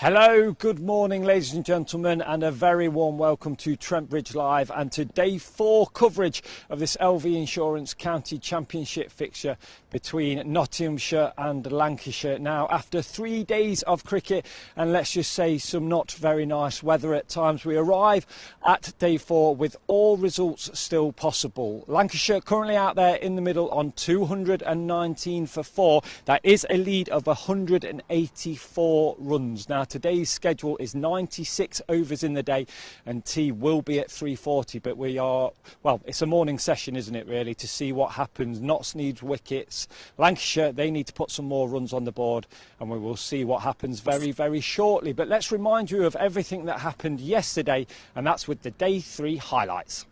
Hello, good morning ladies and gentlemen, and a very warm welcome to Trent Bridge Live and to day 4 coverage of this LV Insurance County Championship fixture between Nottinghamshire and Lancashire. Now, after 3 days of cricket and let's just say some not very nice weather at times, we arrive at day 4 with all results still possible. Lancashire currently out there in the middle on 219 for 4. That is a lead of 184 runs. Now, today's schedule is 96 overs in the day and tea will be at 3:40, but we are, well, it's a morning session, isn't it, really, to see what happens. Notts needs wickets. Lancashire, they need to put some more runs on the board, and we will see what happens very, very shortly. But let's remind you of everything that happened yesterday, and that's with the day 3 highlights.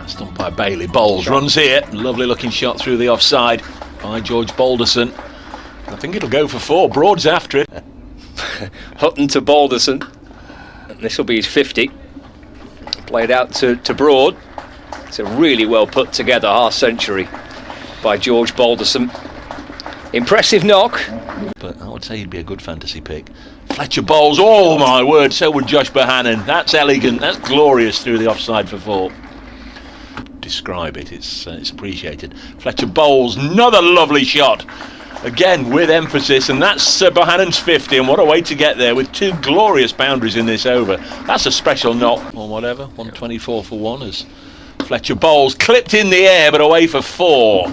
Stumped by Bailey. Bowles runs here. Lovely looking shot through the offside by George Balderson. I think it'll go for 4. Broad's after it. Hutton to Balderson. This will be his 50. Played out to Broad. It's a really well put together half century by George Balderson. Impressive knock. But I would say he'd be a good fantasy pick. Fletcher Bowles. Oh my word, so would Josh Bohannon. That's elegant. That's glorious through the offside for 4. Describe it, it's appreciated. Fletcher Bowles, another lovely shot, again with emphasis, and that's Bohannon's 50, and what a way to get there with 2 glorious boundaries in this over. That's a special knock, or whatever. 124 for 1 as Fletcher Bowles clipped in the air but away for 4.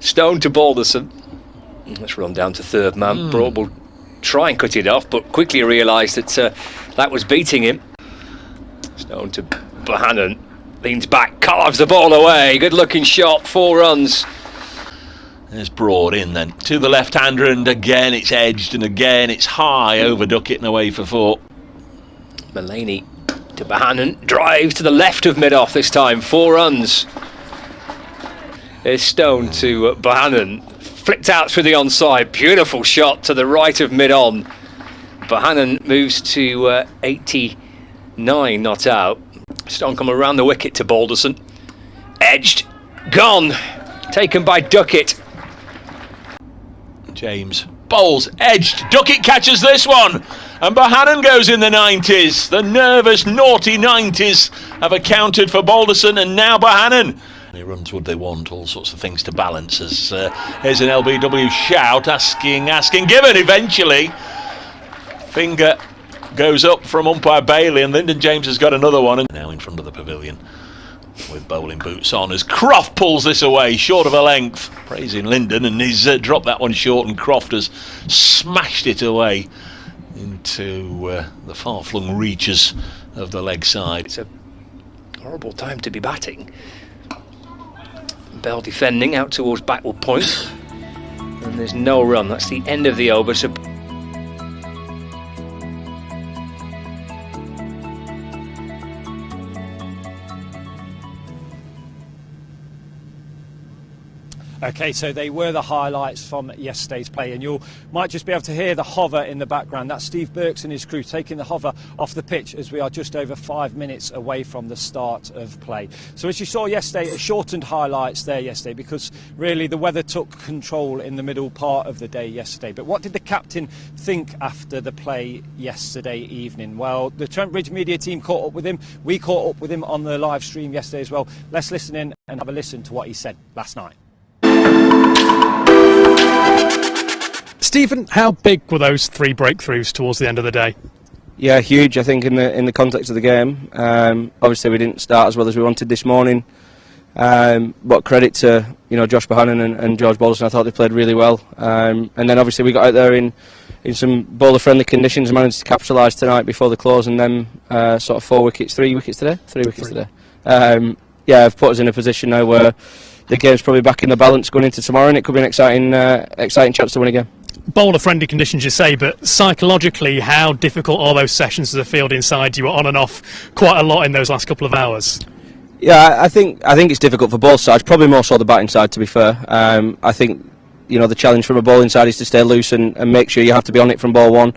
Stone to Balderson. Let's run down to third man. Broad will try and cut it off, but quickly realised that that was beating him. Stone to Bohannon, leans back, carves the ball away. Good looking shot, 4 runs. There's Broad in then to the left-hander, and again it's edged, and again it's high over Duckett and away for 4. Mullaney to Bohannon, drives to the left of mid-off this time, 4 runs. There's Stone to Bohannon, flicked out through the onside, beautiful shot to the right of mid-on. Bohannon moves to 89 not out. Stone come around the wicket to Balderson. Edged, gone, taken by Duckett. James Bowles edged. Duckett catches this one, and Bohannon goes in the 90s. The nervous, naughty 90s have accounted for Balderson, and now Bohannon. How many runs would they want? All sorts of things to balance. As here's an LBW shout, asking, given eventually. Finger goes up from umpire Bailey, and Lyndon James has got another one, and now in front of the pavilion with bowling boots on as Croft pulls this away short of a length. Praising Lyndon, and he's dropped that one short, and Croft has smashed it away into the far-flung reaches of the leg side. It's a horrible time to be batting. Bell defending out towards backward point, and there's no run. That's the end of the over. So Okay, so they were the highlights from yesterday's play, and you might just be able to hear the hover in the background. That's Steve Burks and his crew taking the hover off the pitch as we are just over 5 minutes away from the start of play. So as you saw yesterday, a shortened highlights there yesterday because really the weather took control in the middle part of the day yesterday. But what did the captain think after the play yesterday evening? Well, the Trent Bridge media team caught up with him. We caught up with him on the live stream yesterday as well. Let's listen in and have a listen to what he said last night. Stephen, how big were those 3 breakthroughs towards the end of the day? Yeah, huge. I think in the context of the game. Obviously, we didn't start as well as we wanted this morning, but credit to Josh Bohannon and George Balderson. I thought they played really well, and then obviously we got out there in some bowler-friendly conditions, managed to capitalise tonight before the close, and then sort of 3 wickets today. I've put us in a position now where the game's probably back in the balance going into tomorrow, and it could be an exciting chance to win again. Bowler-friendly conditions, you say, but psychologically, how difficult are those sessions as a field inside? You were on and off quite a lot in those last couple of hours. Yeah, I think it's difficult for both sides. Probably more so the batting side, to be fair. I think the challenge from a bowling side is to stay loose and make sure you have to be on it from ball 1.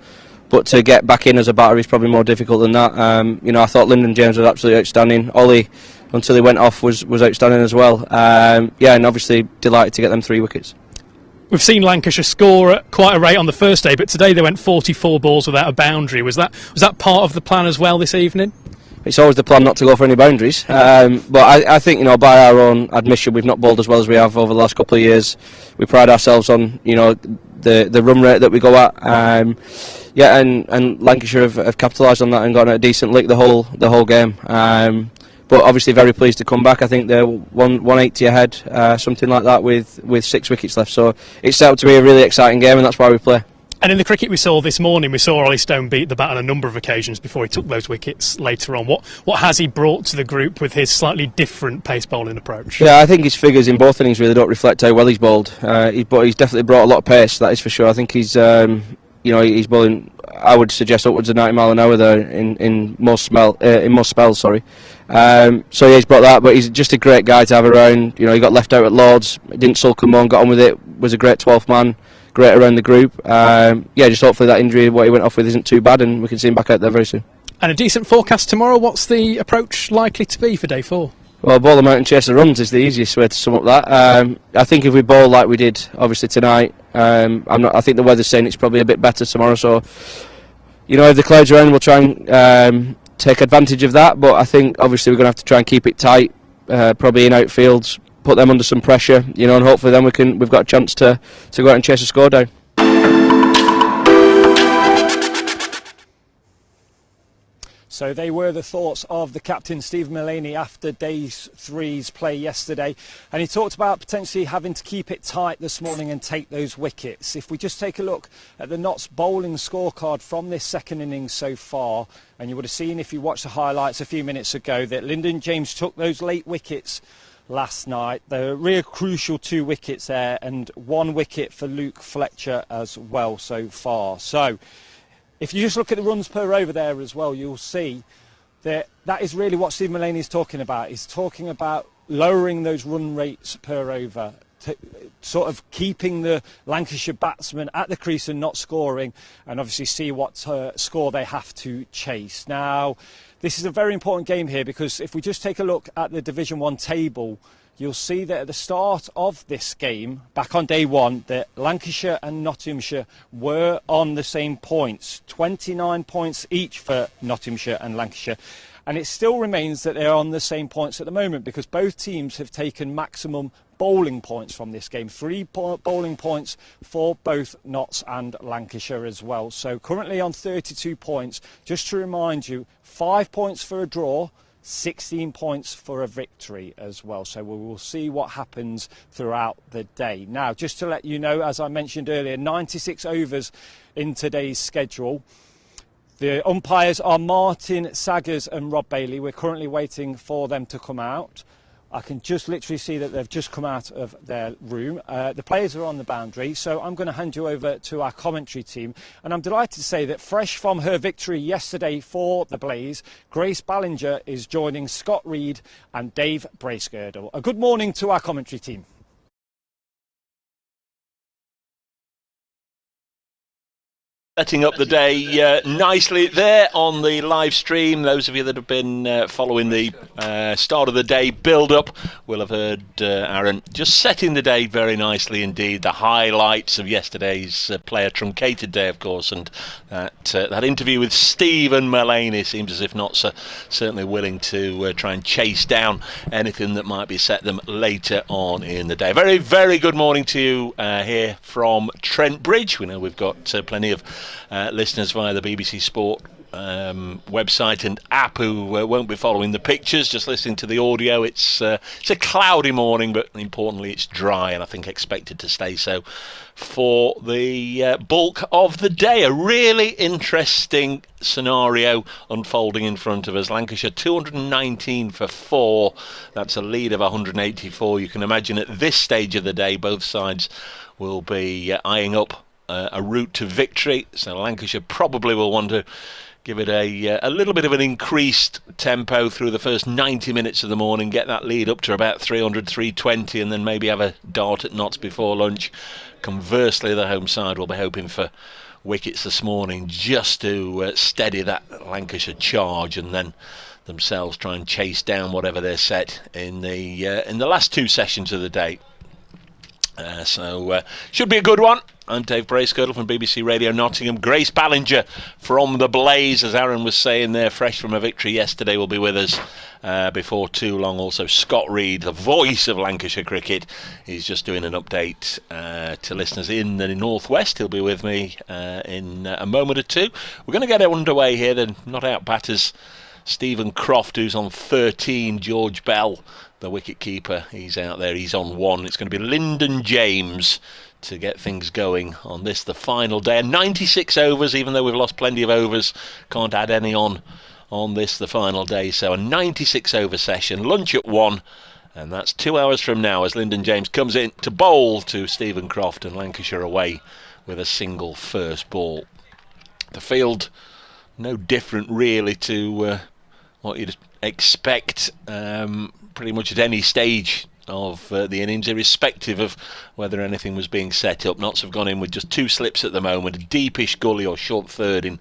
But to get back in as a batter is probably more difficult than that. I thought Lyndon James was absolutely outstanding. Ollie, until he went off, was outstanding as well. And obviously delighted to get them 3 wickets. We've seen Lancashire score at quite a rate on the first day, but today they went 44 balls without a boundary. Was that part of the plan as well this evening? It's always the plan not to go for any boundaries, but I think, by our own admission, we've not bowled as well as we have over the last couple of years. We pride ourselves on the run rate that we go at, and Lancashire have capitalised on that and gotten a decent lick the whole game. But obviously very pleased to come back. I think they're 180 ahead, something like that, with 6 wickets left. So it's set up to be a really exciting game, and that's why we play. And in the cricket we saw this morning, we saw Ollie Stone beat the bat on a number of occasions before he took those wickets later on. What has he brought to the group with his slightly different pace bowling approach? Yeah, I think his figures in both innings really don't reflect how well he's bowled. But he's definitely brought a lot of pace, that is for sure. I think he's he's bowling, I would suggest, upwards of 90 mile an hour there in most spells. Sorry. He's brought that, but he's just a great guy to have around. He got left out at Lords, didn't sulk him on, got on with it, was a great 12th man. Great around the group. Just hopefully that injury, what he went off with, isn't too bad, and we can see him back out there very soon. And a decent forecast tomorrow. What's the approach likely to be for day 4? Well, bowl them out and chase the runs is the easiest way to sum up that. I think if we bowl like we did, obviously tonight, I think the weather's saying it's probably a bit better tomorrow. So, if the clouds are around, we'll try and take advantage of that. But I think obviously we're going to have to try and keep it tight, probably in outfields. Put them under some pressure, and hopefully then we've got a chance to go out and chase a score down. So they were the thoughts of the captain, Steve Mullaney, after day 3's play yesterday. And he talked about potentially having to keep it tight this morning and take those wickets. If we just take a look at the Notts bowling scorecard from this second innings so far, and you would have seen if you watched the highlights a few minutes ago that Lyndon James took those late wickets last night. There were real crucial 2 wickets there, and 1 wicket for Luke Fletcher as well so far. So if you just look at the runs per over there as well, you'll see that is really what Steve Mullaney is talking about. He's talking about lowering those run rates per over, sort of keeping the Lancashire batsmen at the crease and not scoring, and obviously see what score they have to chase. Now, this is a very important game here, because if we just take a look at the Division 1 table, you'll see that at the start of this game, back on day 1, that Lancashire and Nottinghamshire were on the same points, 29 points each for Nottinghamshire and Lancashire. And it still remains that they're on the same points at the moment, because both teams have taken maximum bowling points from this game. 3 bowling points for both Notts and Lancashire as well. So currently on 32 points. Just to remind you, 5 points for a draw, 16 points for a victory as well. So we will see what happens throughout the day. Now, just to let you know, as I mentioned earlier, 96 overs in today's schedule. The umpires are Martin Saggers and Rob Bailey. We're currently waiting for them to come out. I can just literally see that they've just come out of their room. The players are on the boundary, so I'm going to hand you over to our commentary team. And I'm delighted to say that fresh from her victory yesterday for the Blaze, Grace Ballinger is joining Scott Reed and Dave Bracegirdle. A good morning to our commentary team. Setting up the day nicely there on the live stream. Those of you that have been following the start of the day build-up will have heard Aaron just setting the day very nicely indeed. The highlights of yesterday's player truncated day, of course, and that interview with Stephen Mullaney seems as if Notts are certainly willing to try and chase down anything that might be set them later on in the day. Very, very good morning to you here from Trent Bridge. We know we've got plenty of listeners via the BBC Sport website and app who won't be following the pictures, just listening to the audio. It's a cloudy morning, but importantly it's dry, and I think expected to stay so for the bulk of the day. A really interesting scenario unfolding in front of us. Lancashire 219 for 4. That's a lead of 184. You can imagine at this stage of the day both sides will be eyeing up a route to victory, so Lancashire probably will want to give it a little bit of an increased tempo through the first 90 minutes of the morning, get that lead up to about 300, 320, and then maybe have a dart at Notts before lunch. Conversely, the home side will be hoping for wickets this morning just to steady that Lancashire charge, and then themselves try and chase down whatever they're set in the last 2 sessions of the day. So should be a good one. I'm Dave Bracegirdle from BBC Radio Nottingham. Grace Ballinger from the Blaze, as Aaron was saying there, fresh from a victory yesterday, will be with us before too long. Also Scott Reed, the voice of Lancashire cricket, he's just doing an update to listeners in the northwest. He'll be with me in a moment or two. We're going to get underway here. The not out batters, Stephen Croft, who's on 13, George Bell, the wicket keeper, he's out there, he's on 1. It's going to be Lyndon James to get things going on this, the final day. 96 overs, even though we've lost plenty of overs, can't add any on this, the final day. So a 96 over session, lunch at 1, and that's 2 hours from now as Lyndon James comes in to bowl to Stephen Croft, and Lancashire away with a single first ball. The field no different really to what you'd expect pretty much at any stage of the innings, irrespective of whether anything was being set up. Notts have gone in with just 2 slips at the moment, a deepish gully or short third in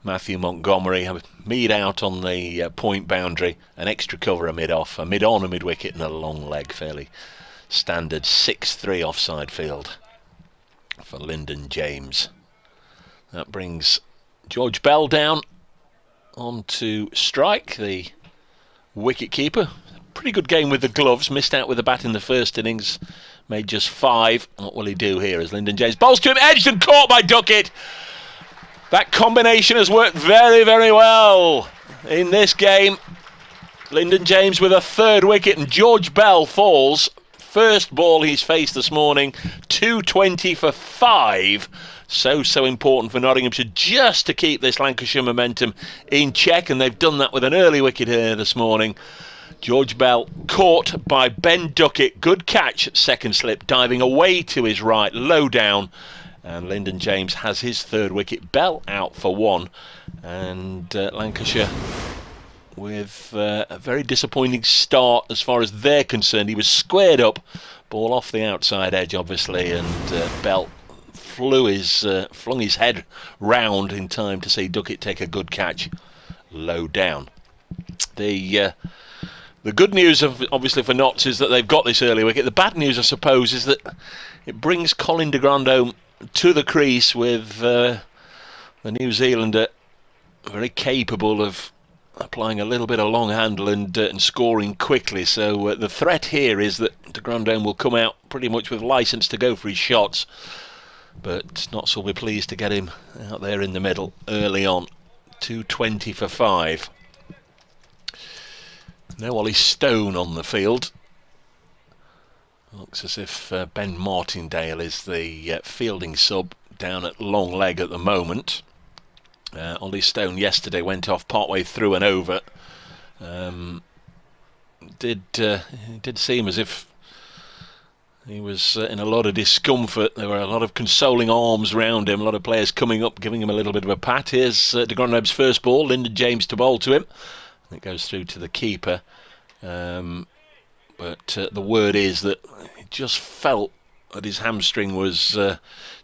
Matthew Montgomery, a mid out on the point boundary, an extra cover, a mid off, a mid on, a mid wicket, and a long leg. Fairly standard 6-3 offside field for Lyndon James. That brings George Bell down onto strike, the wicket keeper. Pretty good game with the gloves, missed out with the bat in the first innings, made just 5. What will he do here as Lyndon James bowls to him, edged and caught by Duckett? That combination has worked very, very well in this game. Lyndon James with a 3rd wicket, and George Bell falls. First ball he's faced this morning, 220 for 5. So important for Nottinghamshire just to keep this Lancashire momentum in check, and they've done that with an early wicket here this morning. George Bell caught by Ben Duckett. Good catch at second slip, diving away to his right, low down. And Lyndon James has his 3rd wicket. Bell out for 1. And Lancashire with a very disappointing start as far as they're concerned. He was squared up, ball off the outside edge, obviously, and Bell flung his head round in time to see Duckett take a good catch low down. The good news, obviously, for Notts is that they've got this early wicket. The bad news, I suppose, is that it brings Colin de Grandhomme to the crease with the New Zealander very capable of applying a little bit of long handle and scoring quickly. So the threat here is that de Grandhomme will come out pretty much with licence to go for his shots. But Notts will be pleased to get him out there in the middle early on. 220 for 5. No Ollie Stone on the field. Looks as if Ben Martindale is the fielding sub down at long leg at the moment. Ollie Stone yesterday went off partway through and over. It did seem as if he was in a lot of discomfort. There were a lot of consoling arms round him, a lot of players coming up, giving him a little bit of a pat. Here's de Grandhomme's first ball, Lyndon James to bowl to him. It goes through to the keeper. But the word is that he just felt that his hamstring was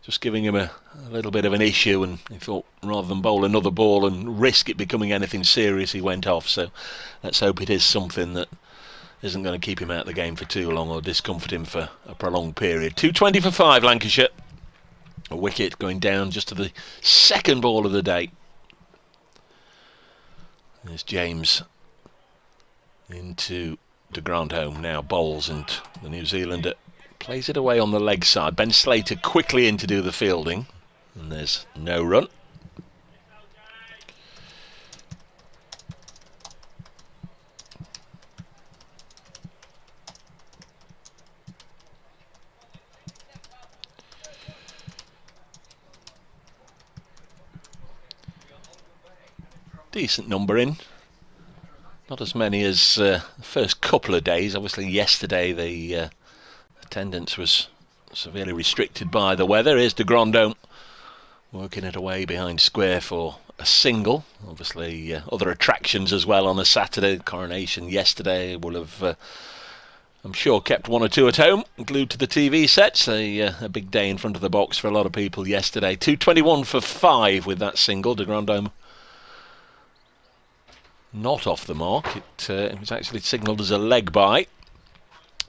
just giving him a little bit of an issue, and he thought rather than bowl another ball and risk it becoming anything serious, he went off. So let's hope it is something that isn't going to keep him out of the game for too long or discomfort him for a prolonged period. 220 for 5 Lancashire. A wicket going down just to the 2nd ball of the day. There's James into de Grandhomme, now bowls, and the New Zealander plays it away on the leg side. Ben Slater quickly in to do the fielding, and there's no run. Decent number in. Not as many as the first couple of days. Obviously yesterday the attendance was severely restricted by the weather. Here's de Grandhomme working it away behind square for a single. Obviously other attractions as well on a Saturday. The coronation yesterday will have I'm sure kept one or two at home, glued to the TV sets. A big day in front of the box for a lot of people yesterday. 221 for 5 with that single. De Grandhomme not off the mark. It was actually signalled as a leg by.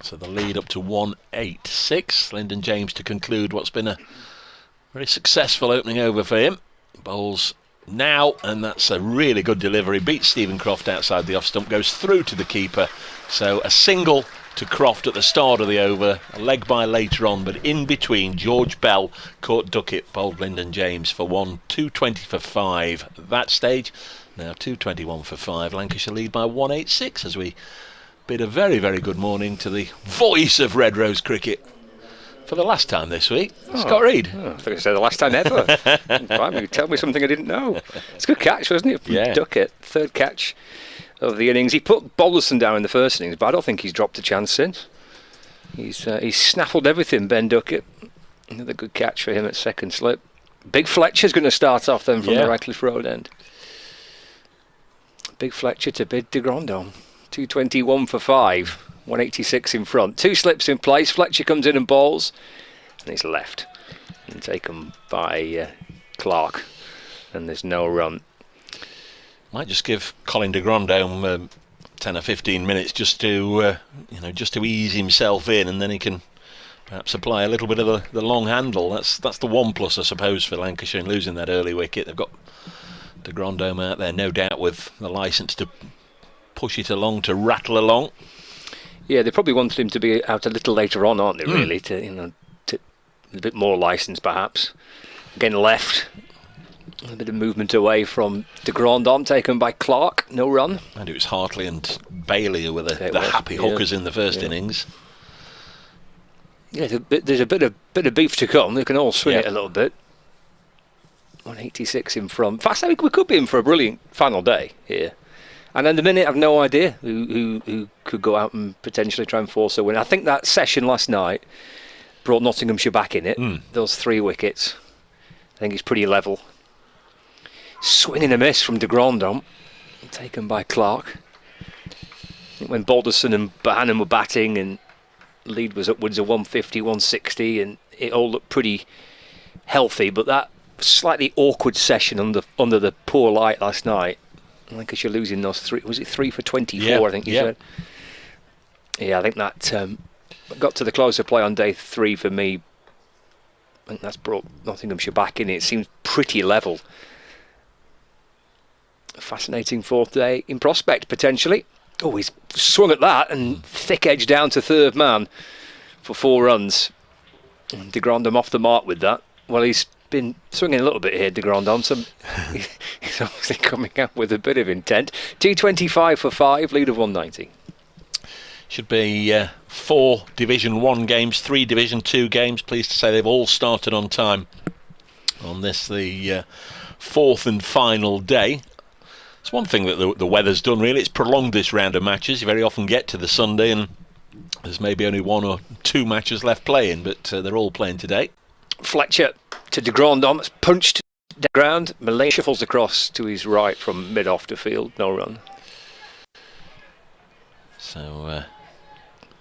So the lead up to 186. Lyndon James to conclude what's been a very successful opening over for him. Bowls now, and that's a really good delivery. Beats Stephen Croft outside the off stump, goes through to the keeper. So a single to Croft at the start of the over, a leg by later on, but in between George Bell caught Duckett, bowled Lyndon James for 220 for 5 at that stage. Now 221 for 5. Lancashire lead by 186 as we bid a very, very good morning to the voice of Red Rose cricket for the last time this week, Scott Reed. I think I said the last time ever. Blimey, you tell me something I didn't know. It's a good catch, wasn't it? Yeah. Duckett, third catch of the innings. He put Balderson down in the first innings, but I don't think he's dropped a chance since. He's snaffled everything, Ben Duckett. Another good catch for him at second slip. Big Fletcher's going to start off then from the Radcliffe Road end. Big Fletcher to bid De Grandhomme. 221 for 5, 186 in front. 2 slips in place. Fletcher comes in and bowls, and he's left and taken by Clark, and there's no run. Might just give Colin De Grandhomme 10 or 15 minutes just to ease himself in, and then he can perhaps apply a little bit of the long handle. That's the one plus, I suppose, for Lancashire in losing that early wicket. They've got De Grandhomme out there, no doubt, with the licence to push it along, to rattle along. Yeah, they probably wanted him to be out a little later on, aren't they? Really, to a bit more licence, perhaps. Again, left. A bit of movement away from De Grandhomme, taken by Clark. No run. And it was Hartley and Bailey who were the happy hookers in the first innings. Yeah, there's a bit of beef to come. They can all swing it a little bit. 186 in front. Fast, I think we could be in for a brilliant final day here. And in the minute, I've no idea who could go out and potentially try and force a win. I think that session last night brought Nottinghamshire back in it. Those 3 wickets. I think it's pretty level. Swing and a miss from De Grandhomme, taken by Clark. I think when Balderson and Bohannon were batting and lead was upwards of 150, 160, and it all looked pretty healthy, but that slightly awkward session under the poor light last night, Lancashire losing those 3, was it 3 for 24, I think you said? Yeah, I think that got to the closer play on day 3 for me. I think that's brought Nottinghamshire back in. It seems pretty level. A fascinating 4th day in prospect, potentially. Oh, he's swung at that and thick edge down to 3rd man for 4 runs. And De Grandhomme off the mark with that. Well, he's been swinging a little bit here, De Grandhomme, so he's obviously coming out with a bit of intent. 225 for 5, lead of 190. Should be 4 Division 1 games, 3 Division 2 games. Pleased to say they've all started on time on this, the 4th and final day. It's one thing that the weather's done, really. It's prolonged this round of matches. You very often get to the Sunday and there's maybe only 1 or 2 matches left playing, but they're all playing today. Fletcher to De Grandhomme, it's punched down the ground. Malay shuffles across to his right from mid-off to field, no run. So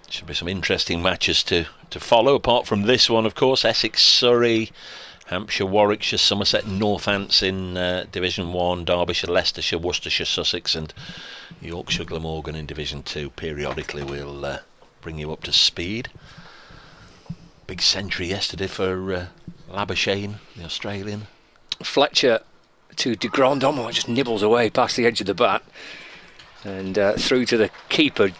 should be some interesting matches to follow, apart from this one, of course. Essex, Surrey, Hampshire, Warwickshire, Somerset, Northants in Division 1, Derbyshire, Leicestershire, Worcestershire, Sussex, and Yorkshire, Glamorgan in Division 2. Periodically we'll bring you up to speed. Big century yesterday for Labuschagne, the Australian. Fletcher to De Grandhomme, just nibbles away past the edge of the bat and through to the keeper,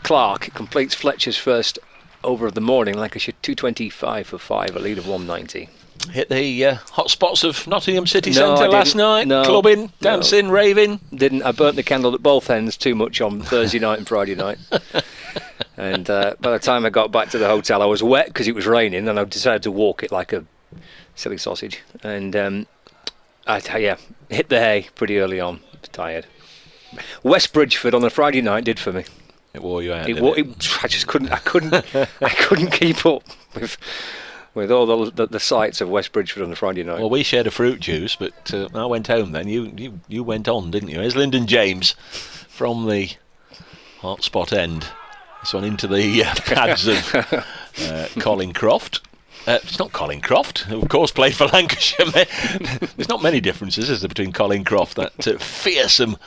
Clark. It completes Fletcher's first over of the morning. Lancashire 225 for 5, a lead of 190. Hit the hot spots of Nottingham City Centre last night, clubbing, dancing, raving. Didn't. I burnt the candle at both ends too much on Thursday night and Friday night. And by the time I got back to the hotel, I was wet because it was raining, and I decided to walk it like a silly sausage. And I hit the hay pretty early on. Tired. West Bridgeford on a Friday night did for me. It wore you out. I just couldn't. I couldn't keep up with all the sights of West Bridgeford on a Friday night. Well, we shared a fruit juice, but I went home then. You went on, didn't you? Here's Lyndon James from the hot spot end. This one into the pads of Colin Croft. It's not Colin Croft, who of course played for Lancashire. There's not many differences, is there, between Colin Croft, that fearsome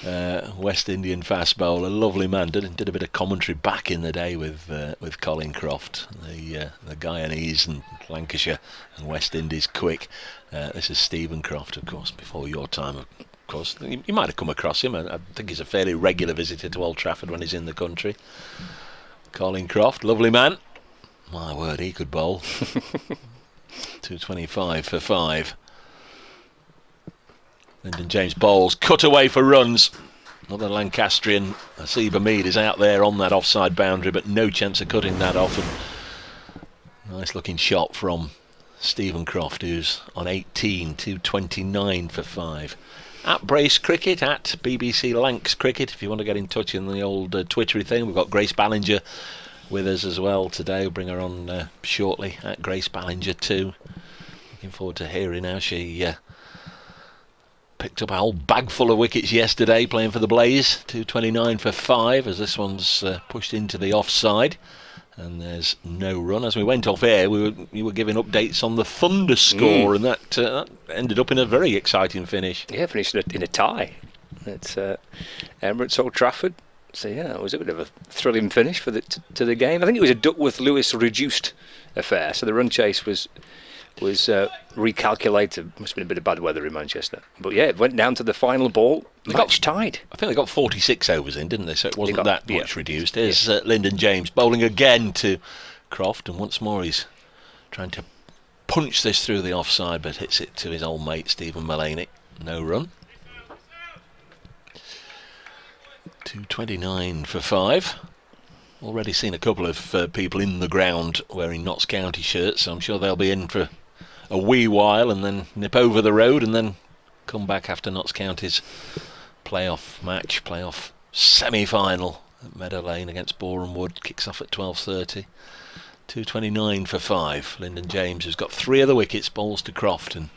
West Indian fast bowler, lovely man. Did a bit of commentary back in the day with Colin Croft, the Guyanese and Lancashire and West Indies quick. This is Stephen Croft, of course, before your time. Of course, you might have come across him. I think he's a fairly regular visitor to Old Trafford when he's in the country. Colin Croft, lovely man. My word, he could bowl. 225 for 5. Lyndon James bowls, cut away for runs. Another Lancastrian, Asib Hamid, is out there on that offside boundary, but no chance of cutting that off. And nice looking shot from Stephen Croft, who's on 18, 229 for 5. At Brace Cricket, at BBC Lancs Cricket, if you want to get in touch in the old Twittery thing. We've got Grace Ballinger with us as well today. We'll bring her on shortly, at Grace Ballinger too. Looking forward to hearing how she picked up a whole bag full of wickets yesterday playing for the Blaze. 229 for 5 as this one's pushed into the offside, and there's no run. As we went off air, you were giving updates on the Thunder score, and that ended up in a very exciting finish. Yeah, finished in a tie at Emirates Old Trafford. So yeah, it was a bit of a thrilling finish for to the game. I think it was a Duckworth-Lewis reduced affair, so the run chase was recalculated. Must have been a bit of bad weather in Manchester, but yeah, it went down to the final ball. Match tied. I think they got 46 overs in, didn't they? So it wasn't that much reduced. Here's Lyndon James bowling again to Croft, and once more he's trying to punch this through the offside, but hits it to his old mate Stephen Mullaney. No run. 229 for 5. Already seen a couple of people in the ground wearing Notts County shirts, so I'm sure they'll be in for a wee while and then nip over the road and then come back after Notts County's playoff semi-final at Meadow Lane against Boreham Wood. Kicks off at 12:30. 229 for 5. Lyndon James has got 3 of the wickets, bowls to Croft, and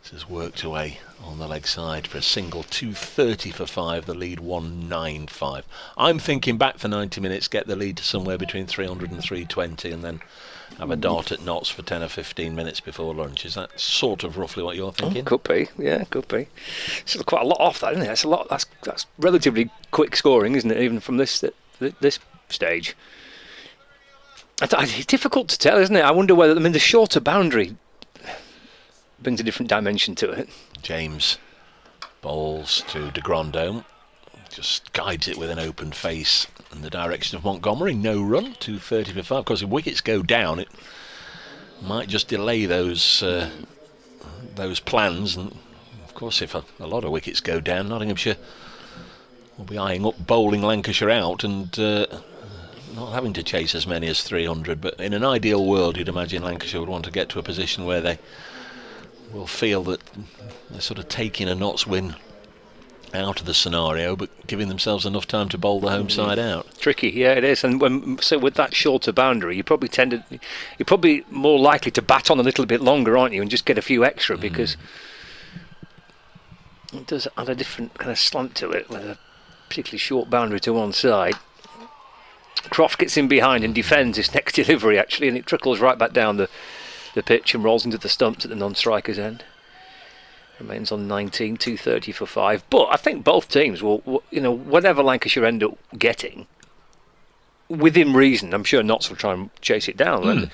this has worked away on the leg side for a single. 230 for 5, the lead 195. I'm thinking back for 90 minutes, get the lead to somewhere between 300 and 320, and then have a dart at Notts for 10 or 15 minutes before lunch. Is that sort of roughly what you're thinking? Could be, yeah, could be. Still quite a lot off that, isn't it? That's a lot. That's relatively quick scoring, isn't it? Even from this stage. It's difficult to tell, isn't it? I wonder whether the shorter boundary brings a different dimension to it. James bowls to de Grandhomme, just guides it with an open face in the direction of Montgomery. No run. 230 for 5. Of course, if wickets go down, it might just delay those plans. And of course, if a lot of wickets go down, Nottinghamshire will be eyeing up bowling Lancashire out and not having to chase as many as 300. But in an ideal world, you'd imagine Lancashire would want to get to a position where they will feel that they're sort of taking a Notts win out of the scenario, but giving themselves enough time to bowl the home side out. Tricky, yeah, it is. And with that shorter boundary, you're probably more likely to bat on a little bit longer, aren't you, and just get a few extra, because it does add a different kind of slant to it with a particularly short boundary to one side. Croft gets in behind and defends his next delivery, actually, and it trickles right back down the pitch and rolls into the stumps at the non-striker's end. Remains on 19, 230 for 5. But I think both teams will, whatever Lancashire end up getting, within reason, I'm sure Notts will try and chase it down. And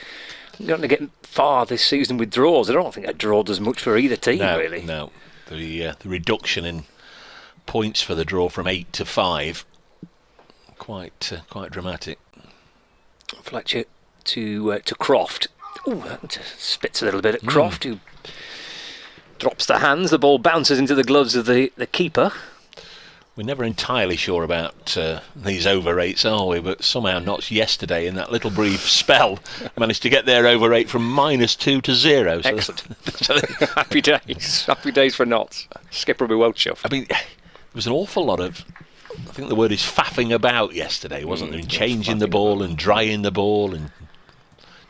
you're not going to get far this season with draws. I don't think a draw does much for either team, really. No, the reduction in points for the draw from 8 to 5, quite dramatic. Fletcher to Croft. Ooh, that spits a little bit at Croft, who drops the hands. The ball bounces into the gloves of the keeper. We're never entirely sure about these over rates, are we? But somehow Notts yesterday, in that little brief spell, managed to get their over rate from -2 to 0. So excellent. Happy days. Happy days for Notts. Skipper will be well chuffed. I mean, there was an awful lot of, I think the word is faffing about yesterday, wasn't there? Changing the ball and drying the ball and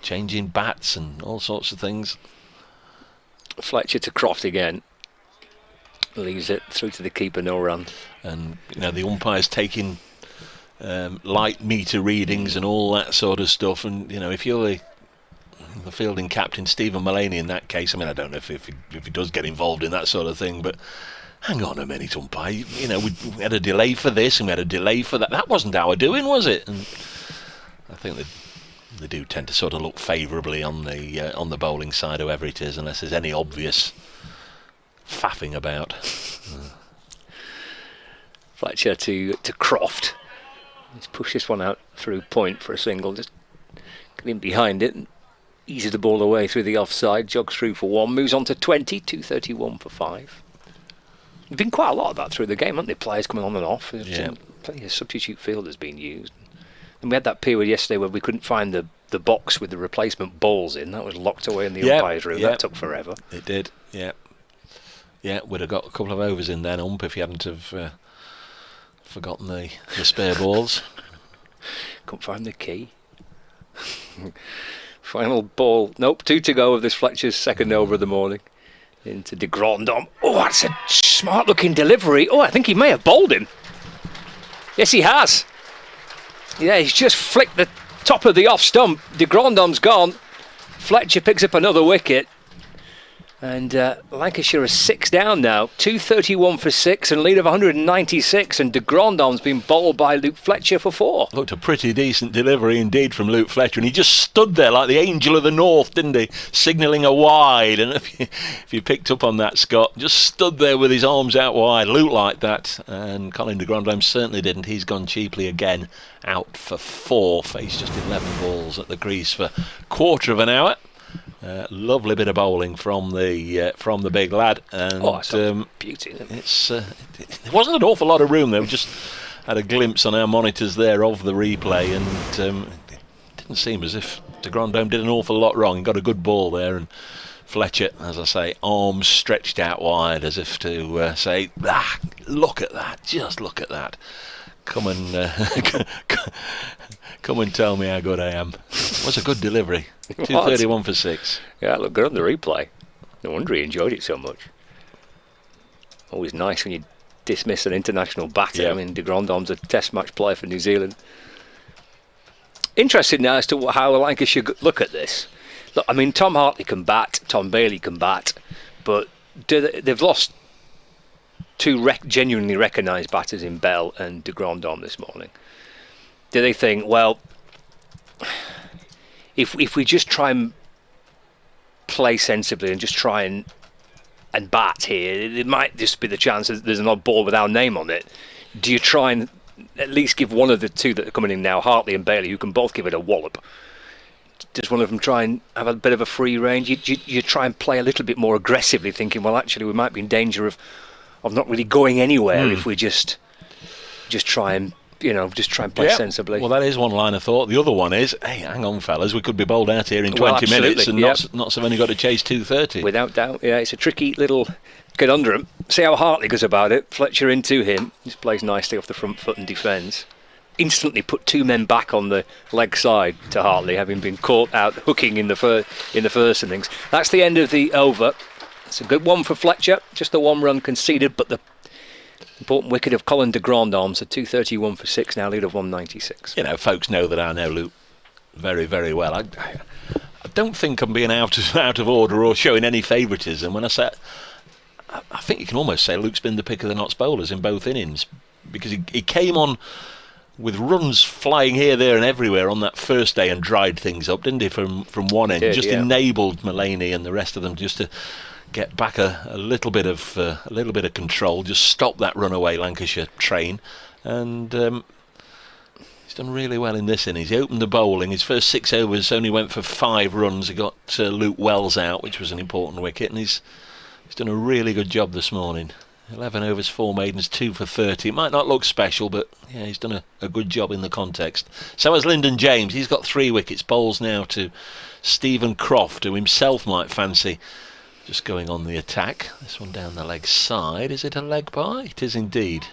changing bats and all sorts of things. Fletcher to Croft again. Leaves it through to the keeper, no run. And the umpire's taking light meter readings and all that sort of stuff. And if you're the fielding captain, Stephen Mullaney, in that case, I mean, I don't know if he does get involved in that sort of thing, but hang on a minute, umpire. We had a delay for this and we had a delay for that. That wasn't our doing, was it? And I think they do tend to sort of look favourably on the bowling side, whoever it is, unless there's any obvious faffing about. Fletcher to Croft. He's pushed this one out through point for a single, just getting behind it and eases the ball away through the offside, jogs through for 1, moves on to 20, 231 for 5. There's been quite a lot of that through the game, haven't there? Players coming on and off. Plenty of substitute fielders being used. And we had that period yesterday where we couldn't find the box with the replacement balls in. That was locked away in the umpire's room. That took forever. It did, yeah. Yeah, would have got a couple of overs in then, if you hadn't have forgotten the spare balls. Couldn't find the key. Final ball. Nope, 2 to go of this Fletcher's second over of the morning. Into de Grandhomme. Oh, that's a smart-looking delivery. Oh, I think he may have bowled him. Yes, he has. Yeah, he's just flicked the top of the off stump. De Grandhomme's gone. Fletcher picks up another wicket. And Lancashire is 6 down now. 231 for 6 and lead of 196. And de Grandhomme's been bowled by Luke Fletcher for 4. Looked a pretty decent delivery indeed from Luke Fletcher. And he just stood there like the angel of the north, didn't he? Signalling a wide. And if you picked up on that, Scott, just stood there with his arms out wide. Luke like that. And Colin de Grandhomme certainly didn't. He's gone cheaply again. Out for 4. Faced just 11 balls at the crease for a quarter of an hour. Lovely bit of bowling from the big lad, and beauty. There wasn't an awful lot of room there. We just had a glimpse on our monitors there of the replay, and it didn't seem as if de Grandhomme did an awful lot wrong. He got a good ball there, and Fletcher, as I say, arms stretched out wide as if to say, look at that, just look at that. Come and tell me how good I am. It was a good delivery. 231 for 6. Yeah, it looked good on the replay. No wonder he enjoyed it so much. Always nice when you dismiss an international batter. Yeah. I mean, de Grandhomme's a test match player for New Zealand. Interested now as to how Lancashire look at this. Look, I mean, Tom Hartley can bat, Tom Bailey can bat, but they've lost 2 genuinely recognised batters in Bell and de Grandhomme this morning. Do they think, well, if we just try and play sensibly and just try and bat here, it might just be the chance that there's an odd ball with our name on it. Do you try and at least give one of the 2 that are coming in now, Hartley and Bailey, who can both give it a wallop? Does one of them try and have a bit of a free range? You try and play a little bit more aggressively, thinking, well, actually, we might be in danger of not really going anywhere if we just try and play sensibly. Well, that is one line of thought. The other one is, hey, hang on, fellas, we could be bowled out here in 20 minutes and not so only got to chase 230. Without doubt, yeah, it's a tricky little conundrum. See how Hartley goes about it. Fletcher into him. He just plays nicely off the front foot and defends. Instantly put 2 men back on the leg side to Hartley, having been caught out hooking in the first innings. That's the end of the over. It's a good one for Fletcher. Just the 1 run conceded, but the important wicket of Colin de Grandhomme, so 231 for 6 now, lead of 196. Folks know that I know Luke very, very well. I don't think I'm being out of order or showing any favouritism when I say I think you can almost say Luke's been the pick of the Notts bowlers in both innings, because he came on with runs flying here, there and everywhere on that first day and dried things up, didn't he, from one end? Enabled Mullaney and the rest of them just to get back a little bit of control, just stop that runaway Lancashire train, and he's done really well in this innings. He opened the bowling. His first 6 overs only went for 5 runs. He got Luke Wells out, which was an important wicket, and he's done a really good job this morning. 11 overs, 4 maidens, 2 for 30. It might not look special, but yeah, he's done a good job in the context. So has Lyndon James. He's got 3 wickets. Bowls now to Stephen Croft, who himself might fancy just going on the attack. This one down the leg side. Is it a leg bye? It is indeed.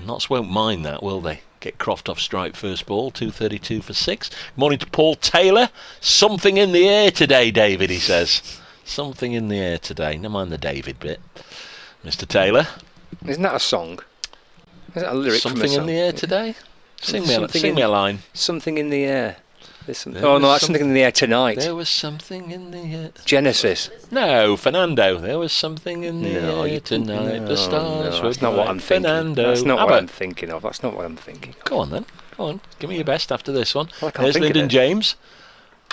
Notts won't mind that, will they? Get Croft off strike first ball. 232 for 6. Good morning to Paul Taylor. Something in the air today, David, he says. Something in the air today. Never mind the David bit. Mr. Taylor. Isn't that a song? Is that a lyric Something from a song? in the air today? Sing me a line. Something in the air. That's something in the air tonight. There was something in the air. Genesis. No, Fernando. There was something in the air tonight. The stars were that's not what I'm thinking. Fernando. That's not what I'm thinking of. That's not what I'm thinking. Go on then. Go on. Give me your best after this one. Well, There's Lyndon James.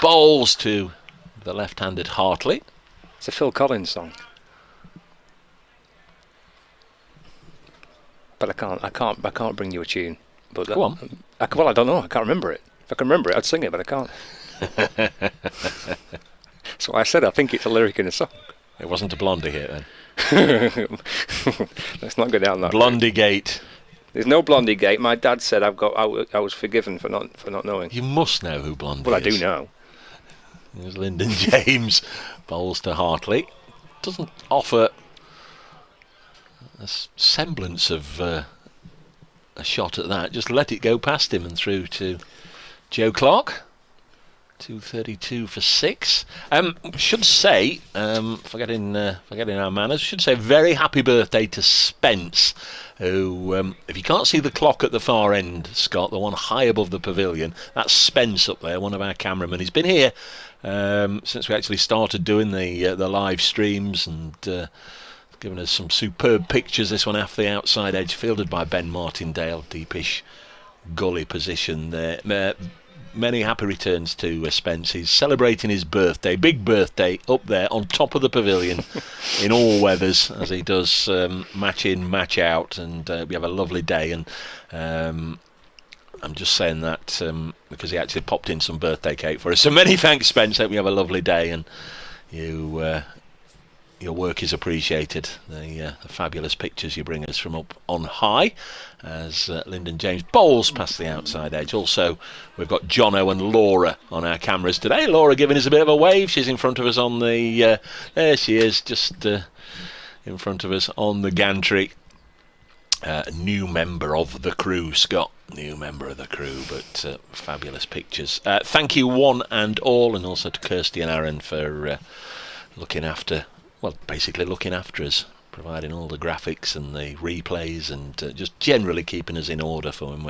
Bowls to the left-handed Hartley. It's a Phil Collins song. But I can't bring you a tune. But Go on. I don't know. I can't remember it. If I can remember it, I'd sing it, but I can't. So I said I think it's a lyric in a song. It wasn't a Blondie hit then. Let's not go down that. Blondie Gate. There's no Blondie Gate. My dad said I was forgiven for not knowing. You must know who Blondie Well, is. I do know. There's Lyndon James. Bowls to Hartley. Doesn't offer a semblance of a shot at that. Just let it go past him and through to Joe Clark. 2:32 for 6. Should say, forgetting our manners, should say very happy birthday to Spence, who, if you can't see the clock at the far end, Scott, the one high above the pavilion, that's Spence up there, one of our cameramen. He's been here since we actually started doing the live streams, and given us some superb pictures. This one off the outside edge, fielded by Ben Martindale, deepish gully position there. Many happy returns to Spence. He's celebrating his birthday, big birthday, up there on top of the pavilion in all weathers, as he does match in, match out, and we have a lovely day. And I'm just saying that because he actually popped in some birthday cake for us. So many thanks, Spence. Hope you have a lovely day, and your work is appreciated. The fabulous pictures you bring us from up on high, as Lyndon James bowls past the outside edge. Also, we've got Jono and Laura on our cameras today. Laura giving us a bit of a wave. She's in front of us on the there she is, just in front of us on the gantry. New member of the crew, Scott. New member of the crew, but fabulous pictures. Thank you one and all, and also to Kirsty and Aaron for looking after us, providing all the graphics and the replays, and just generally keeping us in order for when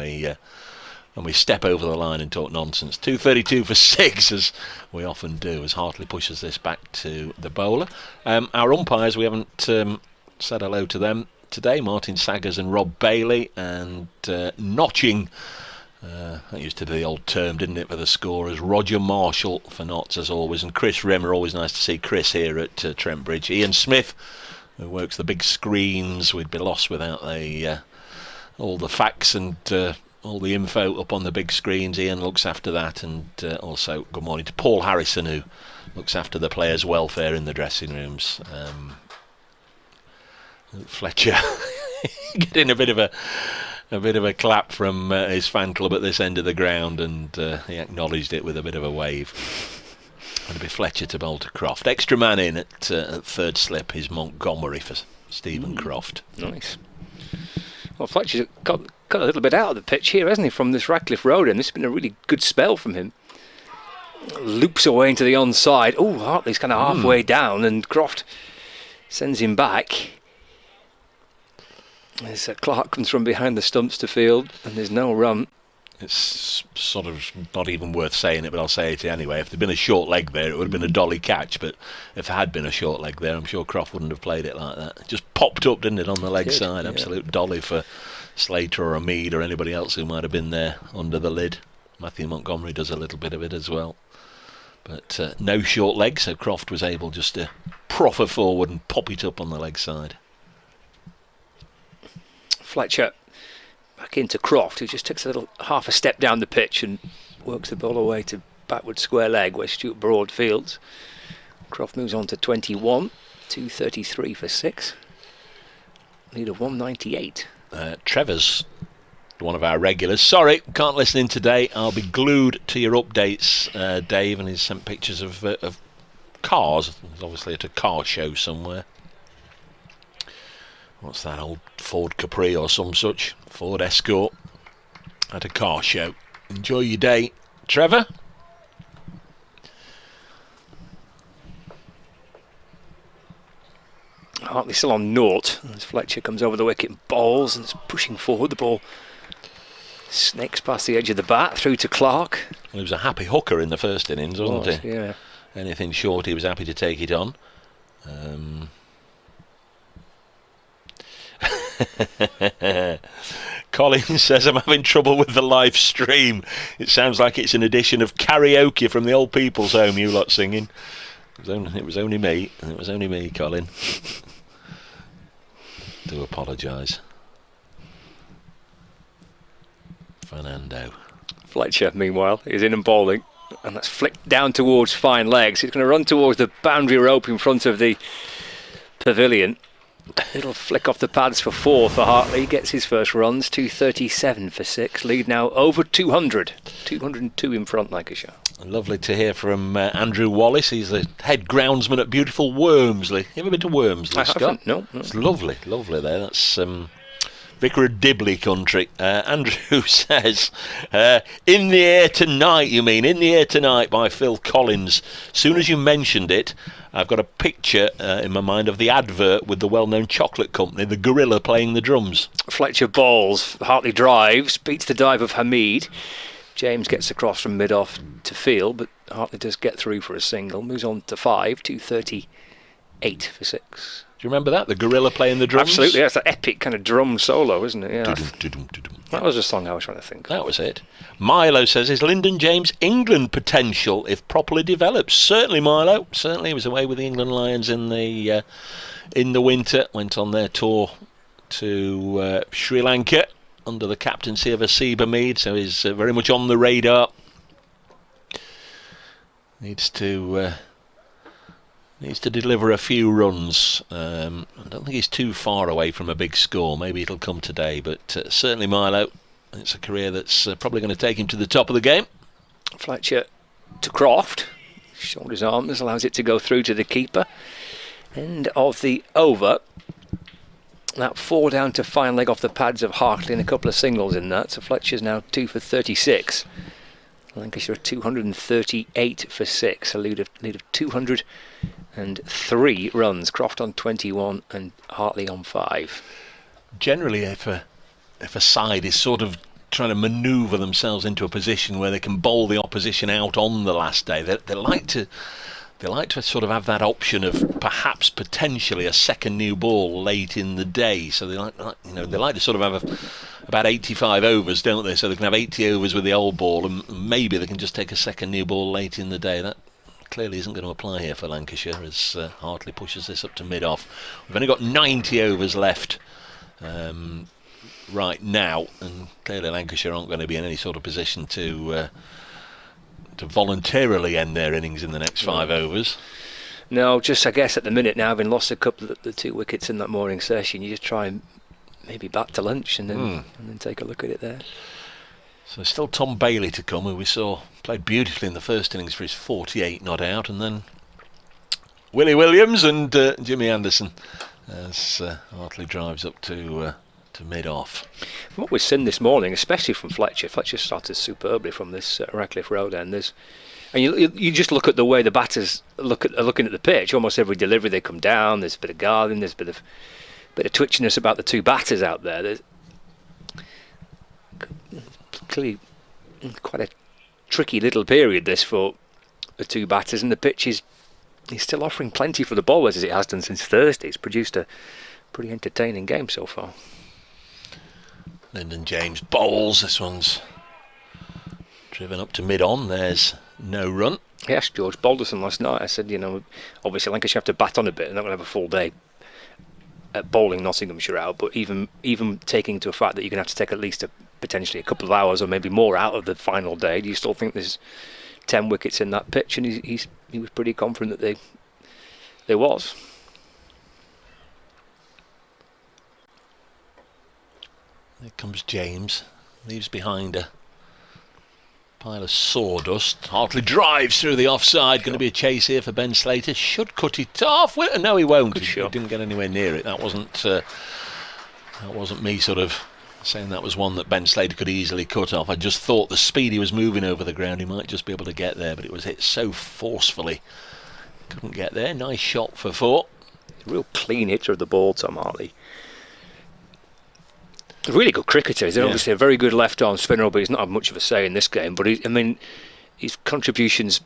we step over the line and talk nonsense. 2:32 for 6, as we often do, as Hartley pushes this back to the bowler. Our umpires, we haven't said hello to them today. Martin Saggers and Rob Bailey, and notching. That used to be the old term, didn't it, for the scorers? Roger Marshall for knots, as always, and Chris Rimmer. Always nice to see Chris here at Trent Bridge. Ian Smith, who works the big screens. We'd be lost without all the facts and all the info up on the big screens. Ian looks after that, and also good morning to Paul Harrison, who looks after the players' welfare in the dressing rooms. Fletcher getting a bit of a clap from his fan club at this end of the ground, and he acknowledged it with a bit of a wave. It'll be Fletcher to bowl to Croft. Extra man in at third slip is Montgomery for Stephen Croft. Nice. Well, Fletcher's got a little bit out of the pitch here, hasn't he, from this Radcliffe Road, and this has been a really good spell from him. Loops away into the onside. Oh, Hartley's kind of halfway down, and Croft sends him back. As Clark comes from behind the stumps to field, and there's no run. It's sort of not even worth saying it, but I'll say it anyway. If there'd been a short leg there, it would have been a dolly catch, but if there had been a short leg there, I'm sure Croft wouldn't have played it like that. It just popped up, didn't it, on the leg side? Yeah. Absolute dolly for Slater or Mead or anybody else who might have been there under the lid. Matthew Montgomery does a little bit of it as well. But no short leg, so Croft was able just to proffer forward and pop it up on the leg side. Fletcher back into Croft, who just takes half a step down the pitch and works the ball away to backward square leg where Stuart Broad fields. Croft moves on to 21, 2:33 for 6. Lead of 198. Trevor's one of our regulars. Sorry, can't listen in today. I'll be glued to your updates, Dave, and he's sent pictures of cars. He's obviously at a car show somewhere. What's that, old Ford Capri or some such? Ford Escort at a car show. Enjoy your day, Trevor. Hartley still on naught as Fletcher comes over the wicket and bowls, and it's pushing forward. The ball Snakes past the edge of the bat, through to Clark. Well, he was a happy hooker in the first innings, wasn't he? Yeah. Anything short, he was happy to take it on. Colin says, I'm having trouble with the live stream. It sounds like it's an edition of karaoke from the old people's home, you lot singing. It was only me. It was only me, Colin. Do apologise. Fernando. Fletcher, meanwhile, is in and bowling, and that's flicked down towards fine legs. He's going to run towards the boundary rope in front of the pavilion. It'll flick off the pads for 4 for Hartley. He gets his first runs, 237 for 6. Lead now over 200. 202 in front, Lancashire. Lovely to hear from Andrew Wallace. He's the head groundsman at beautiful Wormsley. You ever been to Wormsley, Scott? I haven't, no. It's lovely, lovely there. That's Vicar of Dibley country. Andrew says, In the Air Tonight, you mean? In the Air Tonight by Phil Collins. Soon as you mentioned it, I've got a picture in my mind of the advert with the well-known chocolate company, the gorilla playing the drums. Fletcher bowls, Hartley drives, beats the dive of Hamid. James gets across from mid-off to field, but Hartley does get through for a single. Moves on to 5, 238 for 6. Do you remember that? The gorilla playing the drums? Absolutely, that's that epic kind of drum solo, isn't it? Yeah. Dudum. That was the song I was trying to think of. That was it. Milo says, is Lyndon James England potential if properly developed? Certainly, Milo. Certainly, he was away with the England Lions in the winter. Went on their tour to Sri Lanka under the captaincy of Asiba Mead, so he's very much on the radar. Needs to deliver a few runs. I don't think he's too far away from a big score. Maybe it'll come today, but certainly Milo, it's a career that's probably going to take him to the top of the game. Fletcher to Croft. Shoulders arms, allows it to go through to the keeper. End of the over. That 4 down to fine leg off the pads of Hartley and a couple of singles in that. So Fletcher's now 2 for 36. Lancashire 238 for 6. A lead of 203 runs. Croft on 21 and Hartley on 5. Generally, if a side is sort of trying to manoeuvre themselves into a position where they can bowl the opposition out on the last day, they like to sort of have that option of perhaps potentially a second new ball late in the day. So they like to sort of have about 85 overs, don't they? So they can have 80 overs with the old ball, and maybe they can just take a second new ball late in the day. That clearly isn't going to apply here for Lancashire as Hartley pushes this up to mid-off. We've only got 90 overs left right now, and clearly Lancashire aren't going to be in any sort of position to voluntarily end their innings in the next 5 overs. No, just I guess at the minute now, having lost a couple of the 2 wickets in that morning session, you just try and maybe back to lunch and then take a look at it there. So still Tom Bailey to come, who we saw played beautifully in the first innings for his 48 not out, and then Willie Williams and Jimmy Anderson as Hartley drives up to mid-off. From what we've seen this morning, especially from Fletcher started superbly from this Radcliffe Road end. And you just look at the way the batters are looking at the pitch. Almost every delivery they come down, there's a bit of guarding, there's a bit of twitchiness about the 2 batters out there. There's clearly quite a tricky little period this for the 2 batters, and the pitch is still offering plenty for the bowlers as it has done since Thursday. It's produced a pretty entertaining game so far. Lyndon James bowls. This one's driven up to mid-on. There's no run. He asked George Balderson last night. I said, obviously Lancashire have to bat on a bit. They're not going to have a full day at bowling Nottinghamshire out. But even taking into a fact that you're going to have to take at least potentially a couple of hours or maybe more out of the final day, do you still think there's 10 wickets in that pitch? And he was pretty confident that there was. Here comes James, leaves behind a pile of sawdust. Hartley drives through the offside. Going to be a chase here for Ben Slater. Should cut it off. No, he won't. He didn't get anywhere near it. That wasn't me sort of saying that was one that Ben Slater could easily cut off. I just thought the speed he was moving over the ground, he might just be able to get there, but it was hit so forcefully. Couldn't get there. Nice shot for 4. Real clean hitter of the ball, Tom Hartley. A really good cricketer. He's Yeah. obviously a very good left-arm spinner, but he's not had much of a say in this game. But his contributions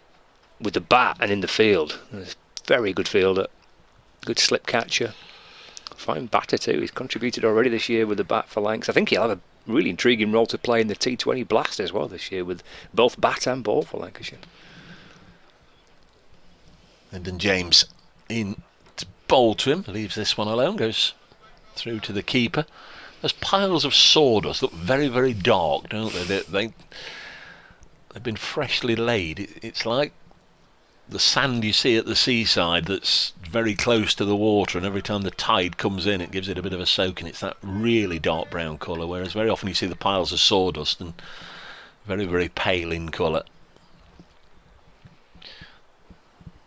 with the bat and in the field, he's a very good fielder, good slip catcher, fine batter too. He's contributed already this year with the bat for Lancs. I think he'll have a really intriguing role to play in the T20 Blast as well this year, with both bat and ball for Lancashire. Lyndon James in to bowl to him, leaves this one alone, goes through to the keeper. Those piles of sawdust look very, very dark, don't they? They've been freshly laid. It's like the sand you see at the seaside that's very close to the water, and every time the tide comes in it gives it a bit of a soak, and it's that really dark brown colour, whereas very often you see the piles of sawdust and very, very pale in colour.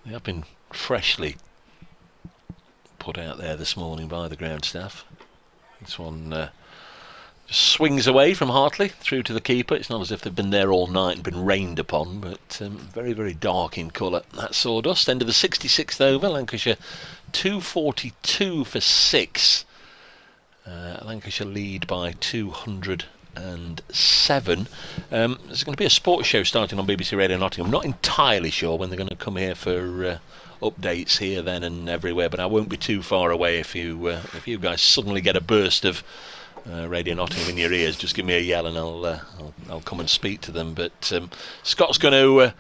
They have been freshly put out there this morning by the ground staff. This one just swings away from Hartley through to the keeper. It's not as if they've been there all night and been rained upon, but very, very dark in colour. That sawdust. End of the 66th over. Lancashire 242 for 6. Lancashire lead by 207. There's going to be a sports show starting on BBC Radio Nottingham. I'm not entirely sure when they're going to come here for updates here, then, and everywhere, but I won't be too far away. If you guys suddenly get a burst of Radio Nottingham in your ears, just give me a yell and I'll come and speak to them. But Scott's going to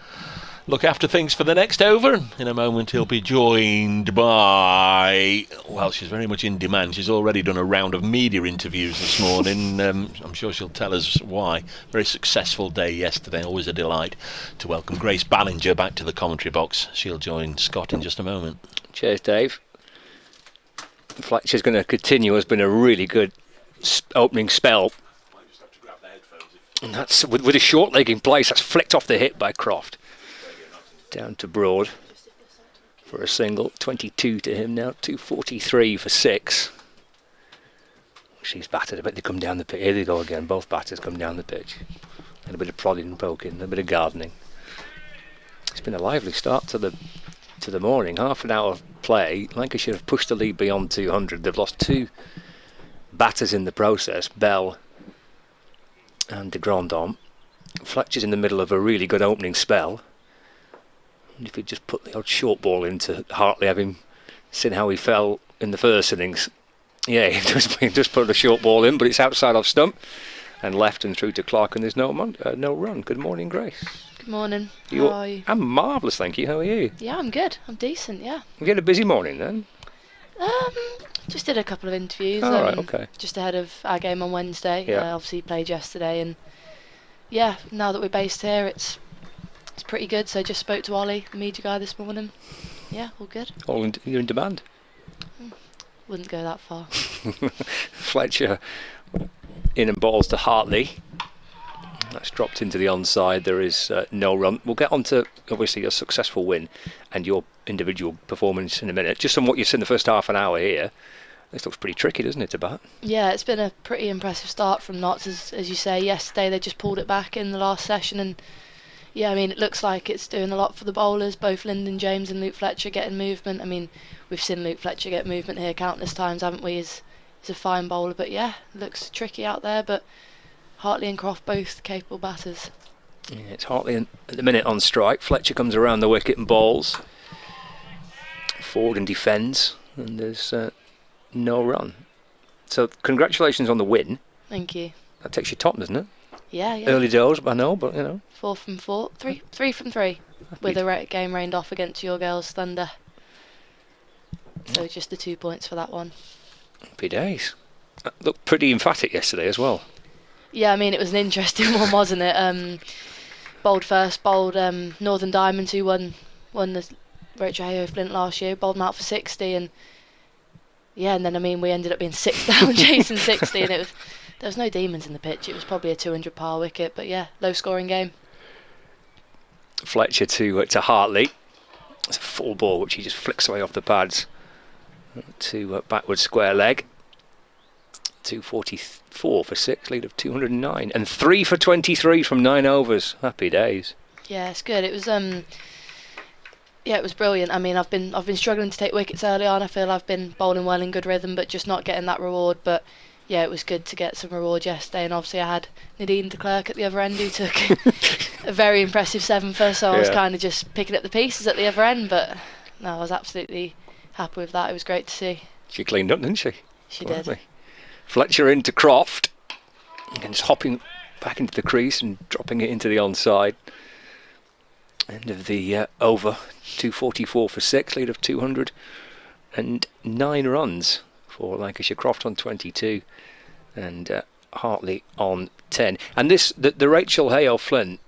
look after things for the next over, and in a moment he'll be joined by, well, she's very much in demand. She's already done a round of media interviews this morning. I'm sure she'll tell us why. Very successful day yesterday. Always a delight to welcome Grace Ballinger back to the commentary box. She'll join Scott in just a moment. Cheers, Dave. Fletcher's going to continue. Has been a really good opening spell. And that's with a short leg in place. That's flicked off the hip by Croft. Down to Broad for a single. 22 to him now. 243 for 6. She's battered a bit. They come down the pitch. Here they go again. Both batters come down the pitch. And a bit of prodding and poking. A bit of gardening. It's been a lively start to the morning. Half an hour of play. Lancashire have pushed the lead beyond 200. They've lost 2 batters in the process. Bell and de Grandhomme. Fletcher's in the middle of a really good opening spell. And if you just put the odd short ball into Hartley, having seen how he fell in the first innings, yeah, he just put a short ball in, but it's outside off stump and left and through to Clark, and there's no run. Good morning, Grace. Good morning. How are you? I'm marvellous, thank you. How are you? Yeah, I'm good. I'm decent, yeah. Have you had a busy morning then? Just did a couple of interviews. Oh, right, okay. Just ahead of our game on Wednesday. Yeah. Obviously played yesterday, and yeah, now that we're based here, it's pretty good. So just spoke to Ollie, the media guy, this morning. Yeah, all good. You're in demand. Wouldn't go that far. Fletcher in and balls to Hartley. That's dropped into the onside. There is no run. We'll get on to obviously a successful win and your individual performance in a minute. Just on what you've seen the first half an hour here, this looks pretty tricky, doesn't it, to bat? Yeah, it's been a pretty impressive start from Notts, as you say. Yesterday they just pulled it back in the last session, and yeah, I mean, it looks like it's doing a lot for the bowlers. Both Lyndon James and Luke Fletcher getting movement. I mean, we've seen Luke Fletcher get movement here countless times, haven't we? He's a fine bowler, but yeah, looks tricky out there. But Hartley and Croft both capable batters. Yeah, it's Hartley at the minute on strike. Fletcher comes around the wicket and bowls forward and defends, and there's no run. So congratulations on the win. Thank you. That takes you top, doesn't it? Yeah. Early doors, I know, but you know. 4 from 4, 3 from 3, with a game rained off against your girls' Thunder. So just the 2 points for that one. Happy days. That looked pretty emphatic yesterday as well. Yeah, I mean, it was an interesting one, wasn't it? Bowled first, bowled Northern Diamonds, who won the Rachel Hayhoe Flint last year, bowled them out for 60, and yeah, and then I mean we ended up being 6 down chasing 60, and there was no demons in the pitch. It was probably a 200 par wicket, but yeah, low scoring game. Fletcher to Hartley. It's a full ball which he just flicks away off the pads to backward square leg. 244 for 6, lead of 209, and 3 for 23 from 9 overs. Happy days. Yeah, it's good. It was yeah, it was brilliant. I mean, I've been struggling to take wickets early on. I feel I've been bowling well in good rhythm, but just not getting that reward. But yeah, it was good to get some reward yesterday. And obviously I had Nadine de Klerk at the other end, who took a very impressive 7-fer, so I was kind of just picking up the pieces at the other end. But no, I was absolutely happy with that. It was great to see. She cleaned up, didn't she? She did. Fletcher into Croft, and just hopping back into the crease and dropping it into the onside. End of the over. 244 for 6, lead of 209 runs for Lancashire. Croft on 22 and Hartley on 10. And this, the Rachel Hale Flint,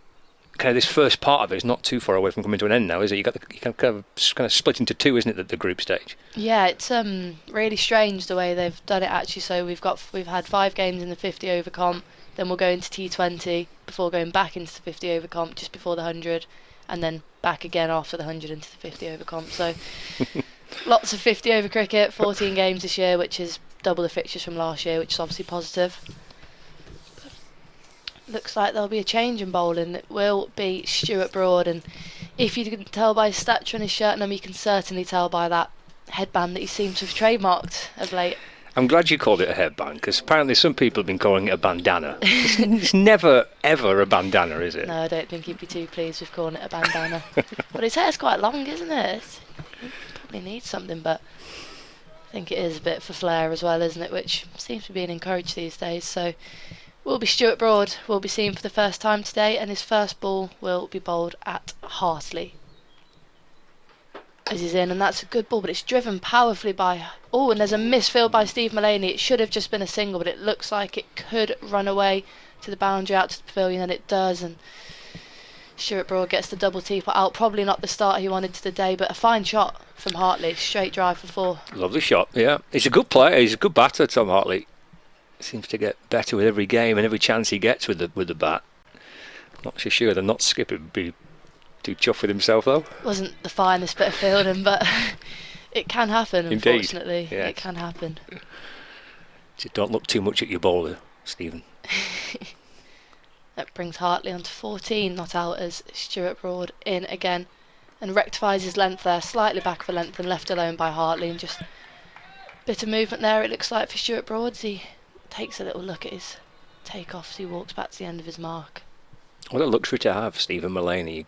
kind of this first part of it is not too far away from coming to an end now, is it? You kind of split into two, isn't it, at the group stage? Yeah, it's really strange the way they've done it actually. So we've had 5 games in the 50 over comp, then we'll go into T20 before going back into the 50 over comp just before the 100, and then back again after the 100 into the 50 over comp. So lots of 50 over cricket, 14 games this year, which is double the fixtures from last year, which is obviously positive. Looks like there'll be a change in bowling. It will be Stuart Broad, and if you can tell by his stature and his shirt number, you can certainly tell by that headband that he seems to have trademarked of late. I'm glad you called it a headband, because apparently some people have been calling it a bandana. It's never ever a bandana, is it? No, I don't think he'd be too pleased with calling it a bandana. But his hair's quite long, isn't it? He probably needs something, but I think it is a bit for flair as well, isn't it? Which seems to be being encouraged these days. So will be Stuart Broad will be seen for the first time today, and his first ball will be bowled at Hartley as he's in, and that's a good ball, but it's driven powerfully by... Oh, and there's a misfield by Steve Mullaney. It should have just been a single, but it looks like it could run away to the boundary out to the pavilion, and it does, and Stuart Broad gets the double teapot out. Probably not the start he wanted to the day, but a fine shot from Hartley. Straight drive for 4. Lovely shot, yeah. He's a good player, he's a good batter, Tom Hartley. Seems to get better with every game and every chance he gets with the bat. Not so sure the not skipper would be too chuffed with himself though. Wasn't the finest bit of fielding, but it can happen. Indeed. Unfortunately, Yes. It can happen. Just don't look too much at your bowler, Stephen. That brings Hartley on to 14, not out as Stuart Broad in again, and rectifies his length there, slightly back of a length and left alone by Hartley, and just a bit of movement there it looks like for Stuart Broad as he takes a little look at his take-off as he walks back to the end of his mark. What a luxury to have, Stephen Mullaney.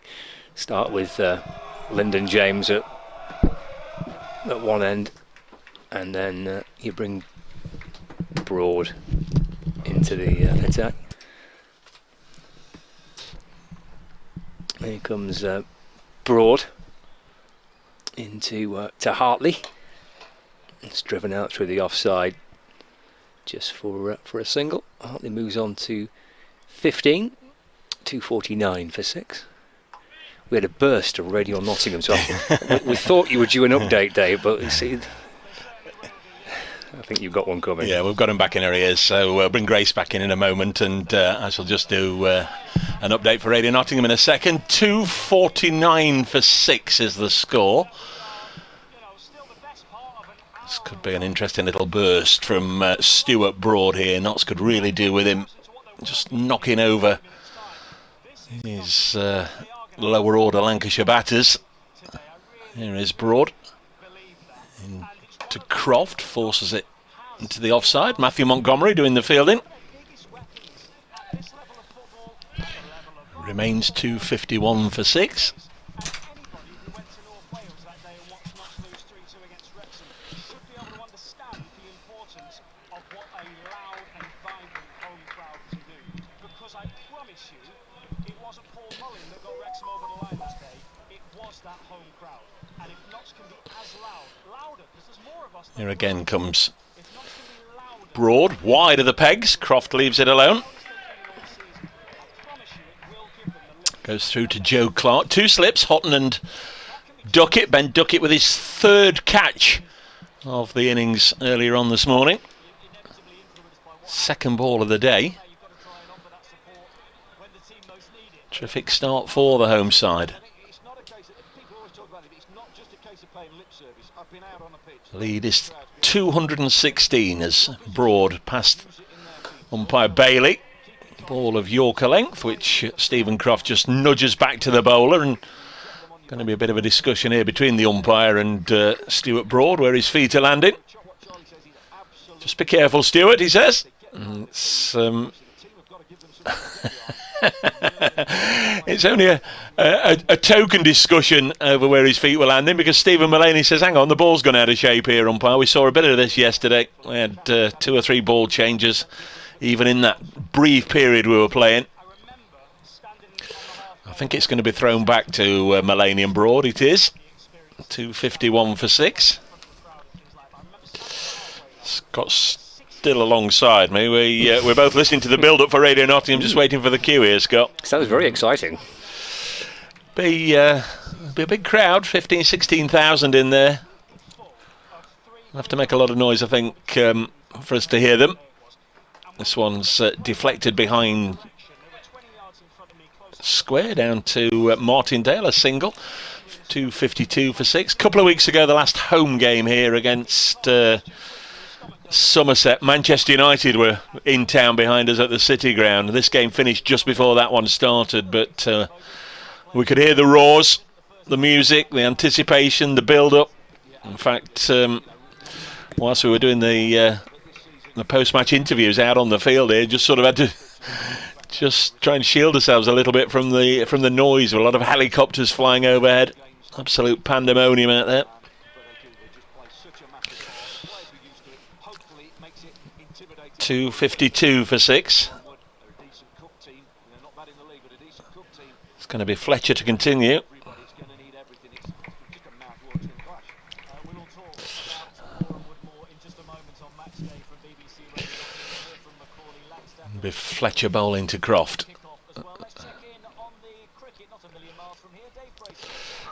Start with Lyndon James at one end, and then you bring Broad into the attack. Here comes Broad into to Hartley. It's driven out through the offside just for a single. Hartley moves on to 15, 249 for 6. We had a burst of Radio Nottingham, so we thought you were due an update, Dave, but you see, I think you've got one coming. Yeah, we've got him back in our ears, so we'll bring Grace back in a moment, and I shall just do an update for Radio Nottingham in a second. 249 for 6 is the score. This could be an interesting little burst from Stuart Broad here. Notts could really do with him just knocking over his lower order Lancashire batters. Here is Broad into Croft, forces it into the offside. Matthew Montgomery doing the fielding. Remains 251 for 6. Here again comes Broad, wide of the pegs. Croft leaves it alone. Goes through to Joe Clark. 2 slips, Houghton and Duckett. Ben Duckett with his 3rd catch of the innings earlier on this morning. 2nd ball of the day. Terrific start for the home side. Lead is 216 as Broad passed umpire Bailey. Ball of Yorker length, which Stephen Croft just nudges back to the bowler, and going to be a bit of a discussion here between the umpire and Stuart Broad where his feet are landing. Just be careful, Stuart, he says. It's, it's only a token discussion over where his feet were landing, because Stephen Mullaney says, hang on, the ball's gone out of shape here, umpire. We saw a bit of this yesterday. We had 2 or 3 ball changes, even in that brief period we were playing. I think it's going to be thrown back to Mullaney and Broad. It is. 2:51 for 6. Scott's still alongside me. We're both listening to the build-up for Radio Nottingham, just waiting for the cue here, Scott. Sounds very exciting. Be a big crowd, 16,000 in there. We'll have to make a lot of noise, I think, for us to hear them. This one's deflected behind square down to Martindale, a single. 2:52 for 6. A couple of weeks ago, the last home game here against Somerset, Manchester United were in town behind us at the City Ground. This game finished just before that one started, but we could hear the roars, the music, the anticipation, the build-up. In fact, whilst we were doing the post-match interviews out on the field here, just sort of had to just try and shield ourselves a little bit from the noise. A lot of helicopters flying overhead. Absolute pandemonium out there. .252 for 6. It's going to be Fletcher to continue. It'll be Fletcher bowling to Croft.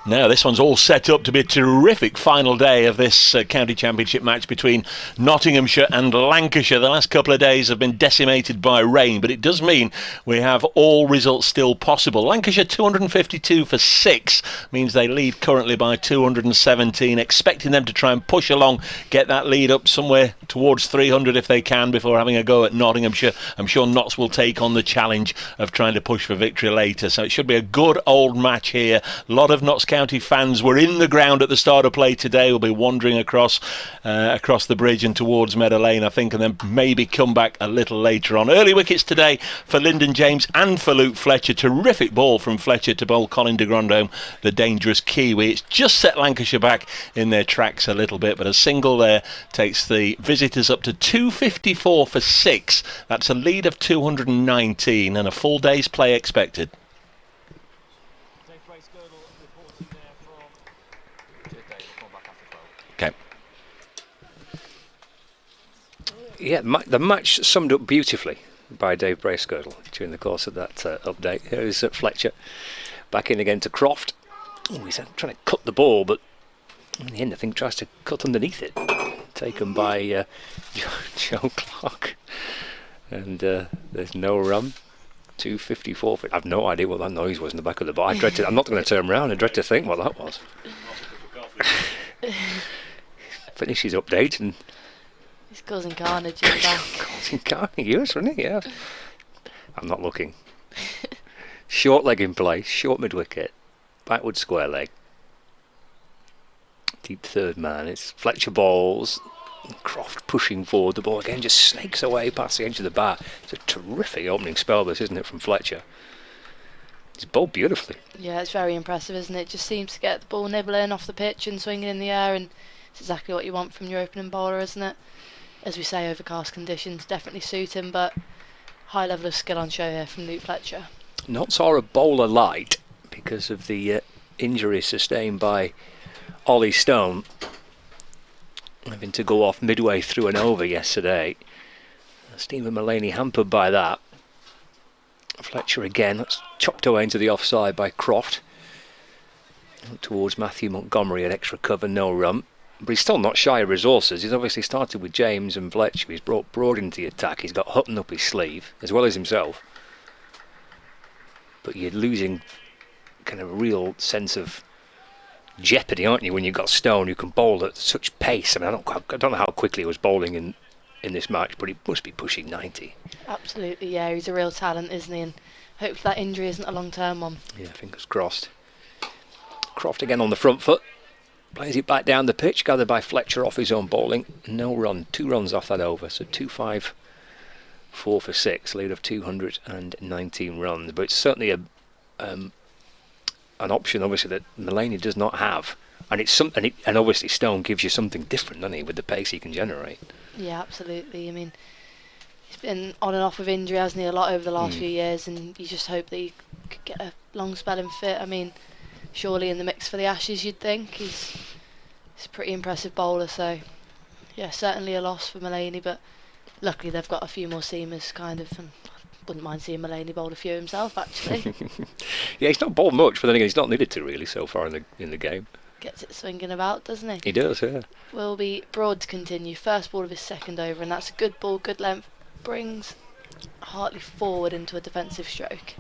Now this one's all set up to be a terrific final day of this county championship match between Nottinghamshire and Lancashire. The last couple of days have been decimated by rain, but it does mean we have all results still possible. Lancashire 252 for 6 means they lead currently by 217, expecting them to try and push along, get that lead up somewhere towards 300 if they can before having a go at Nottinghamshire. I'm sure Notts will take on the challenge of trying to push for victory later, so it should be a good old match here. A lot of Notts County fans were in the ground at the start of play today. Will be wandering across the bridge and towards Meadow Lane, I think, and then maybe come back a little later on. Early wickets today for Lyndon James and for Luke Fletcher. Terrific ball from Fletcher to bowl Colin de Grandhomme, the dangerous Kiwi. It's just set Lancashire back in their tracks a little bit, but a single there takes the visitors up to 254 for 6. That's a lead of 219 and a full day's play expected. Yeah, the match summed up beautifully by Dave Bracegirdle during the course of that update. Here's Fletcher back in again to Croft. Oh, he's trying to cut the ball, but in the end I think tries to cut underneath it. Taken by Joe Clark. And there's no run. 254. I have no idea what that noise was in the back of the bar. I'm not going to turn around. I dread to think what that was. Finish his update and he's causing carnage in the back. Causing carnage, yes, wasn't he? Yeah. I'm not looking. Short leg in play, short mid wicket, backward square leg. Deep third man. It's Fletcher balls. Croft pushing forward. The ball again just snakes away past the edge of the bat. It's a terrific opening spell, this, isn't it, from Fletcher? He's bowled beautifully. Yeah, it's very impressive, isn't it? Just seems to get the ball nibbling off the pitch and swinging in the air, and it's exactly what you want from your opening bowler, isn't it? As we say, overcast conditions definitely suit him, but high level of skill on show here from Luke Fletcher. Notts are a bowler light because of the injury sustained by Ollie Stone, having to go off midway through an over yesterday. Stephen Mullaney hampered by that. Fletcher again, that's chopped away into the offside by Croft. Towards Matthew Montgomery at extra cover, no run. But he's still not shy of resources. He's obviously started with James and Fletcher. He's brought Broad into the attack. He's got Hutton up his sleeve, as well as himself. But you're losing kind of a real sense of jeopardy, aren't you, when you've got Stone who can bowl at such pace. I mean, I don't know how quickly he was bowling in this match, but he must be pushing 90. Absolutely, yeah. He's a real talent, isn't he? And hopefully that injury isn't a long-term one. Yeah, fingers crossed. Croft again on the front foot. Plays it back down the pitch, gathered by Fletcher off his own bowling. No run, 2 runs off that over, so 2-5, 4 for 6, lead of 219 runs. But it's certainly an option, obviously, that Mulaney does not have. And it's something, and obviously Stone gives you something different, doesn't he, with the pace he can generate. Yeah, absolutely. I mean, he's been on and off with injury, hasn't he, a lot over the last few years, and you just hope that he could get a long spell and fit. I mean, surely in the mix for the Ashes, you'd think. He's a pretty impressive bowler, so yeah, certainly a loss for Mulaney, but luckily they've got a few more seamers, kind of, and I wouldn't mind seeing Mulaney bowl a few himself, actually. Yeah, he's not bowled much, but then again, he's not needed to really so far in the game. Gets it swinging about, doesn't he? He does, yeah. Will be Broad to continue. First ball of his second over, and that's a good ball, good length. Brings Hartley forward into a defensive stroke.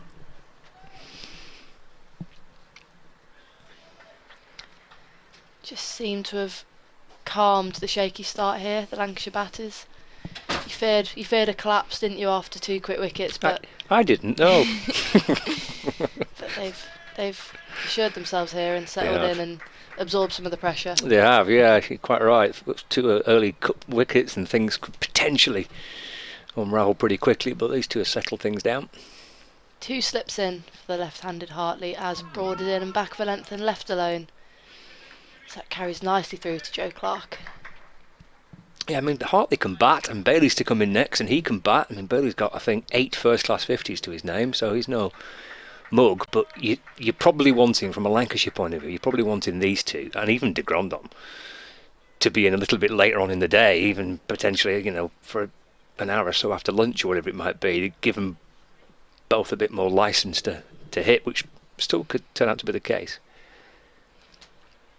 Just seem to have calmed the shaky start here, the Lancashire batters. You feared a collapse, didn't you, after 2 quick wickets? But I didn't, no. but they've assured themselves here and settled in and absorbed some of the pressure. They have, yeah, you're quite right. 2 early wickets and things could potentially unravel pretty quickly, but these 2 have settled things down. 2 slips in for the left-handed Hartley as Broad is in and back of a length and left alone. So that carries nicely through to Joe Clark. Yeah, I mean, Hartley can bat and Bailey's to come in next and he can bat. I mean, Bailey's got, I think, 8 first-class 50s to his name, so he's no mug, but you're probably wanting, from a Lancashire point of view, you're probably wanting these 2, and even de Grandon, to be in a little bit later on in the day, even potentially, for an hour or so after lunch or whatever it might be, to give them both a bit more licence to hit, which still could turn out to be the case.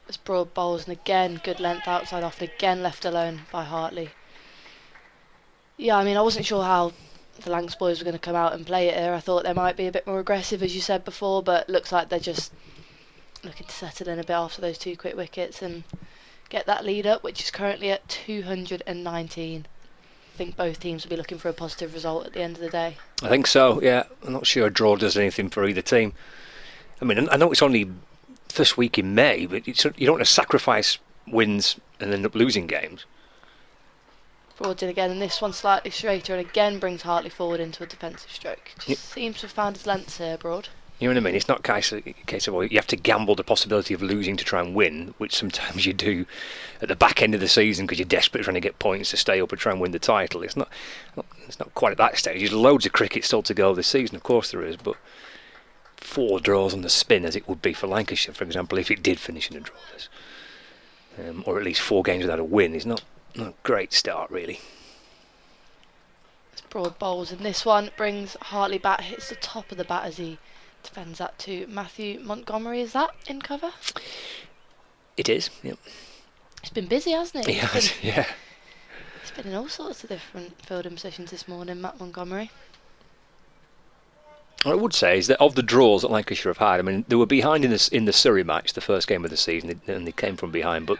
As Broad bowls, and again good length outside off, and again left alone by Hartley. Yeah, I mean, I wasn't sure how the Lancs boys were going to come out and play it here. I thought they might be a bit more aggressive, as you said before, but looks like they're just looking to settle in a bit after those 2 quick wickets and get that lead up, which is currently at 219. I think both teams will be looking for a positive result at the end of the day. I think so, yeah. I'm not sure a draw does anything for either team. I mean, I know it's only first week in May, but you don't want to sacrifice wins and end up losing games. Broad in again, and this one slightly straighter, and again brings Hartley forward into a defensive stroke. Just seems to have found his lengths here, Broad. You know what I mean? It's not a case of you have to gamble the possibility of losing to try and win, which sometimes you do at the back end of the season because you're desperate trying to get points to stay up and try and win the title. It's not quite at that stage. There's loads of cricket still to go this season, of course there is, but 4 draws on the spin, as it would be for Lancashire, for example, if it did finish in a draw, or at least 4 games without a win, is not a great start, really. As Broad bowls, and this one brings Hartley back, hits the top of the bat as he defends that to Matthew Montgomery. Is that in cover? It is, yep. He's been busy, hasn't he? Yeah. He's been in all sorts of different fielding positions this morning, Matt Montgomery. What I would say is that of the draws that Lancashire have had, I mean, they were behind in the Surrey match, the first game of the season, and they came from behind, but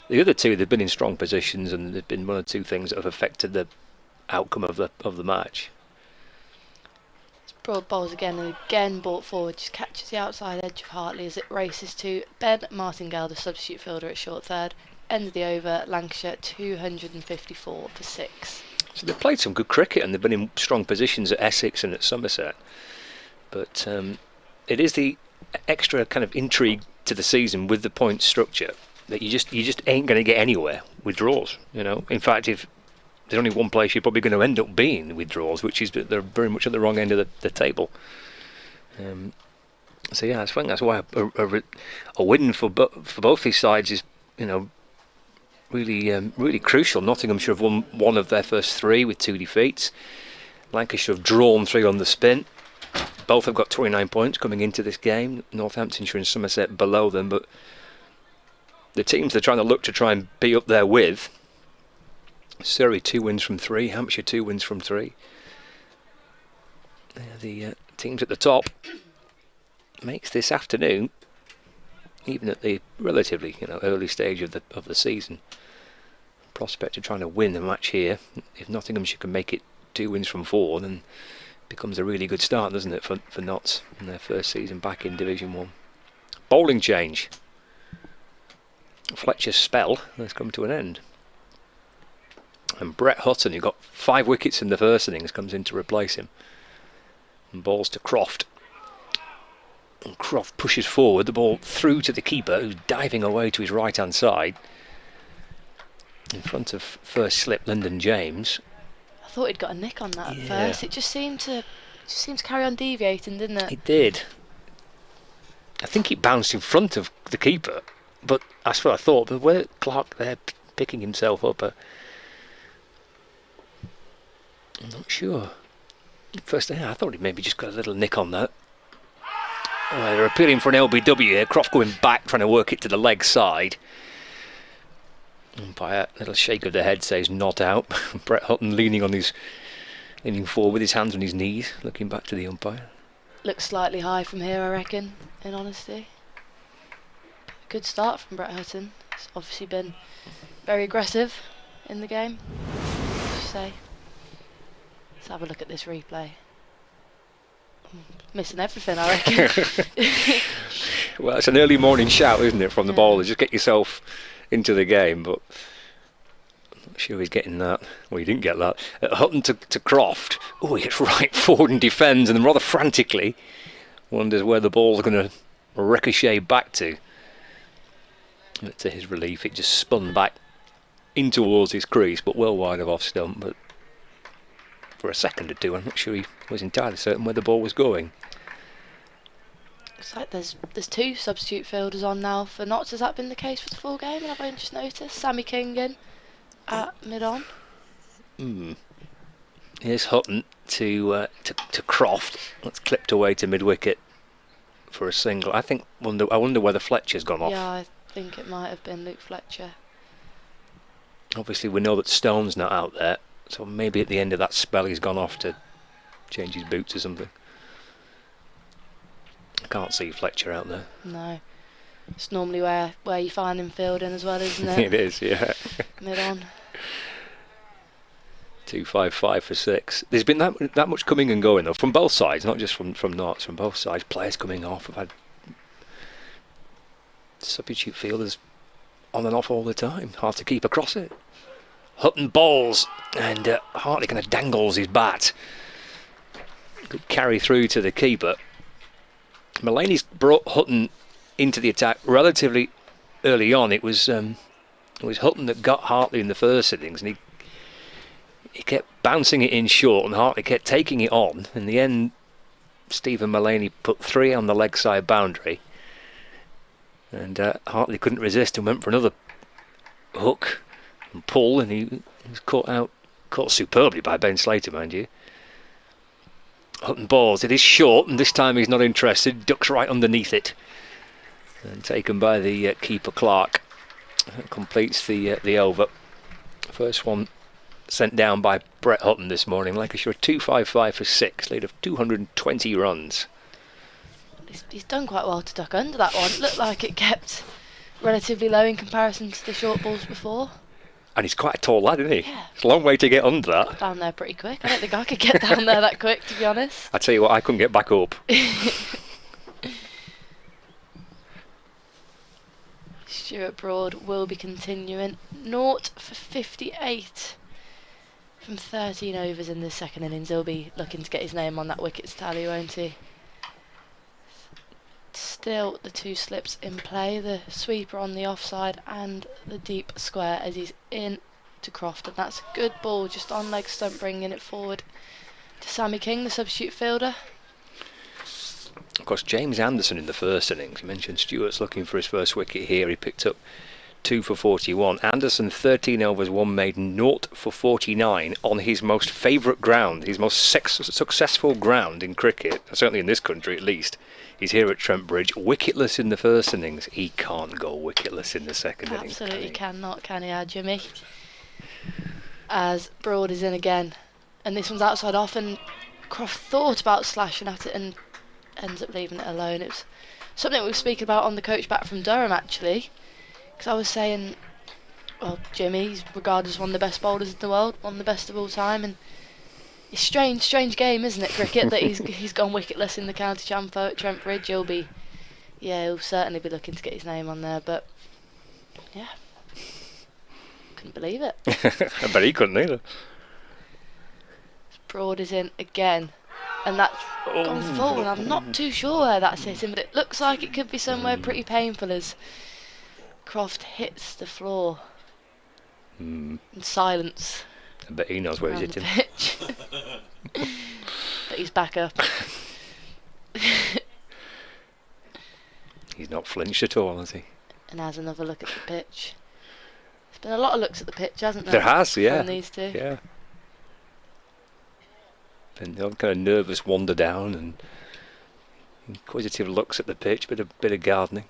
the other 2, they've been in strong positions, and there's been 1 or 2 things that have affected the outcome of the match. Broad bowls again, and again brought forward, just catches the outside edge of Hartley as it races to Ben Martingale, the substitute fielder at short third. End of the over, Lancashire 254 for 6. So they've played some good cricket and they've been in strong positions at Essex and at Somerset. But it is the extra kind of intrigue to the season with the point structure that you just ain't going to get anywhere with draws. In fact, if there's only one place you're probably going to end up being with draws, which is that they're very much at the wrong end of the table. So yeah, I think that's why a win for both these sides is really crucial. Nottinghamshire have won 1 of their first 3 with 2 defeats. Lancashire have drawn 3 on the spin. Both have got 29 points coming into this game. Northamptonshire and Somerset below them, but the teams they're trying to be up there with: Surrey 2 wins from 3, Hampshire 2 wins from 3. The teams at the top makes this afternoon, even at the relatively early stage of the season, prospect of trying to win the match here. If Nottinghamshire can make it 2 wins from 4, then it becomes a really good start, doesn't it, for Notts in their first season back in Division 1. Bowling change. Fletcher's spell has come to an end. And Brett Hutton, who got 5 wickets in the first innings, comes in to replace him. And balls to Croft. And Croft pushes forward, the ball through to the keeper, who's diving away to his right-hand side. In front of first slip, Lyndon James. I thought he'd got a nick on that at first. It just seemed to carry on deviating, didn't it? It did. I think it bounced in front of the keeper, but that's what I thought. But where Clark there picking himself up, I'm not sure. First, I thought he maybe just got a little nick on that. Oh, they're appealing for an LBW here. Croft going back, trying to work it to the leg side. Umpire, a little shake of the head says not out. Brett Hutton leaning forward with his hands on his knees, looking back to the umpire. Looks slightly high from here, I reckon, in honesty. Good start from Brett Hutton. He's obviously been very aggressive in the game, I should say. Let's have a look at this replay. Missing everything, I reckon. Well, it's an early morning shout, isn't it, from the bowler? Just get yourself into the game, but I'm not sure he's getting that. Well, he didn't get that. Hutton to Croft. Oh, he gets right forward and defends, and then rather frantically wonders where the ball's going to ricochet back to. But to his relief, it just spun back in towards his crease, but well wide of off stump. But for a second or two, I'm not sure he was entirely certain where the ball was going. Looks like there's 2 substitute fielders on now for Notts. Has that been the case for the full game? Have I just noticed? Sammy King in at mid-on. Here's Hutton to Croft. That's clipped away to mid-wicket for a single. I wonder whether Fletcher's gone off. Yeah, I think it might have been Luke Fletcher. Obviously, we know that Stone's not out there, so maybe at the end of that spell he's gone off to change his boots or something. I can't see Fletcher out there. No. It's normally where you find him fielding as well, isn't it? It is, yeah. Mid-on. 255 for 6. There's been that much coming and going though, from both sides, not just from Notts, from both sides. Players coming off. I've had substitute fielders on and off all the time. Hard to keep across it. Hutton bowls, and Hartley kind of dangles his bat. Good carry through to the keeper. Mullaney's brought Hutton into the attack relatively early on. It was Hutton that got Hartley in the first innings, and he kept bouncing it in short, and Hartley kept taking it on. In the end, Stephen Mullaney put 3 on the leg side boundary, and Hartley couldn't resist and went for another hook and pull, and he was caught superbly by Ben Slater, mind you. Hutton balls. It is short, and this time he's not interested. Ducks right underneath it, and taken by the keeper Clark. That completes the over. First one sent down by Brett Hutton this morning. Lancashire 255 for 6, lead of 220 runs. He's done quite well to duck under that one. It looked like it kept relatively low in comparison to the short balls before. And he's quite a tall lad, isn't he? Yeah. It's a long way to get under that. Down there pretty quick. I don't think I could get down there that quick, to be honest. I tell you what, I couldn't get back up. Stuart Broad will be continuing. 0 for 58 from 13 overs in this second innings. He'll be looking to get his name on that wickets tally, won't he? Still the 2 slips in play, the sweeper on the offside and the deep square as he's in to Croft, and that's a good ball just on leg stump, bringing it forward to Sammy King, the substitute fielder. Of course, James Anderson in the first innings. You mentioned Stewart's looking for his first wicket here. He picked up 2 for 41. Anderson 13 overs, 1 maiden, 0 for 49 on his most favourite ground, his most successful ground in cricket, certainly in this country at least. He's here at Trent Bridge, wicketless in the first innings. He can't go wicketless in the second innings. Absolutely cannot, can he, Jimmy? As Broad is in again, and this one's outside off, and Croft thought about slashing at it and ends up leaving it alone. It was something we were speaking about on the coach back from Durham, actually, because I was saying, well, Jimmy's regarded as one of the best bowlers in the world, one of the best of all time, and it's strange game, isn't it, cricket, that he's gone wicketless in the county champo at Trent Bridge. He'll certainly be looking to get his name on there, but Yeah. Couldn't believe it. I bet he couldn't either. Broad is in again. And that's gone full, and I'm not too sure where that's hitting, but it looks like it could be somewhere pretty painful as Croft hits the floor. In silence. I bet he knows where he's hitting. Pitch. But he's back up. He's not flinched at all, has he? And has another look at the pitch. There's been a lot of looks at the pitch, hasn't there? There has, yeah. From these two. Yeah. And they'll kind of nervous wander down and inquisitive looks at the pitch, bit of gardening.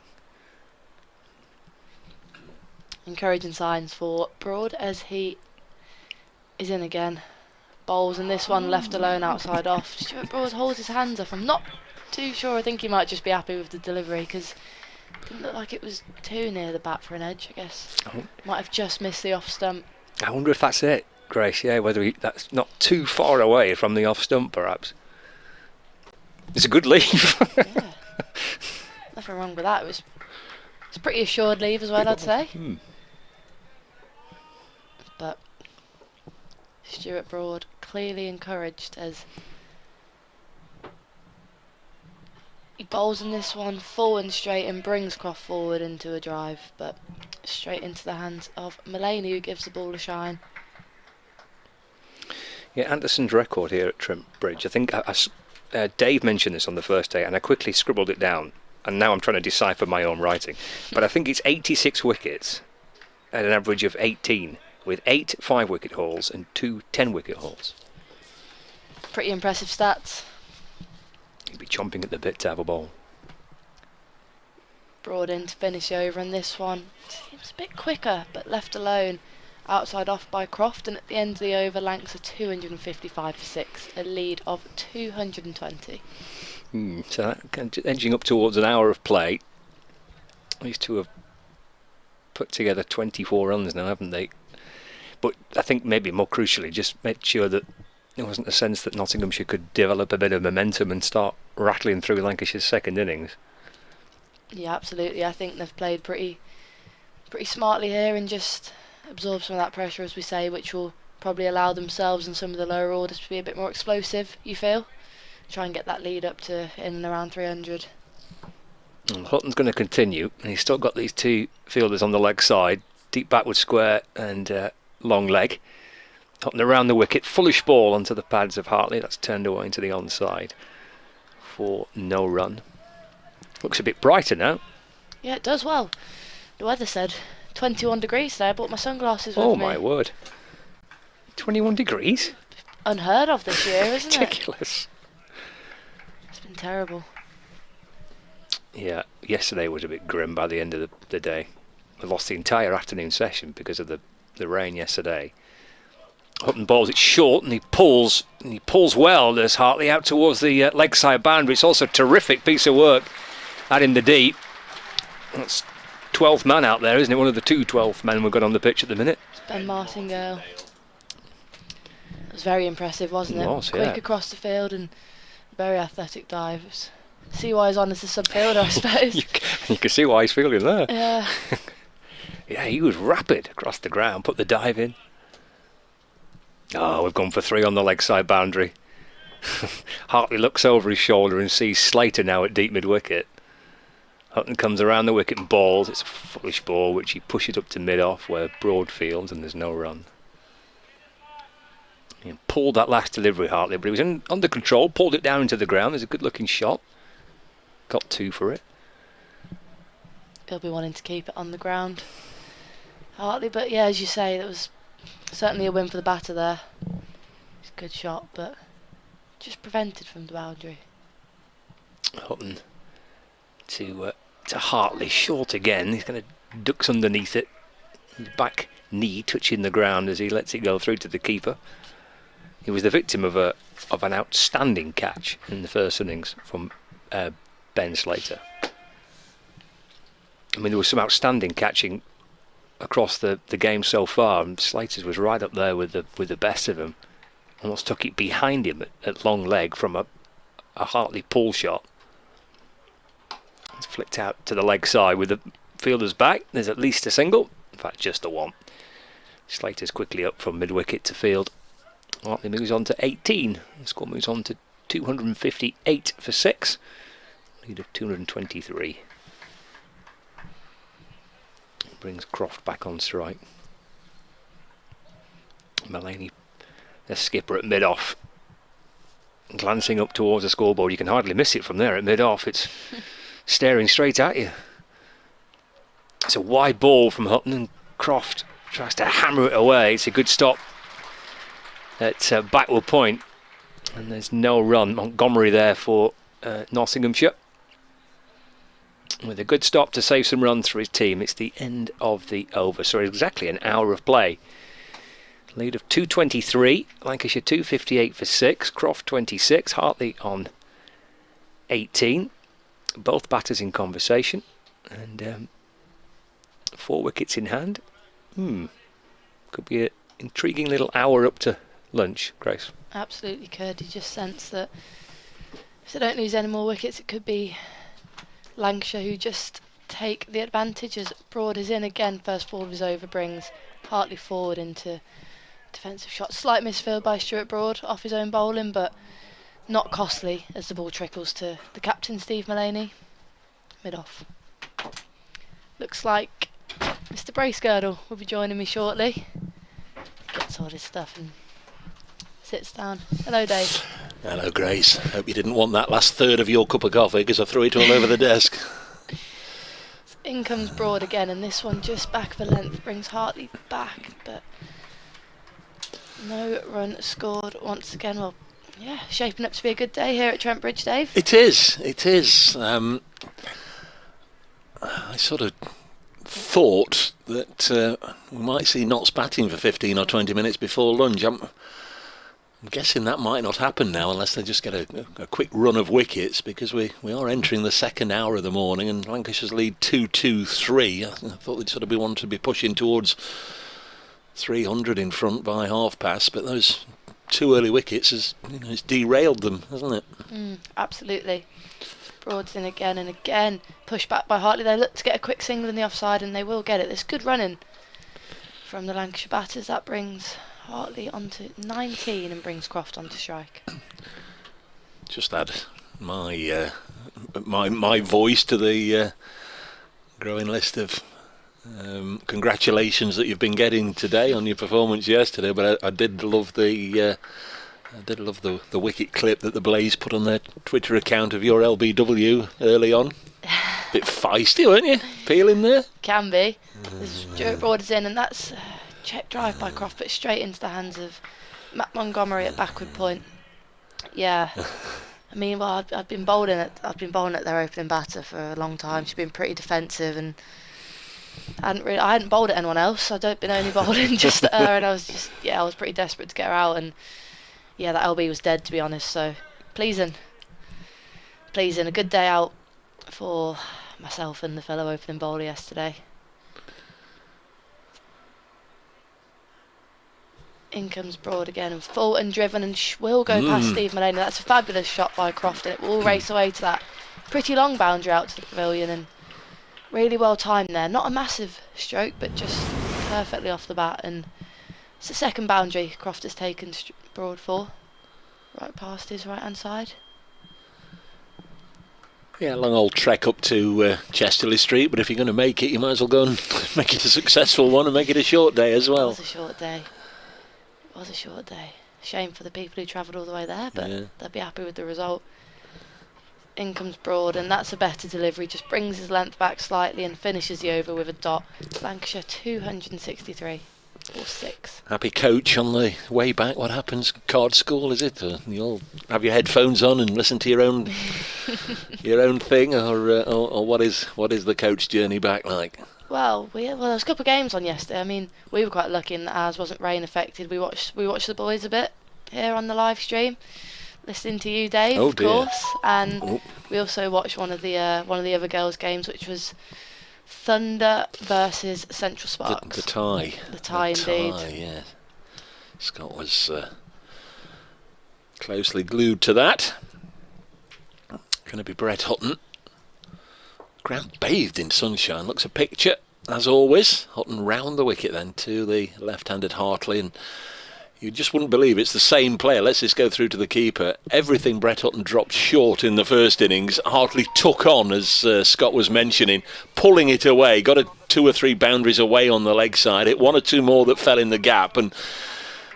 Encouraging signs for Broad as he is in again. Bowls, and this one left alone outside off. Stuart Broad holds his hands up. I'm not too sure. I think he might just be happy with the delivery because it didn't look like it was too near the bat for an edge, I guess. Might have just missed the off stump. I wonder if that's it, Grace. Yeah, whether that's not too far away from the off stump, perhaps. It's a good leave. Yeah. Nothing wrong with that. It's a pretty assured leave as well, I'd say. But Stuart Broad clearly encouraged as he bowls in this one full and straight and brings Croft forward into a drive, but straight into the hands of Mullaney, who gives the ball a shine. Yeah, Anderson's record here at Trent Bridge. I think Dave mentioned this on the first day, and I quickly scribbled it down, and now I'm trying to decipher my own writing. But I think it's 86 wickets at an average of 18, with 8 5-wicket hauls and 2 10-wicket hauls. Pretty impressive stats. He'd be chomping at the bit to have a bowl. Broad in to finish over, and this one seems a bit quicker, but left alone outside off by Croft, and at the end of the over, Lancs are 255 for 6, a lead of 220. So that kind of edging up towards an hour of play. These two have put together 24 runs now, haven't they? But I think maybe more crucially, just made sure that there wasn't a sense that Nottinghamshire could develop a bit of momentum and start rattling through Lancashire's second innings. Yeah, absolutely. I think they've played pretty smartly here and just absorbed some of that pressure, as we say, which will probably allow themselves and some of the lower orders to be a bit more explosive, you feel? Try and get that lead up to in and around 300. And Hutton's going to continue, and he's still got these two fielders on the leg side, deep backward square and long leg. Hutton around the wicket, fullish ball onto the pads of Hartley. That's turned away into the onside for no run. Looks a bit brighter now. Yeah, it does well. The weather said 21 degrees there. I brought my sunglasses with me. Oh my word. 21 degrees? Unheard of this year, isn't it? Ridiculous. It's been terrible. Yeah, yesterday was a bit grim by the end of the day. We lost the entire afternoon session because of the rain yesterday. Hutton bowls it short, and he pulls well. There's Hartley out towards the leg side boundary. It's also a terrific piece of work out in the deep. That's 12th man out there, isn't it? One of the two 12th men we've got on the pitch at the minute. It's Ben Martingale. It was very impressive, wasn't it? It was, Quick yeah. across the field and very athletic dives. See why he's on as a subfielder, I suppose. You can see why he's feeling there. Yeah. Yeah, he was rapid across the ground, put the dive in. Oh, we've gone for 3 on the leg side boundary. Hartley looks over his shoulder and sees Slater now at deep mid-wicket. Hutton comes around the wicket and bowls. It's a foolish ball which he pushes up to mid-off where Broad fields, and there's no run. He pulled that last delivery, Hartley, but he was under control, pulled it down into the ground. There's a good-looking shot. Got 2 for it. He'll be wanting to keep it on the ground, Hartley, but yeah, as you say, it was certainly a win for the batter there. It's a good shot, but just prevented from the boundary. Hutton to Hartley, short again. He's going to ducks underneath it. His back knee touching the ground as he lets it go through to the keeper. He was the victim of an outstanding catch in the first innings from Ben Slater. I mean, there was some outstanding catching across the game so far, and Slater's was right up there with the best of them. Almost took it behind him at long leg from a Hartley pull shot. It's flicked out to the leg side with a fielders back. There's at least a single. In fact, just the one. Slater's quickly up from mid-wicket to field. Hartley moves on to 18. The score moves on to 258 for 6. Lead of 223. Brings Croft back on strike. Mullaney, the skipper at mid-off, glancing up towards the scoreboard. You can hardly miss it from there at mid-off. It's staring straight at you. It's a wide ball from Hutton, and Croft tries to hammer it away. It's a good stop at backward point, and there's no run. Montgomery there for Nottinghamshire with a good stop to save some runs for his team. It's the end of the over, so exactly an hour of play. Lead of 223, Lancashire 258 for 6, Croft 26, Hartley on 18. Both batters in conversation, and 4 wickets in hand. Could be an intriguing little hour up to lunch, Grace. Absolutely could. You just sense that if they don't lose any more wickets, it could be Lancashire who just take the advantage as Broad is in again. First ball of his over brings Hartley forward into defensive shot. Slight misfield by Stuart Broad off his own bowling, but not costly as the ball trickles to the captain, Steve Mullaney. Mid-off. Looks like Mr. Bracegirdle will be joining me shortly. Gets all his stuff and sits down. Hello, Dave. Hello, Grace. Hope you didn't want that last third of your cup of coffee, because I threw it all over the desk. In comes Broad again, and this one just back of a length brings Hartley back, but no run scored once again. Well, yeah, shaping up to be a good day here at Trent Bridge, Dave. It is. I sort of thought that we might see Notts batting for 15 or 20 minutes before lunch. I'm guessing that might not happen now unless they just get a quick run of wickets, because we are entering the second hour of the morning, and Lancashire's lead 2-2-3. I thought they'd sort of wanted to be pushing towards 300 in front by half past, but those 2 early wickets has it's derailed them, hasn't it? Absolutely. Broad's in again and again. Pushed back by Hartley. They look to get a quick single in the offside, and they will get it. There's good running from the Lancashire batters. That brings Hartley onto 19 and brings Croft onto strike. Just add my voice to the growing list of congratulations that you've been getting today on your performance yesterday. But I did love the wicket clip that the Blaze put on their Twitter account of your LBW early on. Bit feisty, weren't you? Peeling there? Can be. Stuart Broad is in, and that's a check drive by Croft, but straight into the hands of Matt Montgomery at backward point. Yeah. I mean, well, I've been bowling at their opening batter for a long time. She's been pretty defensive, and I hadn't bowled at anyone else. I'd been only bowling just at her, and I was pretty desperate to get her out, and yeah, that LB was dead, to be honest. So pleasing, a good day out for myself and the fellow opening bowler yesterday. In comes Broad again, and full and driven, and will go past Steve Mullaney. That's a fabulous shot by Croft, and it will race away to that pretty long boundary out to the pavilion, and really well timed there. Not a massive stroke, but just perfectly off the bat, and it's the second boundary Croft has taken Broad for, right past his right hand side. Yeah, long old trek up to Chesterley Street, but if you're going to make it, you might as well go and make it a successful one and make it a short day as well. It was a short day. Shame for the people who travelled all the way there, but they'll be happy with the result. In comes Broad, and that's a better delivery. Just brings his length back slightly and finishes the over with a dot. Lancashire 263 or 6. Happy coach on the way back. What happens? Card school, is it? You all have your headphones on and listen to your own thing, or what is the coach journey back like? Well, there was a couple of games on yesterday. I mean, we were quite lucky in that ours wasn't rain affected. We watched the boys a bit here on the live stream, listening to you, Dave, of course, and we also watched one of the other girls' games, which was Thunder versus Central Sparks. The tie. The tie, indeed. Yeah. Scott was closely glued to that. Going to be Brett Hutton Ground bathed in sunshine. Looks a picture, as always. Hutton round the wicket then to the left-handed Hartley, and you just wouldn't believe it's the same player. Let's just go through to the keeper. Everything Brett Hutton dropped short in the first innings, Hartley took on, as Scott was mentioning, pulling it away. Got 2 or 3 boundaries away on the leg side. Hit 1 or 2 more that fell in the gap, and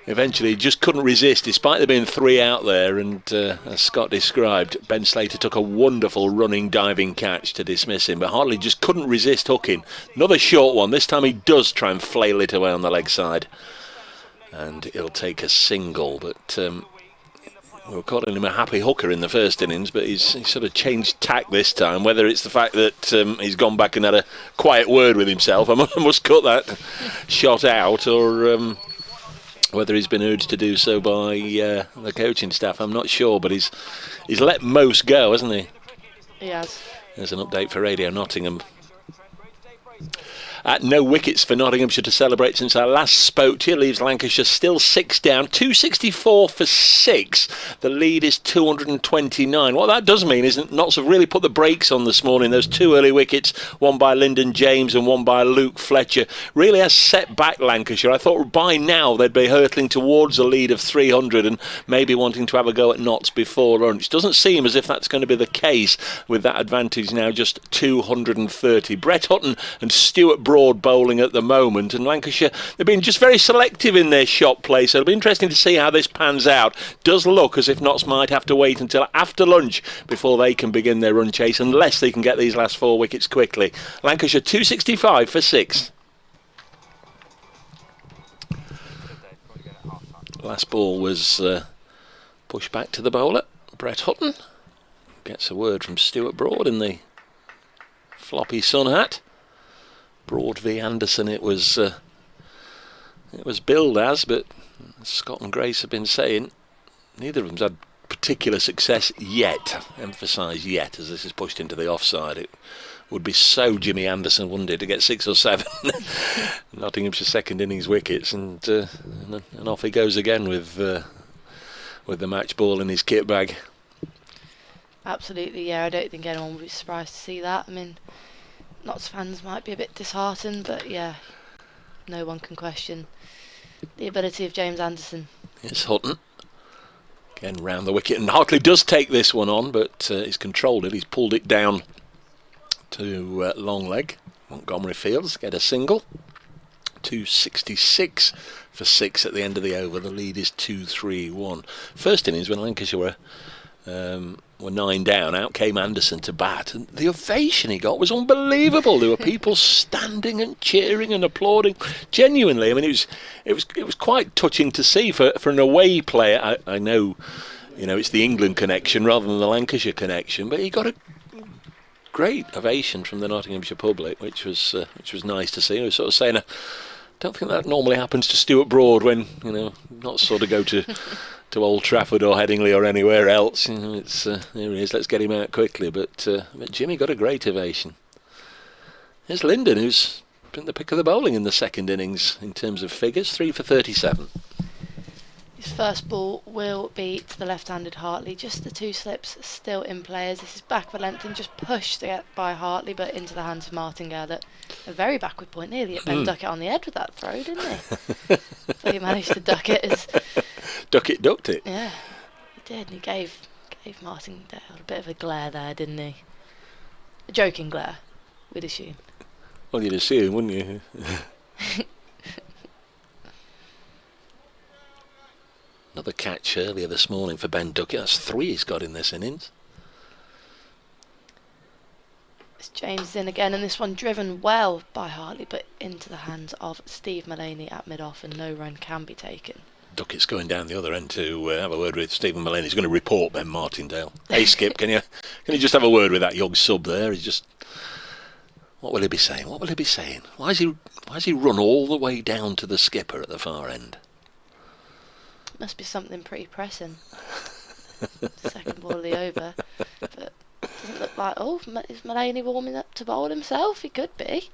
eventually just couldn't resist, despite there being 3 out there. And as Scott described, Ben Slater took a wonderful running, diving catch to dismiss him, but Hartley just couldn't resist hooking. Another short one. This time he does try and flail it away on the leg side, and he'll take a single. But we were calling him a happy hooker in the first innings, but he's sort of changed tack this time. Whether it's the fact that he's gone back and had a quiet word with himself, I must cut that shot out, or whether he's been urged to do so by the coaching staff, I'm not sure. But he's let most go, hasn't he? He has. There's an update for Radio Nottingham. No wickets for Nottinghamshire to celebrate since I last spoke to you. Leaves Lancashire still 6 down, 264 for 6. The lead is 229. What that does mean is that Notts have really put the brakes on this morning. Those 2 early wickets, one by Lyndon James and one by Luke Fletcher, really has set back Lancashire. I thought by now they'd be hurtling towards a lead of 300 and maybe wanting to have a go at Notts before lunch. Doesn't seem as if that's going to be the case, with that advantage now just 230. Brett Hutton and Stuart Broad bowling at the moment, and Lancashire, they've been just very selective in their shot play, so it'll be interesting to see how this pans out. Does look as if Notts might have to wait until after lunch before they can begin their run chase, unless they can get these last 4 wickets quickly. Lancashire 265 for 6. Last ball was pushed back to the bowler. Brett Hutton gets a word from Stuart Broad in the floppy sun hat. Broad v Anderson it was billed as, but as Scott and Grace have been saying, neither of them's had particular success yet. Emphasise yet, as this is pushed into the offside. It would be so Jimmy Anderson, wouldn't it, to get 6 or 7 Nottinghamshire second innings wickets, and off he goes again with the match ball in his kit bag. Absolutely, yeah. I don't think anyone would be surprised to see that. I mean, Notts fans might be a bit disheartened, but yeah, no one can question the ability of James Anderson. It's Hutton again round the wicket, and Hartley does take this one on, but he's controlled it. He's pulled it down to long leg. Montgomery Fields get a single. 266 for 6 at the end of the over. The lead is 2-3-1. First innings, when Lancashire were 9 down, out came Anderson to bat, and the ovation he got was unbelievable. There were people standing and cheering and applauding. Genuinely, I mean, it was quite touching to see for an away player. I know, it's the England connection rather than the Lancashire connection, but he got a great ovation from the Nottinghamshire public, which was nice to see. I was sort of saying, I don't think that normally happens to Stuart Broad when not sort of go to Old Trafford or Headingley or anywhere else. It's here he is. Let's get him out quickly. But Jimmy got a great ovation. Here's Lyndon, who's been the pick of the bowling in the second innings in terms of figures. 3 for 37. His first ball will be to the left-handed Hartley. Just the 2 slips still in play, as this is back for length and just pushed to get by Hartley, but into the hands of Martingale at a very backward point. Nearly hit Ben Duckett on the head with that throw, didn't he? So he managed to duck it. Duckett ducked it. Yeah, he did. And he gave Martingale a bit of a glare there, didn't he? A joking glare, we'd assume. Well, you'd assume, wouldn't you? Another catch earlier this morning for Ben Duckett. That's 3 he's got in this innings. It's James in again, and this one driven well by Hartley, but into the hands of Steve Mullaney at mid-off, and no run can be taken. Duckett's going down the other end to have a word with Stephen Mullaney. He's going to report Ben Martindale. Hey Skip, can you just have a word with that young sub there? He's just, what will he be saying? What will he be saying? Why has he run all the way down to the skipper at the far end? Must be something pretty pressing. Second ball of the over, but doesn't look like. Oh, is Mullaney warming up to bowl himself? He could be.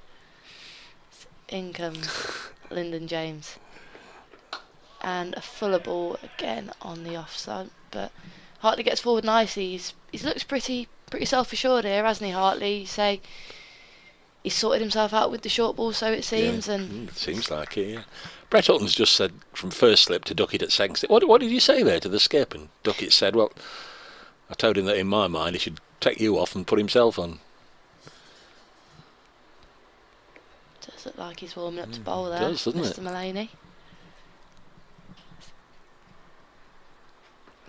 In comes Lyndon James, and a fuller ball again on the offside. But Hartley gets forward nicely. He looks pretty pretty self-assured here, hasn't he, Hartley? You say he's sorted himself out with the short ball, so it seems. Yeah, and it seems like it, yeah. Brett Hutton's just said from first slip to Duckett at second slip. What did you say there to the skip? And Duckett said, well, I told him that in my mind he should take you off and put himself on. Does look like he's warming up to bowl there, does, doesn't Mr. it? Mullaney.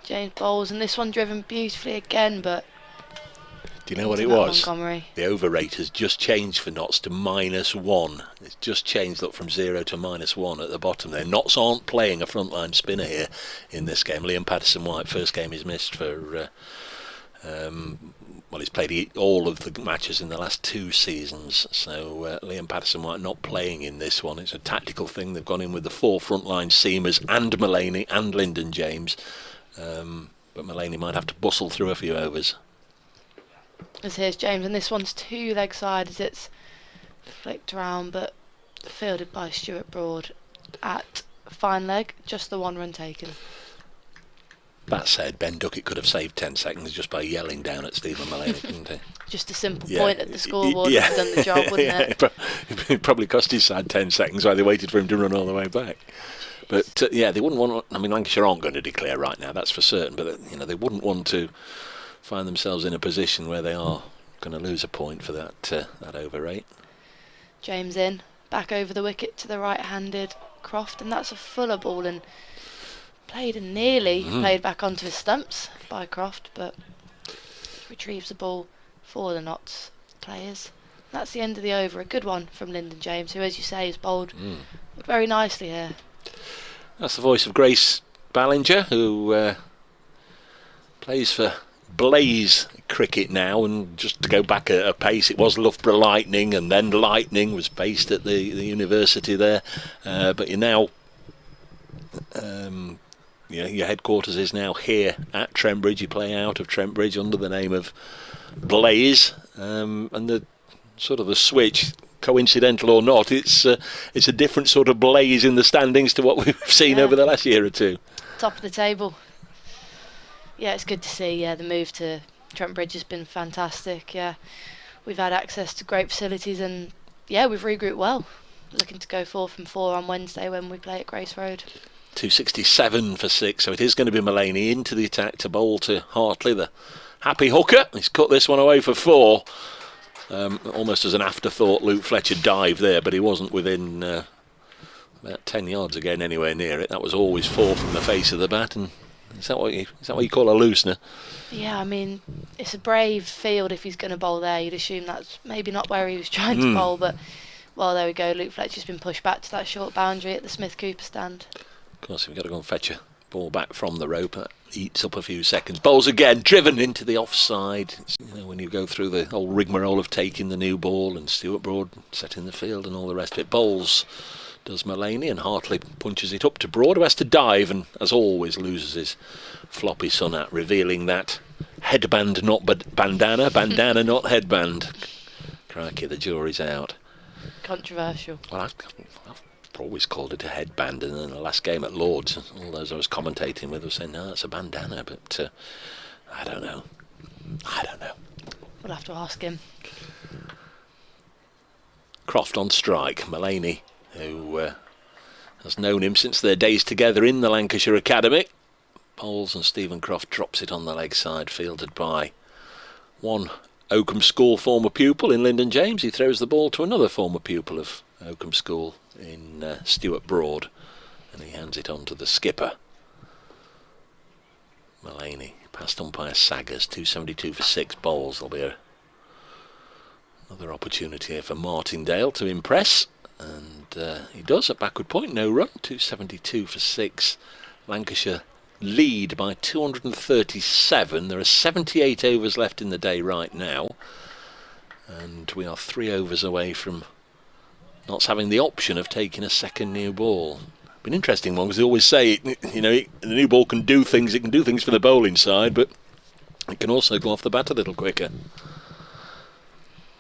James bowls, and this one driven beautifully again, but do you know what into it that was? Montgomery. The over rate has just changed for Notts to -1. It's just changed, look, from 0 to -1 at the bottom there. Notts aren't playing a frontline spinner here in this game. Liam Patterson-White, first game he's missed for, well, he's played all of the matches in the last 2 seasons. So Liam Patterson-White not playing in this one. It's a tactical thing. They've gone in with the 4 frontline seamers and Mullaney and Lyndon James. But Mullaney might have to bustle through a few overs. As here's James, and this one's 2 leg side as it's flicked around, but fielded by Stuart Broad at fine leg, just the 1 run taken. That said, Ben Duckett could have saved 10 seconds just by yelling down at Stephen Mullaney, couldn't he? Just a simple point at the scoreboard would have done the job, wouldn't it? It probably cost his side 10 seconds while they waited for him to run all the way back. But yeah, they wouldn't want. I mean, Lancashire aren't going to declare right now, that's for certain. But they wouldn't want to find themselves in a position where they are going to lose a point for that over rate. James in, back over the wicket to the right-handed Croft, and that's a fuller ball, and played and nearly played back onto his stumps by Croft, but retrieves the ball for the Notts players. That's the end of the over. A good one from Lyndon James, who, as you say, is bowled very nicely here. That's the voice of Grace Ballinger, who plays for Blaze Cricket now, and just to go back a pace, it was Loughborough Lightning, and then Lightning was based at the university there, but you're now your headquarters is now here at Trent Bridge. You play out of Trent Bridge under the name of Blaze, and the sort of the switch, coincidental or not, it's a different sort of blaze in the standings to what we've seen over the last year or two. Top of the table. Yeah, it's good to see. Yeah, the move to Trent Bridge has been fantastic. Yeah, we've had access to great facilities, and yeah, we've regrouped well. Looking to go 4 from 4 on Wednesday when we play at Grace Road. 267 for 6, so it is going to be Mullaney into the attack to bowl to Hartley, the happy hooker. He's cut this one away for 4. Almost as an afterthought, Luke Fletcher dived there, but he wasn't within about 10 yards again, anywhere near it. That was always 4 from the face of the bat. And is that what you call a loosener? Yeah, I mean, it's a brave field if he's going to bowl there. You'd assume that's maybe not where he was trying to bowl, but well, there we go. Luke Fletcher's been pushed back to that short boundary at the Smith Cooper stand. Of course, we've got to go and fetch a ball back from the rope. That eats up a few seconds. Bowls again, driven into the offside. It's, when you go through the whole rigmarole of taking the new ball and Stuart Broad setting the field and all the rest of it. Bowls does Mullaney, and Hartley punches it up to Broad, who has to dive and, as always, loses his floppy sun at, revealing that headband not bandana, bandana not headband. Crikey, the jury's out. Controversial. Well, I've always called it a headband, and in the last game at Lords, all those I was commentating with were saying, no, it's a bandana, but I don't know. We'll have to ask him. Croft on strike. Mullaney, who has known him since their days together in the Lancashire Academy, bowls, and Stephen Croft drops it on the leg side, fielded by one Oakham School former pupil in Lyndon James. He throws the ball to another former pupil of Oakham School in Stuart Broad, and he hands it on to the skipper. Mullaney, past umpire Saggers, 272 for 6 bowls. There'll be another opportunity here for Martindale to impress, and he does at backward point, no run, 272 for 6. Lancashire lead by 237. There are 78 overs left in the day right now, and we are 3 overs away from not having the option of taking a second new ball. Been an interesting one, because they always say, the new ball can do things. It can do things for the bowling side, but it can also go off the bat a little quicker.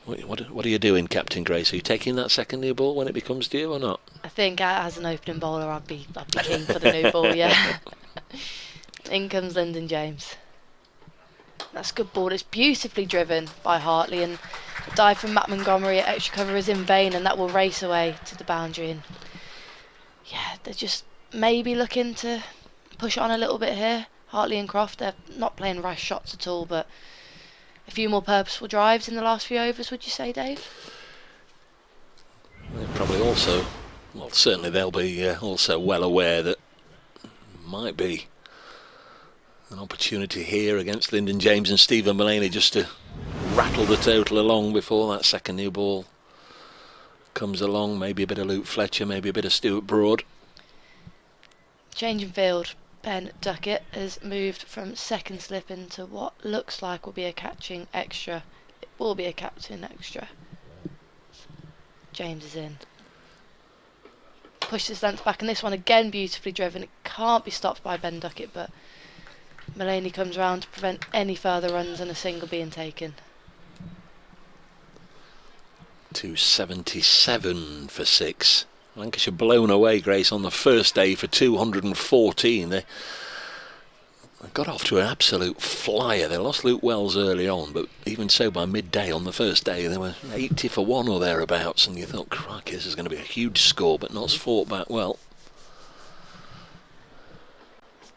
What are you doing, Captain Grace? Are you taking that second new ball when it becomes due or not? I think as an opening bowler, I'd be keen for the new ball. Yeah. In comes Lyndon James. That's a good ball. It's beautifully driven by Hartley, and a dive from Matt Montgomery at extra cover is in vain, and that will race away to the boundary. And yeah, they're just maybe looking to push on a little bit here. Hartley and Croft, they're not playing rash shots at all, but a few more purposeful drives in the last few overs, would you say, Dave? They're probably also, well, certainly they'll be also well aware that might be an opportunity here against Lyndon James and Stephen Mullaney just to rattle the total along before that second new ball comes along. Maybe a bit of Luke Fletcher, maybe a bit of Stuart Broad. Change in field. Ben Duckett has moved from second slip into what looks like will be a catching extra. It will be a captain extra. James is in. Push this length back, and this one again beautifully driven. It can't be stopped by Ben Duckett, but Mullaney comes round to prevent any further runs and a single being taken. 277 for 6. Lancashire blown away, Grace, on the first day for 214. They got off to an absolute flyer. They lost Luke Wells early on, but even so, by midday on the first day, they were 80 for 1 or thereabouts, and you thought, crikey, this is going to be a huge score, but Notts fought back well.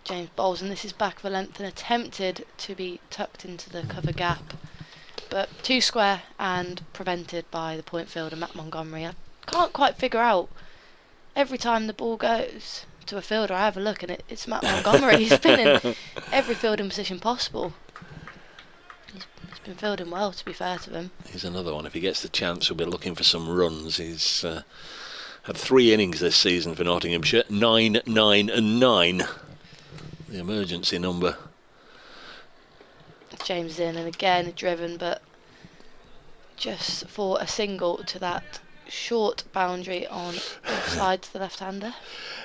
James bowls, and this is back for length and attempted to be tucked into the cover gap, but too square and prevented by the point fielder Matt Montgomery. I can't quite figure out, every time the ball goes to a fielder I have a look, and it's Matt Montgomery. He's been in every fielding position possible. He's been fielding well, to be fair to him. He's another one. If he gets the chance, he'll be looking for some runs. He's had 3 innings this season for Nottinghamshire. 9, 9 and 9. The emergency number. James in, and again driven, but just for a single to that short boundary on the side to the left-hander.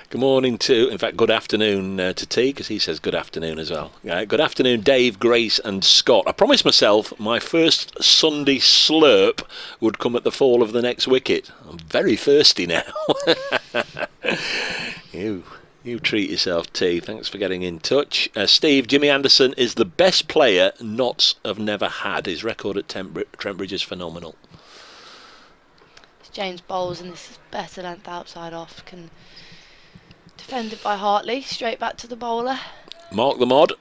Good morning in fact, good afternoon to T, because he says good afternoon as well. Good afternoon, Dave, Grace and Scott. I promised myself my first Sunday slurp would come at the fall of the next wicket. I'm very thirsty now. You treat yourself, T. Thanks for getting in touch. Steve, Jimmy Anderson is the best player Notts have never had. His record at Trent Bridge is phenomenal. James bowls, and this is better length outside off. Can defend it by Hartley. Straight back to the bowler. Mark the Mod.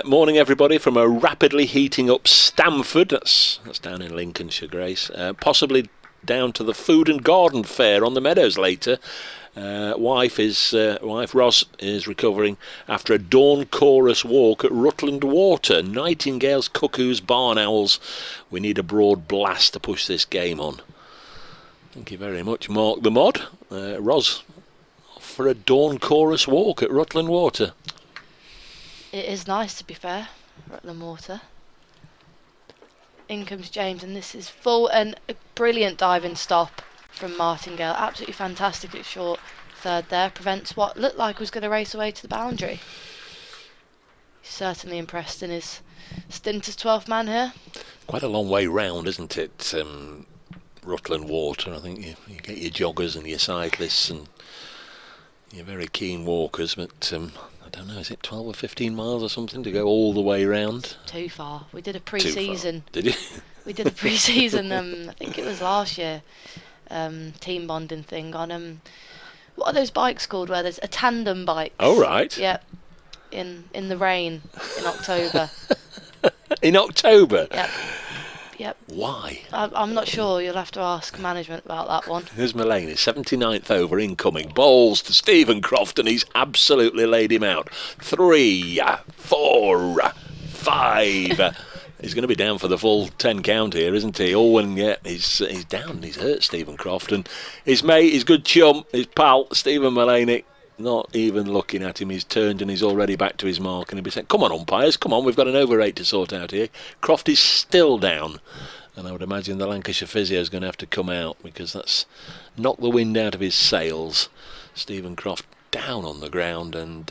Morning, everybody, from a rapidly heating up Stamford. That's down in Lincolnshire, Grace. Possibly down to the Food and Garden Fair on the Meadows later. Wife Ross is recovering after a dawn chorus walk at Rutland Water. Nightingales, cuckoos, barn owls. We need a broad blast to push this game on. Thank you very much, Mark the Mod. Ros, for a dawn chorus walk at Rutland Water. It is nice, to be fair, Rutland Water. In comes James, and this is full, and a brilliant diving stop from Martingale. Absolutely fantastic at short third there. Prevents what looked like was going to race away to the boundary. He's certainly impressed in his stint as 12th man here. Quite a long way round, isn't it? Rutland Water. I think you get your joggers and your cyclists and your very keen walkers, but I don't know, is it 12 or 15 miles or something to go all the way round? Too far. We did a pre-season. Did you? We did a pre-season, I think it was last year, team bonding thing on, what are those bikes called where there's a tandem bike? Oh, right. Yep. In the rain in October. In October? Yep. Why? I'm not sure. You'll have to ask management about that one. Here's Mullaney, 79th over incoming. Bowls to Stephen Croft, and he's absolutely laid him out. 3, 4, 5. He's going to be down for the full 10 count here, isn't he? Oh, and yeah, he's down. He's hurt, Stephen Croft. And his mate, his good chum, his pal, Stephen Mullaney, not even looking at him. He's turned and he's already back to his mark, and he'll be saying, come on, umpires, come on, we've got an over 8 to sort out here. Croft is still down, and I would imagine the Lancashire physio is going to have to come out, because that's knocked the wind out of his sails. Stephen Croft down on the ground, and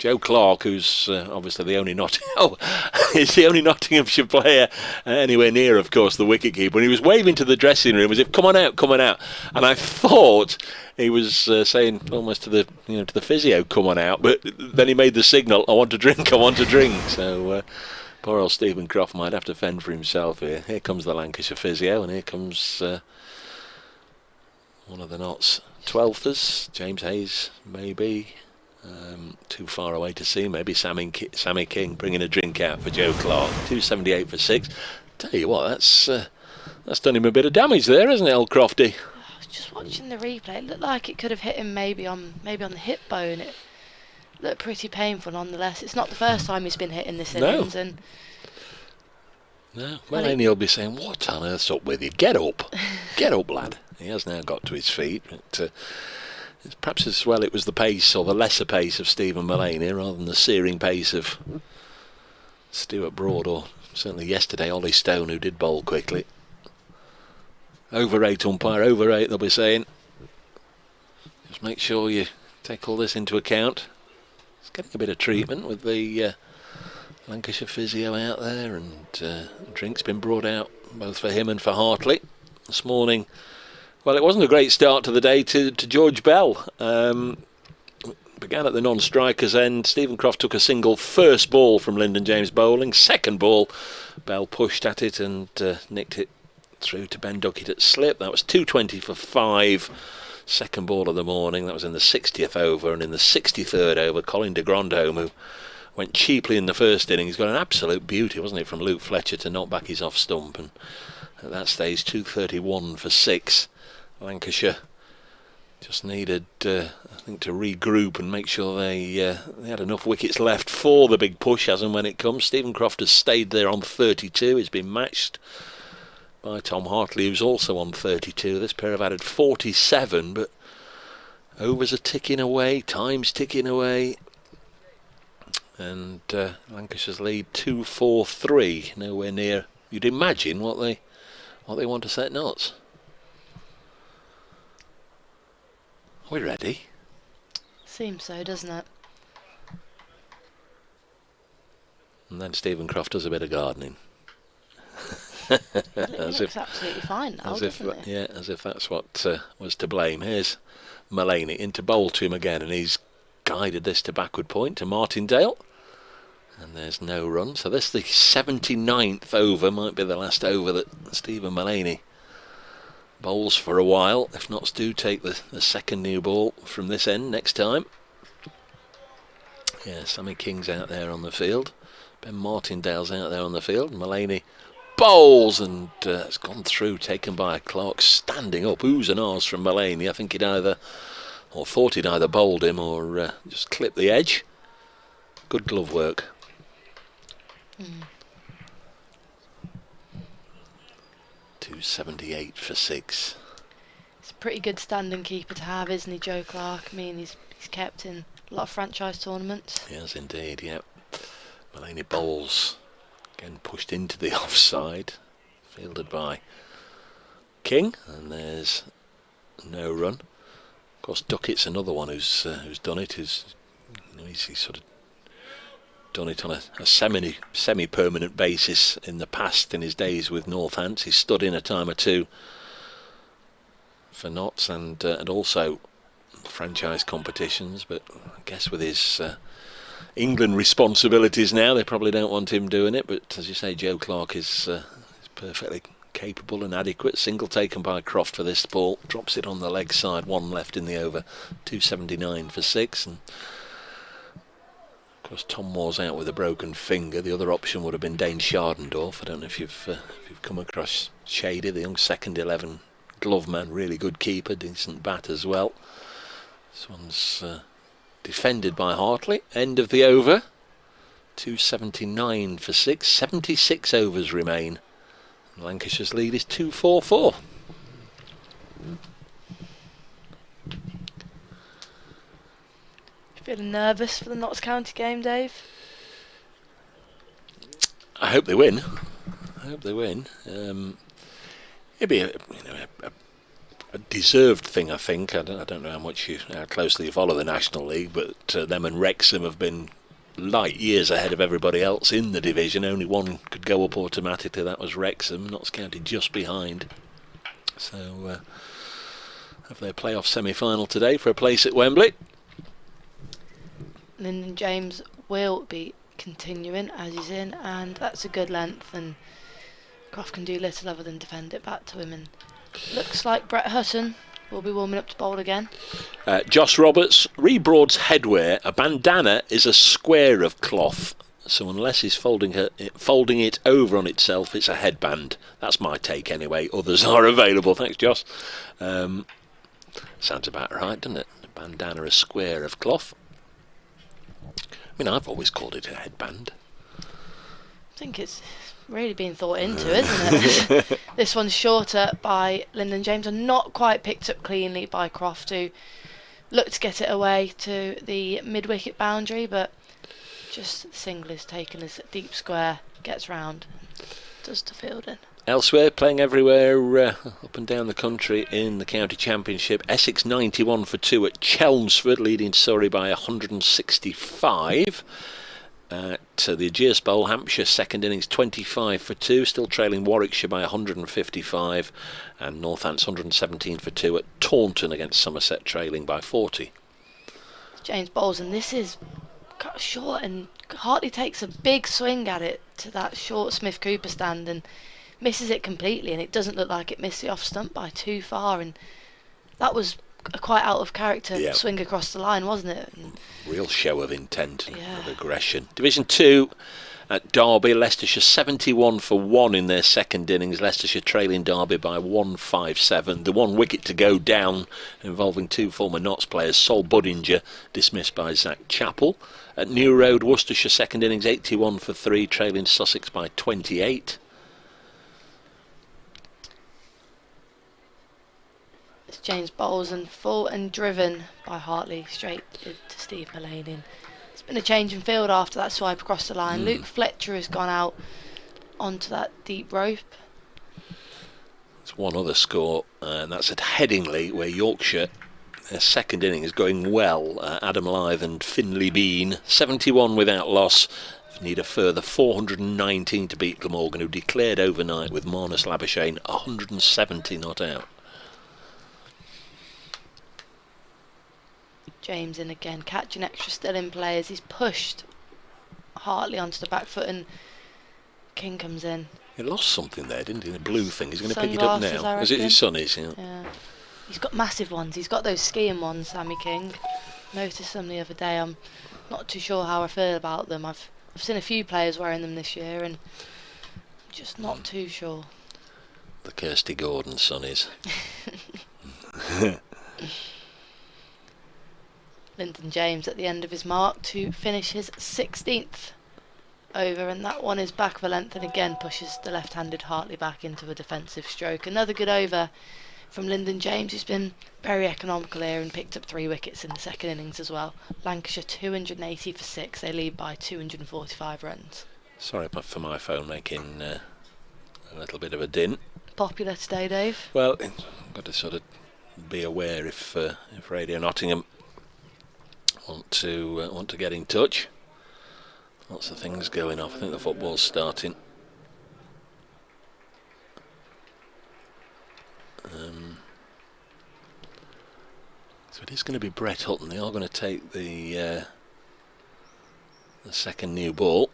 Joe Clark, who's obviously the only is the only Nottinghamshire player anywhere near, of course, the wicketkeeper. And he was waving to the dressing room as if, "Come on out, come on out." And I thought he was saying almost to the physio, "Come on out." But then he made the signal, "I want to drink, I want to drink." So poor old Stephen Croft might have to fend for himself here. Here comes the Lancashire physio, and here comes one of the Notts 12thers, James Hayes, maybe. Too far away to see. Maybe Sammy King bringing a drink out for Joe Clark. 278 for 6. Tell you what, that's done him a bit of damage there, hasn't it, old Crofty? I was just watching the replay. It looked like it could have hit him maybe on the hip bone. It looked pretty painful, nonetheless. It's not the first time he's been hit in this innings. No. Well, he'll be saying, "What on earth's up with you? Get up, lad." He has now got to his feet, but. Perhaps as well it was the pace, or the lesser pace, of Stephen Mullaney rather than the searing pace of Stuart Broad, or certainly yesterday Ollie Stone, who did bowl quickly. Over 8, umpire, over 8, they'll be saying. Just make sure you take all this into account. It's getting a bit of treatment with the Lancashire physio out there, and drinks been brought out both for him and for Hartley this morning. Well, it wasn't a great start to the day to George Bell. Began at the non-striker's end. Stephen Croft took a single first ball from Lyndon James bowling. Second ball, Bell pushed at it and nicked it through to Ben Duckett at slip. That was 220 for 5. Second ball of the morning. That was in the 60th over. And in the 63rd over, Colin de Grandhomme, who went cheaply in the first innings, got an absolute beauty, wasn't it, from Luke Fletcher to knock back his off stump. And at that stage, 231 for 6. Lancashire just needed, I think, to regroup and make sure they had enough wickets left for the big push as and when it comes. Stephen Croft has stayed there on 32. He's been matched by Tom Hartley, who's also on 32. This pair have added 47, but overs are ticking away, time's ticking away. And Lancashire's lead 2-4-3, nowhere near, you'd imagine, what they want to set Notts. We're ready. Seems so, doesn't it? And then Stephen Croft does a bit of gardening. It looks absolutely fine now, doesn't it? Yeah, as if that's what was to blame. Here's Mullaney into bowl to him again, and he's guided this to backward point to Martindale. And there's no run. So this, the 79th over, might be the last over that Stephen Mullaney bowls for a while. If Notts do take the second new ball from this end next time. Yeah, Sammy King's out there on the field. Ben Martindale's out there on the field. Mullaney bowls, and it's gone through, taken by Clark, standing up. Oohs and ahs from Mullaney. I think thought he'd either bowled him or just clipped the edge. Good glove work. 278 for 6. It's a pretty good standing keeper to have, isn't he, Joe Clark? I mean, he's kept in a lot of franchise tournaments. Yes, indeed, yeah. Mullaney bowls, again pushed into the offside, fielded by King, and there's no run. Of course, Duckett's another one who's done it. He's sort of done it on a semi-permanent basis in the past, in his days with Northants. He's stood in a time or two for Notts and also franchise competitions, but I guess with his England responsibilities now, they probably don't want him doing it. But as you say, Joe Clark is perfectly capable and adequate. Single taken by Croft for this ball, drops it on the leg side, 1 left in the over. 279 for 6. And of course, Tom Moore's out with a broken finger. The other option would have been Dane Schardendorf. I don't know if you've come across Shady, the young second 11 glove man. Really good keeper, decent bat as well. This one's defended by Hartley. End of the over. 279 for 6. 76 overs remain. Lancashire's lead is 2-4-4. Feeling nervous for the Notts County game, Dave? I hope they win. It'd be a a deserved thing, I think. I don't know how closely you follow the National League, but them and Wrexham have been light years ahead of everybody else in the division. Only one could go up automatically, that was Wrexham. Notts County just behind. So have their playoff semi-final today for a place at Wembley. Lyndon James will be continuing as he's in, and that's a good length, and Croft can do little other than defend it back to him. And looks like Brett Hutton will be warming up to bowl again. Josh Roberts, Rebroad's headwear. A bandana is a square of cloth, so unless he's folding it over on itself, it's a headband. That's my take anyway. Others are available. Thanks, Josh. Sounds about right, doesn't it? A bandana, a square of cloth. I mean, I've always called it a headband. I think it's really been thought into, isn't it? This one's shorter by Lyndon James and not quite picked up cleanly by Croft, who looked to get it away to the mid-wicket boundary, but just the single is taken as a deep square, gets round, does the fielding. Elsewhere, playing everywhere up and down the country in the county championship, Essex 91 for 2 at Chelmsford, leading Surrey by 165. At the Ageas Bowl, Hampshire second innings 25 for 2, still trailing Warwickshire by 155, and Northants 117 for 2 at Taunton against Somerset, trailing by 40. James bowls, and this is cut short, and Hartley takes a big swing at it to that short Smith Cooper stand and misses it completely, and it doesn't look like it missed the off stump by too far, and that was a quite out of character swing across the line, wasn't it? And real show of intent and of aggression. Division 2 at Derby, Leicestershire 71 for 1 in their second innings. Leicestershire trailing Derby by 157. The 1 wicket to go down, involving 2 former Notts players. Sol Budinger dismissed by Zach Chappell. At New Road, Worcestershire second innings 81 for 3, trailing Sussex by 28. James bowls and full and driven by Hartley straight to Steve Mullany. It's been a change in field after that swipe across the line. Luke Fletcher has gone out onto that deep rope. There's one other score, and that's at Headingley, where Yorkshire, their second inning is going well. Adam Lyth and Finlay Bean, 71 without loss. Need a further 419 to beat Glamorgan, who declared overnight with Marnus Labuschagne 170 not out. James in again, catching extra still in play as he's pushed Hartley onto the back foot, and King comes in. He lost something there, didn't he? The blue thing. He's going to pick it up now. Is it his sonny's? Yeah. He's got massive ones. He's got those skiing ones, Sammy King. Noticed them the other day. I'm not too sure how I feel about them. I've seen a few players wearing them this year, and I'm just not too sure. The Kirsty Gordon sonnies. Lyndon James at the end of his mark to finish his 16th over, and that one is back of a length and again pushes the left-handed Hartley back into a defensive stroke. Another good over from Lyndon James, who's been very economical here and picked up 3 wickets in the second innings as well. Lancashire 280 for 6, they lead by 245 runs. Sorry for my phone making a little bit of a din. Popular today, Dave? Well, I've got to sort of be aware if Radio Nottingham want to get in touch. Lots of things going off. I think the football's starting. So it is going to be Brett Hutton. They are going to take the second new ball.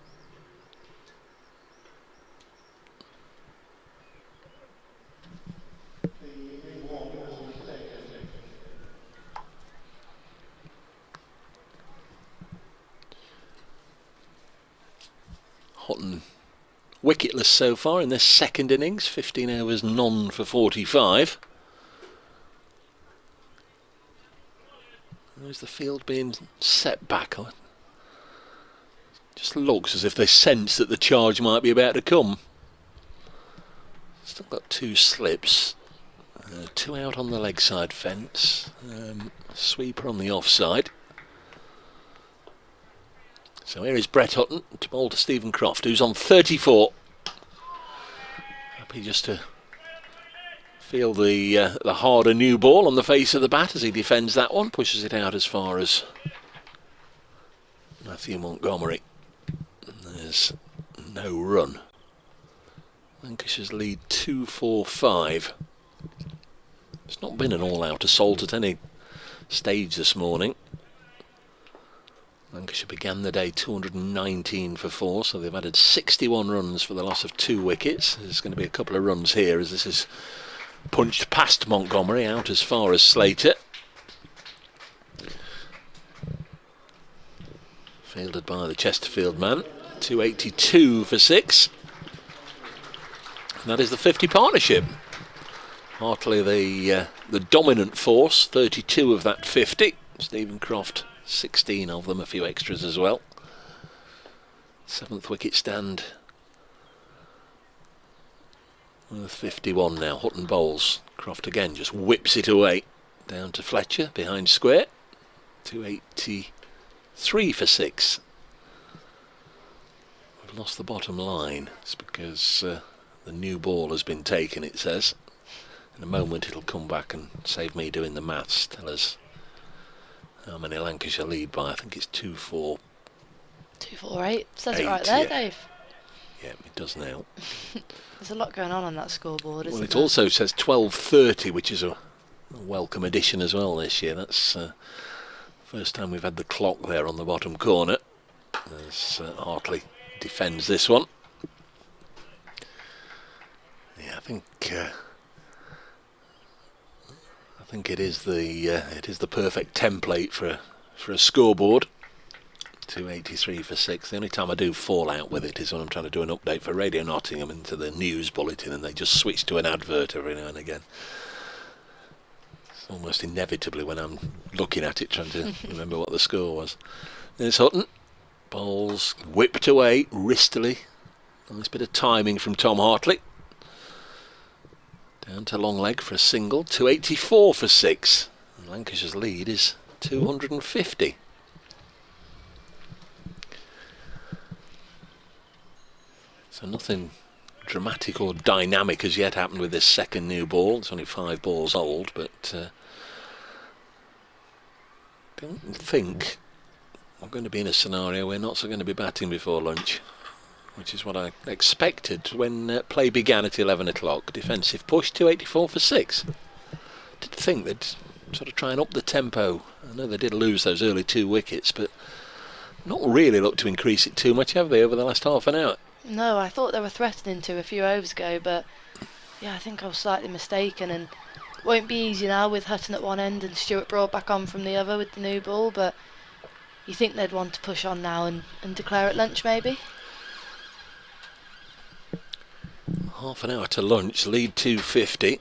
Hutton wicketless so far in their second innings, 15 overs, none for 45. Is the field being set back? Just looks as if they sense that the charge might be about to come. Still got 2 slips, 2 out on the leg side fence, sweeper on the offside. So here is Brett Hutton to bowl to Stephen Croft, who's on 34. Happy just to Feel the harder new ball on the face of the bat as he defends that one, pushes it out as far as Matthew Montgomery. There's no run. Lancashire's lead 2-4-5. It's not been an all-out assault at any stage this morning. Lancashire began the day 219 for 4, so they've added 61 runs for the loss of 2 wickets. There's going to be a couple of runs here as this is punched past Montgomery out as far as Slater. Fielded by the Chesterfield man. 282 for 6. And that is the 50 partnership. Hartley the dominant force, 32 of that 50. Stephen Croft 16 of them, a few extras as well. 7th wicket stand with 51 now. Hutton bowls. Croft again just whips it away. Down to Fletcher behind square. 283 for 6. We've lost the bottom line. It's because the new ball has been taken, it says. In a moment it'll come back and save me doing the maths. Tell us how many Lancashire lead by. I think it's 2-4. 2-4-8. Says it right there, yeah. Dave. Yeah, it does now. There's a lot going on that scoreboard, isn't Well, it there? also says 12:30, which is a welcome addition as well this year. That's the first time we've had the clock there on the bottom corner. As Hartley defends this one. Yeah, I think it is the perfect template for a scoreboard. 283 for 6. The only time I do fall out with it is when I'm trying to do an update for Radio Nottingham into the news bulletin, and they just switch to an advert every now and again. It's almost inevitably when I'm looking at it trying to remember what the score was. There's Hutton. Bowls whipped away wristily. Nice bit of timing from Tom Hartley. Down to long leg for a single. 284 for 6. And Lancashire's lead is 250. So nothing dramatic or dynamic as yet happened with this second new ball. It's only 5 balls old, but don't think we're going to be in a scenario where Notts are going to be batting before lunch, which is what I expected when play began at 11 o'clock. Defensive push, 284 for 6. Did think they'd sort of try and up the tempo. I know they did lose those early 2 wickets, but not really looked to increase it too much, have they, over the last half an hour? No, I thought they were threatening to a few overs ago, but yeah, I think I was slightly mistaken, and it won't be easy now with Hutton at one end and Stuart Broad back on from the other with the new ball, but you think they'd want to push on now and declare at lunch maybe? Half an hour to lunch, lead 250.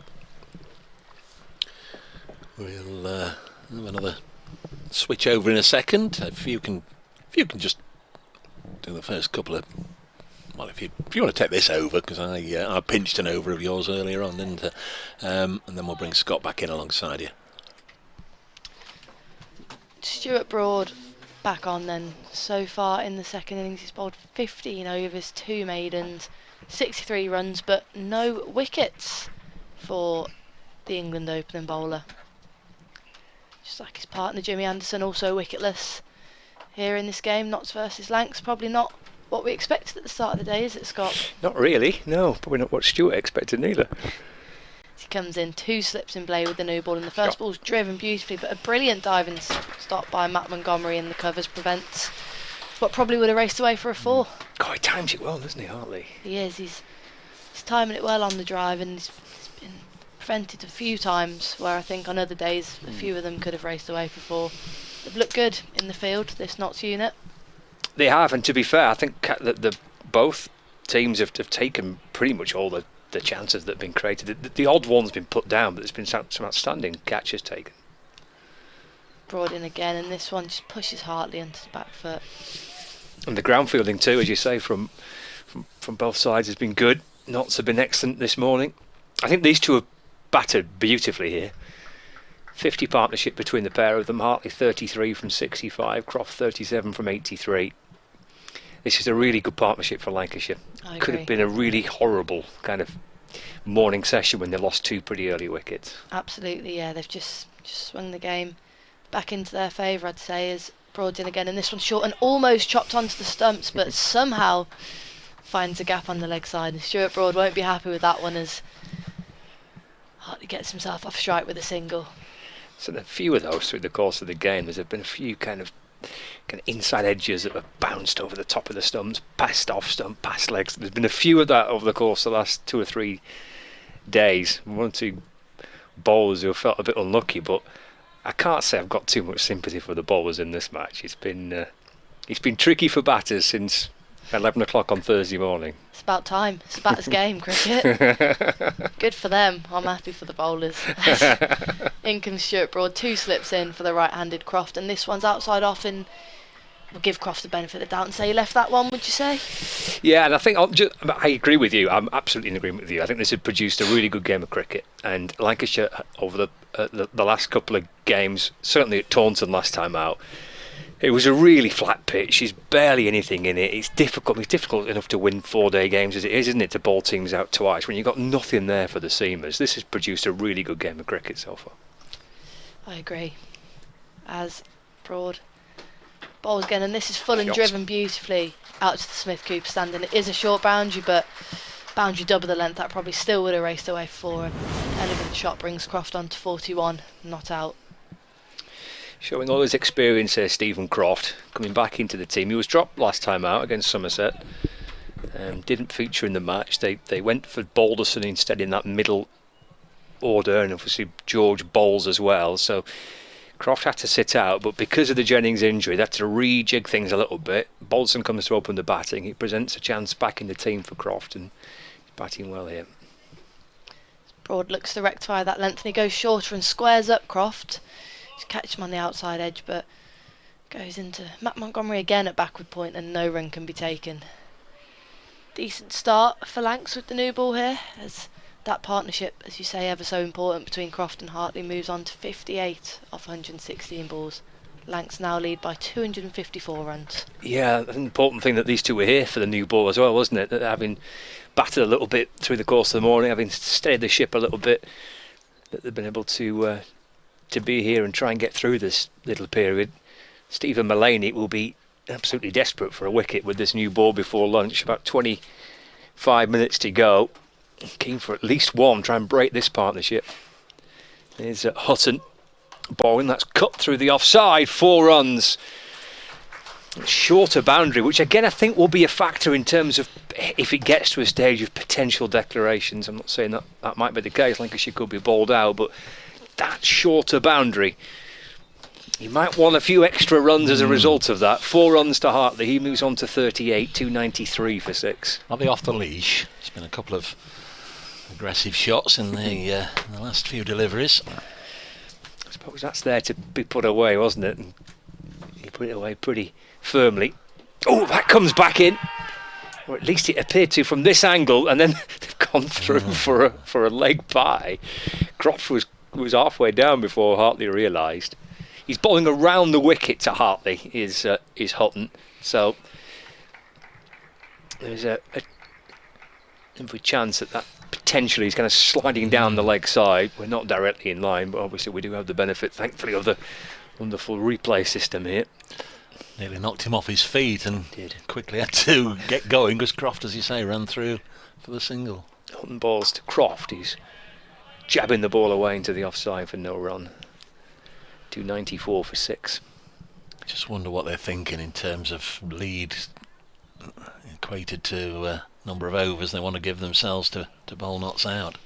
We'll have another switch over in a second. If you can just do the first couple of... Well, if you want to take this over, because I pinched an over of yours earlier on, didn't I? And then we'll bring Scott back in alongside you. Stuart Broad back on then. So far in the second innings he's bowled 15 overs, 2 maidens, 63 runs, but no wickets for the England opening bowler. Just like his partner Jimmy Anderson, also wicketless here in this game. Notts versus Lancs, probably not what we expected at the start of the day, is it, Scott? Not really, no. Probably not what Stuart expected neither. He comes in 2 slips in play with the new ball, and the first ball's driven beautifully, but a brilliant diving stop by Matt Montgomery in the covers prevents what probably would have raced away for a 4. God, he times it well, doesn't he, Hartley? He is. He's timing it well on the drive, and he's been prevented a few times where I think on other days a few of them could have raced away for 4. They've looked good in the field, this Notts unit. They have, and to be fair, I think that both teams have taken pretty much all the chances that have been created. The odd one's been put down, but there's been some outstanding catches taken. Broad in again, and this one just pushes Hartley onto the back foot. And the ground fielding too, as you say, from both sides has been good. Notts have been excellent this morning. I think these two have battered beautifully here. 50 partnership between the pair of them. Hartley 33 from 65, Croft 37 from 83. This is a really good partnership for Lancashire. I agree. Could have been a really horrible kind of morning session when they lost 2 pretty early wickets. Absolutely, yeah. They've just swung the game back into their favour, I'd say, as Broad's in again. And this one's short and almost chopped onto the stumps, but somehow finds a gap on the leg side. And Stuart Broad won't be happy with that one, as Hartley gets himself off strike with a single. So there are a few of those through the course of the game. There's been a few kind of inside edges that have bounced over the top of the stumps, past off stump, past legs. There's been a few of that over the course of the last 2 or 3 days. 1 or 2 bowlers who have felt a bit unlucky, but I can't say I've got too much sympathy for the bowlers in this match. It's been tricky for batters since 11 o'clock on Thursday morning. It's about time. It's a batter's game, cricket. Good for them. I'm happy for the bowlers. In comes Stuart Broad, 2 slips in for the right-handed Croft, and this one's outside off, and we'll give Croft the benefit of the doubt and say he left that one, would you say? Yeah, and I think I agree with you. I'm absolutely in agreement with you. I think this has produced a really good game of cricket, and Lancashire over the last couple of games, certainly at Taunton last time out, it was a really flat pitch. There's barely anything in it. It's difficult. It's difficult enough to win 4-day games as it is, isn't it, to bowl teams out twice when you've got nothing there for the seamers. This has produced a really good game of cricket so far. I agree. As Broad bowls again, and this is full and Shots. driven beautifully out to the Smith Cooper stand, and it is a short boundary, but boundary double the length, that probably still would have raced away for an elegant shot. Brings Croft on to 41, not out. Showing all his experience here, Stephen Croft, coming back into the team. He was dropped last time out against Somerset. Didn't feature in the match. They went for Balderson instead in that middle order, and obviously George bowls as well. So Croft had to sit out, but because of the Jennings injury, they had to rejig things a little bit. Balderson comes to open the batting. He presents a chance back in the team for Croft, and he's batting well here. Broad looks to rectify that length, and he goes shorter and squares up Croft. Just catch him on the outside edge, but goes into Matt Montgomery again at backward point, and no run can be taken. Decent start for Lancs with the new ball here, as that partnership, as you say, ever so important between Croft and Hartley, moves on to 58 off 116 balls. Lancs now lead by 254 runs. Yeah, an important thing that these two were here for the new ball as well, wasn't it? That having battered a little bit through the course of the morning, having steadied the ship a little bit, that they've been able to be here and try and get through this little period. Stephen Mullaney will be absolutely desperate for a wicket with this new ball before lunch. About 25 minutes to go. Keen for at least one, try and break this partnership. There's Hutton bowling, that's cut through the offside, 4 runs. Shorter boundary, which again I think will be a factor in terms of if it gets to a stage of potential declarations. I'm not saying that might be the case, Lancashire could be bowled out, but that shorter boundary, you might want a few extra runs as a result of that. 4 runs to Hartley, he moves on to 38, 293 for 6. Are they off the leash? There's been a couple of aggressive shots in the last few deliveries. I suppose that's there to be put away, wasn't it? And he put it away pretty firmly. Oh, that comes back in, or at least it appeared to from this angle, and then they've gone through for a leg bye. Croft was halfway down before Hartley realised. He's bowling around the wicket to Hartley, is Hutton. So there's a chance that potentially is kind of sliding down the leg side. We're not directly in line, but obviously we do have the benefit, thankfully, of the wonderful replay system here. Nearly knocked him off his feet and quickly had to get going because Croft, as you say, ran through for the single. Hutton balls to Croft. He's jabbing the ball away into the offside for no run. 294 for 6. Just wonder what they're thinking in terms of lead equated to number of overs they want to give themselves to bowl Notts out.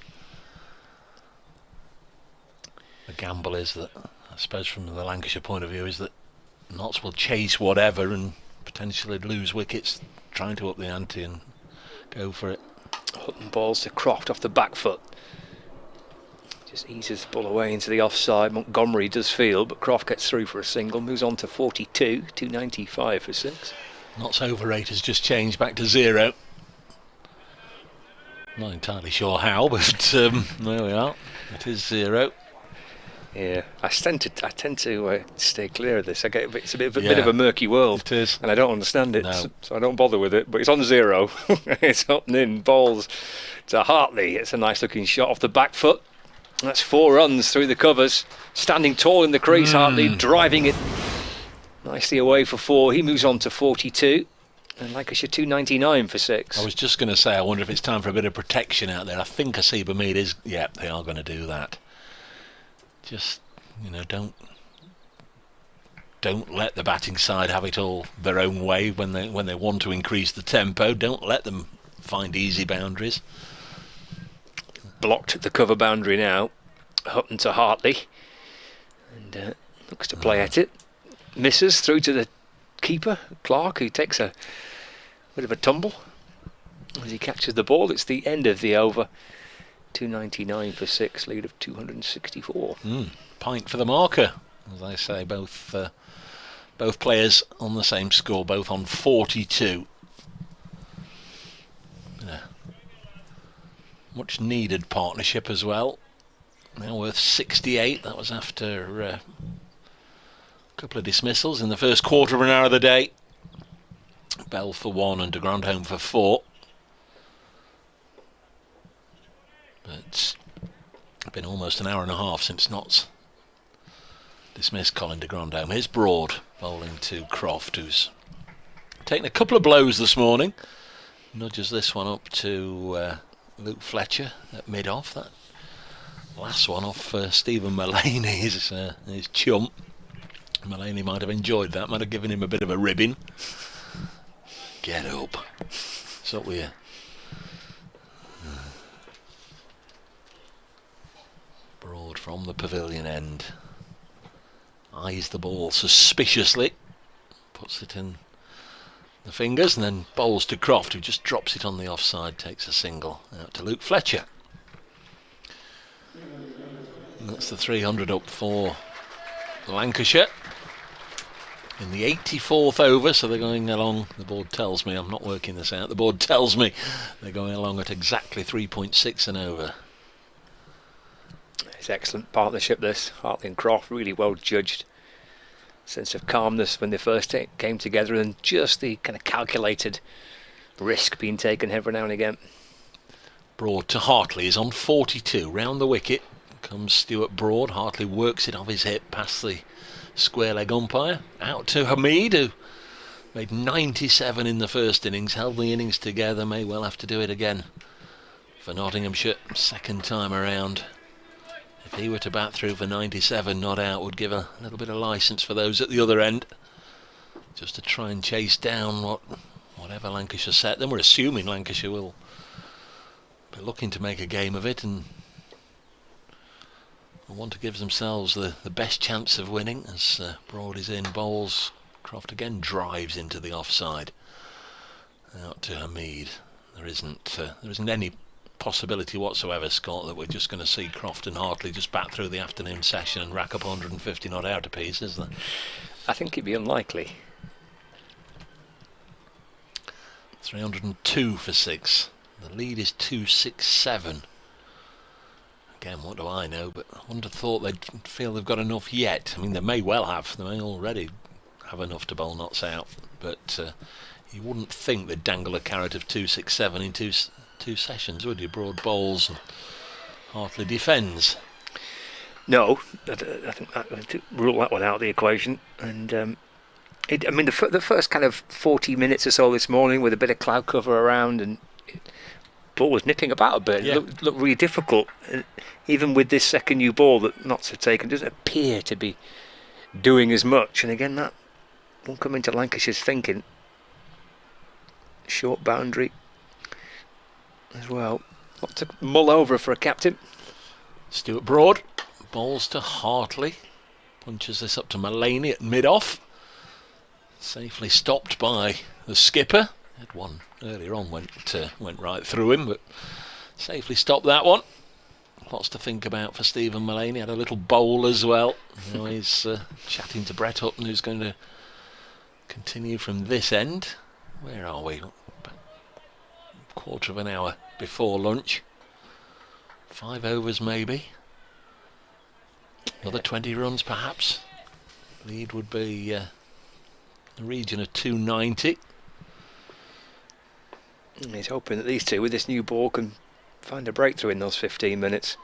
The gamble is that, I suppose from the Lancashire point of view, is that Notts will chase whatever and potentially lose wickets trying to up the ante and go for it. Hutton balls to Croft off the back foot. Just eases the ball away into the offside. Montgomery does field, but Croft gets through for a single, moves on to 42, 295 for 6. Notts over rate has just changed back to 0. Not entirely sure how, but there we are. It is 0. Yeah, I tend to stay clear of this. It's a bit of a murky world. It is, and I don't understand it, no. so I don't bother with it. But it's on 0. It's up and in. Balls to Hartley. It's a nice looking shot off the back foot. That's 4 runs through the covers. Standing tall in the crease, Hartley driving it nicely away for 4. He moves on to 42. And Lancashire 299 for 6. I was just going to say, I wonder if it's time for a bit of protection out there. I think Asiba Mead is. Yeah, they are going to do that. Just, don't let the batting side have it all their own way when they want to increase the tempo. Don't let them find easy boundaries. Blocked at the cover boundary now. Hutton to Hartley, and looks to play at it. Misses through to the keeper Clark, who takes a bit of a tumble as he catches the ball. It's the end of the over. 299 for 6, lead of 264. Pint for the marker, as I say. Both players on the same score, both on 42. Much needed partnership as well. Now worth 68. That was after a couple of dismissals in the first quarter of an hour of the day. Bell for 1 and de Grandhomme for 4. But it's been almost an hour and a half since Notts dismissed Colin de Grandhomme. Here's Broad bowling to Croft, who's taken a couple of blows this morning. Nudges this one up to Luke Fletcher at mid-off. That last one off Stephen Mullaney, his chum. Mullaney might have enjoyed that, might have given him a bit of a ribbing. Get up. What's up with you? Broad from the pavilion end. Eyes the ball suspiciously. Puts it in the fingers and then bowls to Croft, who just drops it on the offside, takes a single. Out to Luke Fletcher. And that's the 300 up for Lancashire. In the 84th over, so they're going along, the board tells me, I'm not working this out, the board tells me they're going along at exactly 3.6 and over. It's excellent partnership, this. Hartley and Croft, really well judged. Sense of calmness when they first came together, and just the kind of calculated risk being taken every now and again. Broad to Hartley is on 42. Round the wicket comes Stuart Broad. Hartley works it off his hip past the square leg umpire. Out to Hamid, who made 97 in the first innings, held the innings together, may well have to do it again for Nottinghamshire second time around. If he were to bat through for 97 not out, would give a little bit of licence for those at the other end, just to try and chase down whatever Lancashire set them. We're assuming Lancashire will be looking to make a game of it and want to give themselves the best chance of winning. As Broad is in, bowls, Croft again drives into the offside. Out to Hamid. There isn't any possibility whatsoever, Scott, that we're just going to see Croft and Hartley just bat through the afternoon session and rack up 150 not out apiece, is there? I think it'd be unlikely. 302 for 6. The lead is 267. Again, what do I know, but I wouldn't have thought they'd feel they've got enough yet. I mean, they may well have. They may already have enough to bowl Notts out, but you wouldn't think they'd dangle a carrot of 267 in two sessions, would you? Broad bowls and Hartley defends. No, I think that rule that one out of the equation. And the first kind of 40 minutes or so this morning with a bit of cloud cover around and ball was nipping about a bit. Yeah. It looked really difficult. Even with this second new ball that Notts have taken, doesn't appear to be doing as much. And again, that won't come into Lancashire's thinking. Short boundary as well. Lot to mull over for a captain. Stuart Broad bowls to Hartley. Punches this up to Mullaney at mid-off. Safely stopped by the skipper. Had one earlier on, went right through him, but safely stopped that one. Lots to think about for Stephen Mullaney. Had a little bowl as well. Now he's chatting to Brett Hutton, who's going to continue from this end. Where are we? About a quarter of an hour before lunch. 5 overs maybe. Another 20 runs perhaps. Lead would be the region of 290. He's hoping that these two with this new ball can find a breakthrough in those 15 minutes.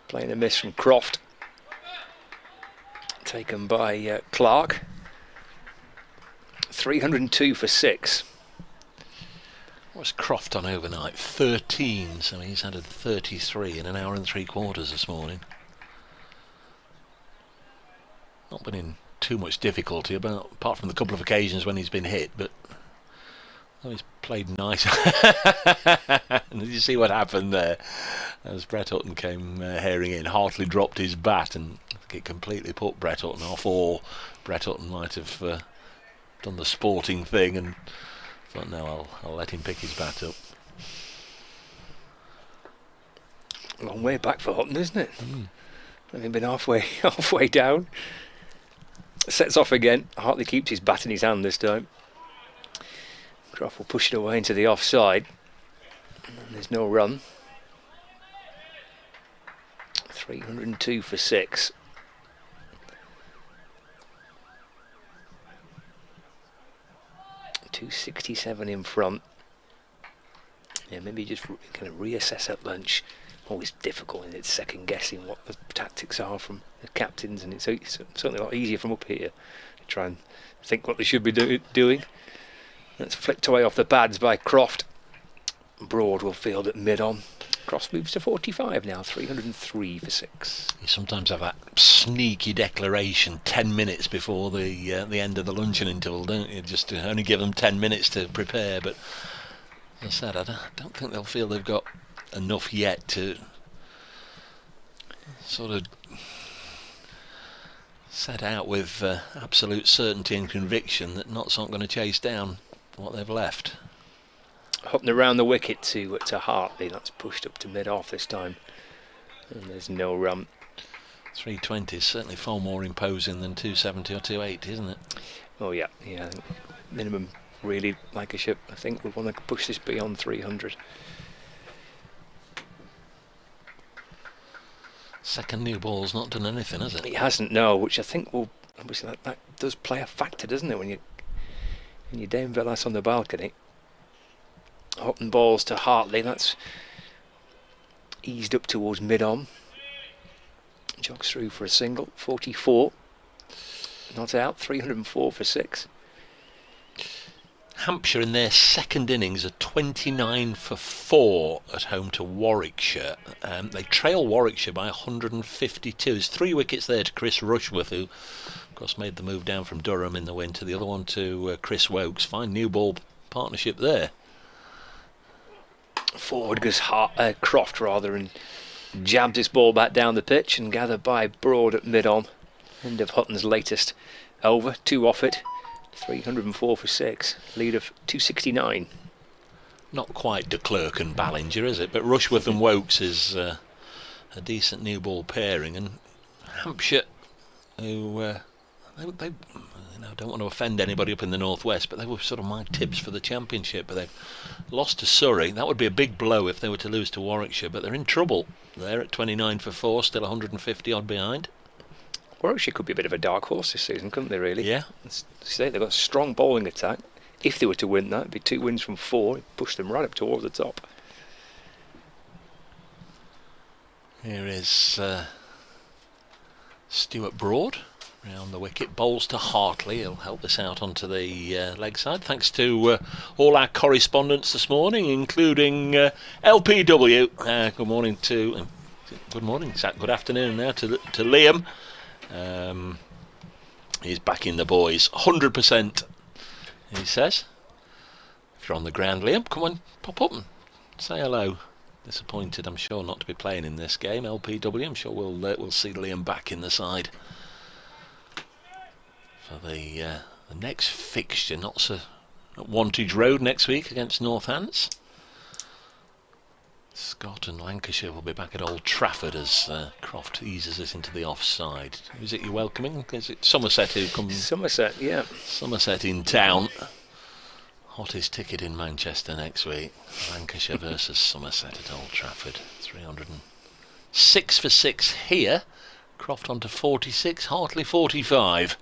Playing a miss from Croft. Taken by Clark. 302 for 6. What's Croft on overnight? 13, so he's had a 33 in an hour and 3/4 this morning. Not been in too much difficulty, apart from the couple of occasions when he's been hit, but he's played nice. Did you see what happened there? As Brett Hutton came herring in, Hartley dropped his bat and it completely put Brett Hutton off, or Brett Hutton might have done the sporting thing and thought, no, I'll let him pick his bat up. Long way back for Hutton, isn't it? Having been halfway down. Sets off again. Hartley keeps his bat in his hand this time. Croft will push it away into the offside. And there's no run. 302 for 6. .267 in front. Yeah, maybe just kind of reassess at lunch. Always difficult, and it's second guessing what the tactics are from the captains, and it's certainly a lot easier from up here to try and think what they should be doing. That's flicked away off the pads by Croft. Broad will field at mid-on. Cross moves to 45 now, 303 for 6. You sometimes have that sneaky declaration 10 minutes before the end of the luncheon interval, don't you? Just to only give them 10 minutes to prepare. But as I said, I don't think they'll feel they've got enough yet to sort of set out with absolute certainty and conviction that Notts aren't going to chase down what they've left. Hopping around the wicket to Hartley. That's pushed up to mid-off this time. And there's no run. 320 is certainly far more imposing than 270 or 280, isn't it? Oh yeah. Minimum really Lancashire, I think, would want to push this beyond 300. Second new ball's not done anything, has it? It hasn't, no, which I think will obviously that does play a factor, doesn't it, when you Dame Velas on the balcony. Hutton balls to Hartley, that's eased up towards mid-on. Jogs through for a single, 44. Not out, 304 for 6. Hampshire in their second innings are 29 for 4 at home to Warwickshire. They trail Warwickshire by 152. There's 3 wickets there to Chris Rushworth, who of course made the move down from Durham in the winter. The other one to Chris Wokes. Fine new ball partnership there. Forward goes Croft and jabs this ball back down the pitch and gathered by Broad at mid-on. End of Hutton's latest over, 2 off it. 304 for 6, lead of 269. Not quite de Klerk and Ballinger, is it? But Rushworth and Wokes is a decent new ball pairing, and Hampshire, who they don't want to offend anybody up in the northwest, but they were sort of my tips for the championship. But they've lost to Surrey. That would be a big blow if they were to lose to Warwickshire. But they're in trouble. They're at 29 for 4, still 150 odd behind. Warwickshire could be a bit of a dark horse this season, couldn't they, really? Yeah. They've got a strong bowling attack. If they were to win that, it'd be 2 wins from 4. It'd push them right up towards the top. Here is Stuart Broad round the wicket. Bowls to Hartley. He'll help us out onto the leg side. Thanks to all our correspondents this morning, including LPW. Good morning, good afternoon now to Liam. He's backing the boys 100%, he says. If you're on the ground, Liam, come on, pop up and say hello. Disappointed, I'm sure, not to be playing in this game. LPW, I'm sure we'll see Liam back in the side for the next fixture. Notts at Wantage Road next week against Northants. Scott and Lancashire will be back at Old Trafford as Croft eases us into the offside. Is it you're welcoming? Is it Somerset who comes? Somerset, yeah. Somerset in town. Hottest ticket in Manchester next week. Lancashire versus Somerset at Old Trafford. 306 for 6 here. Croft on to 46, Hartley 45.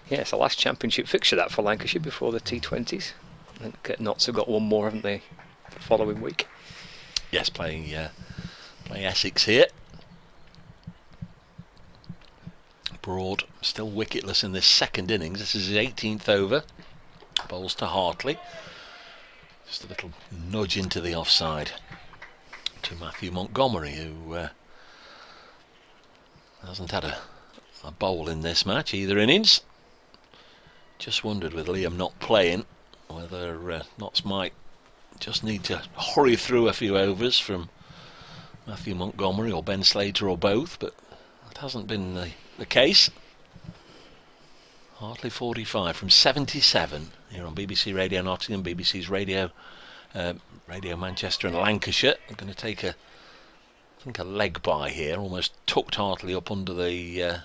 Yeah, it's the last championship fixture that for Lancashire before the T20s. I think Notts have got one more, haven't they, the following week? Yes, playing Essex here. Broad still wicketless in this second innings. This is his 18th over. Bowls to Hartley. Just a little nudge into the offside to Matthew Montgomery, who hasn't had a bowl in this match, either innings. Just wondered, with Liam not playing, whether Notts might just need to hurry through a few overs from Matthew Montgomery or Ben Slater or both, but that hasn't been the case. Hartley 45 from 77 here on BBC Radio Nottingham, BBC's Radio Manchester and Lancashire. I'm going to take a leg by here, almost tucked Hartley up under the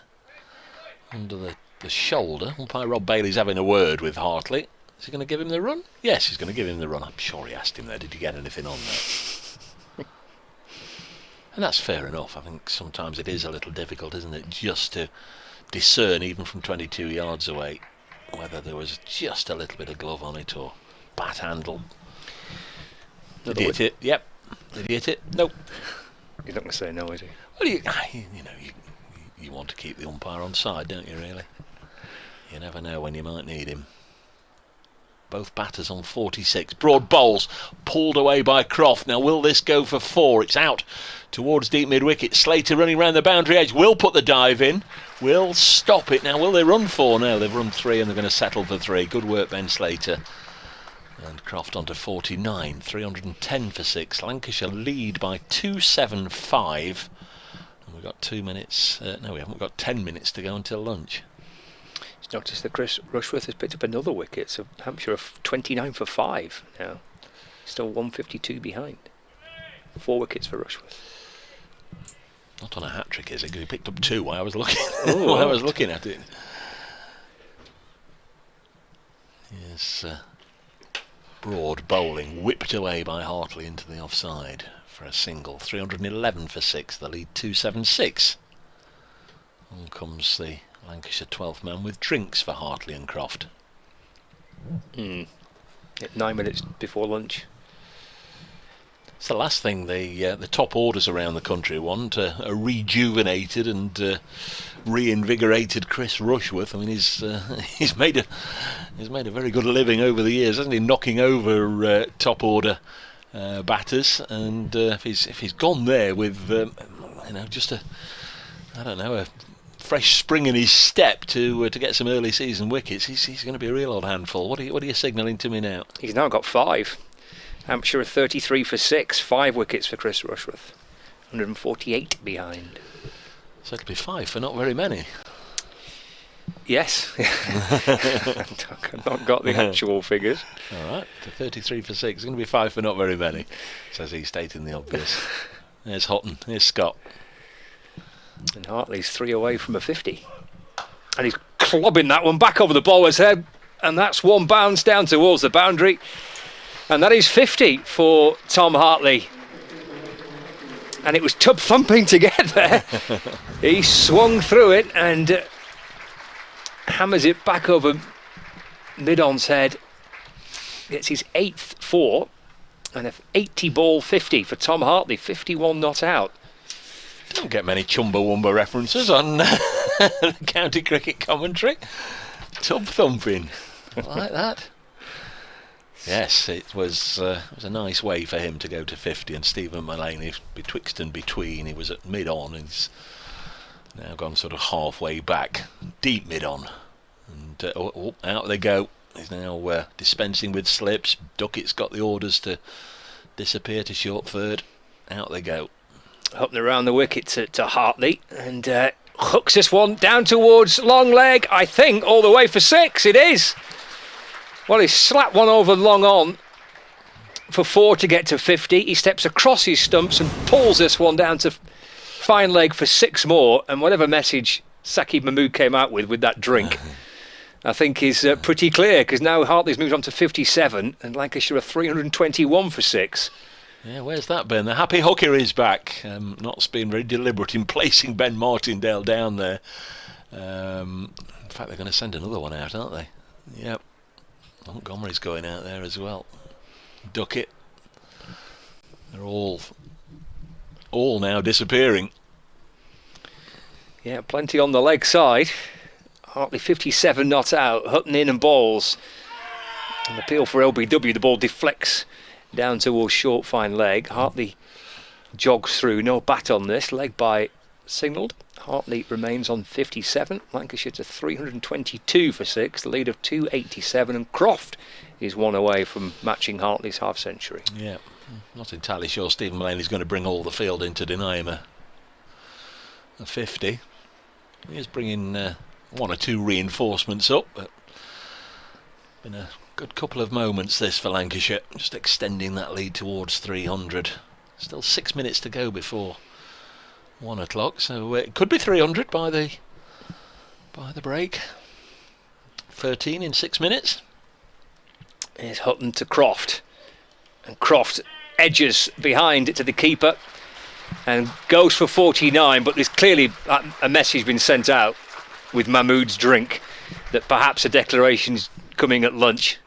shoulder. Umpire Rob Bailey's having a word with Hartley. Is he going to give him the run? Yes, he's going to give him the run. I'm sure he asked him there, did you get anything on there? And that's fair enough. I think sometimes it is a little difficult, isn't it, just to discern, even from 22 yards away, whether there was just a little bit of glove on it or bat handle. Did he hit it? Yep. Did he hit it? Nope. He's not going to say no, is he? Well, you want to keep the umpire on side, don't you, really? You never know when you might need him. Both batters on 46. Broad bowls pulled away by Croft. Now will this go for 4? It's out towards deep mid-wicket. Slater running round the boundary edge. Will put the dive in. Will stop it. Now will they run 4? No, they've run 3 and they're going to settle for 3. Good work, Ben Slater. And Croft on to 49. 310 for 6. Lancashire lead by 275. And we've got 2 minutes. No, we haven't. We've got 10 minutes to go until lunch. Noticed that Chris Rushworth has picked up another wicket, so Hampshire are 29 for 5 now. Still 152 behind. 4 wickets for Rushworth. Not on a hat trick, is it? He picked up 2 while I was looking. While I was looking at it. Yes, Broad bowling whipped away by Hartley into the offside for a single. 311 for 6. The lead 276. On comes the Lancashire 12th man with drinks for Hartley and Croft. 9 minutes before lunch. It's the last thing the top orders around the country want, a rejuvenated and reinvigorated Chris Rushworth. I mean, he's made a very good living over the years, hasn't he? Knocking over top order batters, and if he's gone there with just a fresh spring in his step to get some early season wickets, he's going to be a real old handful. What are you signalling to me now? He's now got 5. Hampshire are 33 for 6. 5 wickets for Chris Rushworth. 148 behind. So it'll be 5 for not very many. Yes. I've not got the actual figures. All right, to 33 for 6. It's going to be 5 for not very many, says he, stating the obvious. There's Houghton, here's Scott. And Hartley's 3 away from a 50. And he's clobbing that one back over the bowler's head. And that's one bounce down towards the boundary. And that is 50 for Tom Hartley. And it was tub thumping to get there. He swung through it and hammers it back over mid-on's head. Gets his 8th 4. And an 80 ball 50 for Tom Hartley. 51 not out. Don't get many Chumbawamba references on the county cricket commentary. Tub thumping, like that. Yes, it was a nice way for him to go to 50, and Stephen Mullaney, betwixt and between, he was at mid-on, he's now gone sort of halfway back, deep mid-on, and out they go. He's now dispensing with slips. Duckett's got the orders to disappear to short third. Out they go. Up and around the wicket to Hartley, and hooks this one down towards long leg, I think, all the way for 6. It is. Well, he slapped one over long on for 4 to get to 50. He steps across his stumps and pulls this one down to fine leg for 6 more. And whatever message Saqib Mahmood came out with that drink, I think is pretty clear, because now Hartley's moved on to 57 and Lancashire are 321 for 6. Yeah, where's that been? The happy hooker is back. Knott's been very deliberate in placing Ben Martindale down there. In fact, they're going to send another one out, aren't they? Yep. Montgomery's going out there as well. Duckett. They're all now disappearing. Yeah, plenty on the leg side. Hartley 57 not out. Hutton in and balls. An appeal for LBW. The ball deflects down towards short fine leg. Hartley jogs through. No bat on this. Leg by signalled. Hartley remains on 57. Lancashire to 322 for 6. The lead of 287. And Croft is one away from matching Hartley's half century. Yeah, not entirely sure Stephen Mulaney's going to bring all the field in to deny him a 50. He is bringing one or two reinforcements up, but been a good couple of moments this for Lancashire, just extending that lead towards 300. Still 6 minutes to go before 1 o'clock, so it could be 300 by the break. 13 in 6 minutes. Here's Hutton to Croft, and Croft edges behind it to the keeper and goes for 49, but there's clearly a message been sent out with Mahmood's drink that perhaps a declaration's coming at lunch,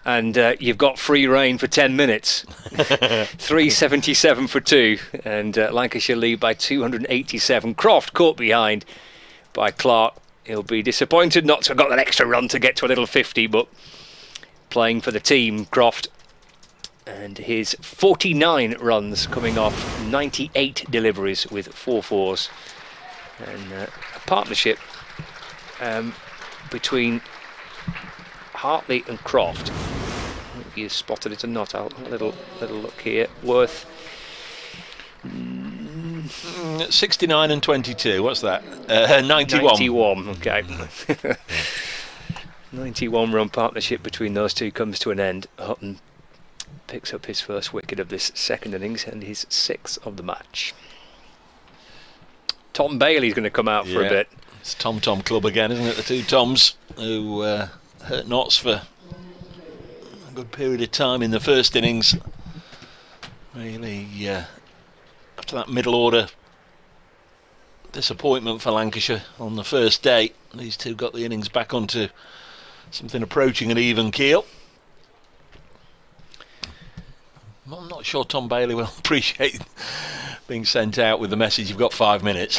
and you've got free rein for 10 minutes. 377 for 2, and Lancashire lead by 287. Croft caught behind by Clark. He'll be disappointed not to have got that extra run to get to a little 50, but playing for the team, Croft, and his 49 runs coming off 98 deliveries with 4 fours, and a partnership between Hartley and Croft. If you spotted it or not, a little look here. Worth 69 and 22. What's that? 91. 91. Okay. 91 run partnership between those two comes to an end. Hutton picks up his first wicket of this second innings and his 6th of the match. Tom Bailey's going to come out for a bit. It's Tom Club again, isn't it? The two Toms who hurt Notts for a good period of time in the first innings. Really, after that middle order disappointment for Lancashire on the first day, these two got the innings back onto something approaching an even keel. I'm not sure Tom Bailey will appreciate being sent out with the message, you've got 5 minutes.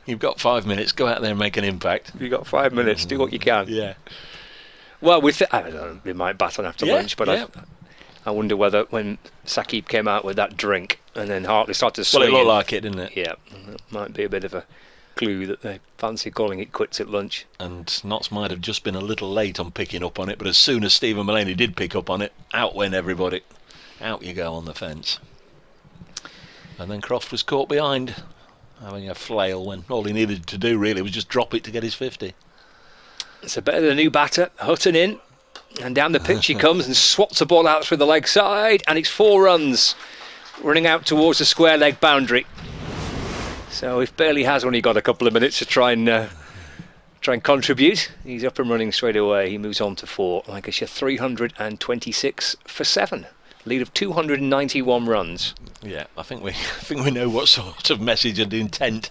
You've got 5 minutes, go out there and make an impact. You've got 5 minutes, do what you can. Yeah. Well, I don't know, they might bat on after lunch, but I wonder whether when Saqib came out with that drink and then Hartley started swinging. Well, it looked like it, didn't it? Yeah, it might be a bit of a clue that they fancy calling it quits at lunch. And Notts might have just been a little late on picking up on it, but as soon as Stephen Mulaney did pick up on it, out went everybody. Out you go on the fence. And then Croft was caught behind, having a flail when all he needed to do really was just drop it to get his 50. It's a better than a new batter. Hutton in, and down the pitch he comes and swats the ball out through the leg side, and it's 4 runs running out towards the square leg boundary. So if Bailey has only got a couple of minutes to try and contribute, he's up and running straight away. He moves on to 4. Lancashire 326 for 7. Lead of 291 runs. Yeah, I think we know what sort of message and intent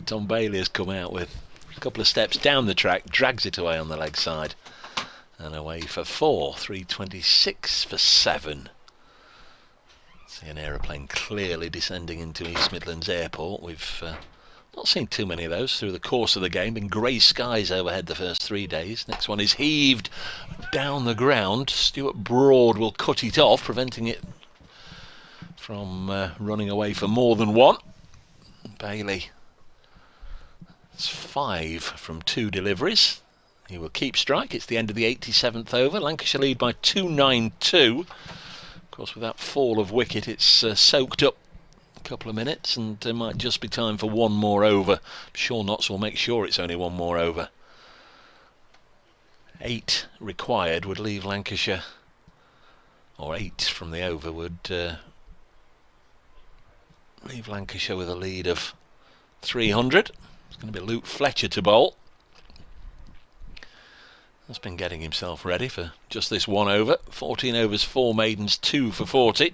Tom Bailey has come out with. A couple of steps down the track, drags it away on the leg side, and away for 4. 326 for 7. See an aeroplane clearly descending into East Midlands Airport. We've not seen too many of those through the course of the game. Been grey skies overhead the first 3 days. Next one is heaved down the ground. Stuart Broad will cut it off, preventing it from running away for more than 1. Bailey, it's 5 from 2 deliveries. He will keep strike. It's the end of the 87th over. Lancashire lead by 292. Of course, with that fall of wicket, it's soaked up a couple of minutes, and there might just be time for 1 more over. I'm sure Notts will make sure it's only 1 more over. 8 required would leave Lancashire, or 8 from the over would leave Lancashire with a lead of 300. It's going to be Luke Fletcher to bowl. Has been getting himself ready for just this 1 over. 14 overs, 4 maidens, 2 for 40.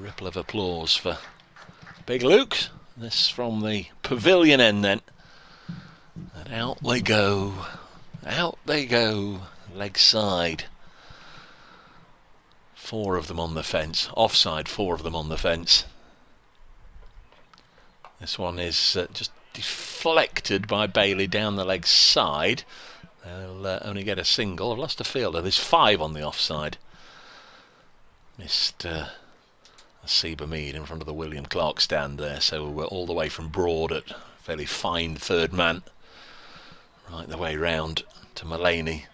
Ripple of applause for Big Luke. This from the pavilion end then. And out they go. Out they go. Leg side. 4 of them on the fence. Offside, 4 of them on the fence. This one is just deflected by Bailey down the leg side. They'll only get a single. I've lost a fielder. There's 5 on the offside. Missed Seba Mead in front of the William Clark stand there. So we're all the way from Broad at fairly fine third man. Right the way round to Mullaney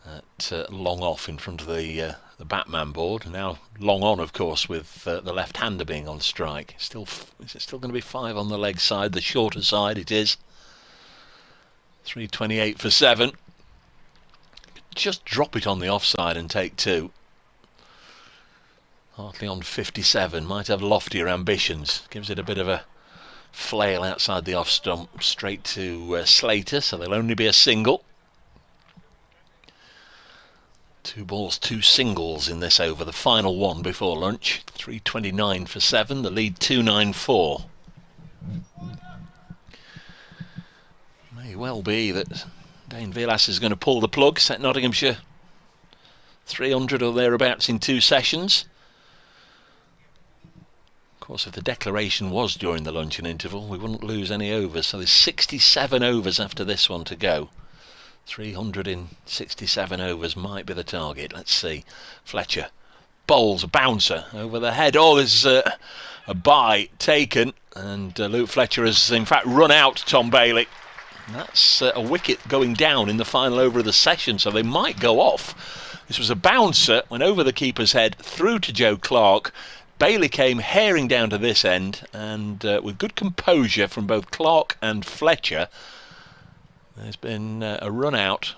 at long off in front of the Batman board. Now long on, of course, with the left-hander being on strike. Is it still going to be 5 on the leg side? The shorter side it is. 3:28 for 7. Just drop it on the offside and take 2. Hartley on 57. Might have loftier ambitions. Gives it a bit of a flail outside the off stump straight to Slater, so there'll only be a single. 2 balls, 2 singles in this over, the final one before lunch. 3:29 for 7, the lead 294. May well be that Dane Vilas is going to pull the plug, set Nottinghamshire 300 or thereabouts in 2 sessions. Of course, if the declaration was during the luncheon interval, we wouldn't lose any overs. So there's 67 overs after this one to go. 300 in 67 overs might be the target. Let's see. Fletcher bowls a bouncer over the head. Oh, there's a bye taken, and Luke Fletcher has in fact run out Tom Bailey. That's a wicket going down in the final over of the session, so they might go off. This was a bouncer, went over the keeper's head, through to Joe Clark. Bailey came herring down to this end, and with good composure from both Clark and Fletcher, there's been a run out.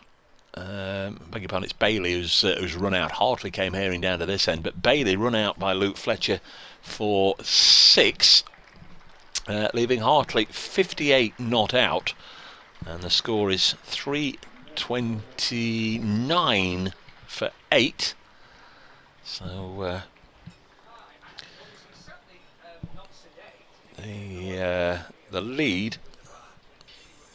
Beg your pardon, it's Bailey who's run out. Hartley came herring down to this end, but Bailey run out by Luke Fletcher for 6, leaving Hartley 58 not out, and the score is 3:29 for 8. So the lead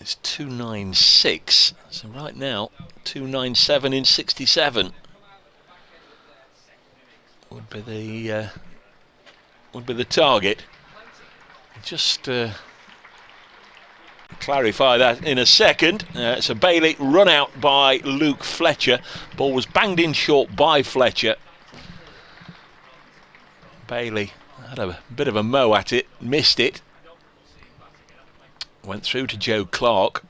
is 296. So right now 297 in 67 would be the target. Just clarify that in a second. So Bailey run out by Luke Fletcher. Ball was banged in short by Fletcher. Bailey had a bit of a mow at it, missed it. Went through to Joe Clark.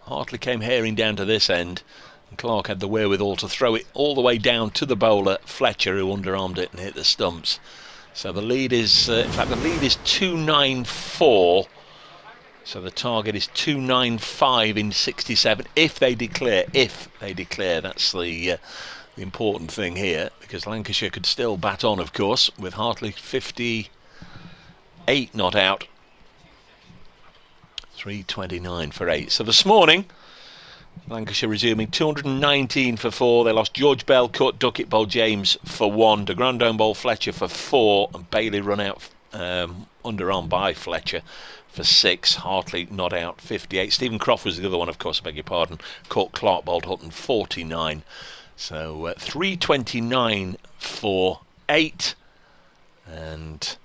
Hartley came herring down to this end, and Clark had the wherewithal to throw it all the way down to the bowler Fletcher, who underarmed it and hit the stumps. So the lead is, in fact, the lead is 294. So the target is 295 in 67 if they declare. That's the important thing here, because Lancashire could still bat on, of course, with Hartley 58 not out. 3:29 for 8. So this morning, Lancashire resuming 219 for 4. They lost George Bell, Cut, Duckett, Bowl James for 1. De Grandone Bowl Fletcher for 4. And Bailey run out underarm by Fletcher for 6. Hartley not out 58. Stephen Croft was the other one, of course, I beg your pardon. Caught Clark bowled Hutton 49. So 3:29 for 8. And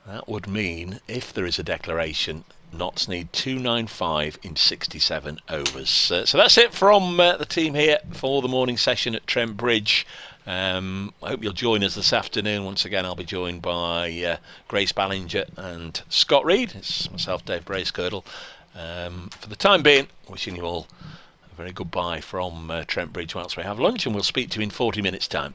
that would mean, if there is a declaration, Notts need 295 in 67 overs. So that's it from the team here for the morning session at Trent Bridge. I hope you'll join us this afternoon. Once again, I'll be joined by Grace Ballinger and Scott Reed. It's myself, Dave Bracegirdle. For the time being, wishing you all a very good bye from Trent Bridge whilst we have lunch, and we'll speak to you in 40 minutes' time.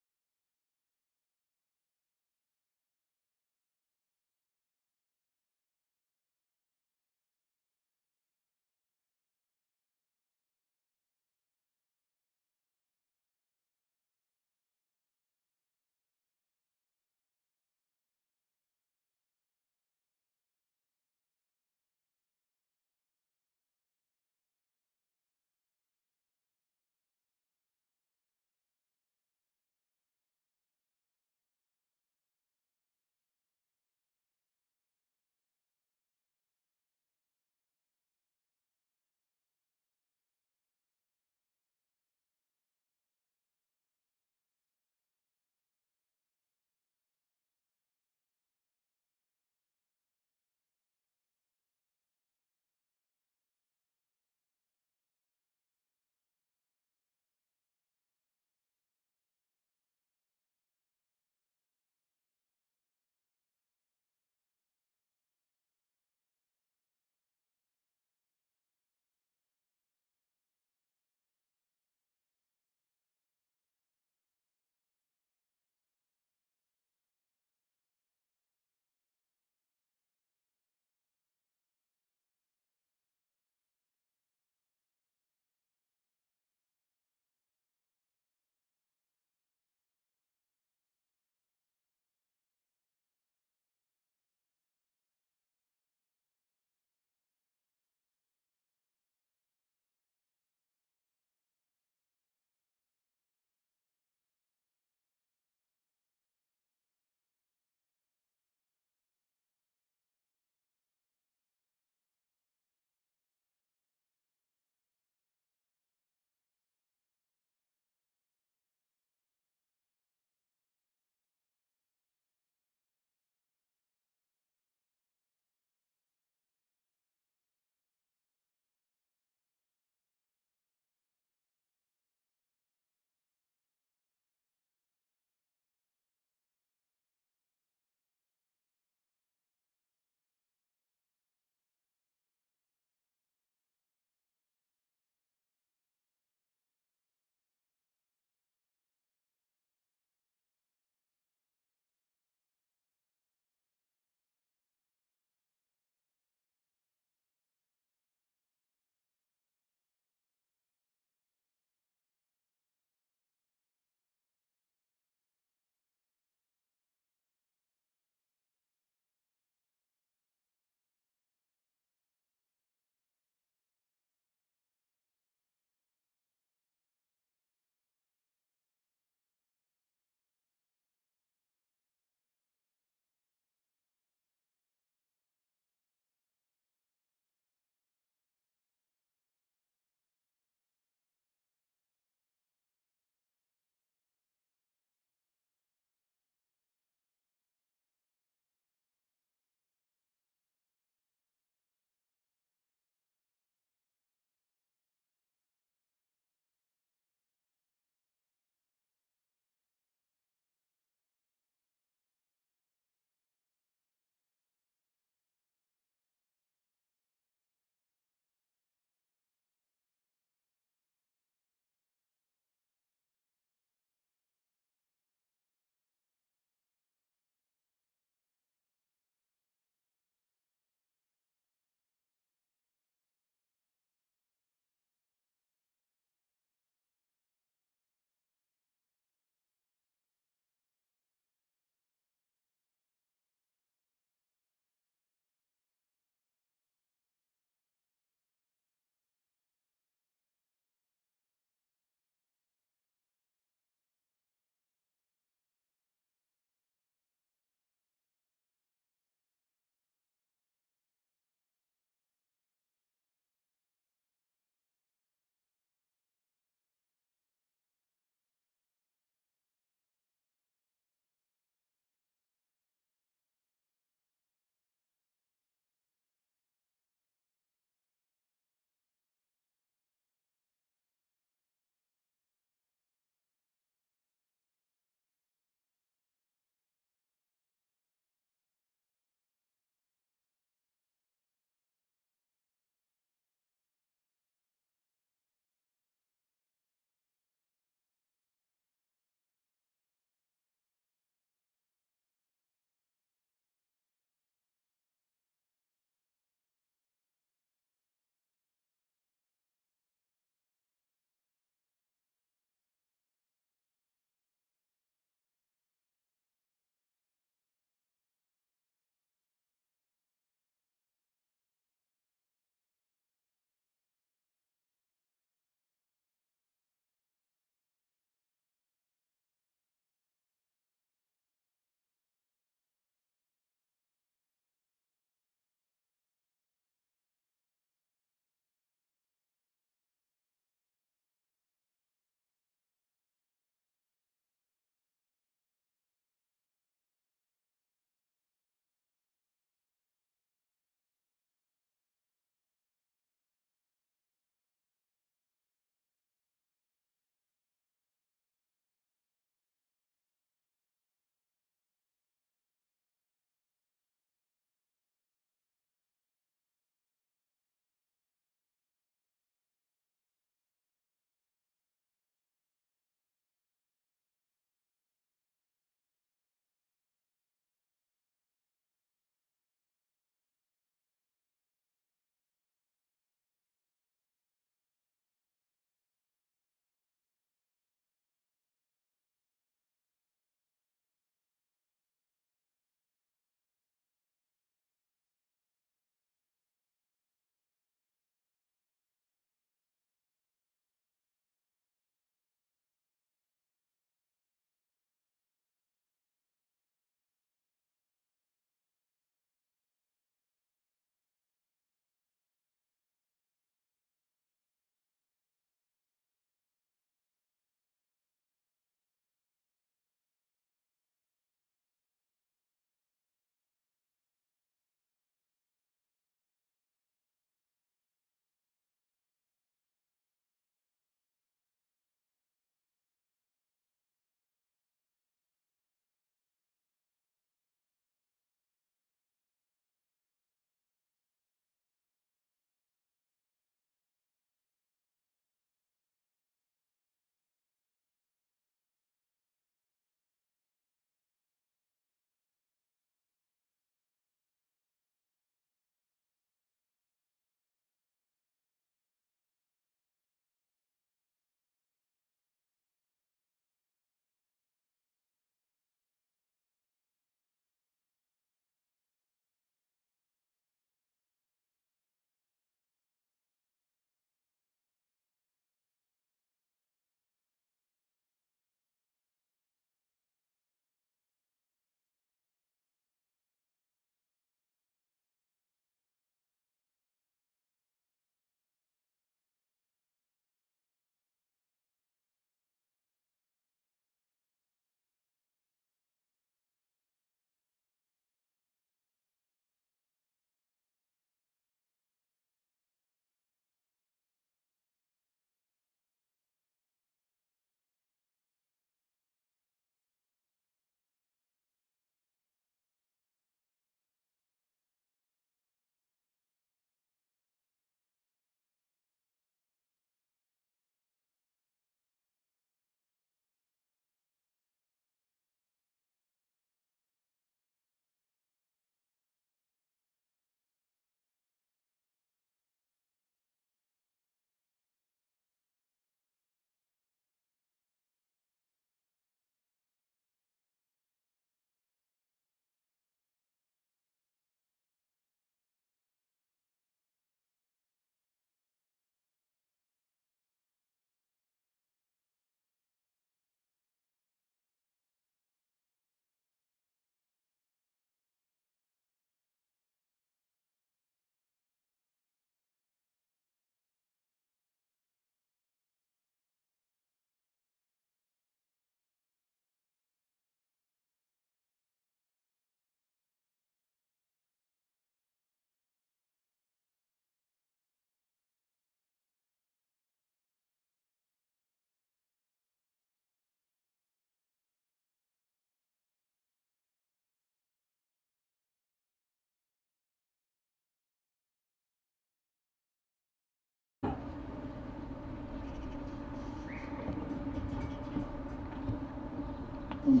Well,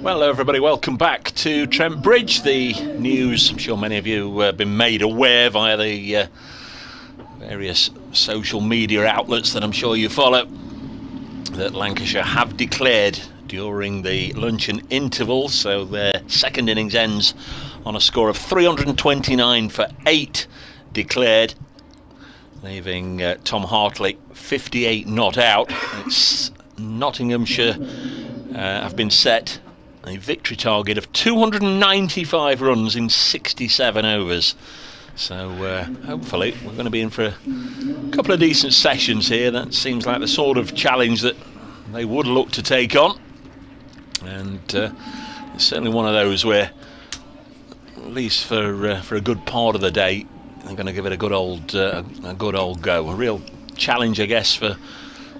hello everybody, welcome back to Trent Bridge. The news, I'm sure many of you have been made aware via the various social media outlets that I'm sure you follow, that Lancashire have declared during the luncheon interval, so their second innings ends on a score of 329 for 8 declared, leaving Tom Hartley 58 not out. It's Nottinghamshire have been set a victory target of 295 runs in 67 overs. So hopefully we're going to be in for a couple of decent sessions here. That seems like the sort of challenge that they would look to take on, and it's certainly one of those where, at least for a good part of the day, they're going to give it a good old go. A real challenge, I guess, for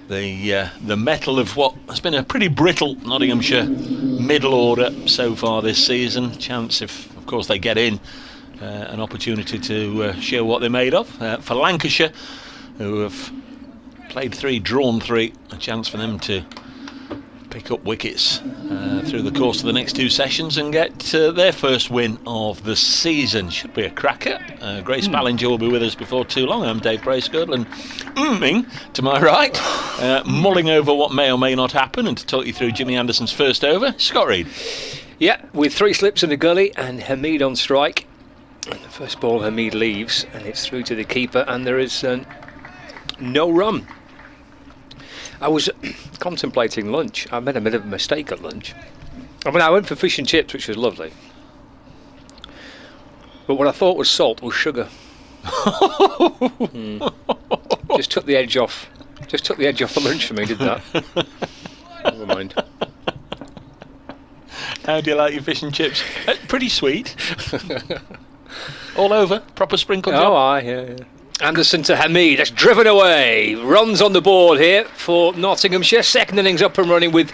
the mettle of what has been a pretty brittle Nottinghamshire middle order so far this season. Chance, if of course they get in, an opportunity to show what they're made of. For Lancashire, who have played 3, drawn 3, a chance for them to pick up wickets through the course of the next 2 sessions and get their first win of the season. Should be a cracker. Grace Ballinger will be with us before too long. I'm Dave Bracegirdle, and to my right, mulling over what may or may not happen, and to talk you through Jimmy Anderson's first over, Scott Reed. Yeah, with 3 slips in the gully and Hamid on strike. And the first ball Hamid leaves, and it's through to the keeper, and there is no run. I was contemplating lunch. I made a bit of a mistake at lunch. I mean, I went for fish and chips, which was lovely. But what I thought was salt was sugar. Just took the edge off. Just took the edge off the lunch for me, did that? Never mind. How do you like your fish and chips? Pretty sweet. All over, proper sprinkle job. Oh, aye, yeah. Anderson to Hamid, that's driven away. Runs on the board here for Nottinghamshire. Second innings up and running with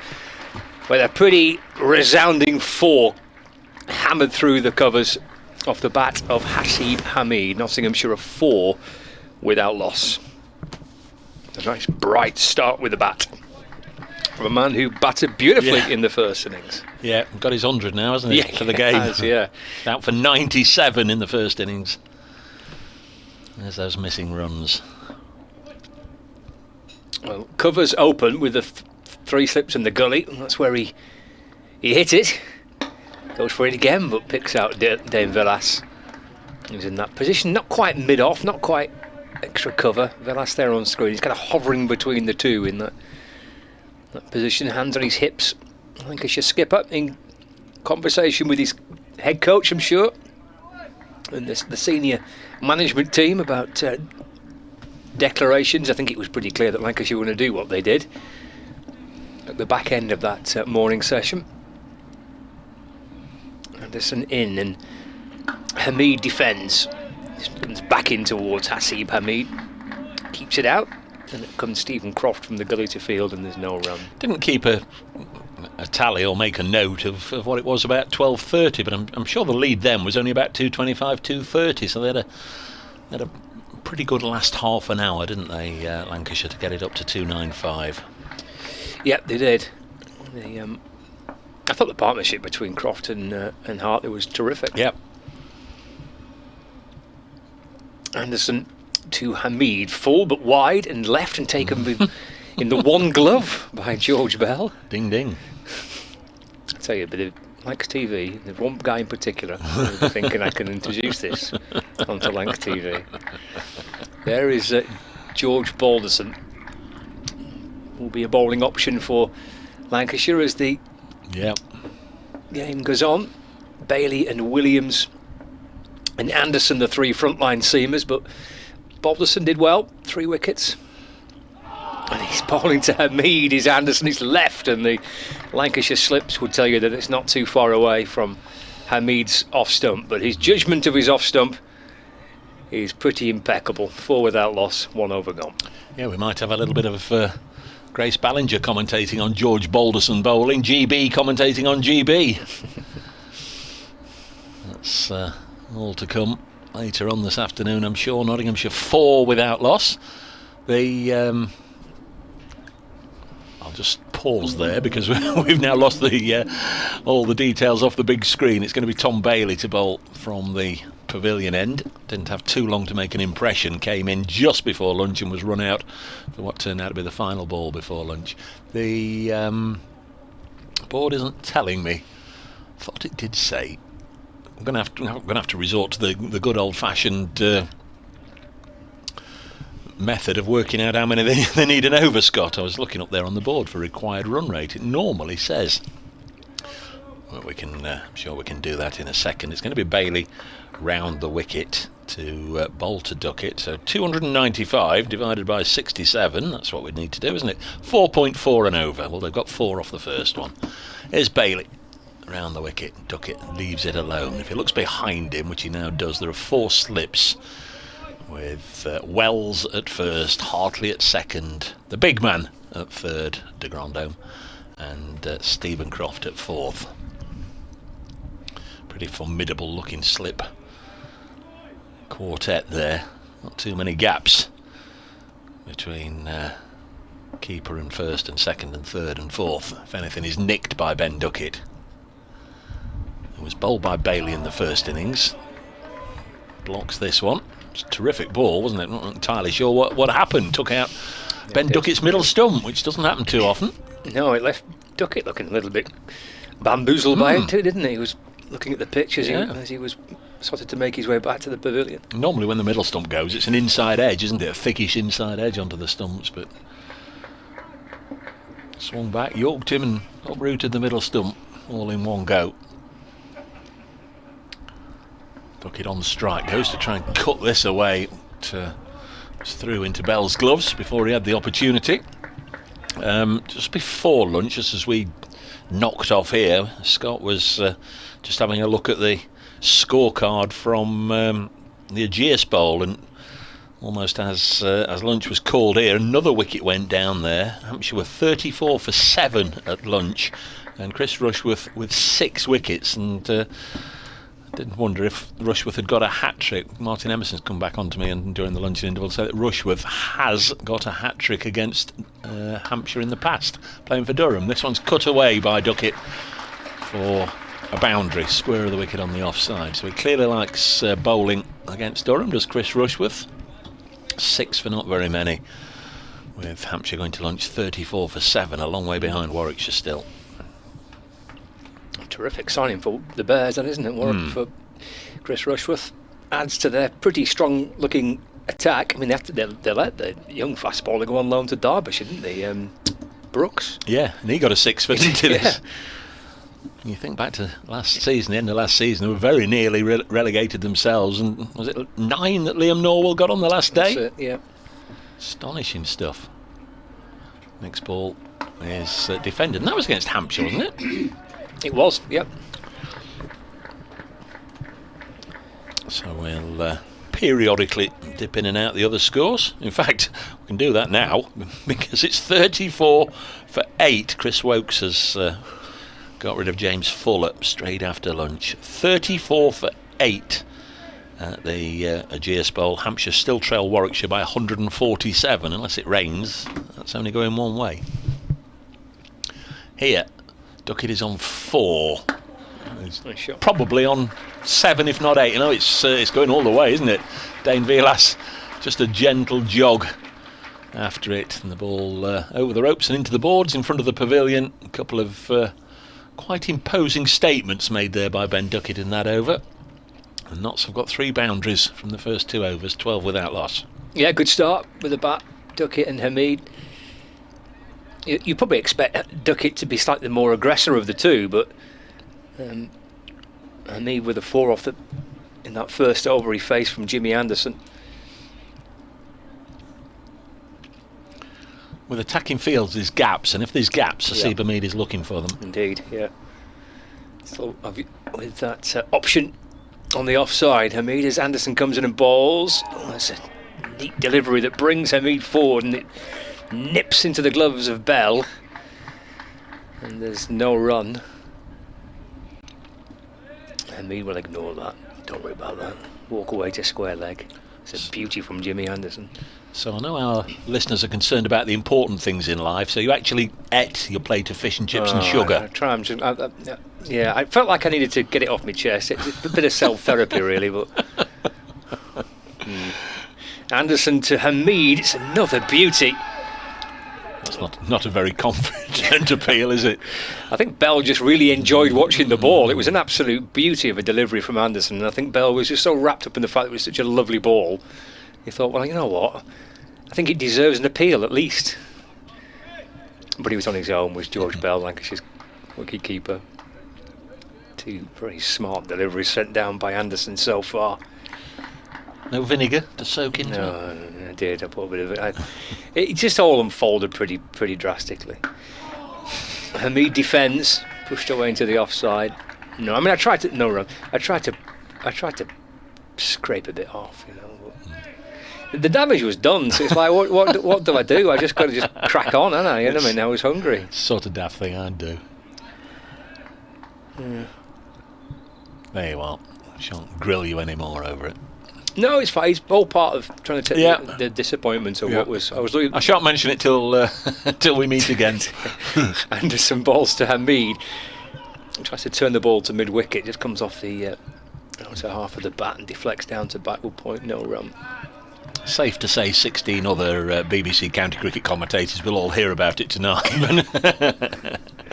a pretty resounding 4 hammered through the covers off the bat of Hasib Hamid. Nottinghamshire a 4 without loss. A nice bright start with the bat from a man who batted beautifully in the first innings. Yeah, got his 100 now, hasn't he, for the game? Has, yeah. Out for 97 in the first innings. There's those missing runs. Well, covers open with the 3 slips in the gully. That's where he hit it. Goes for it again, but picks out Dame Velas. He's in that position, not quite mid-off, not quite extra cover. Velas there on screen. He's kind of hovering between the two in that position, hands on his hips. Lancashire skipper in conversation with his head coach, I'm sure, and the senior management team about declarations. I think it was pretty clear that Lancashire were going to do what they did at the back end of that morning session. Anderson in, and Hamid defends. Comes back in towards Hasib Hamid. Keeps it out, and it comes Stephen Croft from the gully to field, and there's no run. Didn't keep a tally or make a note of what it was about 12:30, but I'm sure the lead then was only about 2:25, 2:30, so they had a pretty good last half an hour, didn't they, Lancashire, to get it up to 2:95. Yeah, they did. I thought the partnership between Croft and Hartley was terrific. Yep. Anderson to Hamid, full but wide and left, and taken in the one glove by George Bell. Ding ding. I tell you, but it likes TV. There's one guy in particular who's thinking I can introduce this onto Lanc TV. There is George Balderson. Will be a bowling option for Lancashire as the game goes on. Bailey and Williams and Anderson, the 3 frontline seamers, but Balderson did well, 3 wickets. And he's bowling to Hamid, is Anderson, he's left, and the Lancashire slips would tell you that it's not too far away from Hamid's off stump, but his judgment of his off stump is pretty impeccable. 4 without loss, 1 over gone. Yeah, we might have a little bit of Grace Ballinger commentating on George Balderson bowling, GB commentating on GB. That's all to come later on this afternoon, I'm sure. Nottinghamshire 4 without loss. I'll just pause there because we've now lost all the details off the big screen. It's going to be Tom Bailey to bowl from the pavilion end. Didn't have too long to make an impression, came in just before lunch and was run out for what turned out to be the final ball before lunch. The board isn't telling me. I thought it did say. I'm going to have to resort to the good old-fashioned method of working out how many they need an over, Scott. I was looking up there on the board for required run rate. It normally says. Well, I'm sure we can do that in a second. It's going to be Bailey round the wicket to bowl to Duckett. So 295 divided by 67. That's what we need to do, isn't it? 4.4 and over. Well, they've got 4 off the first one. Here's Bailey round the wicket. Duckett leaves it alone. If he looks behind him, which he now does, there are 4 slips with Wells at first, Hartley at second, the big man at third, de Grandhomme, and Stephen Croft at fourth. Pretty formidable looking slip quartet there. Not too many gaps between keeper and first and second and third and fourth. If anything is nicked by Ben Duckett. It was bowled by Bailey in the first innings. Blocks this one. It's a terrific ball, wasn't it? Not entirely sure what happened. Took out Ben Duckett's middle stump, which doesn't happen too often. No, it left Duckett looking a little bit bamboozled by it too, didn't he? He was looking at the pitch as he was started to make his way back to the pavilion. Normally when the middle stump goes, it's an inside edge, isn't it? A thickish inside edge onto the stumps, but swung back, yorked him and uprooted the middle stump all in one go. Duckett on strike, goes to try and cut this away, was through into Bell's gloves before he had the opportunity. Just before lunch, just as we knocked off here, Scott was just having a look at the scorecard from the Aegeus Bowl, and almost as lunch was called here, another wicket went down there. Hampshire were 34 for 7 at lunch, and Chris Rushworth with 6 wickets, and I didn't wonder if Rushworth had got a hat-trick. Martin Emerson's come back onto me and during the lunch interval said that Rushworth has got a hat-trick against Hampshire in the past, playing for Durham. This one's cut away by Duckett for a boundary, square of the wicket on the offside. So he clearly likes bowling against Durham, does Chris Rushworth. 6 for not very many, with Hampshire going to lunch 34 for 7, a long way behind Warwickshire still. Terrific signing for the Bears, then, isn't it? For Chris Rushworth adds to their pretty strong looking attack. I mean, they let the young fast bowler go on loan to Derbyshire, didn't they? Brooks. Yeah, and he got a 6 for, didn't he? Yeah. You think back to last season, the end of last season, they were very nearly relegated themselves, and was it 9 that Liam Norwell got on the last day? That's it, yeah. Astonishing stuff. Next ball is defended, and that was against Hampshire, wasn't it? It was, yep. So we'll periodically dip in and out the other scores. In fact, we can do that now because it's 34 for 8. Chris Wokes has got rid of James Fuller straight after lunch. 34 for 8 at the Aegeus Bowl. Hampshire still trail Warwickshire by 147. Unless it rains, that's only going one way. Here, Duckett is on 4. He's nice shot. Probably on 7, if not 8. You know, it's going all the way, isn't it? Dane Vilas, just a gentle jog after it, and the ball over the ropes and into the boards in front of the pavilion. A couple of quite imposing statements made there by Ben Duckett in that over. And Notts have got 3 boundaries from the first 2 overs, 12 without loss. Yeah, good start with the bat, Duckett and Hamid. You probably expect Duckett to be slightly more aggressor of the two, but Hamid with a 4 off in that first over he faced from Jimmy Anderson. With attacking fields, there's gaps, and if there's gaps, Asib Hamid is looking for them. Indeed, yeah. So with that option on the offside, Hamid, as Anderson comes in and bowls, that's a neat delivery that brings Hamid forward, and it nips into the gloves of Bell, and there's no run. And me will ignore that. Don't worry about that. Walk away to square leg. It's a beauty from Jimmy Anderson. So I know our listeners are concerned about the important things in life, so you actually ate your plate of fish and chips and sugar. Yeah, I felt like I needed to get it off my chest. It's a bit of self-therapy, really, but... Anderson to Hamid, it's another beauty. That's not a very confident appeal, is it? I think Bell just really enjoyed watching the ball. It was an absolute beauty of a delivery from Anderson, and I think Bell was just so wrapped up in the fact that it was such a lovely ball. He thought, well, you know what? I think it deserves an appeal, at least. But he was on his own, was George Bell, Lancashire's wicket-keeper. 2 very smart deliveries sent down by Anderson so far. No vinegar to soak into? No, I did. I put a bit of it. It just all unfolded pretty drastically. Hamid defends, pushed away into the offside. No, I mean I tried to scrape a bit off, you know. But the damage was done, so it's like, what do I do? I just got to just crack on, haven't I? You know what I mean? I was hungry. Sort of daft thing I'd do. Yeah. There you are. I shan't grill you anymore over it. No, it's fine. It's all part of trying to take the disappointment of what was. I shan't mention it till till we meet again. Anderson balls to Hamid. Tries to turn the ball to mid-wicket. Just comes off the outer half of the bat and deflects down to backward point. No run. Safe to say 16 other BBC county cricket commentators will all hear about it tonight.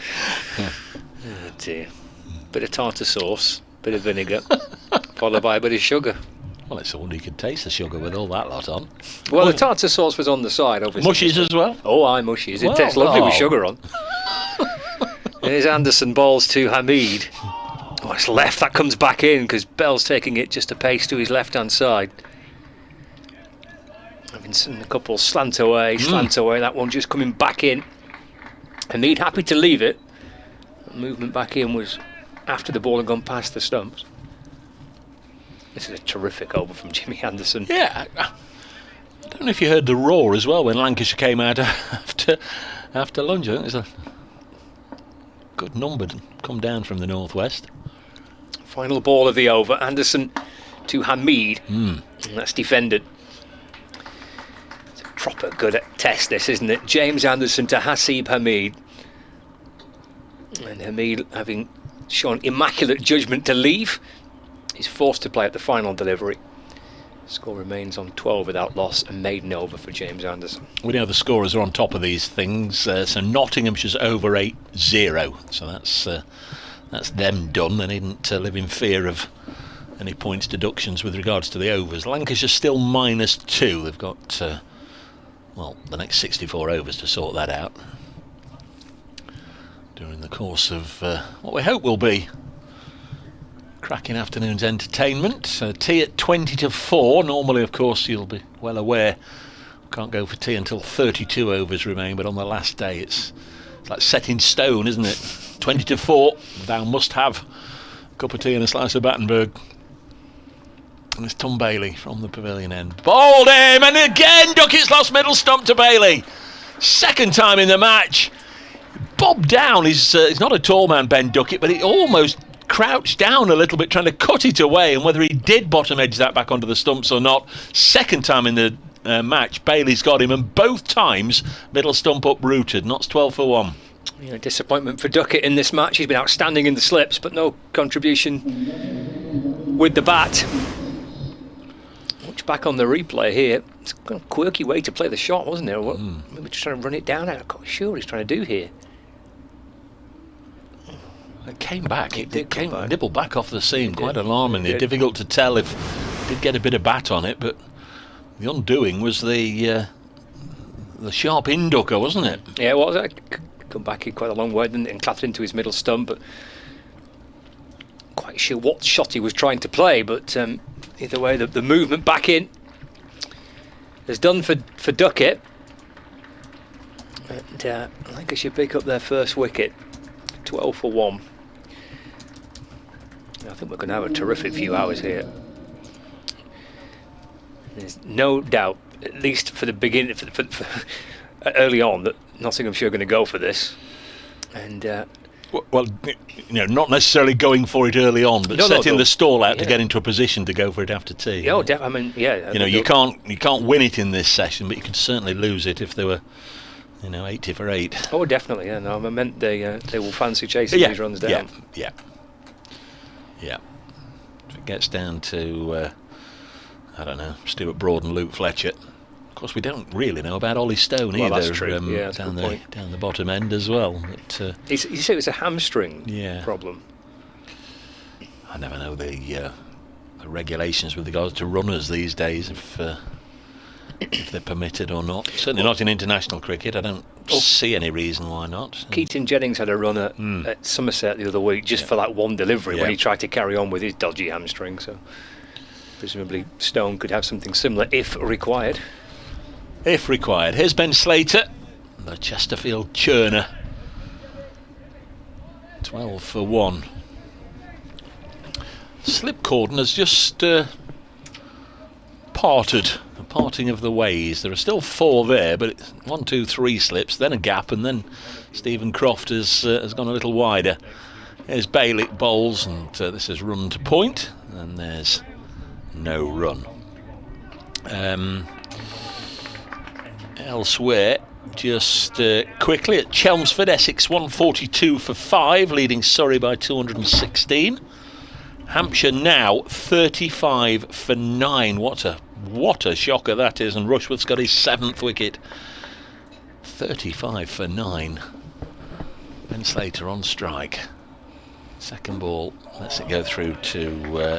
Oh dear. Bit of tartar sauce, bit of vinegar, followed by a bit of sugar. Well, it's all you could taste the sugar with all that lot on. Well, the tartar sauce was on the side, obviously. Mushies as well? Oh, aye, mushies. It tastes lovely with sugar on. Here's Anderson balls to Hamid. Oh, it's left. That comes back in because Bell's taking it just a pace to his left-hand side. Having seen a couple slant away. That one just coming back in. Hamid happy to leave it. The movement back in was after the ball had gone past the stumps. This is a terrific over from Jimmy Anderson. Yeah, I don't know if you heard the roar as well when Lancashire came out after lunch. I think there's a good number to come down from the northwest. Final ball of the over. Anderson to Hamid. And that's defended. It's a proper good test, this, isn't it? James Anderson to Hasib Hamid. And Hamid, having shown immaculate judgment to leave, he's forced to play at the final delivery. Score remains on 12 without loss, a maiden over for James Anderson. We know the scorers are on top of these things. So Nottinghamshire's over 8-0. So that's them done. They needn't live in fear of any points deductions with regards to the overs. Lancashire's still -2. They've got the next 64 overs to sort that out during the course of what we hope will be cracking afternoon's entertainment. Tea at 20-4. Normally, of course, you'll be well aware, can't go for tea until 32 overs remain, but on the last day it's like set in stone, isn't it? 20-4. Thou must have a cup of tea and a slice of Battenberg. And it's Tom Bailey from the pavilion end. Bowled him, and again Duckett's lost middle stump to Bailey. Second time in the match. Bob down. He's not a tall man, Ben Duckett, but he almost crouched down a little bit trying to cut it away, and whether he did bottom edge that back onto the stumps or not, second time in the match Bailey's got him, and both times middle stump uprooted. Knots 12 for 1. You know, disappointment for Duckett in this match. He's been outstanding in the slips, but no contribution with the bat. Watch back on the replay here. It's a quirky way to play the shot, wasn't there? Maybe just trying to run it down. I'm not quite sure what he's trying to do here. It came back. It came nibbled back off the seam. Quite alarmingly. Difficult to tell if it did get a bit of bat on it, but the undoing was the sharp inducker, wasn't it? Yeah, it was. Come back in quite a long way, didn't it, and clattered into his middle stump. But quite sure what shot he was trying to play. But either way, the movement back in is done for Duckett. And I think I should pick up their first wicket. 12 for 1. I think we're going to have a terrific few hours here. There's no doubt, at least for the beginning, early on that Nottinghamshire are going to go for this, and well, not necessarily going for it early on, but setting the stall out to get into a position to go for it after tea. Oh, I mean, yeah. You can't win it in this session, but you can certainly lose it if they were, 80 for 8. Oh, definitely. Yeah, no, I meant they will fancy chasing these runs down. Yeah. If it gets down to, I don't know, Stuart Broad and Luke Fletcher. Of course, we don't really know about Ollie Stone either. That's true. Down the bottom end as well. But, you say it's a hamstring problem. I never know the regulations with regards to runners these days, if they're permitted or not. Certainly not in international cricket. I don't see any reason why not. Keaton Jennings had a run at Somerset the other week just for that one delivery when he tried to carry on with his dodgy hamstring. So presumably Stone could have something similar if required. If required. Here's Ben Slater, the Chesterfield churner. 12 for 1. Slip cordon has just parted. A parting of the ways. There are still 4 there, but it's 1, 2, 3 slips, then a gap, and then Stephen Croft has gone a little wider. Here's Bailey bowls, and this is run to point, and there's no run. Elsewhere, just quickly at Chelmsford, Essex 142 for 5, leading Surrey by 216. Hampshire now 35 for 9. What a shocker that is, and Rushworth's got his 7th wicket. 35 for 9. Ben Slater on strike. Second ball, lets it go through to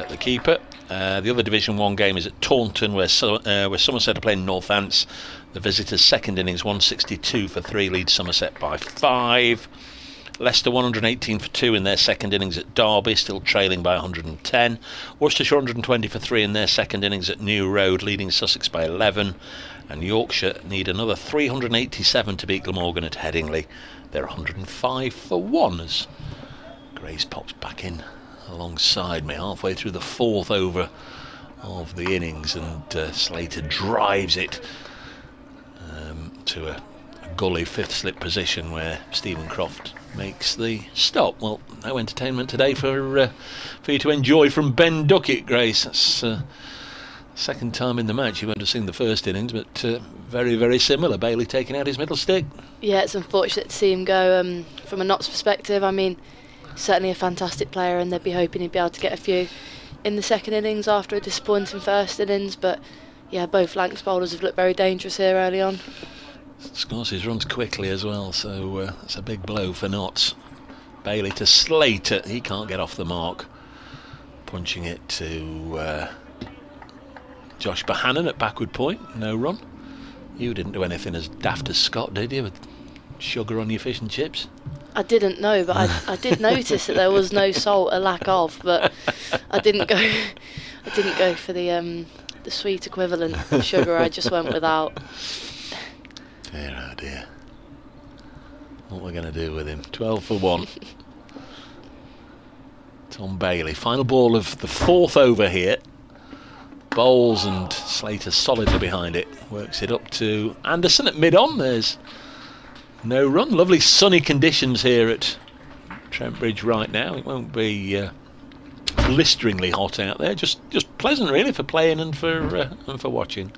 the keeper. The other Division 1 game is at Taunton, where Somerset are playing Northants. The visitors' second innings 162 for 3 leads Somerset by 5. Leicester 118 for 2 in their second innings at Derby, still trailing by 110. Worcestershire 120 for 3 in their second innings at New Road, leading Sussex by 11. And Yorkshire need another 387 to beat Glamorgan at Headingley. They're 105 for 1 as Grace pops back in alongside me halfway through the 4th over of the innings, and Slater drives it to a gully 5th slip position where Stephen Croft makes the stop. Well, no entertainment today for you to enjoy from Ben Duckett, Grace. That's second time in the match. You won't have seen the first innings, but very, very similar. Bailey taking out his middle stick. Yeah, it's unfortunate to see him go. From a Notts perspective, I mean, certainly a fantastic player, and they'd be hoping he'd be able to get a few in the second innings after a disappointing first innings. But yeah, both Lancs bowlers have looked very dangerous here early on. Scores his runs quickly as well, so that's a big blow for Notts. Bailey to Slater, he can't get off the mark. Punching it to Josh Bohannon at backward point, no run. You didn't do anything as daft as Scott, did you, with sugar on your fish and chips? I didn't know, but I did notice that there was no salt, a lack of, but I didn't go for the sweet equivalent of sugar. I just went without. Dear, oh dear. What we're going to do with him. 12 for 1. Tom Bailey. Final ball of the 4th over here. Bowls, and Slater solidly behind it. Works it up to Anderson at mid-on. There's no run. Lovely sunny conditions here at Trent Bridge right now. It won't be blisteringly hot out there. Just pleasant really for playing and for watching.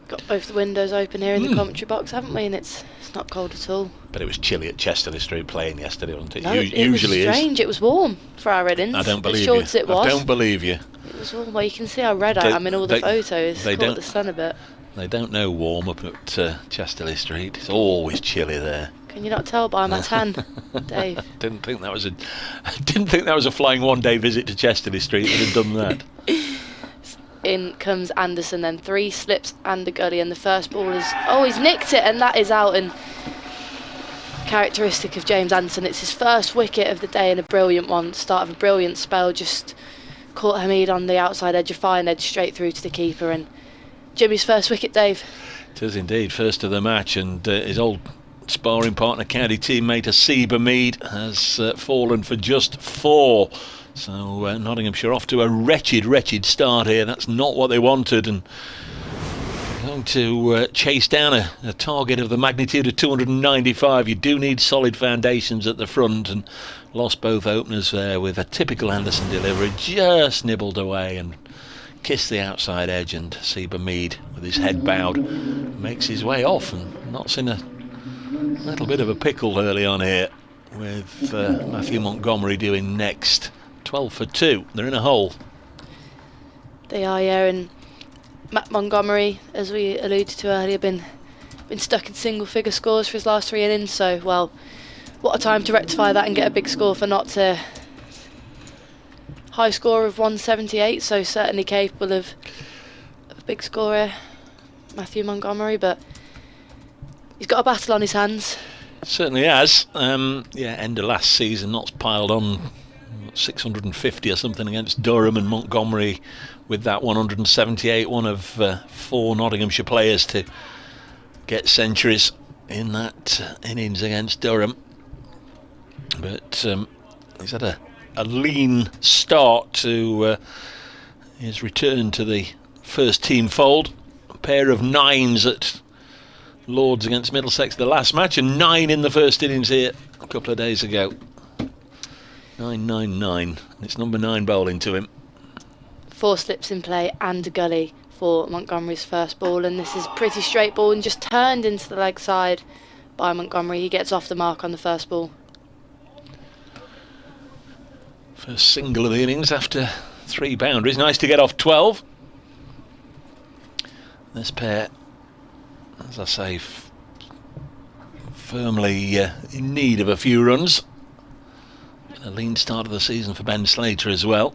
Got both the windows open here in the commentary box, haven't we? And it's not cold at all. But it was chilly at Chesterley Street playing yesterday, wasn't it? No, usually was strange. It was warm for our innings. I don't believe you. As short as it was. I don't believe you. It was warm. Well, you can see how red I am in all the photos. They caught the sun a bit. They don't know warm up at Chesterley Street. It's always chilly there. Can you not tell by my tan, Dave? Didn't think that was a flying one-day visit to Chesterley Street that had done that. In comes Anderson, then 3 slips and a gully, and the first ball is... Oh, he's nicked it, and that is out, and characteristic of James Anderson. It's his first wicket of the day, and a brilliant one. Start of a brilliant spell, just caught Hamid on the outside edge, a fine edge straight through to the keeper, and Jimmy's first wicket, Dave. It is indeed, first of the match, and his old sparring partner, county teammate Asib Hamid, has fallen for just 4. So Nottinghamshire off to a wretched start here. That's not what they wanted, and going to chase down a target of the magnitude of 295. You do need solid foundations at the front, and lost both openers there with a typical Anderson delivery. Just nibbled away and kissed the outside edge, and Seba Mead, with his head bowed, makes his way off, and Notts in a little bit of a pickle early on here, with Matthew Montgomery doing next. 12 for 2. They're in a hole. They are, yeah, and Matt Montgomery, as we alluded to earlier, been stuck in single-figure scores for his last 3 innings. So, well, what a time to rectify that and get a big score for Notts. High score of 178, so certainly capable of a big scorer, Matthew Montgomery. But he's got a battle on his hands. Certainly has. End of last season, Notts piled on 650 or something against Durham, and Montgomery with that 178, one of 4 Nottinghamshire players to get centuries in that innings against Durham. But he's had a lean start to his return to the first team fold. A pair of 9s at Lords against Middlesex the last match, and 9 in the first innings here a couple of days ago. 9-9-9. It's number 9 bowling to him. 4 slips in play and a gully for Montgomery's first ball, and this is pretty straight ball and just turned into the leg side by Montgomery. He gets off the mark on the first ball. First single of the innings after 3 boundaries. Nice to get off 12. This pair, as I say, firmly in need of a few runs. A lean start of the season for Ben Slater as well.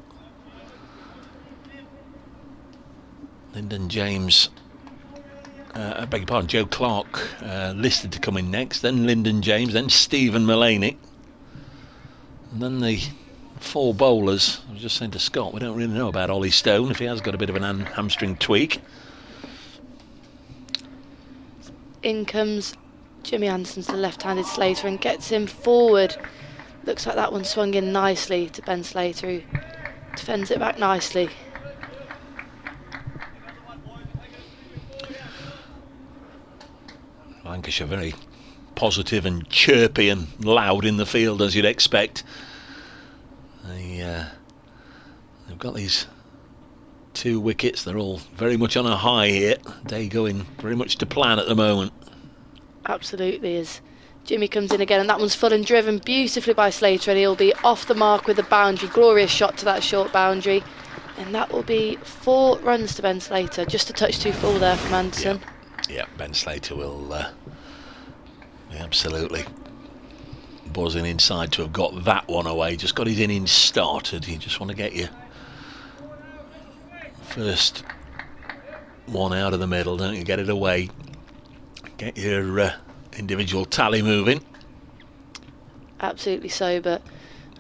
Lyndon James, I beg your pardon, Joe Clark listed to come in next, then Lyndon James, then Stephen Mullaney, and then the 4 bowlers. I was just saying to Scott, we don't really know about Ollie Stone, if he has got a bit of an hamstring tweak. In comes Jimmy Anderson to the left-handed Slater and gets him forward. Looks like that one swung in nicely to Ben Slater, who defends it back nicely. Lancashire very positive and chirpy and loud in the field, as you'd expect. They've got these 2 wickets. They're all very much on a high here. Day going very much to plan at the moment. Absolutely, as Jimmy comes in again, and that one's full and driven beautifully by Slater, and he'll be off the mark with a boundary. Glorious shot to that short boundary, and that will be 4 runs to Ben Slater. Just a touch too full there from Anderson. Yeah, Ben Slater will be absolutely buzzing inside to have got that one away. Just got his innings started. You just want to get your first one out of the middle, don't you? Get it away, get your individual tally moving. Absolutely so, but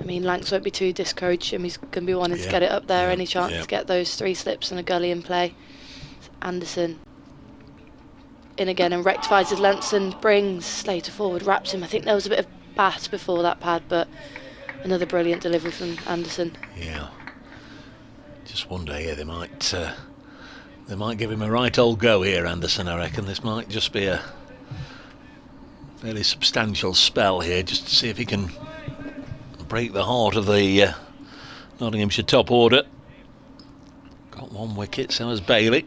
I mean, Lancs won't be too discouraged. Jimmy's going to be wanting to get it up there any chance to get those 3 slips and a gully in play. Anderson in again and rectifies his lengths and brings Slater forward, wraps him. I think there was a bit of bat before that pad, but another brilliant delivery from Anderson. Yeah, just one day here they might give him a right old go here, Anderson. I reckon this might just be a fairly substantial spell here, just to see if he can break the heart of the Nottinghamshire top order. Got 1 wicket, so has Bailey.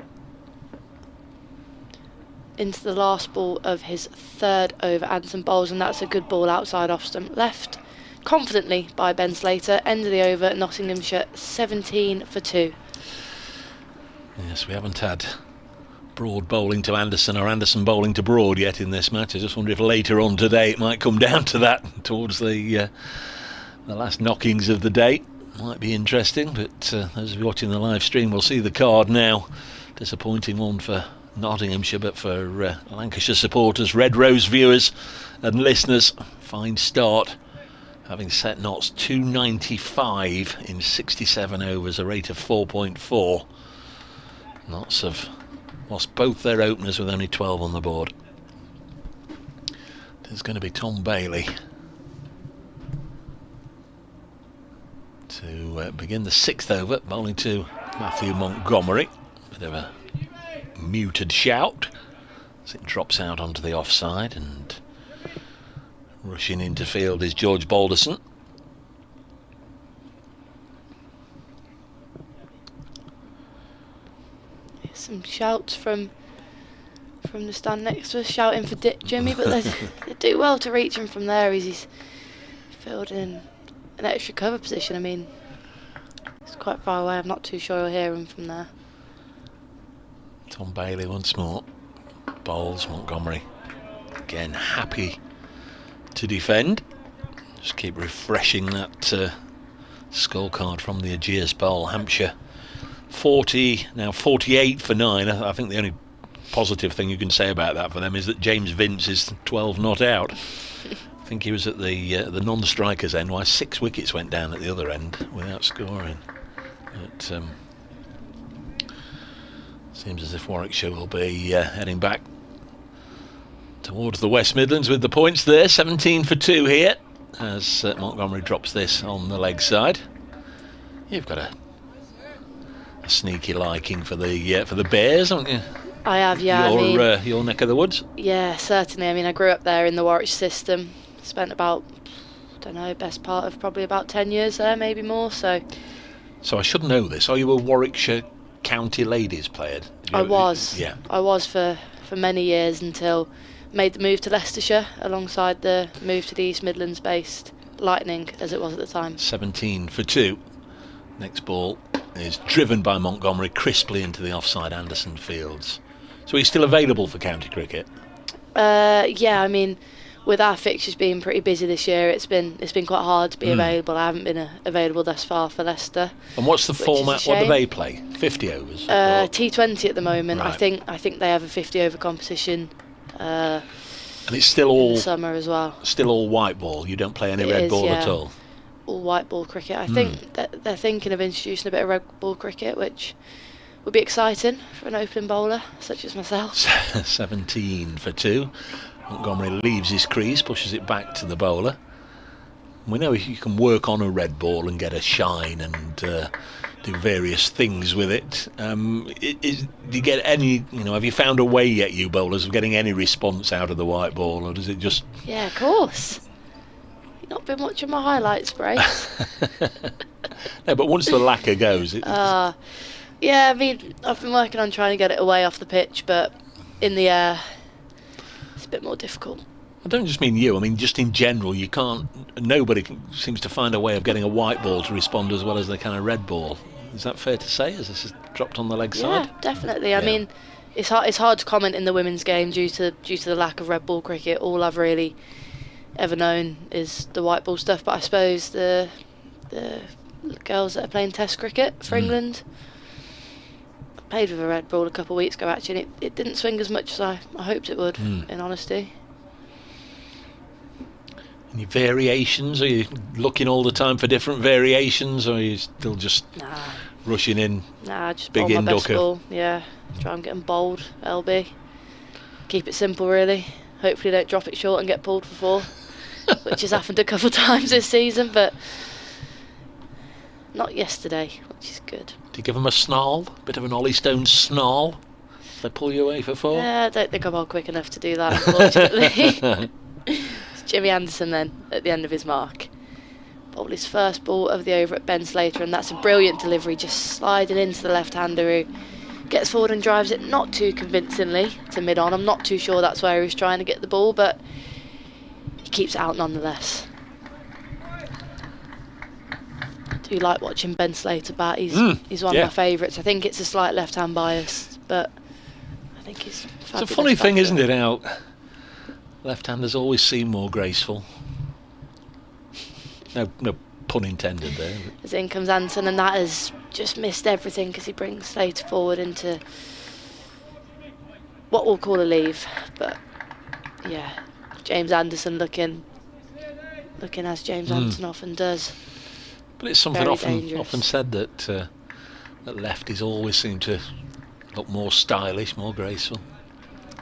Into the last ball of his 3rd over, Anderson bowls, and that's a good ball outside off stump left confidently by Ben Slater. End of the over, Nottinghamshire 17 for 2. Yes, we haven't had Broad bowling to Anderson or Anderson bowling to Broad yet in this match. I just wonder if later on today it might come down to that, towards the last knockings of the day. Might be interesting, but those of you watching the live stream will see the card now. Disappointing one for Nottinghamshire, but for Lancashire supporters, Red Rose viewers and listeners, fine start, having set Notts 295 in 67 overs, a rate of 4.4. Notts have lost both their openers with only 12 on the board. There's going to be Tom Bailey to begin the 6th over, bowling to Matthew Montgomery. Bit of a muted shout as it drops out onto the offside, and rushing into field is George Balderson. Some shouts from the stand next to us, shouting for Jimmy, but they do well to reach him from there. He's filled in an extra cover position. I mean, it's quite far away. I'm not too sure you'll hear him from there. Tom Bailey once more. Bowles, Montgomery again happy to defend. Just keep refreshing that scorecard from the Ageas Bowl. Hampshire 40, now 48 for 9. I think the only positive thing you can say about that for them is that James Vince is 12 not out. I think he was at the non-strikers end, while 6 wickets went down at the other end without scoring. But seems as if Warwickshire will be heading back towards the West Midlands with the points there. 17 for 2 here as Montgomery drops this on the leg side. You've got a sneaky liking for the Bears, haven't you? I have, yeah. Your neck of the woods? Yeah, certainly. I mean, I grew up there in the Warwickshire system. Spent about, I don't know, best part of probably about 10 years there, maybe more. So I should know this. Are you a Warwickshire County Ladies player? I was. Yeah. I was for many years until made the move to Leicestershire alongside the move to the East Midlands based Lightning, as it was at the time. 17 for 2. Next ball is driven by Montgomery crisply into the offside Anderson Fields. So he's still available for county cricket? Yeah, I mean, with our fixtures being pretty busy this year, it's been quite hard to be available. I haven't been available thus far for Leicester. And what's the format? What do they play? 50 overs? T20 at the moment. Right. I think they have a 50 over competition. And it's still all in the summer as well. Still all white ball. You don't play any red ball at all. All white ball cricket. I think that they're thinking of introducing a bit of red ball cricket, which would be exciting for an opening bowler such as myself. 17 for 2. Montgomery leaves his crease, pushes it back to the bowler. We know you can work on a red ball and get a shine and do various things with it. Do you get any, have you found a way yet, you bowlers, of getting any response out of the white ball, or does it just... Yeah, of course. You've not been watching my highlights, Brace. No, but once the lacquer goes... Yeah, I mean, I've been working on trying to get it away off the pitch, but in the air, it's a bit more difficult. I don't just mean you, I mean just in general. Nobody seems to find a way of getting a white ball to respond as well as they can a red ball. Is that fair to say, as this is dropped on the leg side? Yeah, definitely. I mean, it's hard to comment in the women's game due to the lack of red ball cricket. All I've really ever known is the white ball stuff, but I suppose the girls that are playing test cricket for England played with a red ball a couple of weeks ago actually, and it didn't swing as much as I hoped it would, in honesty. Any variations? Are you looking all the time for different variations, or are you still just rushing in? Nah, just big bowl my best inducker? ball. Yeah, try and get them bowled, LB. Keep it simple really. Hopefully don't drop it short and get pulled for 4, which has happened a couple of times this season, but not yesterday, which is good. Do you give them a snarl? A bit of an Ollie Stone snarl? They pull you away for 4? Yeah, I don't think I'm all quick enough to do that, unfortunately. It's Jimmy Anderson then, at the end of his mark. Bowled his first ball of the over at Ben Slater, and that's a brilliant delivery, just sliding into the left-hander who gets forward and drives it not too convincingly to mid-on. I'm not too sure that's where he was trying to get the ball, but he keeps it out nonetheless. I do like watching Ben Slater bat. He's one of my favourites. I think it's a slight left-hand bias, but I think he's fabulous. It's a funny thing, isn't it, how left-handers always seem more graceful. No pun intended there. As in comes Anderson, and that has just missed everything because he brings Slater forward into what we'll call a leave. But yeah, James Anderson looking as James Anderson often does. But it's something often dangerous. said that lefties always seem to look more stylish, more graceful.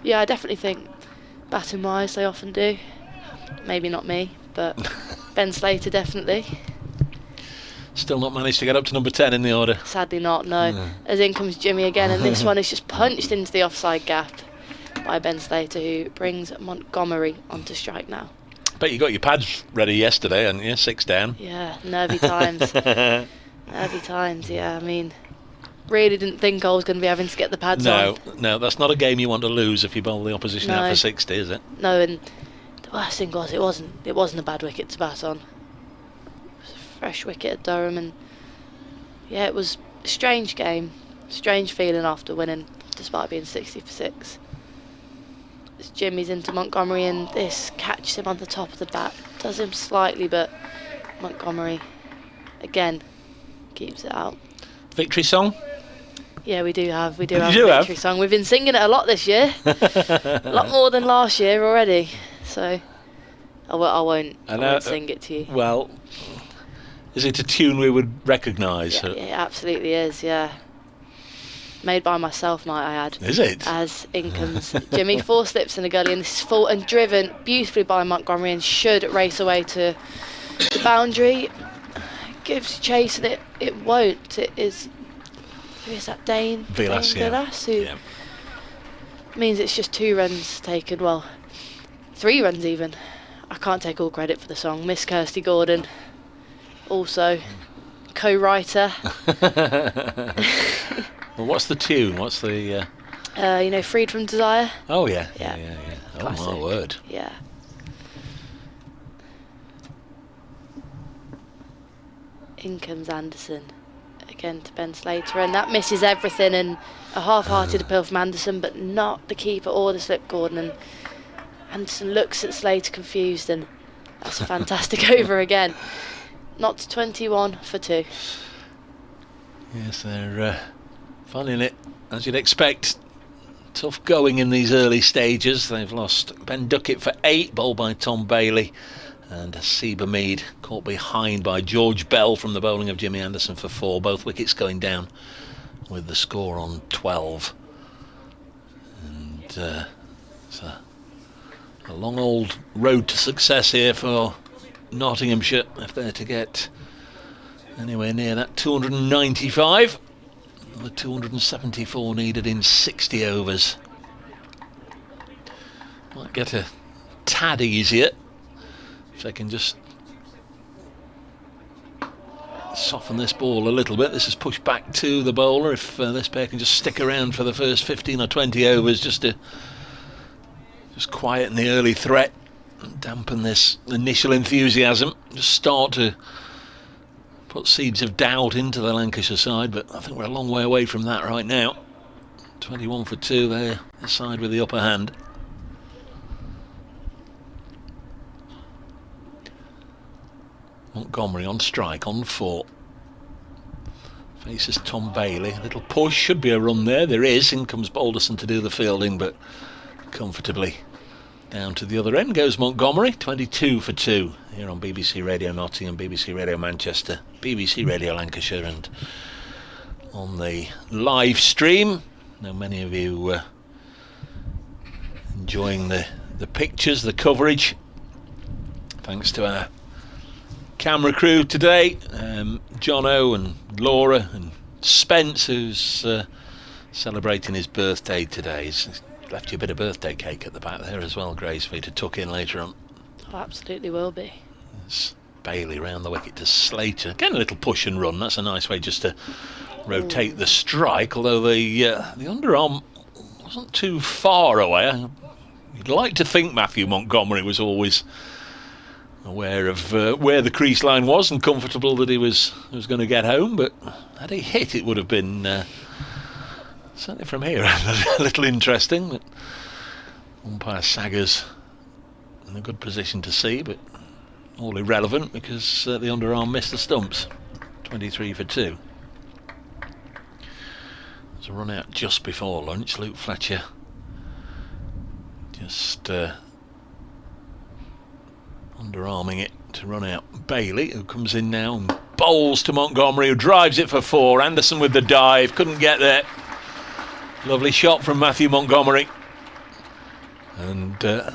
Yeah, I definitely think batting wise they often do. Maybe not me, but Ben Slater definitely. Still not managed to get up to number 10 in the order. Sadly not, no. As in comes Jimmy again, and this one is just punched into the offside gap by Ben Slater, who brings Montgomery onto strike now. Bet you got your pads ready yesterday, hadn't you? 6 down. Yeah, nervy times. Nervy times, yeah. I mean, really didn't think I was going to be having to get the pads on. No, that's not a game you want to lose if you bowl the opposition out for 60, is it? No, and the worst thing was it wasn't a bad wicket to bat on. It was a fresh wicket at Durham, and yeah, it was a strange game, strange feeling after winning, despite being 60 for 6. As Jimmy's into Montgomery, and this catches him on the top of the bat, does him slightly, but Montgomery again keeps it out. Victory song? Yeah, we do have a victory song. We've been singing it a lot this year, a lot more than last year already. So I won't sing it to you. Well, is it a tune we would recognise? Yeah, it absolutely is. Yeah, made by myself, might I add. Is it? As in comes Jimmy, 4 slips in the gully, and this is full and driven beautifully by Montgomery, and should race away to the boundary. Gives chase, and it won't. It is. Who is that? Dane Vilas, who means it's just 2 runs taken. Well, 3 runs even. I can't take all credit for the song. Miss Kirsty Gordon, also co-writer. Well, what's the tune? What's the? Freed from Desire. Oh yeah. Classic. Oh my word. Yeah. In comes Anderson again to Ben Slater, and that misses everything, and a half-hearted appeal from Anderson, but not the keeper or the slip Gordon, and Anderson looks at Slater confused, and that's a fantastic over again. Not to 21 for 2. Yes, they're finding it, as you'd expect, tough going in these early stages. They've lost Ben Duckett for 8, bowled by Tom Bailey, and Seba Mead caught behind by George Bell from the bowling of Jimmy Anderson for 4. Both wickets going down with the score on 12. And it's a long old road to success here for Nottinghamshire if they're to get anywhere near that 295. The 274 needed in 60 overs. Might get a tad easier if they can just soften this ball a little bit. This is pushed back to the bowler. If this pair can just stick around for the first 15 or 20 overs just to quieten the early threat and dampen this initial enthusiasm, just start to put seeds of doubt into the Lancashire side, but I think we're a long way away from that right now. 21 for 2 there, the side with the upper hand. Montgomery on strike, on 4. Faces Tom Bailey. A little push, should be a run there. There is. In comes Balderson to do the fielding, but comfortably down to the other end goes Montgomery. 22 for 2 here on BBC Radio Nottingham, BBC Radio Manchester, BBC Radio Lancashire, and on the live stream. I know many of you enjoying the pictures, the coverage. Thanks to our camera crew today, Jono and Laura and Spence, who's celebrating his birthday today. He's left you a bit of birthday cake at the back there as well, Grace, for you to tuck in later on. Oh, absolutely will be. There's Bailey round the wicket to Slater. Again, a little push and run. That's a nice way just to rotate the strike, although the underarm wasn't too far away. You'd like to think Matthew Montgomery was always aware of where the crease line was and comfortable that he was going to get home, but had he hit, it would have been certainly from here a little interesting. But umpire Saggers in a good position to see, but all irrelevant because the underarm missed the stumps. 23 for 2. There's a run out just before lunch. Luke Fletcher just underarming it to run out Bailey, who comes in now and bowls to Montgomery, who drives it for 4. Anderson with the dive, couldn't get there. Lovely shot from Matthew Montgomery. And the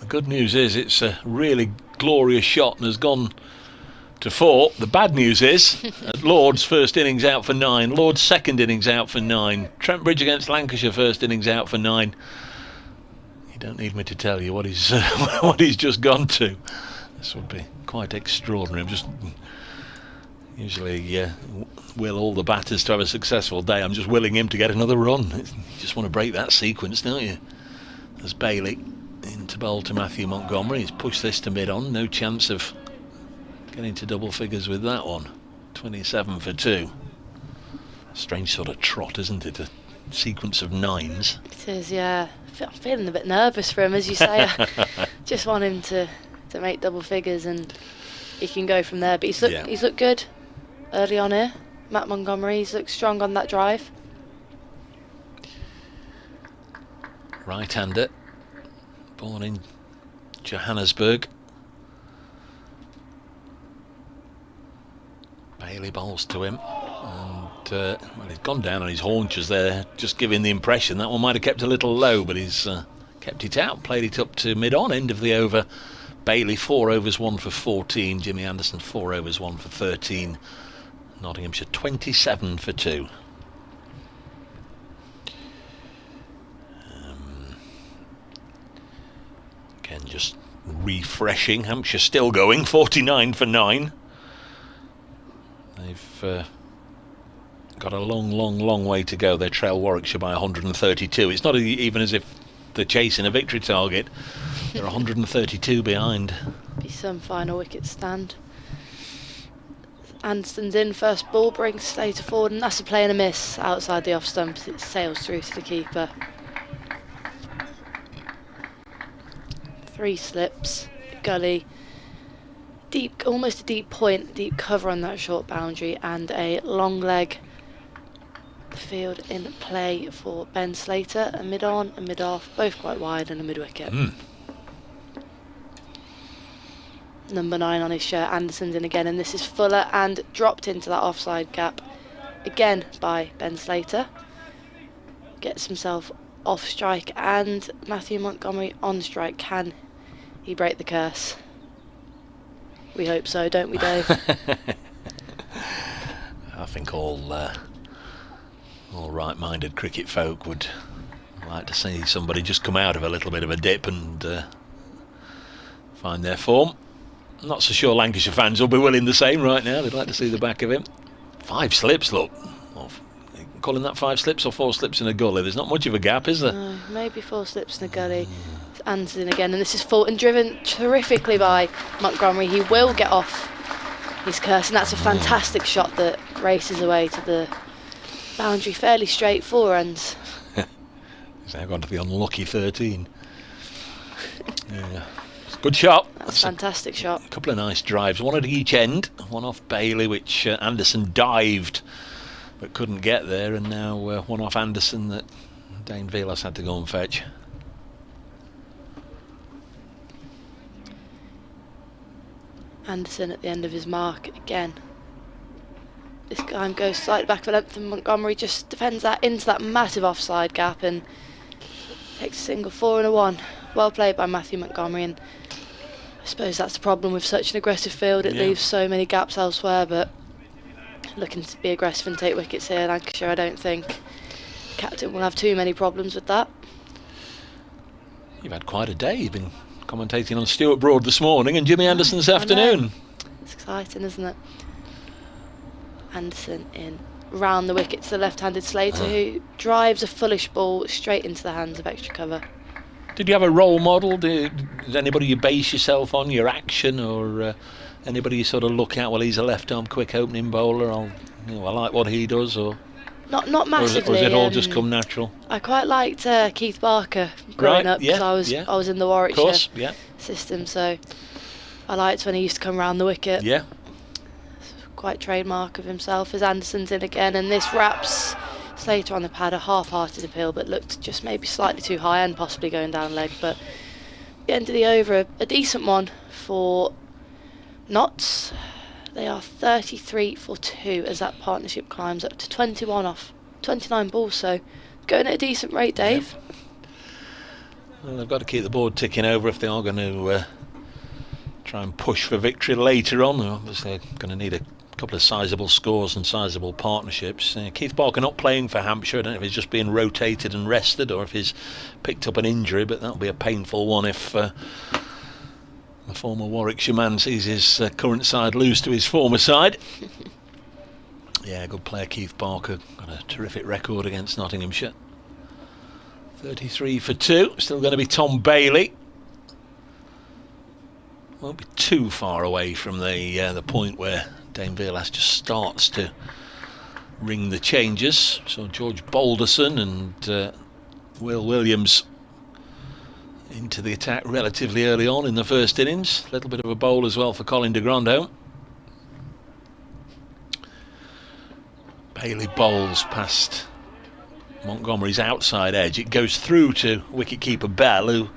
good news is it's a really glorious shot and has gone to 4. The bad news is Lord's first innings out for 9, Lord's second innings out for 9, Trent Bridge against Lancashire first innings out for 9. You don't need me to tell you what he's what he's just gone to. This would be quite extraordinary. I'm just usually will all the batters to have a successful day. I'm just willing him to get another run. You just want to break that sequence, don't you? There's Bailey into bowl to Matthew Montgomery. He's pushed this to mid-on. No chance of getting to double figures with that one. 27 for 2. Strange sort of trot, isn't it? A sequence of 9s. It is, yeah. I'm feeling a bit nervous for him, as you say. I just want him to make double figures and he can go from there. But he's looked good early on here. Matt Montgomery, he's looked strong on that drive. Right-hander, born in Johannesburg. Bailey bowls to him, and well, he's gone down on his haunches there, just giving the impression that one might have kept a little low, but he's kept it out, played it up to mid-on, end of the over. Bailey 4 overs 1 for 14, Jimmy Anderson 4 overs 1 for 13, Nottinghamshire 27 for 2. Again, just refreshing. Hampshire still going, 49 for 9. They've got a long way to go. They trail Warwickshire by 132. It's not even as if they're chasing a victory target. They're 132 behind. Be some final wicket stand. Anderson's in, first ball brings Slater forward, and that's a play and a miss outside the off stump. It sails through to the keeper. 3 slips, gully, deep, almost a deep point, deep cover on that short boundary, and a long leg. The field in play for Ben Slater, a mid on, a mid off, both quite wide, and a mid wicket. Number 9 on his shirt, Anderson's in again, and this is Fuller and dropped into that offside gap again by Ben Slater. Gets himself off strike, and Matthew Montgomery on strike. Can he break the curse? We hope so, don't we, Dave? I think all right-minded cricket folk would like to see somebody just come out of a little bit of a dip and find their form. I'm not so sure Lancashire fans will be willing the same right now. They'd like to see the back of him. 5 slips, look. Calling that 5 slips or 4 slips in a gully? There's not much of a gap, is there? No, maybe 4 slips in a gully. It's Anderson again, and this is Fulton, driven terrifically by Montgomery. He will get off his curse, and that's a fantastic shot that races away to the boundary, fairly straight 4 runs. He's now gone to the unlucky 13. Yeah. Good shot. That's a fantastic shot. A couple of nice drives, one at each end. One off Bailey, which Anderson dived but couldn't get there, and now one off Anderson that Dane Vilas had to go and fetch. Anderson at the end of his mark again. This time goes slightly back of length, and Montgomery just defends that into that massive offside gap and takes a single 4 and a 1. Well played by Matthew Montgomery, and I suppose that's the problem with such an aggressive field. It leaves so many gaps elsewhere, but looking to be aggressive and take wickets here, Lancashire, I don't think captain will have too many problems with that. You've had quite a day. You've been commentating on Stuart Broad this morning and Jimmy Anderson this afternoon. It's exciting, isn't it? Anderson in round the wicket to the left-handed Slater, who drives a foolish ball straight into the hands of extra cover. Did you have a role model? Is anybody you base yourself on, your action, or anybody you sort of look at? Well, he's a left-arm quick opening bowler. I like what he does, or not massively. Or has it all just come natural? I quite liked Keith Barker growing up, because I was in the Warwickshire system, so I liked when he used to come round the wicket. Yeah. Quite trademark of himself. As Anderson's in again, and this wraps Slater on the pad, a half-hearted appeal, but looked just maybe slightly too high and possibly going down leg. But the end of the over, a decent one for Notts. They are 33 for 2 as that partnership climbs up to 21 off 29 balls, so going at a decent rate, Dave. Yeah. Well, they've got to keep the board ticking over if they are going to try and push for victory later on. They're obviously going to need a couple of sizable scores and sizable partnerships. Keith Barker not playing for Hampshire. I don't know if he's just being rotated and rested or if he's picked up an injury, but that'll be a painful one if the former Warwickshire man sees his current side lose to his former side. Yeah, good player Keith Barker, got a terrific record against Nottinghamshire. 33 for 2, still going to be Tom Bailey. Won't be too far away from the point where Dane Veerlas just starts to ring the changes. So George Balderson and Will Williams into the attack relatively early on in the first innings. A little bit of a bowl as well for Colin de Grandhomme. Bailey bowls past Montgomery's outside edge. It goes through to wicketkeeper Bell, who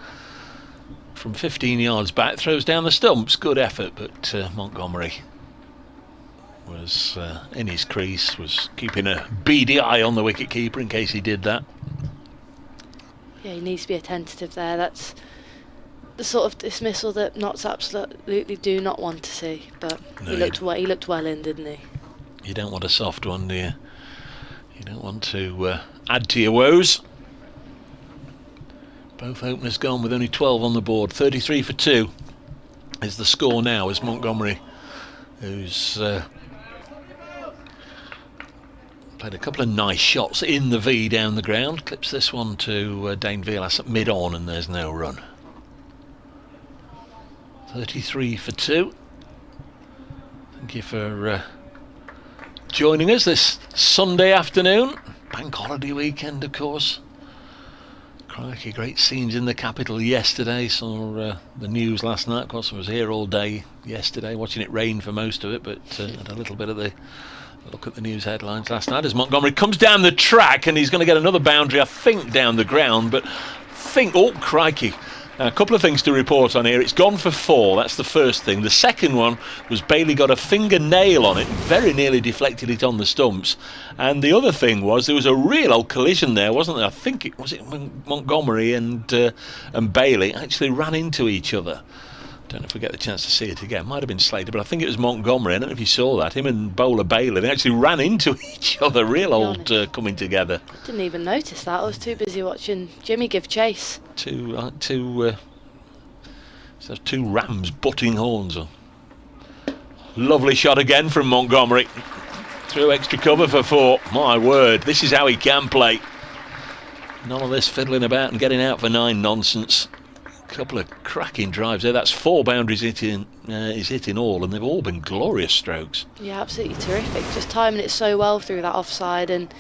from 15 yards back throws down the stumps. Good effort, but Montgomery was in his crease, was keeping a beady eye on the wicketkeeper in case he did that. Yeah, he needs to be attentive there. That's the sort of dismissal that Notts absolutely do not want to see. But no, he looked well in, didn't he? You don't want a soft one, do you? You don't want to add to your woes. Both openers gone with only 12 on the board. 33 for 2 is the score now, as Montgomery, who's played a couple of nice shots in the V down the ground, clips this one to Dane Veerlas at mid-on, and there's no run. 33 for 2. Thank you for joining us this Sunday afternoon. Bank holiday weekend, of course. Crikey, great scenes in the capital yesterday. Saw the news last night. Of course, I was here all day yesterday, watching it rain for most of it, but had a little bit of the look at the news headlines last night as Montgomery comes down the track, and he's going to get another boundary, I think, down the ground. But oh, crikey. A couple of things to report on here. It's gone for 4, that's the first thing. The second one was Bailey got a fingernail on it, very nearly deflected it on the stumps. And the other thing was there was a real old collision there, wasn't there? I think it was Montgomery and Bailey actually ran into each other. Don't know if we get the chance to see it again. Might have been Slater, but I think it was Montgomery. I don't know if you saw that. Him and Bowler Bailey, they actually ran into each other. Real old coming together. Didn't even notice that. I was too busy watching Jimmy give chase. Two rams butting horns on. Lovely shot again from Montgomery. Through extra cover for 4. My word, this is how he can play. None of this fiddling about and getting out for 9 nonsense. Couple of cracking drives there. That's 4 boundaries he's hitting all, and they've all been glorious strokes. Yeah, absolutely terrific. Just timing it so well through that offside, and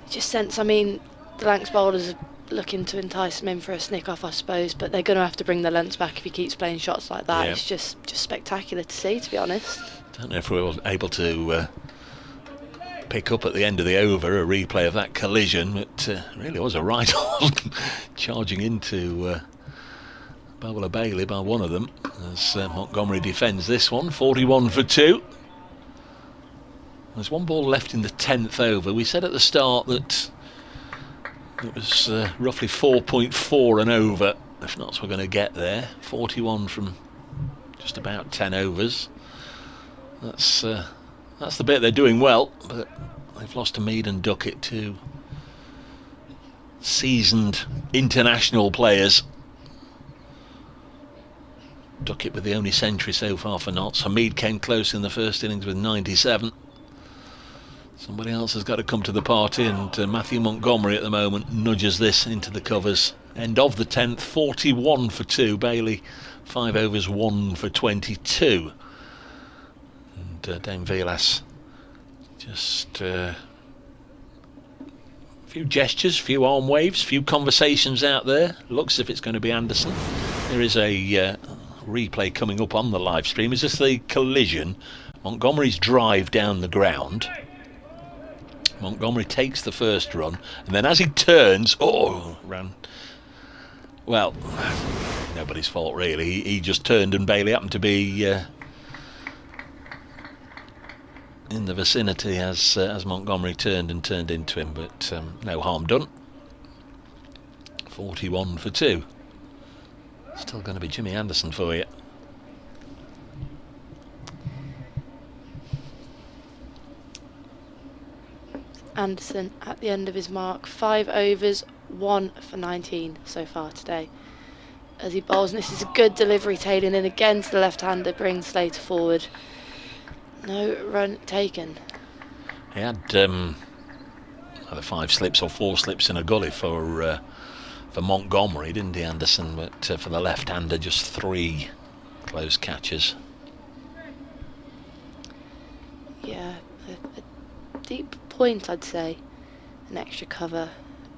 just sense, I mean, the Lancs bowlers are looking to entice him in for a snick off, I suppose, but they're going to have to bring the lengths back if he keeps playing shots like that. Yeah. It's just spectacular to see, to be honest. Don't know if we were able to pick up at the end of the over a replay of that collision, but it really was a right on charging into Bowler Bailey by one of them as Montgomery defends this one. 41 for 2. There's one ball left in the 10th over. We said at the start that it was roughly 4.4 and over if Notts were going to get there. 41 from just about 10 overs. That's the bit they're doing well, but they've lost to Mead and Duckett, 2 seasoned international players. Duckett with the only century so far for Notts. Hamid came close in the first innings with 97. Somebody else has got to come to the party, and Matthew Montgomery at the moment nudges this into the covers. End of the 10th, 41 for 2. Bailey 5 overs, 1 for 22. And Dane Veerlas just a few gestures, few arm waves, few conversations out there. Looks as if it's going to be Anderson. There is a replay coming up on the live stream. Is this the collision? Montgomery's drive down the ground. Montgomery takes the first run, and then as he turns, ran. Well, nobody's fault really. He just turned, and Bailey happened to be in the vicinity as Montgomery turned into him, but no harm done. 41 for 2. Still going to be Jimmy Anderson for you. Anderson at the end of his mark. 5 overs, 1 for 19 so far today. As he bowls, and this is a good delivery, tailing in again to the left-hander, brings Slater forward. No run taken. He had either 5 slips or 4 slips in a gully for Montgomery, didn't he, Anderson? But for the left-hander, just 3 close catches. Yeah, a deep point, I'd say. An extra cover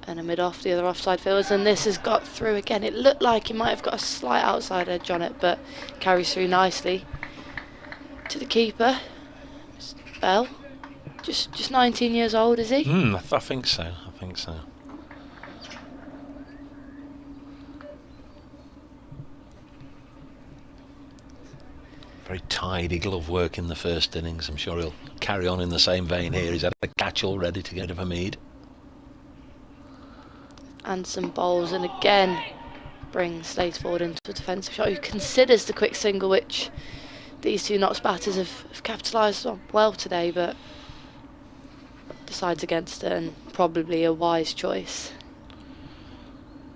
and a mid-off, the other offside fielders, and this has got through again. It looked like he might have got a slight outside edge on it, but carries through nicely to the keeper, Bell. Just 19 years old, is he? I think so. Very tidy glove work in the first innings. I'm sure he'll carry on in the same vein here. He's had a catch all ready to get rid of a Mead. And some bowls, and again brings Slater forward into a defensive shot, who considers the quick single, which these two Notts batters have capitalised on well today, but decides against it, and probably a wise choice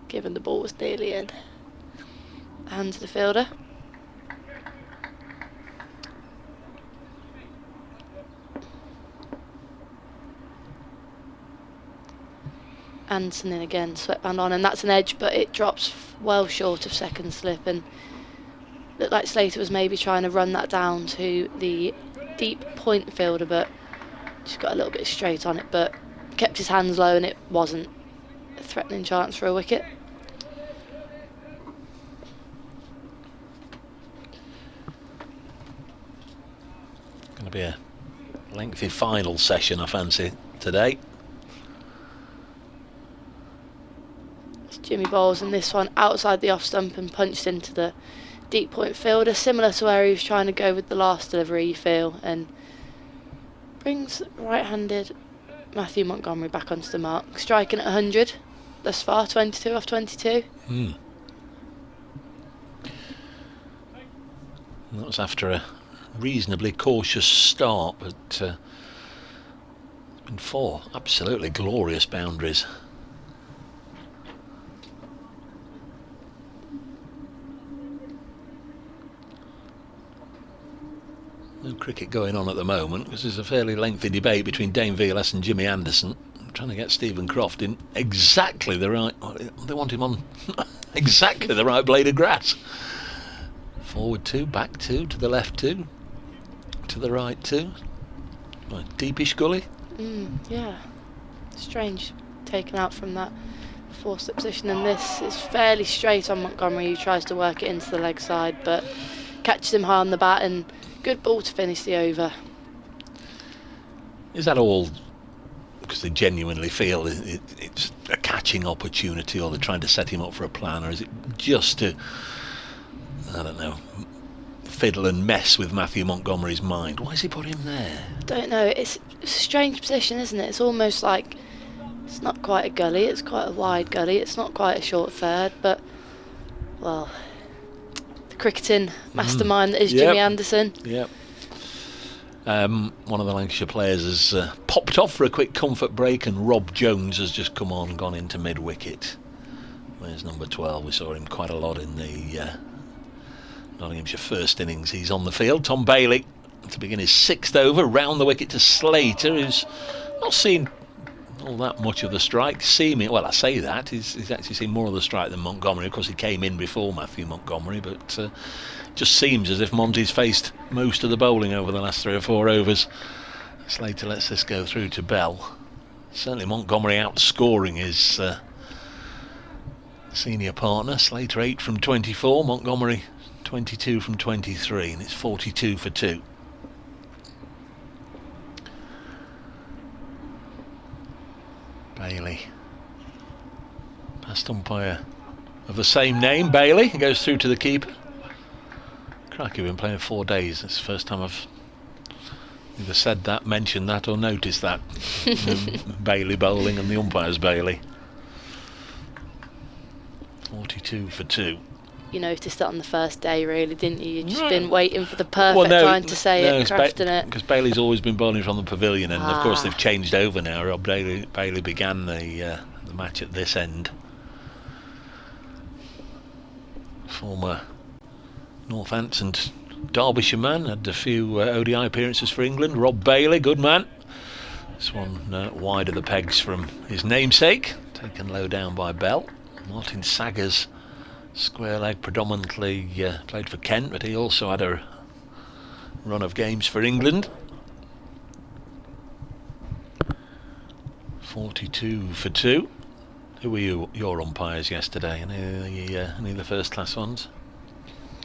given the ball was nearly in. And to the fielder. Anderson in again, sweatband on, and that's an edge, but it drops well short of second slip, and looked like Slater was maybe trying to run that down to the deep point fielder, but just got a little bit straight on it, but kept his hands low, and it wasn't a threatening chance for a wicket. Going to be a lengthy final session, I fancy, today. Jimmy bowls, and this one outside the off stump and punched into the deep point fielder, similar to where he was trying to go with the last delivery, you feel, and brings right-handed Matthew Montgomery back onto the mark, striking at 100 thus far, 22 off 22. That was after a reasonably cautious start, but it's been 4 absolutely glorious boundaries. No cricket going on at the moment because there's a fairly lengthy debate between Dane Velas and Jimmy Anderson, trying to get Stephen Croft in exactly the right. They want him on exactly the right blade of grass. Forward 2, back 2, to the left 2, to the right 2. Deepish gully. Yeah, strange, taken out from that 4-slip position, and this is fairly straight on Montgomery, who tries to work it into the leg side, but catches him high on the bat, and good ball to finish the over. Is that all because they genuinely feel it's a catching opportunity, or they're trying to set him up for a plan, or is it just to, I don't know, fiddle and mess with Matthew Montgomery's mind? Why has he put him there? Don't know, it's a strange position, isn't it? It's almost like it's not quite a gully, it's quite a wide gully, it's not quite a short third, but, well, the cricketing mastermind that is Jimmy Anderson. Yep. One of the Lancashire players has popped off for a quick comfort break, and Rob Jones has just come on, gone into mid-wicket. There's number 12. We saw him quite a lot in the Nottinghamshire first innings. He's on the field. Tom Bailey to begin his 6th over, round the wicket to Slater, who's not seen all that much of the strike. Well, I say that, he's actually seen more of the strike than Montgomery. Of course, he came in before Matthew Montgomery, but just seems as if Monty's faced most of the bowling over the last 3 or 4 overs. Slater lets this go through to Bell. Certainly Montgomery outscoring his senior partner. Slater 8 from 24, Montgomery 22 from 23, and it's 42 for 2. Bailey, past umpire of the same name, Bailey, goes through to the keeper. Crikey, we've been playing 4 days. It's the first time I've either said that, mentioned that, or noticed that. Bailey bowling and the umpire's Bailey. 42 for 2. you noticed that on the first day, really, didn't you? You've just been waiting for the perfect time to say it, crafting it. Because Bailey's always been bowling from the pavilion, and of course they've changed over now. Rob Bailey began the match at this end. Former Northampton Derbyshire man, had a few ODI appearances for England. Rob Bailey, good man. This one wide of the pegs from his namesake, taken low down by Bell. Martin Saggers, square leg predominantly, played for Kent, but he also had a run of games for England. 42 for 2. Who were your umpires yesterday? Any of the first class ones?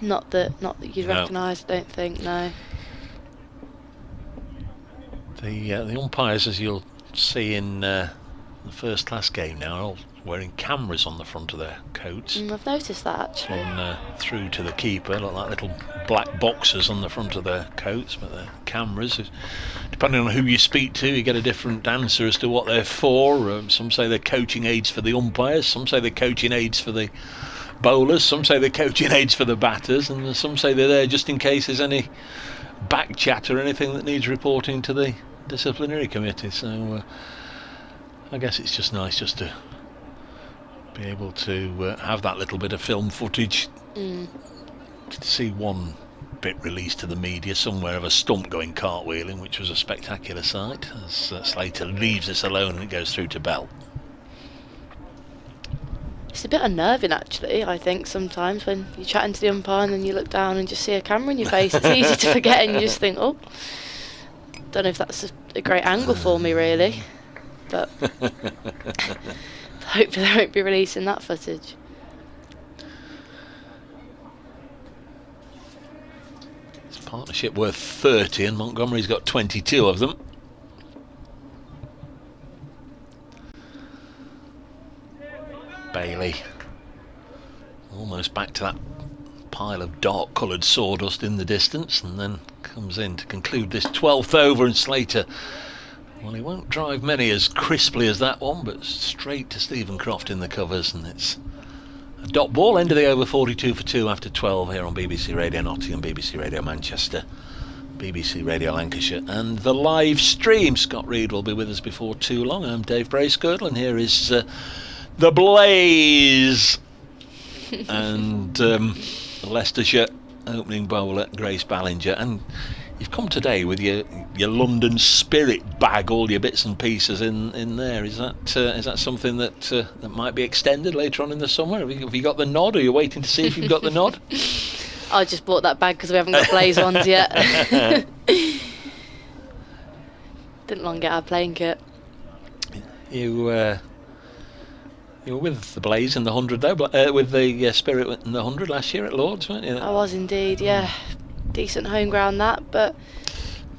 Not that you'd recognise, I don't think, no. The umpires, as you'll see in the first class game now, are all wearing cameras on the front of their coats. I've noticed that, actually. Through to the keeper, look like little black boxes on the front of their coats, but they're cameras. Depending on who you speak to, you get a different answer as to what they're for. Some say they're coaching aids for the umpires, some say they're coaching aids for the bowlers, some say they're coaching aids for the batters, and some say they're there just in case there's any back chat or anything that needs reporting to the disciplinary committee. So I guess it's just nice just to be able to have that little bit of film footage. To see one bit released to the media somewhere of a stump going cartwheeling, which was a spectacular sight, as Slater leaves us alone and it goes through to Bell. It's a bit unnerving, actually, I think, sometimes when you're chatting to the umpire and then you look down and just see a camera in your face. It's easy to forget and you just think, oh, don't know if that's a great angle for me, really, but hopefully they won't be releasing that footage. It's a partnership worth 30 and Montgomery's got 22 of them. Bailey almost back to that pile of dark coloured sawdust in the distance, and then comes in to conclude this 12th over. And Slater, well, he won't drive many as crisply as that one, but straight to Stephen Croft in the covers, and it's a dot ball. End of the over, 42 for 2 after 12 here on BBC Radio Nottingham, BBC Radio Manchester, BBC Radio Lancashire, and the live stream. Scott Reed will be with us before too long. I'm Dave Bracegirdle, and here is the Blaze and Leicestershire opening bowler Grace Ballinger. And you've come today with your London Spirit bag, all your bits and pieces in there. Is that something that might be extended later on in the summer? Have you got the nod, or are you waiting to see if you've got the nod? I just bought that bag because we haven't got Blaze ones yet. Didn't long get our playing kit. You were with the Blaze in the 100 though, with the Spirit in the 100 last year at Lords, weren't you? I was indeed, yeah. Decent home ground that, but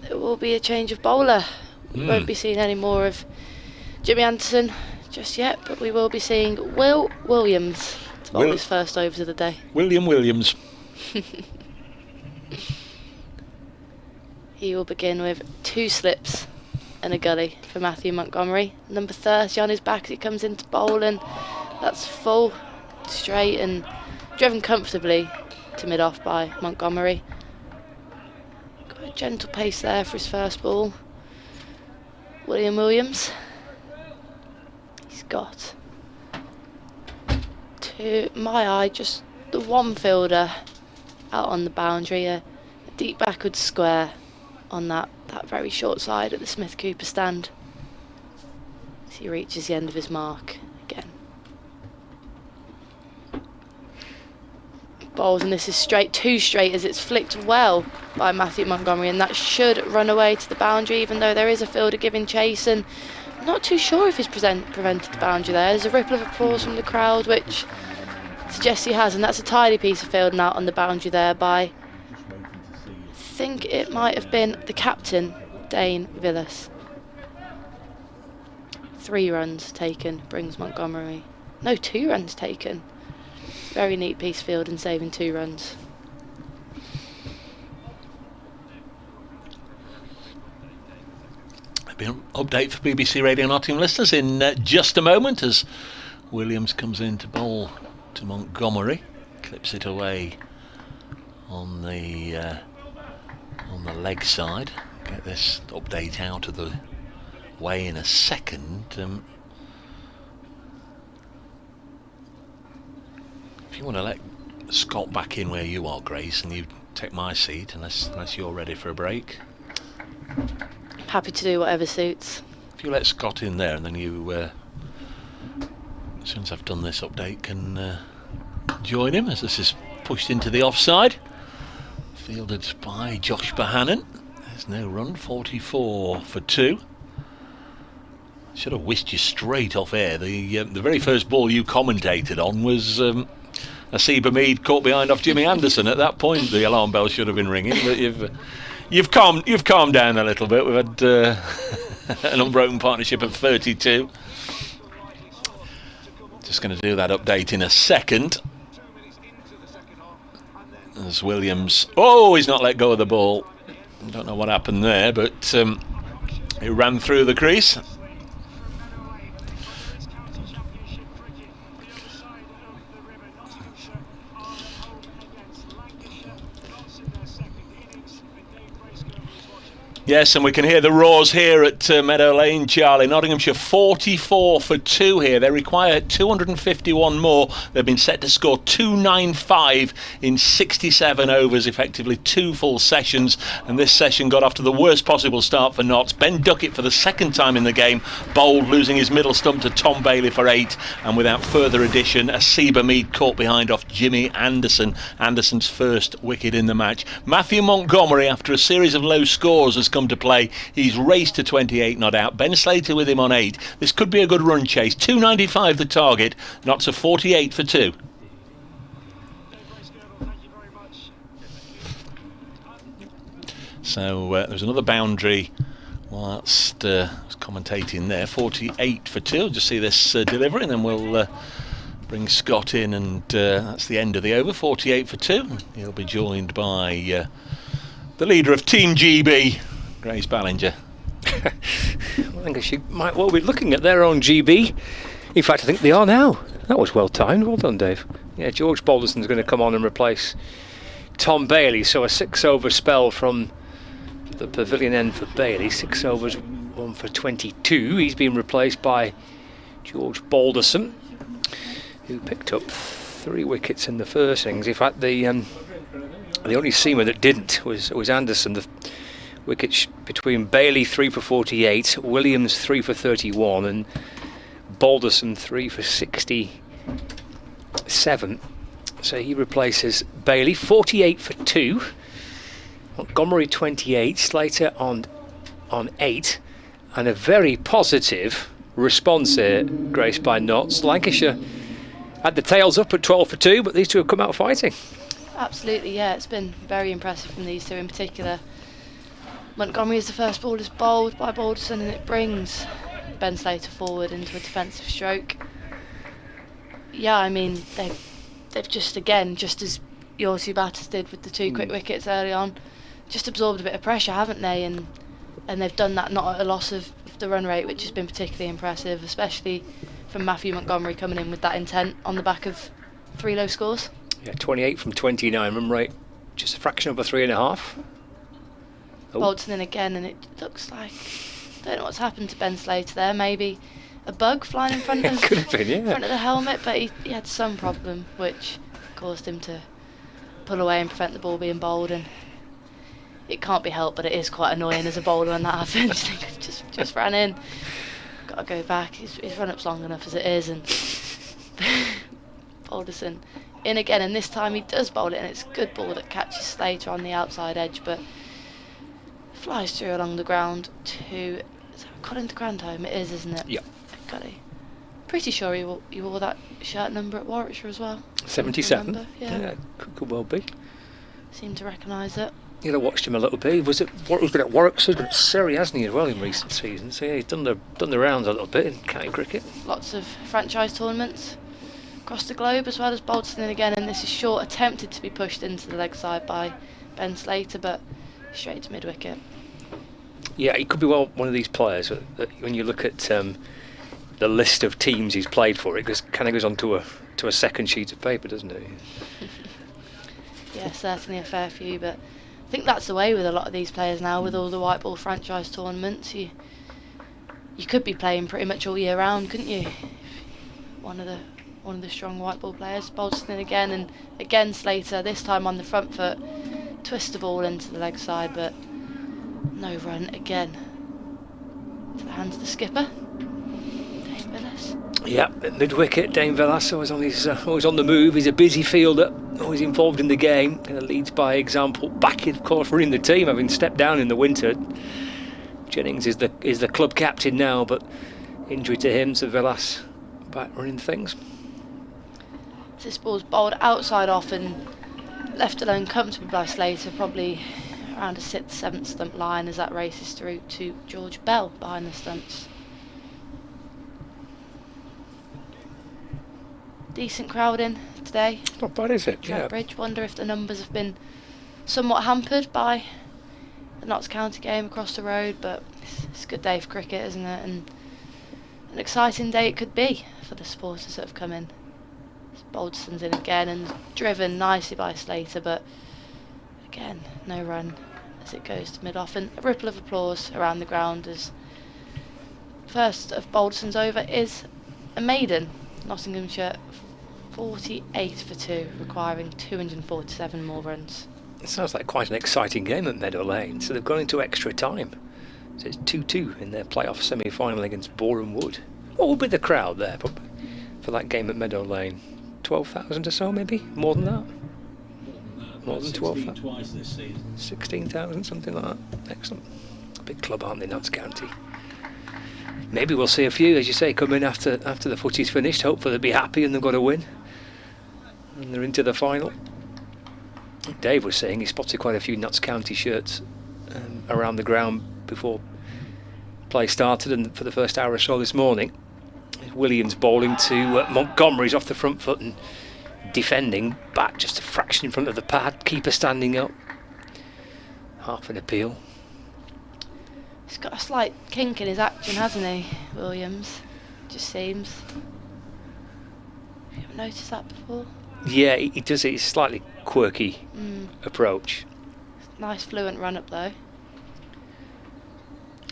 it will be a change of bowler. We won't be seeing any more of Jimmy Anderson just yet, but we will be seeing Will Williams to bowl his first overs of the day. William Williams. He will begin with 2 slips and a gully for Matthew Montgomery. Number 30 on his back as he comes into bowling. That's full, straight, and driven comfortably to mid-off by Montgomery. Got a gentle pace there for his first ball. William Williams. He's got, to my eye, just the one fielder out on the boundary, a deep backward square on that very short side at the Smith Cooper stand as he reaches the end of his mark again. Bowls, and this is straight, 2 straight as it's flicked well by Matthew Montgomery, and that should run away to the boundary, even though there is a fielder giving chase, and I'm not too sure if he's prevented the boundary there. There's a ripple of applause from the crowd which suggests he has, and that's a tidy piece of fielding out on the boundary there by, I think it might have been the captain, Dane Villas. 3 runs taken brings Montgomery. No, 2 runs taken. Very neat piece field and saving 2 runs. There'll be an update for BBC Radio Nottingham listeners in just a moment as Williams comes in to bowl to Montgomery. clips it away on the leg side. Get this update out of the way in a second. If you want to let Scott back in where you are, Grace, and you take my seat, unless you're ready for a break. Happy to do whatever suits. If you let Scott in there, and then you, as soon as I've done this update, can join him as this is pushed into the offside. Fielded by Josh Bohannon. There's no run, 44 for 2. Should have whisked you straight off air. The very first ball you commentated on was Asiba Mead caught behind off Jimmy Anderson. At that point, the alarm bell should have been ringing. But you've calmed down a little bit. We've had an unbroken partnership of 32. Just going to do that update in a second. As Williams, he's not let go of the ball. I don't know what happened there, but it ran through the crease. Yes, and we can hear the roars here at Meadow Lane, Charlie. Nottinghamshire 44 for 2 here. They require 251 more. They've been set to score 295 in 67 overs, effectively 2 full sessions. And this session got off to the worst possible start for Notts. Ben Duckett for the second time in the game, bowled, losing his middle stump to Tom Bailey for 8. And without further addition, Asiba Mead caught behind off Jimmy Anderson. Anderson's first wicket in the match. Matthew Montgomery, after a series of low scores, has come to play. He's raced to 28 not out. Ben Slater with him on 8. This could be a good run chase. 295 the target. Notts a 48 for 2. So there's another boundary whilst I was commentating there. 48 for 2. I'll just see this delivery and then we'll bring Scott in, and that's the end of the over. 48 for 2. He'll be joined by the leader of Team GB, Grace Ballinger. I think she might well be looking at their own GB. In fact, I think they are now. That was well timed. Well done, Dave. Yeah, George Balderson's going to come on and replace Tom Bailey. So a 6-over spell from the pavilion end for Bailey. 6 overs, 1 for 22. He's been replaced by George Balderson, who picked up 3 wickets in the first innings. In fact, the only seamer that didn't was Anderson. The wickets between Bailey 3 for 48, Williams 3 for 31, and Balderson 3 for 67. So he replaces Bailey. 48 for 2. Montgomery 28, Slater on 8, and a very positive response here, Grace, by Notts. Lancashire had the tails up at 12 for 2, but these two have come out fighting. Absolutely, yeah, it's been very impressive from these two in particular. Montgomery is the first ball is bowled by Balderson, and it brings Ben Slater forward into a defensive stroke. Yeah, I mean, they've just, again, just as your 2 batters did with the 2 quick wickets early on, just absorbed a bit of pressure, haven't they? And they've done that not at a loss of the run rate, which has been particularly impressive, especially from Matthew Montgomery coming in with that intent on the back of 3 low scores. Yeah, 28 from 29 run rate, just a fraction over 3.5. Balderson in again, and it looks like, I don't know what's happened to Ben Slater there. Maybe a bug flying in front of could have been, yeah, front of the helmet, but he had some problem which caused him to pull away and prevent the ball being bowled. And it can't be helped, but it is quite annoying as a bowler when that happens. just ran in, got to go back. His run up's long enough as it is, and Balderson in again, and this time he does bowl it, and it's a good ball that catches Slater on the outside edge, but flies through along the ground to Colin de Grandhome. It is, isn't it? Yeah. Got it. Pretty sure he wore that shirt number at Warwickshire as well. 77. Yeah, could well be. Seem to recognise it. You know, watched him a little bit. He's been at Warwickshire, but Surrey, hasn't he, as well in recent seasons? So yeah, he's done the rounds a little bit in county cricket. Lots of franchise tournaments across the globe, as well as Balderson again, and this is short, attempted to be pushed into the leg side by Ben Slater, but straight to mid-wicket. Yeah, he could be one of these players that when you look at the list of teams he's played for, it kind of goes on to a second sheet of paper, doesn't it? Yeah, certainly a fair few, but I think that's the way with a lot of these players now, with all the white ball franchise tournaments. You could be playing pretty much all year round, couldn't you? One of the strong white ball players. Balderson again, and again Slater, this time on the front foot, twist the ball into the leg side, but no run again. To the hands of the skipper, Dane Villas. Yeah, at mid-wicket, Dane Villas always on the move. He's a busy fielder, always involved in the game, kind of leads by example. Back, of course, running the team, having stepped down in the winter. Jennings is the club captain now, but injury to him, so Villas back running things. This ball's bowled outside off and left alone comfortably by Slater, probably around a 6th, 7th stump line as that races through to George Bell behind the stumps. Decent crowd in today. Not bad, is it? Trent Bridge. Wonder if the numbers have been somewhat hampered by the Notts County game across the road, but it's a good day for cricket, isn't it? And an exciting day it could be for the supporters that have come in. Balderson's in again and driven nicely by Slater, but again, no run as it goes to mid-off, and a ripple of applause around the ground as first of Balderson's over is a maiden. Nottinghamshire 48 for 2, requiring 247 more runs. It sounds like quite an exciting game at Meadow Lane, so they've gone into extra time. So it's 2-2 in their playoff semi-final against Boreham Wood. What will be the crowd there for that game at Meadow Lane? 12,000 or so, maybe? More than that? More than 12,000? Twice this season. 16,000, something like that. Excellent. Big club, aren't they, Notts County? Maybe we'll see a few, as you say, come in after the footy's finished. Hopefully they'll be happy and they've got a win. And they're into the final. Dave was saying he spotted quite a few Notts County shirts around the ground before play started, and for the first hour or so this morning. Williams bowling to Montgomery's off the front foot and defending back just a fraction in front of the pad. Keeper standing up. Half an appeal. He's got a slight kink in his action, hasn't he, Williams? Just seems. You haven't noticed that before? Yeah, he does it. It's slightly quirky approach. Nice fluent run up though.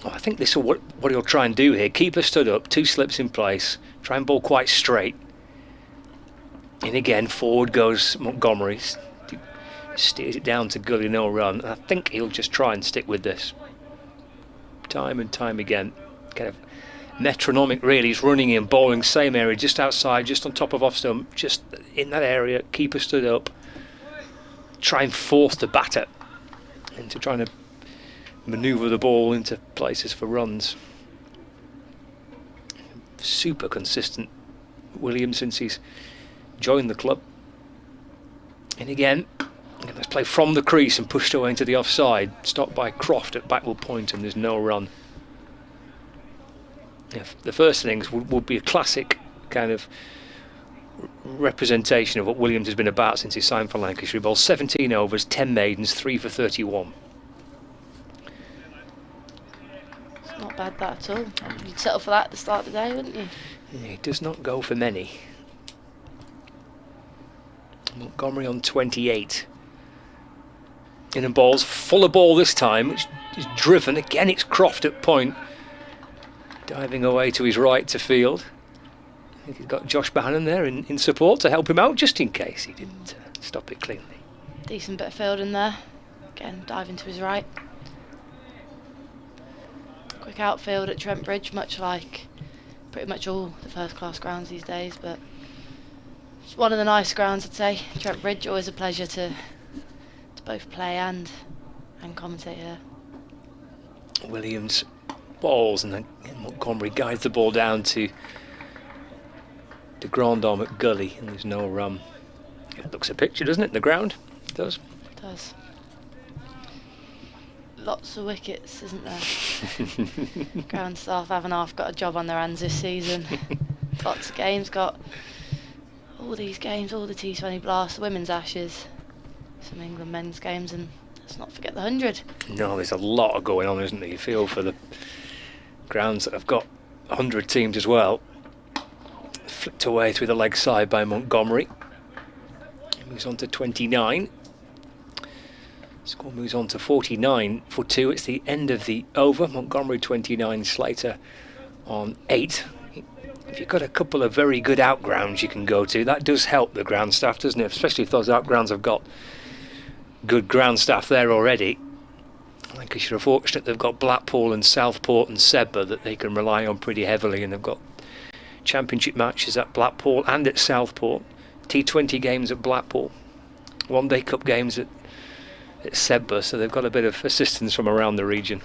Oh, I think this is what he'll try and do here. Keeper stood up, 2 slips in place, try and bowl quite straight. And again, forward goes Montgomery. Steers it down to gully, no run. And I think he'll just try and stick with this. Time and time again. Kind of metronomic really. He's running in, bowling same area, just outside, just on top of off stump, just in that area. Keeper stood up. Try and force the batter into trying to manoeuvre the ball into places for runs. Super consistent Williams since he's joined the club. And again, let's play from the crease and pushed away into the offside. Stopped by Croft at backward point, and there's no run. The first innings would be a classic kind of representation of what Williams has been about since he signed for Lancashire. Bowled 17 overs, 10 maidens, 3 for 31. Not bad that at all. You'd settle for that at the start of the day, wouldn't you? Yeah, he does not go for many. Montgomery on 28. In and balls, full of ball this time, which is driven. Again, it's Croft at point. Diving away to his right to field. I think he's got Josh Bannon there in support to help him out, just in case he didn't stop it cleanly. Decent bit of fielding there. Again, diving to his right. Quick outfield at Trent Bridge, much like pretty much all the first class grounds these days, but it's one of the nice grounds, I'd say. Trent Bridge, always a pleasure to both play and commentate here. Williams balls, and then Montgomery guides the ball down to Grand Arm at gully, and there's no run. It looks a picture, doesn't it, the ground? It does. It does. Lots of wickets, isn't there? Ground staff haven't half got a job on their hands this season. Lots of games, got all these games, all the T20 Blast, the Women's Ashes, some England men's games, and let's not forget the 100. No, there's a lot going on, isn't there? You feel for the grounds that have got 100 teams as well. Flicked away through the leg side by Montgomery. He moves on to 29. Score moves on to 49 for 2. It's the end of the over. Montgomery 29, Slater on 8. If you've got a couple of very good outgrounds you can go to, that does help the ground staff, doesn't it? Especially if those outgrounds have got good ground staff there already. Lancashire are fortunate they've got Blackpool and Southport and Sedbergh that they can rely on pretty heavily, and they've got championship matches at Blackpool and at Southport, T20 games at Blackpool, one-day cup games at Sedbergh, so they've got a bit of assistance from around the region.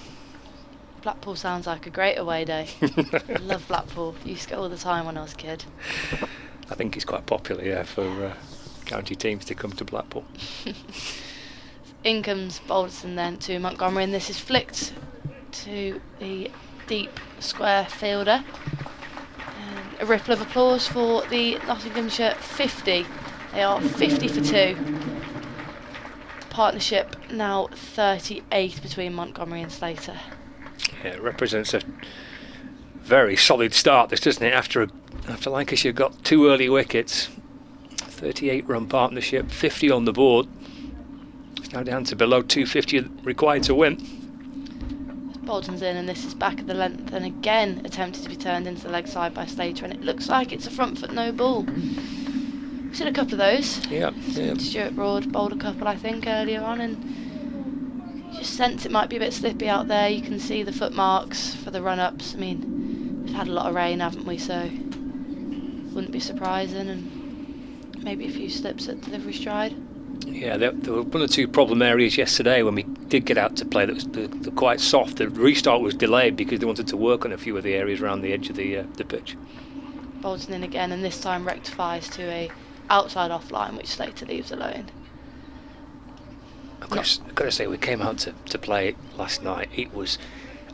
Blackpool sounds like a great away day. I love Blackpool. Used to go all the time when I was a kid. I think it's quite popular, yeah, for county teams to come to Blackpool. In comes Balderson then to Montgomery, and this is flicked to the deep square fielder. A ripple of applause for the Nottinghamshire 50. They are 50 for 2. Partnership now 38 between Montgomery and Slater. Yeah, it represents a very solid start, this, doesn't it? After Lancashire got 2 early wickets, 38 run partnership, 50 on the board. It's now down to below 250 required to win. Bolton's in, and this is back at the length, and again attempted to be turned into the leg side by Slater, and it looks like it's a front foot no ball. We've seen a couple of those. Yeah. Stuart Broad bowled a couple, I think, earlier on, and you just sense it might be a bit slippy out there. You can see the foot marks for the run-ups. I mean, we've had a lot of rain, haven't we, so wouldn't be surprising, and maybe a few slips at delivery stride. Yeah, there were 1 or 2 problem areas yesterday when we did get out to play that was quite soft. The restart was delayed because they wanted to work on a few of the areas around the edge of the pitch. Bolton in again, and this time rectifies to a outside off line, which Slater leaves alone. I've got to say, we came out to play last night. It was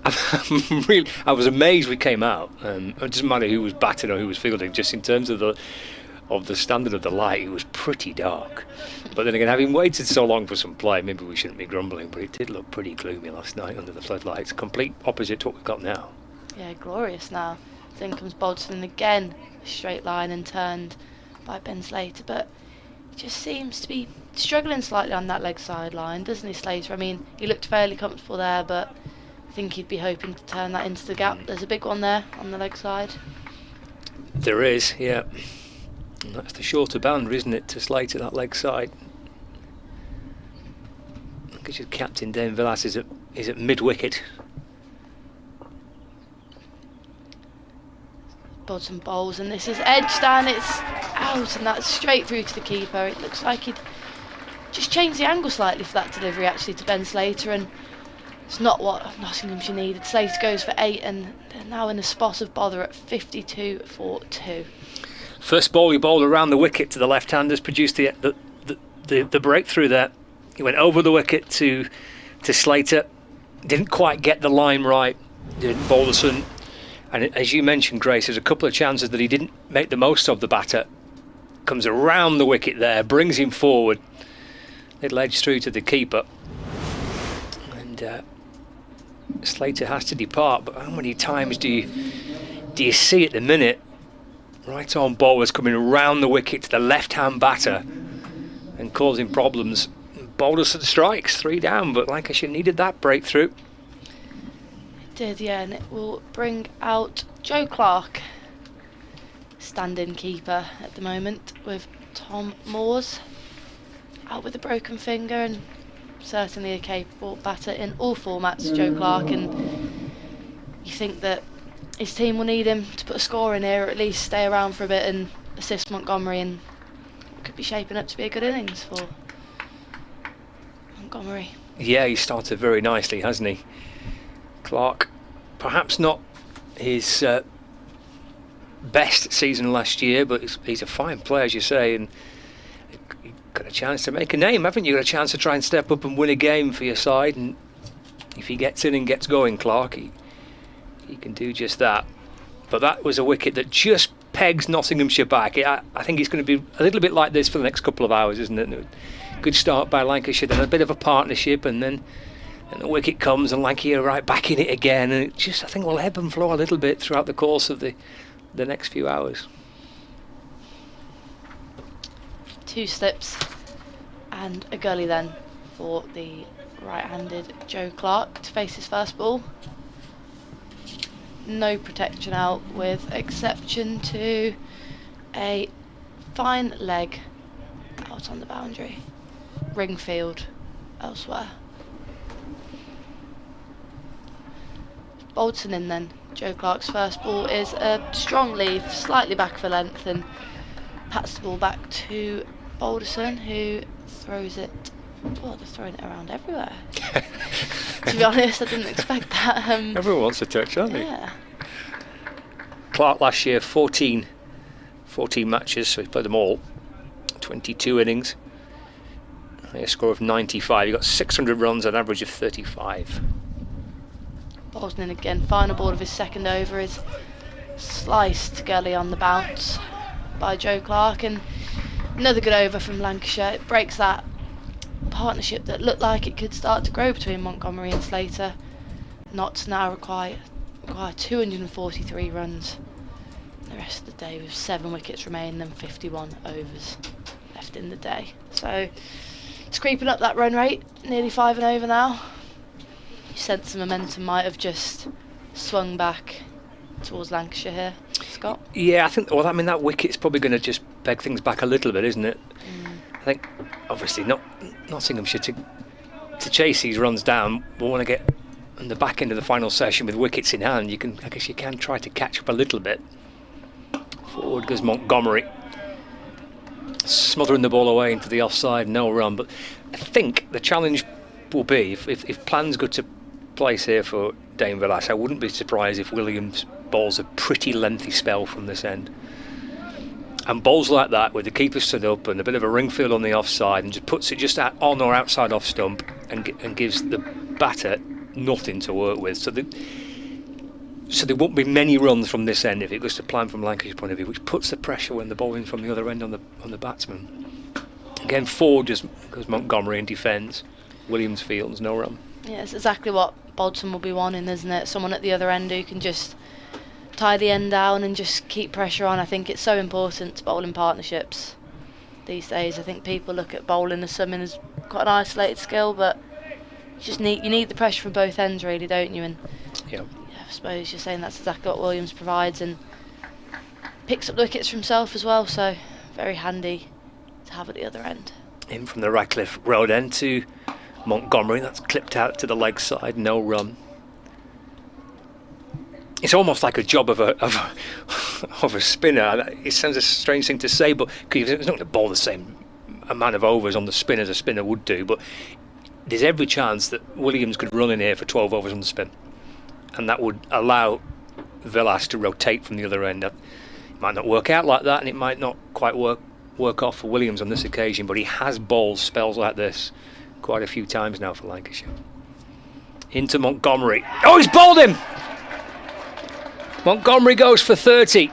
I was amazed we came out. It doesn't matter who was batting or who was fielding, just in terms of the standard of the light, it was pretty dark. But then again, having waited so long for some play, maybe we shouldn't be grumbling, but it did look pretty gloomy last night under the floodlights. Complete opposite to what we've got now. Yeah, glorious now. Then comes Bolton again, a straight line and turned by Ben Slater, but he just seems to be struggling slightly on that leg side line, doesn't he, Slater? I mean, he looked fairly comfortable there, but I think he'd be hoping to turn that into the gap. There's a big one there on the leg side. There is, yeah. And that's the shorter band, isn't it, to Slater, that leg side. Because your captain, Dane Villas, is at mid-wicket. Bolton bowls, and this is edged and it's out, and that's straight through to the keeper. It looks like he'd just changed the angle slightly for that delivery, actually, to Ben Slater, and it's not what Nottinghamshire needed. Slater goes for 8, and they're now in a spot of bother at 52 for 2. First ball he bowled around the wicket to the left-handers, produced the breakthrough there. He went over the wicket to Slater, didn't quite get the line right, did Balderson. And as you mentioned, Grace, there's a couple of chances that he didn't make the most of. The batter comes around the wicket there, brings him forward. Little edge through to the keeper. And Slater has to depart, but how many times do you see at the minute right on bowlers coming around the wicket to the left-hand batter and causing problems? Balderson strikes, 3 down, but Lancashire needed that breakthrough. It did, yeah, and it will bring out Joe Clark, stand-in keeper at the moment, with Tom Moores out with a broken finger, and certainly a capable batter in all formats, Joe Clark, and you think that his team will need him to put a score in here, or at least stay around for a bit and assist Montgomery, and it could be shaping up to be a good innings for Montgomery. Yeah, he started very nicely, hasn't he? Clark, perhaps not his best season last year, but he's a fine player, as you say, and you've got a chance to make a name, haven't you? Got a chance to try and step up and win a game for your side, and if he gets in and gets going, Clark, he can do just that. But that was a wicket that just pegs Nottinghamshire back. I think it's going to be a little bit like this for the next couple of hours, isn't it? Good start by Lancashire, then a bit of a partnership, and then the wicket comes and Lancashire are right back in it again, and it just, I think, will ebb and flow a little bit throughout the course of the next few hours. 2 slips and a gully then for the right-handed Joe Clark to face his first ball. No protection out, with exception to a fine leg out on the boundary. Ringfield elsewhere. Bolton in then. Joe Clark's first ball is a strong lead, slightly back for length, and pats the ball back to Balderson, who throws it. Oh, they're throwing it around everywhere. To be honest, I didn't expect that. Everyone wants a touch, aren't they? Yeah. Clark last year, 14 matches, so he played them all. 22 innings. A score of 95. He got 600 runs, an average of 35. Bolton again, final ball of his second over is sliced gully on the bounce by Joe Clark, and another good over from Lancashire. It breaks that partnership that looked like it could start to grow between Montgomery and Slater. Notts now require 243 runs the rest of the day, with 7 wickets remaining and 51 overs left in the day. So it's creeping up, that run rate, nearly 5 and over now. You sense the momentum might have just swung back towards Lancashire here, Scott? Yeah, I think, well, I mean, that wicket's probably going to just beg things back a little bit, isn't it? I think, obviously, Nottinghamshire to chase these runs down, we'll want to get on the back end of the final session with wickets in hand. I guess you can try to catch up a little bit. Forward goes Montgomery, smothering the ball away into the offside, no run. But I think the challenge will be, if plans go to place here for Dane Villas, I wouldn't be surprised if Williams bowls a pretty lengthy spell from this end. And bowls like that, with the keeper stood up and a bit of a ringfield on the offside, and just puts it just on or outside off stump, and gives the batter nothing to work with. So there won't be many runs from this end if it goes to plan from Lancashire's point of view, which puts the pressure when the bowling from the other end on the batsman. Again, forward just goes Montgomery and defends. Williams fields, no run. Yeah, it's exactly what Bolton will be wanting, isn't it? Someone at the other end who can just tie the end down and just keep pressure on. I think it's so important to bowling partnerships these days. I think people look at bowling as something as quite an isolated skill, but you need the pressure from both ends, really, don't you? And yeah, I suppose you're saying that's exactly what Williams provides, and picks up the wickets for himself as well, so very handy to have at the other end. In from the Radcliffe Road end to Montgomery, that's clipped out to the leg side, no run. It's almost like a job of a spinner. It sounds a strange thing to say, but he's not going to bowl the same amount of overs on the spin as a spinner would do. But there's every chance that Williams could run in here for 12 overs on the spin, and that would allow Villas to rotate from the other end. It might not work out like that, and it might not quite work off for Williams on this occasion. But he has bowled spells like this quite a few times now for Lancashire. Into Montgomery. Oh, he's bowled him! Montgomery goes for 30.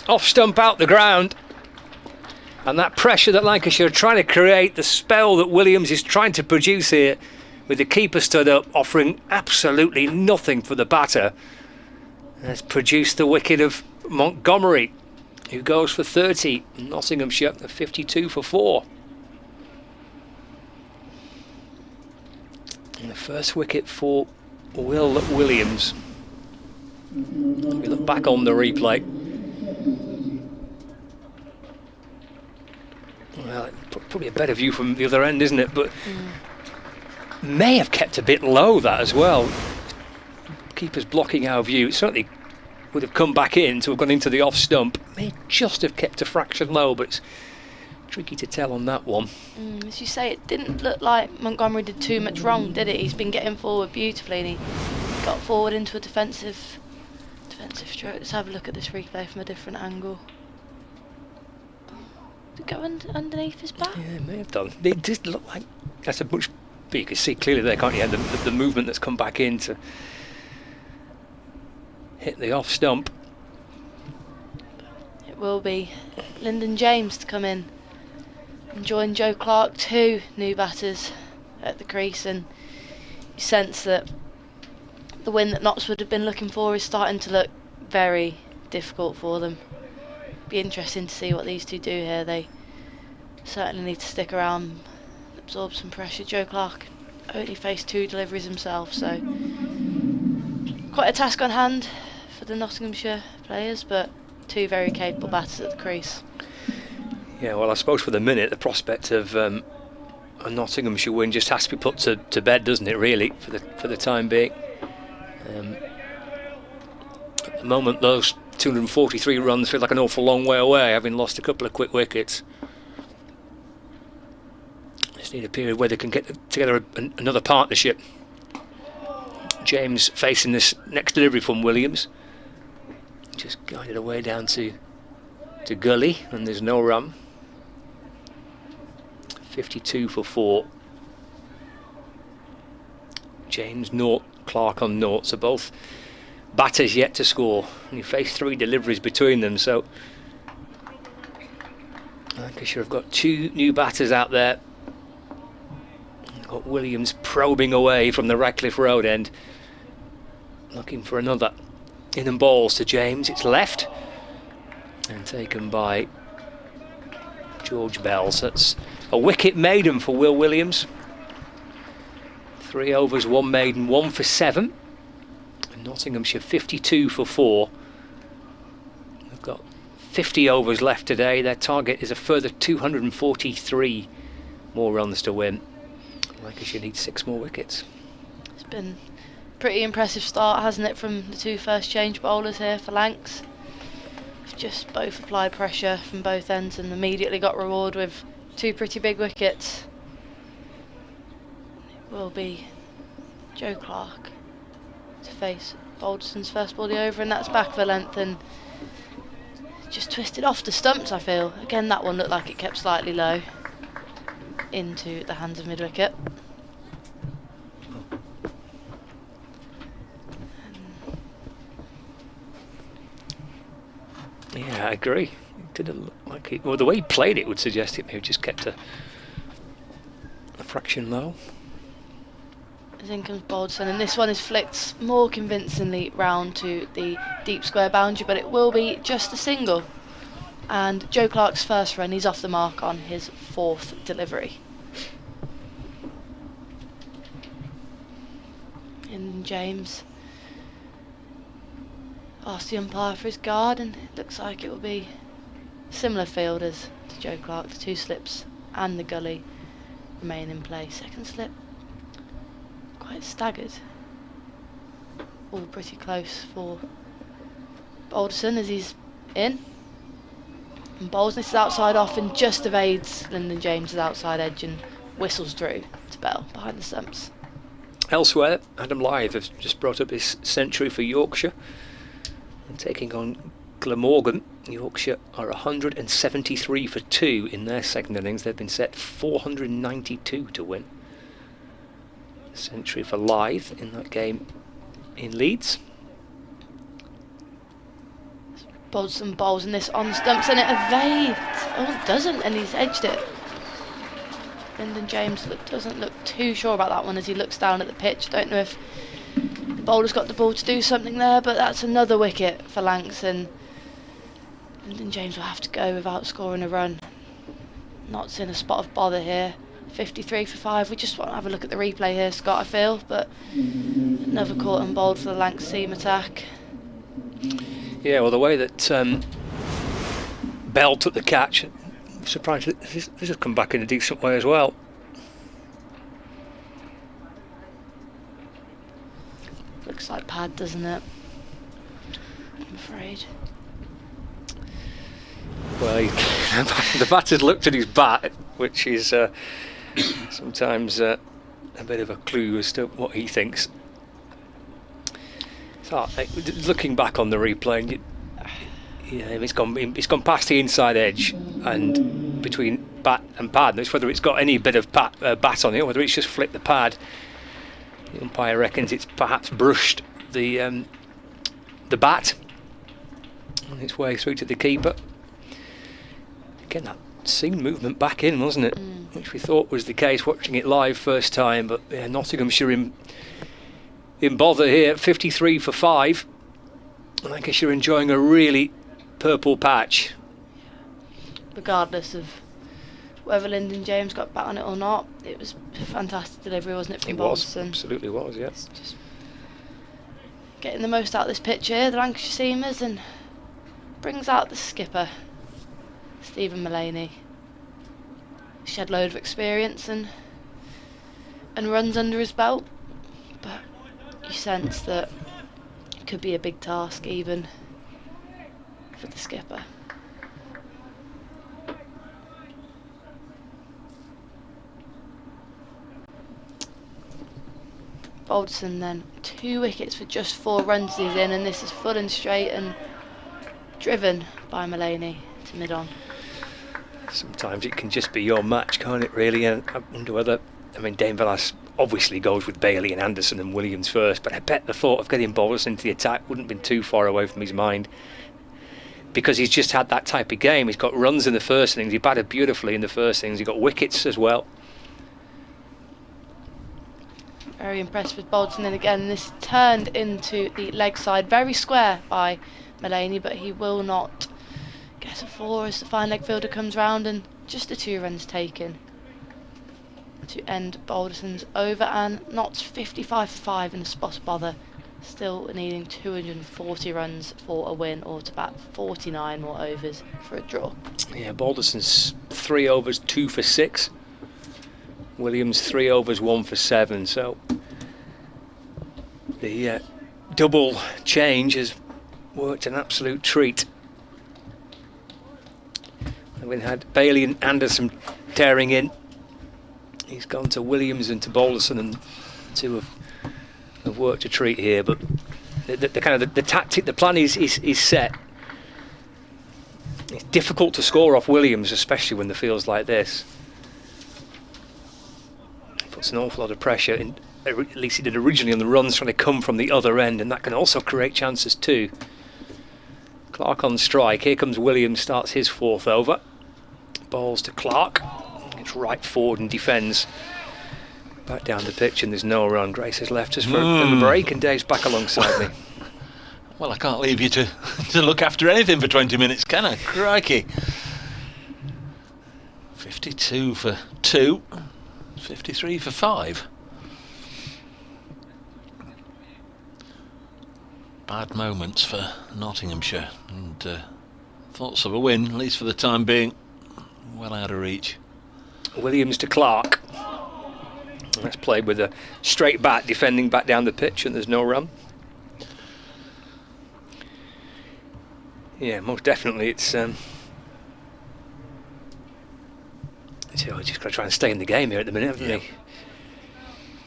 Off stump, out the ground. And that pressure that Lancashire are trying to create, the spell that Williams is trying to produce here, with the keeper stood up, offering absolutely nothing for the batter, has produced the wicket of Montgomery, who goes for 30. Nottinghamshire 52 for 4. And the first wicket for Will Williams. We look back on the replay. Well, probably a better view from the other end, isn't it? But may have kept a bit low, that as well. Keeper's blocking our view. It certainly would have come back in to have gone into the off stump. May just have kept a fraction low, but it's tricky to tell on that one. As you say, it didn't look like Montgomery did too much wrong, did it? He's been getting forward beautifully, and he got forward into a defensive stroke. Let's have a look at this replay from a different angle. Did it go underneath his back? Yeah, it may have done. It did look like that's a much. But you can see clearly there, can't you? The movement that's come back in to hit the off stump. It will be Lyndon James to come in and join Joe Clark, 2 new batters at the crease, and you sense that the win that Notts would have been looking for is starting to look very difficult for them. Be interesting to see what these two do here. They certainly need to stick around absorb some pressure. Joe Clark only faced 2 deliveries himself, so quite a task on hand for the Nottinghamshire players, but 2 very capable batters at the crease. Yeah, well, I suppose for the minute the prospect of a Nottinghamshire win just has to be put to bed, doesn't it? Really, for the time being. At the moment, those 243 runs feel like an awful long way away, having lost a couple of quick wickets. Just need a period where they can get together another partnership. James facing this next delivery from Williams, just guided away down to gully, and there's no run. 52 for 4. James 0, Clark on 0, so both batters yet to score, and you face 3 deliveries between them, so Lancashire have got 2 new batters out there. Got Williams probing away from the Radcliffe Road end, looking for another in and balls to James. It's left and taken by George Bell. So that's a wicket maiden for Will Williams. 3 overs, 1 maiden, 1 for 7. And Nottinghamshire 52 for 4. They've got 50 overs left today. Their target is a further 243 more runs to win. Lancashire needs 6 more wickets. It's been a pretty impressive start, hasn't it, from the 2 first change bowlers here for Lancs. Just both applied pressure from both ends and immediately got reward with 2 pretty big wickets. It will be Joe Clark to face Balderson's first ball of the over, and that's back for length and just twisted off the stumps, I feel. Again, that one looked like it kept slightly low into the hands of mid-wicket. Yeah, I agree. It didn't look like it. Well, the way he played it would suggest it maybe just kept a fraction low. As in comes Balderson, and this one is flicked more convincingly round to the deep square boundary, but it will be just a single. And Joe Clark's first run, he's off the mark on his 4th delivery. And James asked the umpire for his guard, and it looks like it will be similar fielders to Joe Clark. The 2 slips and the gully remain in play. Second slip, quite staggered. All pretty close for Balderson as he's in. And bowls this is outside off and just evades Lyndon James's outside edge and whistles through to Bell behind the stumps. Elsewhere, Adam Lyth has just brought up his century for Yorkshire. And taking on Glamorgan, Yorkshire are 173 for 2 in their second innings. They've been set 492 to win. Century for Lyth in that game in Leeds. Balderson bowls in this on stumps and it evades. Oh, it doesn't, and he's edged it. Lyndon James doesn't look too sure about that one as he looks down at the pitch. Don't know if the bowler's got the ball to do something there, but that's another wicket for Lancs, and Lyndon James will have to go without scoring a run. Not's in a spot of bother here. 53 for 5. We just want to have a look at the replay here, Scott, I feel, but another caught and bowled for the Lancs seam attack. Yeah, well, the way that Bell took the catch, I'm surprised that this has come back in a decent way as well. Looks like pad, doesn't it? I'm afraid. Well, the batter's looked at his bat, which is sometimes a bit of a clue as to what he thinks. So, looking back on the replay, it's gone past the inside edge and between bat and pad. It's whether it's got any bit of bat on it or whether it's just flicked the pad. The umpire reckons it's perhaps brushed the bat on its way through to the keeper. Again, that seam movement back in, wasn't it? Which we thought was the case watching it live first time, but yeah, Nottinghamshire in bother here, 53 for 5. Lancashire enjoying a really purple patch. Regardless of whether Lyndon James got back on it or not, it was a fantastic delivery, wasn't it, from Balderson? Absolutely was, yes. Just getting the most out of this pitch here, the Lancashire Seamers, and brings out the skipper, Stephen Mullaney. Shed load of experience and runs under his belt, but you sense that it could be a big task even for the skipper. Balderson then 2 wickets for just 4 runs he's in, and this is full and straight and driven by Mullaney to mid-on. Sometimes it can just be your match, can't it, really? And I wonder whether, I mean, Dane Villas obviously goes with Bailey and Anderson and Williams first, but I bet the thought of getting Balderson into the attack wouldn't have been too far away from his mind, because he's just had that type of game. He's got runs in the first innings, he batted beautifully in the first innings, he got wickets as well. Very impressed with Balderson, and again this turned into the leg side, very square by Mullaney, but he will not get a 4 as the fine leg fielder comes round, and just the 2 runs taken to end Balderson's over, and Notts 55 for 5 in the spot bother, still needing 240 runs for a win, or to bat 49 more overs for a draw. Yeah, Balderson's 3 overs 2 for 6. Williams 3 overs 1 for 7, so the double change has worked an absolute treat. And we had Bailey and Anderson tearing in. He's gone to Williams and to Balderson, and 2 have worked a treat here. But the kind of the tactic, the plan is set. It's difficult to score off Williams, especially when the field's like this. Puts an awful lot of pressure in, at least it did originally, on the runs trying to come from the other end, and that can also create chances too. Clark on strike. Here comes Williams, starts his 4th over. Balls to Clark. It's right forward and defends. Back down the pitch, and there's no run. Grace has left us for a break, and Dave's back alongside me. Well, I can't leave you to look after anything for 20 minutes, can I? Crikey. 52 for 2. 53 for 5. Bad moments for Nottinghamshire, and thoughts of a win, at least for the time being, well out of reach. Williams to Clark. That's played with a straight bat, defending back down the pitch, and there's no run. Yeah, most definitely it's so we're just got to try and stay in the game here at the minute, haven't we?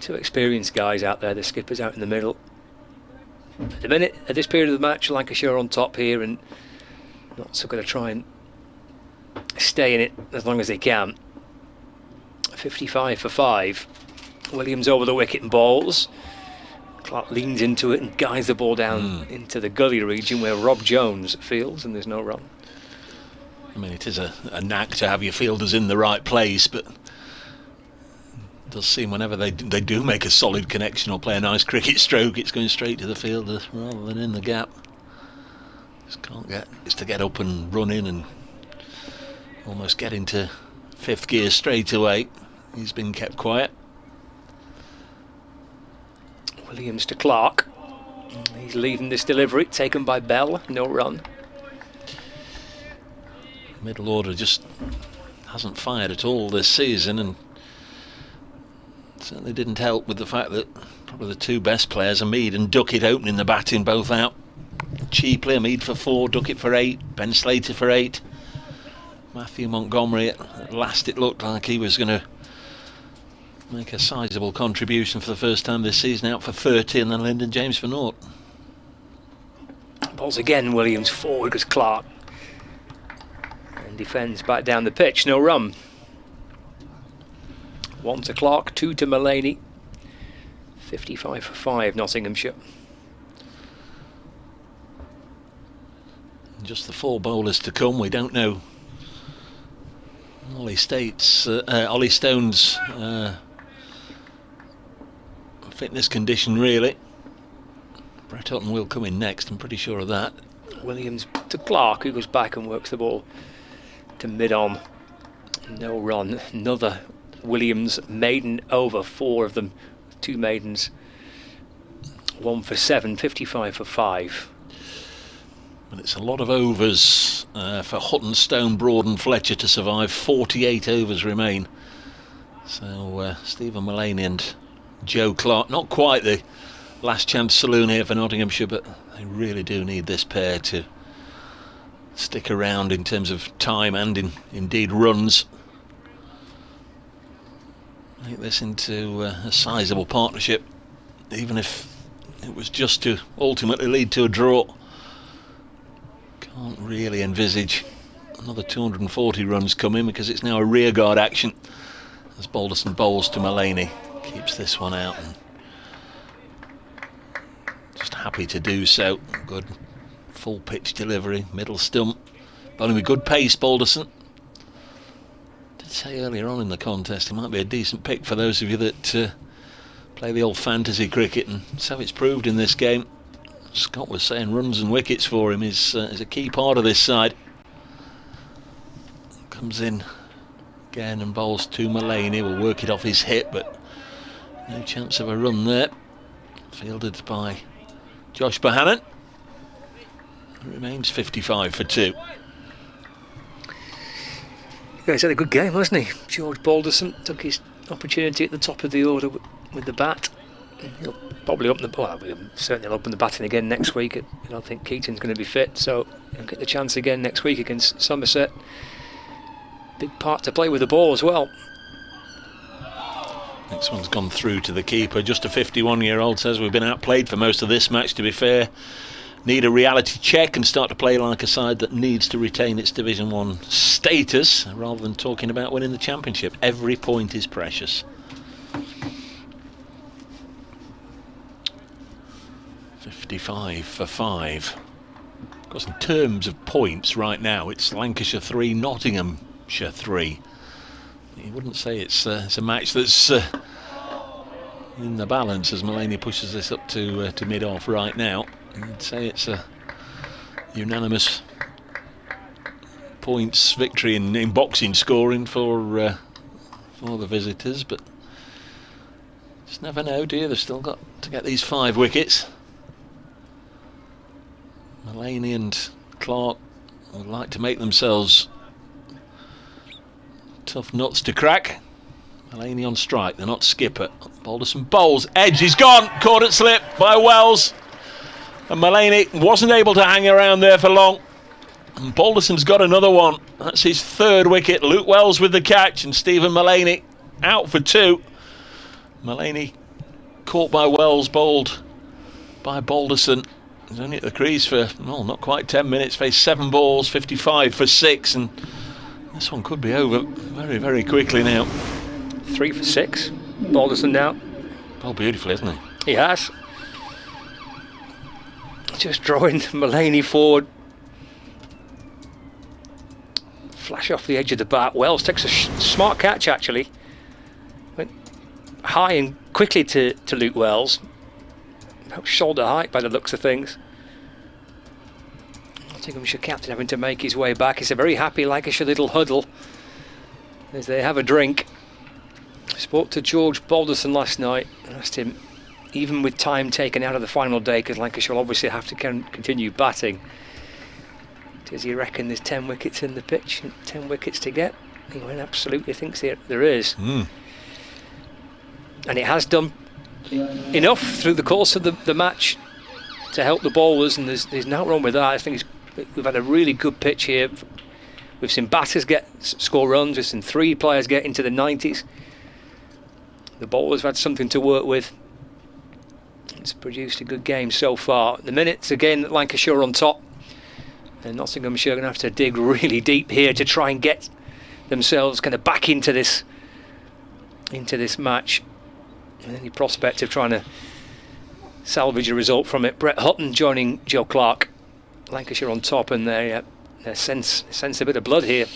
2 experienced guys out there, the skipper's out in the middle. At the minute, at this period of the match, Lancashire on top here, and Notts are going to try and stay in it as long as they can. 55 for 5. Williams over the wicket and balls. Clark leans into it and guides the ball down into the gully region where Rob Jones fields, and there's no run. I mean, it is a knack to have your fielders in the right place, but it does seem whenever they do make a solid connection or play a nice cricket stroke, it's going straight to the fielder rather than in the gap. Just can't get, it's to get up and run in and almost get into 5th gear straight away. He's been kept quiet. Williams to Clark. He's leaving this delivery, taken by Bell, no run. Middle order just hasn't fired at all this season, and certainly didn't help with the fact that probably the 2 best players are Mead and Duckett opening the batting, both out cheaply. Mead for 4, Duckett for 8, Ben Slater for 8. Matthew Montgomery, at last it looked like he was going to make a sizable contribution for the first time this season, out for 30, and then Lyndon James for 0. Balls again, Williams forward goes Clark. And defends back down the pitch, no run. 1 to Clark, 2 to Mullaney. 55 for 5, Nottinghamshire. Just the 4 bowlers to come. We don't know Ollie Stone's fitness condition, really. Brett Hutton will come in next, I'm pretty sure of that. Williams to Clark, who goes back and works the ball to mid-on. No run. Another Williams maiden over, 4 of them. 2 maidens. 1 for 7, 55 for 5. Well, it's a lot of overs for Hutton, Stone, Broad and Fletcher to survive. 48 overs remain. So Stephen Mullaney and Joe Clark, not quite the last chance saloon here for Nottinghamshire, but they really do need this pair to stick around in terms of time and indeed runs. Make this into a sizable partnership, even if it was just to ultimately lead to a draw. Can't really envisage another 240 runs coming, because it's now a rearguard action as Balderson bowls to Mullaney. Keeps this one out and just happy to do so. Good full pitch delivery, middle stump, bowling with good pace. Balderson did say earlier on in the contest he might be a decent pick for those of you that play the old fantasy cricket, and so it's proved in this game. Scott was saying runs and wickets for him is a key part of this side. Comes in again and bowls to Mullaney. Will work it off his hip, but no chance of a run there. Fielded by Josh Bohannon. Remains 55 for 2. Yeah, he's had a good game, hasn't he? George Balderson took his opportunity at the top of the order with the bat. He'll probably open the, well, certainly he'll open the batting again next week. I don't think Keaton's going to be fit, so he'll get the chance again next week against Somerset. Big part to play with the ball as well. Next one's gone through to the keeper. Just a 51-year-old says we've been outplayed for most of this match, to be fair. Need a reality check and start to play like a side that needs to retain its Division 1 status, rather than talking about winning the championship. Every point is precious. 55 for 5. Of course, in terms of points right now, it's Lancashire 3, Nottinghamshire 3. You wouldn't say it's a match that's in the balance as Mullaney pushes this up to mid-off right now. You'd say it's a unanimous points victory in boxing scoring for the visitors, but just never know, do you? They've still got to get these 5 wickets. Mullaney and Clark would like to make themselves tough nuts to crack. Mullaney on strike, they're not skipper. Balderson bowls, edge, he's gone, caught at slip by Wells. And Mullaney wasn't able to hang around there for long. And Balderson's got another one. That's his 3rd wicket. Luke Wells with the catch and Stephen Mullaney out for 2. Mullaney caught by Wells, bowled by Balderson. He's only at the crease for, well, not quite 10 minutes. Faced 7 balls, 55 for 6. And this one could be over very, very quickly now. 3 for 6. Balderson now. Oh, beautifully, isn't he? He has. Just drawing Mullaney forward. Flash off the edge of the bat. Wells takes a smart catch, actually. Went high and quickly to Luke Wells. About shoulder height by the looks of things. Nottinghamshire captain having to make his way back. It's a very happy Lancashire little huddle as they have a drink. I spoke to George Balderson last night and asked him, even with time taken out of the final day, because Lancashire will obviously have to continue batting, does he reckon there's 10 wickets in the pitch, 10 wickets to get? He went, absolutely thinks there is. And it has done enough through the course of the match to help the bowlers, and there's no wrong with that. I think we've had a really good pitch here. We've seen batters score runs, we've seen 3 players get into the 90s. The bowlers have had something to work with. It's produced a good game so far. The minutes again, Lancashire on top, and Nottinghamshire are going to have to dig really deep here to try and get themselves kind of back into this match. And any prospect of trying to salvage a result from it. Brett Hutton joining Joe Clark. Lancashire on top, and they sense a bit of blood here.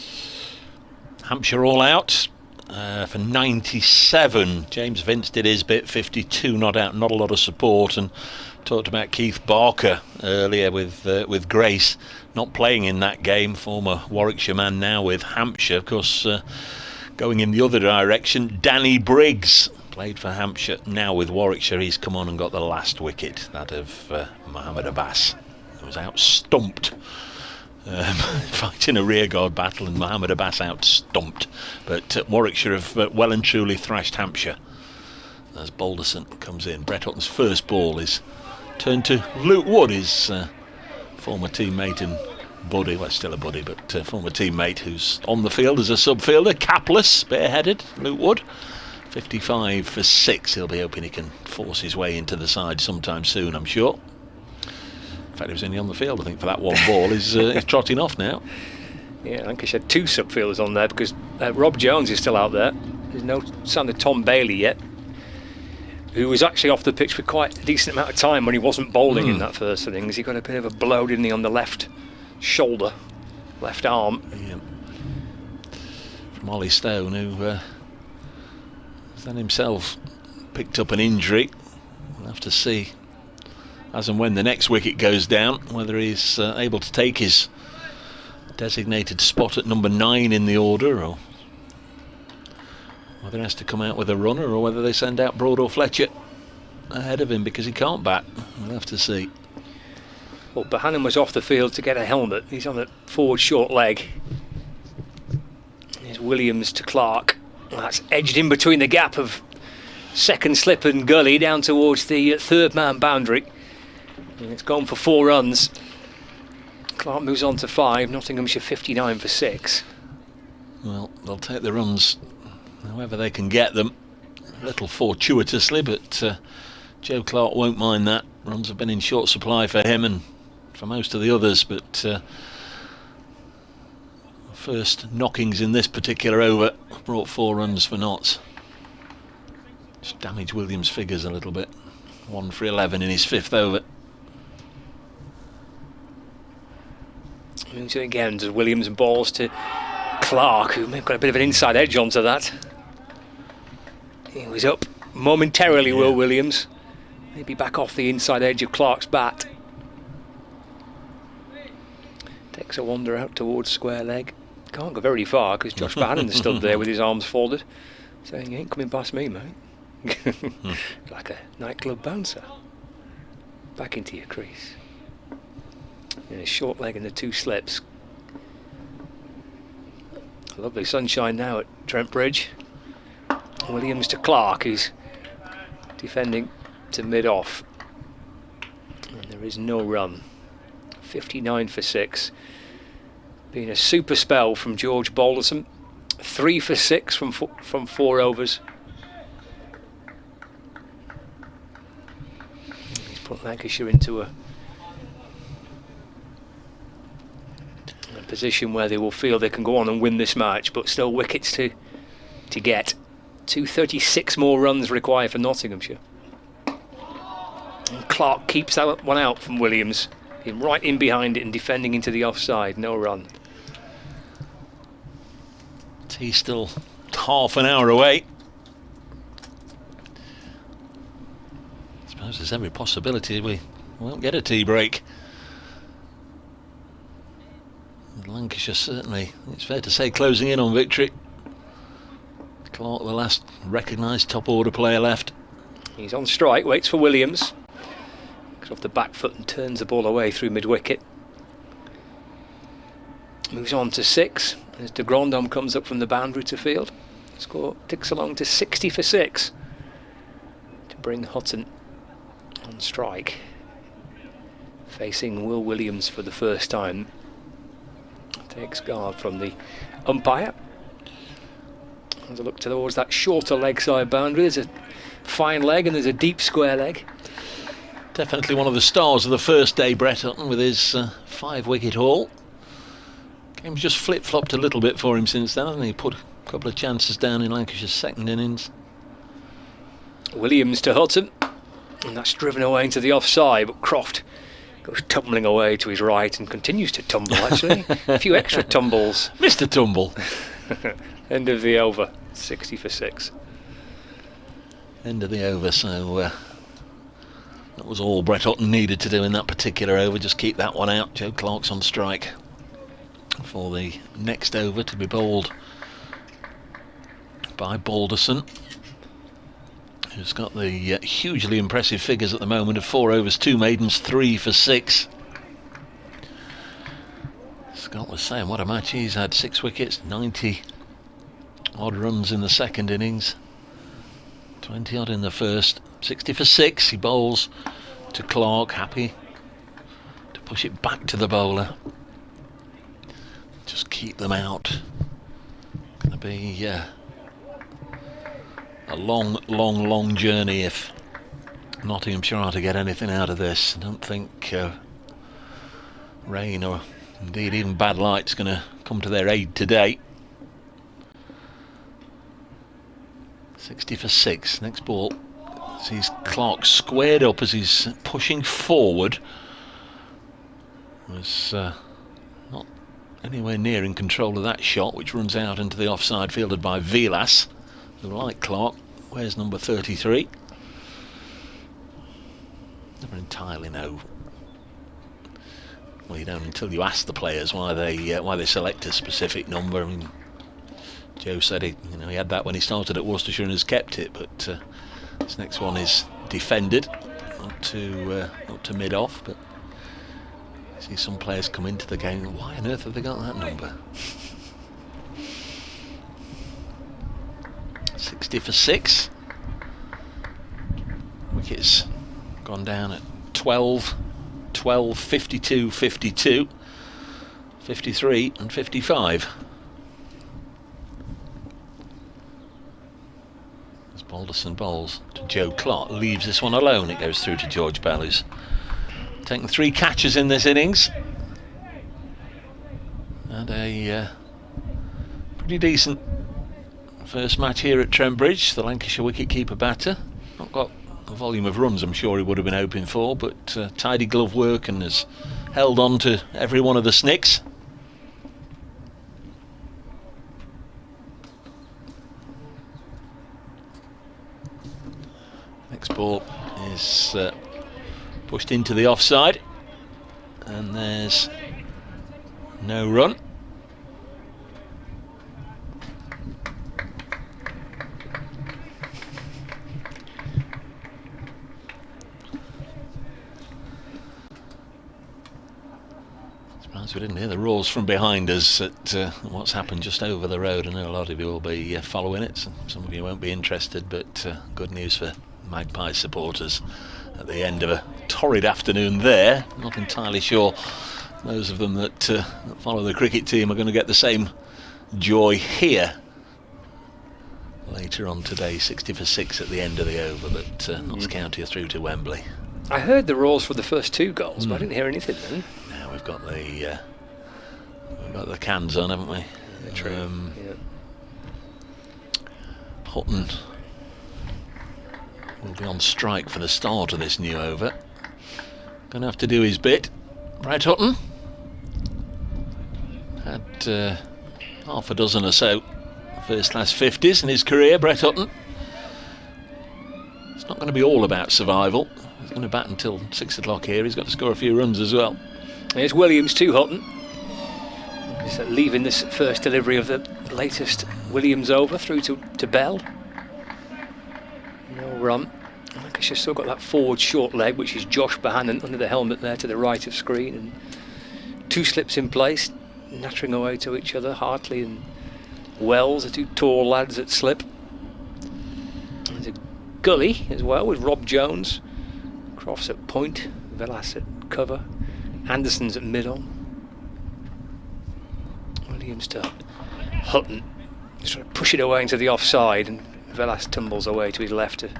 Hampshire all out. for 97. James Vince did his bit, 52 not out, not a lot of support, and talked about Keith Barker earlier with Grace not playing in that game, former Warwickshire man now with Hampshire. Of course, going in the other direction, Danny Briggs played for Hampshire, now with Warwickshire. He's come on and got the last wicket, that of Mohammed Abbas, who was out-stumped. Fighting a rearguard battle, and Mohammed Abbas out-stumped. But Warwickshire have well and truly thrashed Hampshire as Balderson comes in. Brett Hutton's first ball is turned to Luke Wood, his former teammate and buddy, well, still a buddy, but former teammate, who's on the field as a sub-fielder, capless, bareheaded, Luke Wood. 55 for 6. He'll be hoping he can force his way into the side sometime soon, I'm sure. In fact, he was only on the field, I think, for that one ball. He's trotting off now. Yeah, Lancashire had 2 sub-fielders on there because Rob Jones is still out there. There's no sign of Tom Bailey yet, who was actually off the pitch for quite a decent amount of time when he wasn't bowling in that first innings. He got a bit of a blow, didn't he, on the left shoulder, left arm. Yeah. From Ollie Stone, who then himself picked up an injury. We'll have to see as and when the next wicket goes down whether he's able to take his designated spot at number 9 in the order, or whether he has to come out with a runner, or whether they send out Broad or Fletcher ahead of him because he can't bat. We'll have to see. Well, Bohannon was off the field to get a helmet. He's on a forward short leg. Here's Williams to Clark. That's edged in between the gap of second slip and gully down towards the third man boundary. And it's gone for 4 runs. Clark moves on to 5. Nottinghamshire 59 for 6. Well, they'll take the runs however they can get them, a little fortuitously, but Joe Clark won't mind that. Runs have been in short supply for him and for most of the others, but first knockings in this particular over brought 4 runs for Notts. Just damaged Williams' figures a little bit. 1 for 11 in his 5th over. Moves it again to Williams and balls to Clark, who may have got a bit of an inside edge onto that. He was up momentarily, Will Williams. Maybe back off the inside edge of Clark's bat. Takes a wander out towards square leg. Can't go very far because Josh Bohannon stood there with his arms folded, saying, "You ain't coming past me, mate." Like a nightclub bouncer. Back into your crease. And a short leg and the 2 slips. Lovely sunshine now at Trent Bridge. Williams to Clark, who's defending to mid-off. And there is no run. 59 for 6. Been a super spell from George Balderson. 3 for 6 from 4 overs. He's put Lancashire into a position where they will feel they can go on and win this match, but still wickets to get. 236 more runs required for Nottinghamshire. And Clark keeps that one out from Williams, being right in behind it and defending into the offside. No run. He's still half an hour away. I suppose there's every possibility we won't get a tea break. Lancashire certainly, it's fair to say, closing in on victory. Clark, the last recognised top order player left. He's on strike, waits for Williams. Goes off the back foot and turns the ball away through mid-wicket. Moves on to 6 as de Grandhomme comes up from the boundary to field. Score ticks along to 60 for 6 to bring Hutton on strike. Facing Will Williams for the first time. Takes guard from the umpire. Has a look towards that shorter leg side boundary. There's a fine leg and there's a deep square leg. Definitely one of the stars of the first day, Brett Hutton, with his 5-wicket haul. Game's just flip-flopped a little bit for him since then, hasn't he? Put a couple of chances down in Lancashire's second innings. Williams to Hutton, and that's driven away into the offside, but Croft goes tumbling away to his right and continues to tumble, actually. A few extra tumbles. Mr. Tumble. End of the over. 60 for 6. End of the over, so that was all Brett Hutton needed to do in that particular over. Just keep that one out. Joe Clark's on strike for the next over to be bowled by Balderson, who's got the hugely impressive figures at the moment of 4 overs, 2 maidens, 3 for 6. Scott was saying what a match. He's had 6 wickets, 90 odd runs in the second innings, 20 odd in the first. 60 for 6. He bowls to Clark, happy to push it back to the bowler. Just keep them out. Going to be a long journey if Nottinghamshire are to get anything out of this. I don't think rain or indeed even bad light's going to come to their aid today. 60 for 6. Next ball sees Clark squared up as he's pushing forward. Was not anywhere near in control of that shot, which runs out into the offside, fielded by Vilas, who, like Clark, wears number 33. Never entirely know. Well, you don't until you ask the players why they select a specific number. I mean, Joe said he had that when he started at Worcestershire and has kept it, but this next one is defended, not to mid-off, but I see some players come into the game. Why on earth have they got that number? 60 for 6. Wickets gone down at 12, 52, 52, 53 and 55. Balderson bowls to Joe Clark, leaves this one alone. It goes through to George Bell, who's taken 3 catches in this innings. And a pretty decent first match here at Trent Bridge. The Lancashire wicket-keeper batter. Not got the volume of runs I'm sure he would have been hoping for, but tidy glove work and has held on to every one of the snicks. Next ball is pushed into the offside, and there's no run. Surprised we didn't hear the roars from behind us at what's happened just over the road. I know a lot of you will be following it, so some of you won't be interested, but good news for Magpie supporters at the end of a torrid afternoon there. Not entirely sure those of them that follow the cricket team are going to get the same joy here later on today. 60 for 6 at the end of the over, but Notts County are through to Wembley. I heard the roars for the first 2 goals, but I didn't hear anything then. Now we've got the cans on, haven't we? Yeah, true. Hutton will be on strike for the start of this new over. Going to have to do his bit. Brett Hutton had half a dozen or so first-class 50s in his career. Brett Hutton. It's not going to be all about survival. He's going to bat until 6 o'clock here. He's got to score a few runs as well. Here's Williams to Hutton. He's leaving this first delivery of the latest Williams over through to Bell. No run. Lancashire's still got that forward short leg, which is Josh Bohannon under the helmet there to the right of screen, and 2 slips in place, nattering away to each other. Hartley and Wells, the 2 tall lads at slip. There's a gully as well with Rob Jones, Crofts at point, Velas at cover, Anderson's at middle. Williams to Hutton, just trying to push it away into the offside, and Velas tumbles away to his left to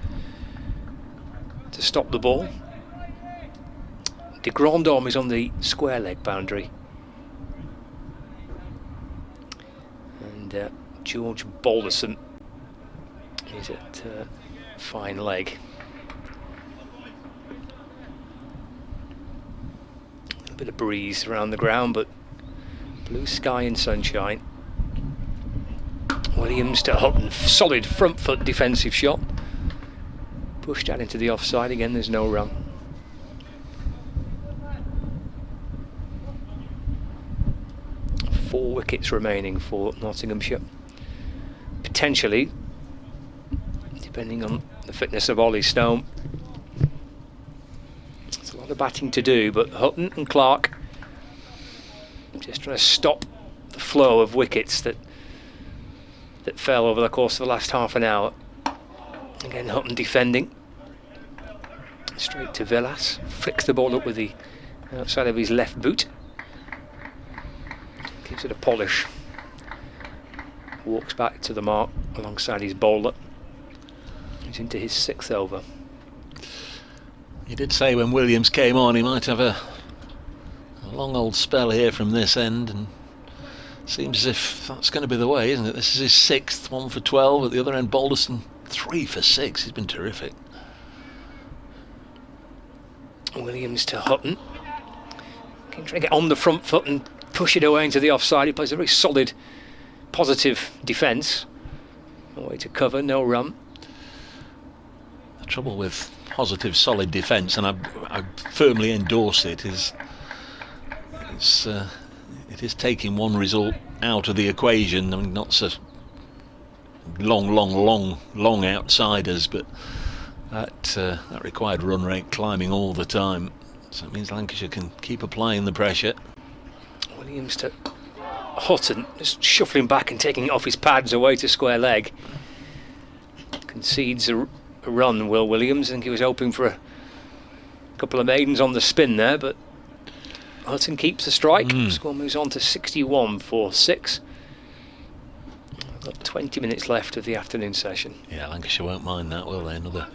stop the ball. De Grandhomme is on the square leg boundary, and George Balderson is at fine leg. A bit of breeze around the ground, but blue sky and sunshine. Williams to Hutton, solid front foot defensive shot. Pushed out into the offside again, there's no run. Four wickets remaining for Nottinghamshire. Potentially, depending on the fitness of Ollie Stone. It's a lot of batting to do, but Hutton and Clark just trying to stop the flow of wickets that fell over the course of the last half an hour. Again, Hutton defending. Straight to Villas. Flicks the ball up with the outside of his left boot. Gives it a polish. Walks back to the mark alongside his bowler. He's into his 6th over. You did say when Williams came on he might have a long old spell here from this end, and seems as if that's going to be the way, isn't it? This is his 6th, 1 for 12. At the other end, Balderson 3 for 6. He's been terrific. Williams to Hutton. Can try to get on the front foot and push it away into the offside. He plays a very solid, positive defence. Away to cover, no run. The trouble with positive, solid defence, and I firmly endorse it, is it is taking one result out of the equation. I mean, not so long outsiders, but that required run rate climbing all the time. So it means Lancashire can keep applying the pressure. Williams to Hutton, just shuffling back and taking it off his pads away to square leg. Concedes a run, Will Williams. I think he was hoping for a couple of maidens on the spin there, but Hutton keeps the strike. Score moves on to 61 for 6. Got 20 minutes left of the afternoon session. Yeah, Lancashire won't mind that, will they? Another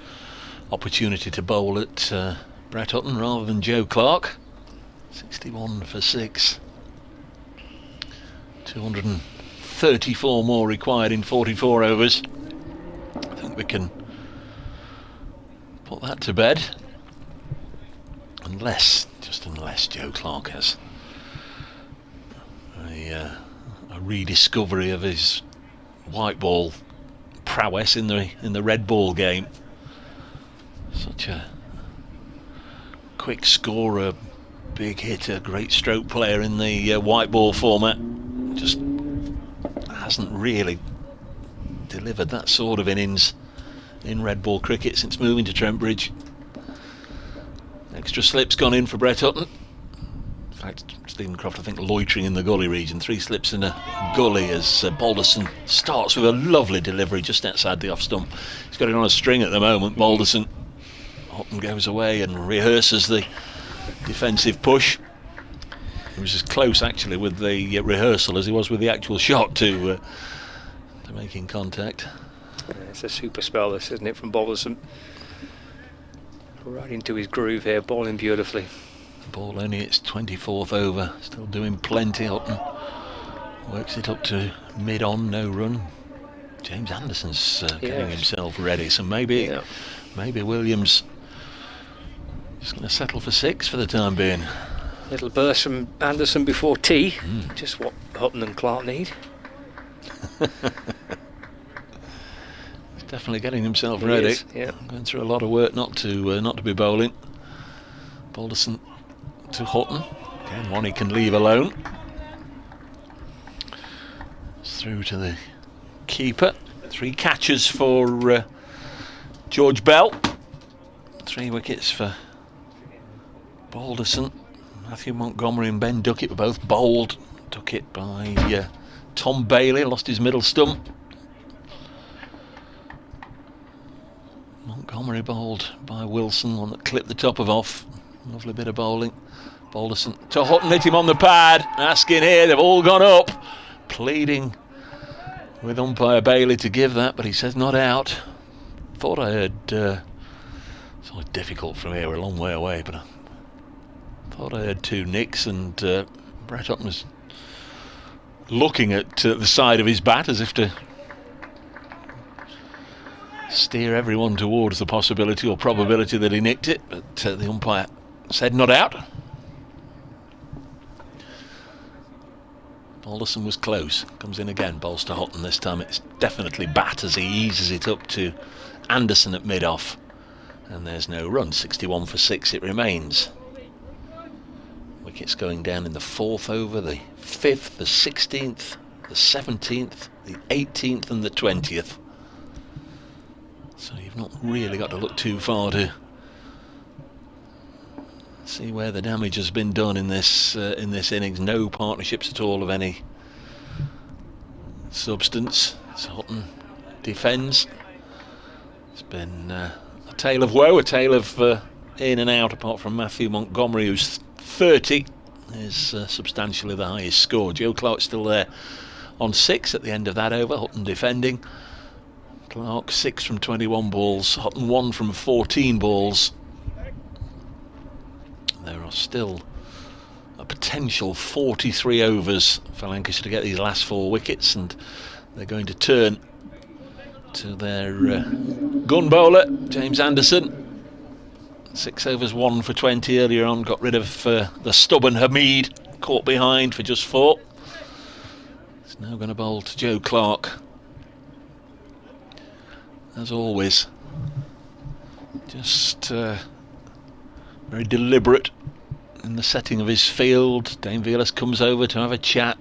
opportunity to bowl at Brett Hutton rather than Joe Clark. 61 for 6. 234 more required in 44 overs. I think we can put that to bed. Unless Joe Clark has a rediscovery of his white ball prowess in the red ball game. Such a quick scorer, big hitter, great stroke player in the white ball format. Just hasn't really delivered that sort of innings in red ball cricket since moving to Trent Bridge. Extra slip's gone in for Brett Hutton. In fact, Stephen Croft, I think, loitering in the gully region. 3 slips in a gully as Balderson starts with a lovely delivery just outside the off stump. He's got it on a string at the moment, Balderson. Hutton goes away and rehearses the defensive push. He was as close actually with the rehearsal as he was with the actual shot to making contact. Yeah, it's a super spell this, isn't it, from Balderson? Right into his groove here, bowling beautifully. Ball only its 24th over, still doing plenty. Hutton works it up to mid-on, no run. James Anderson's getting himself ready, so maybe Williams is going to settle for 6 for the time being. Little burst from Anderson before tea, just what Hutton and Clark need. Definitely getting himself ready. Yeah. Going through a lot of work not to be bowling. Balderson to Hutton. Again, one he can leave alone. It's through to the keeper. 3 catches for George Bell. 3 wickets for Balderson. Matthew Montgomery and Ben Duckett were both bowled. Duckett by Tom Bailey, lost his middle stump. Montgomery bowled by Wilson, one that clipped the top of off. Lovely bit of bowling. Balderson to Hutton, hit him on the pad. Asking here, they've all gone up. Pleading with umpire Bailey to give that, but he says not out. Thought I heard, it's always difficult from here, we're a long way away, but I thought I heard 2 nicks, and Brett Hutton was looking at the side of his bat as if to steer everyone towards the possibility or probability that he nicked it, but the umpire said not out. Balderson was close. Comes in again, bowls to Hutton. This time it's definitely bat as he eases it up to Anderson at mid-off. And there's no run. 61 for 6 it remains. Wickets going down in the 4th over, the 5th, the 16th, the 17th, the 18th and the 20th. So you've not really got to look too far to see where the damage has been done in this innings. No partnerships at all of any substance. So Hutton defends. It's been a tale of woe, a tale of in and out, apart from Matthew Montgomery, who's 30, is substantially the highest score. Joe Clark's still there on 6 at the end of that over. Hutton defending. Clark 6 from 21 balls, Hutton 1 from 14 balls. There are still a potential 43 overs for Lancashire to get these last 4 wickets, and they're going to turn to their gun bowler, James Anderson. 6 overs, 1 for 20 earlier on, got rid of the stubborn Hamid, caught behind for just 4. He's now going to bowl to Joe Clark. As always, just very deliberate in the setting of his field. Dane Velas comes over to have a chat.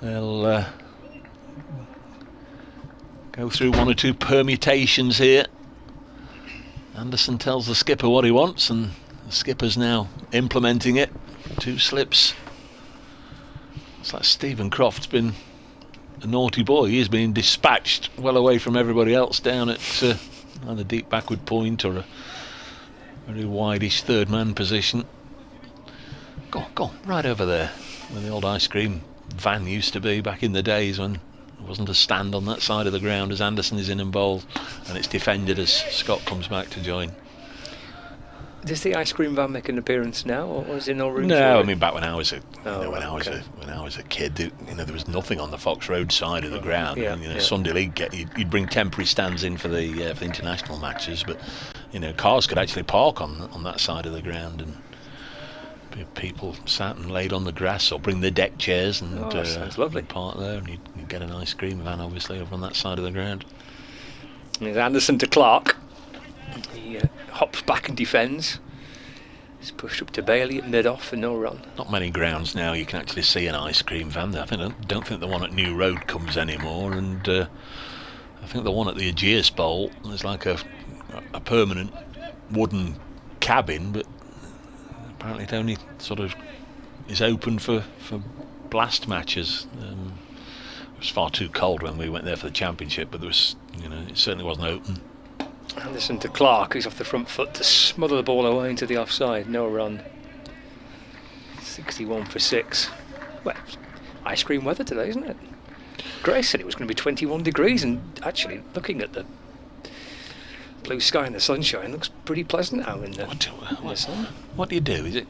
They'll go through 1 or 2 permutations here. Anderson tells the skipper what he wants, and the skipper's now implementing it. 2 slips. It's like Stephen Croft's been a naughty boy. He's been dispatched well away from everybody else down at either deep backward point or a very wideish third man position. Go on, right over there where the old ice cream van used to be back in the days when there wasn't a stand on that side of the ground, as Anderson is in and bowled, and it's defended as Scott comes back to join. Does the ice cream van make an appearance now, or was there no room? No, I mean back when I was a kid, there was nothing on the Fox Road side of the ground. Yeah, Sunday League, you'd bring temporary stands in for the international matches, but cars could actually park on that side of the ground, and people sat and laid on the grass, or bring their deck chairs and sounds lovely. Park there, and you'd get an ice cream van obviously over on that side of the ground. There's Anderson to Clark. He hops back and defends. He's pushed up to Bailey at mid-off for no run. Not many grounds now you can actually see an ice cream van there. I don't think the one at New Road comes anymore, and I think the one at the Aegeus Bowl, there's like a permanent wooden cabin, but apparently it only sort of is open for blast matches. It was far too cold when we went there for the championship, but there was, it certainly wasn't open. Anderson to Clark, who's off the front foot to smother the ball away into the offside. No run. 61 for 6. Well, ice cream weather today, isn't it? Grace said it was going to be 21 degrees, and actually, looking at the blue sky and the sunshine, looks pretty pleasant out in the sun. What do you do? Is it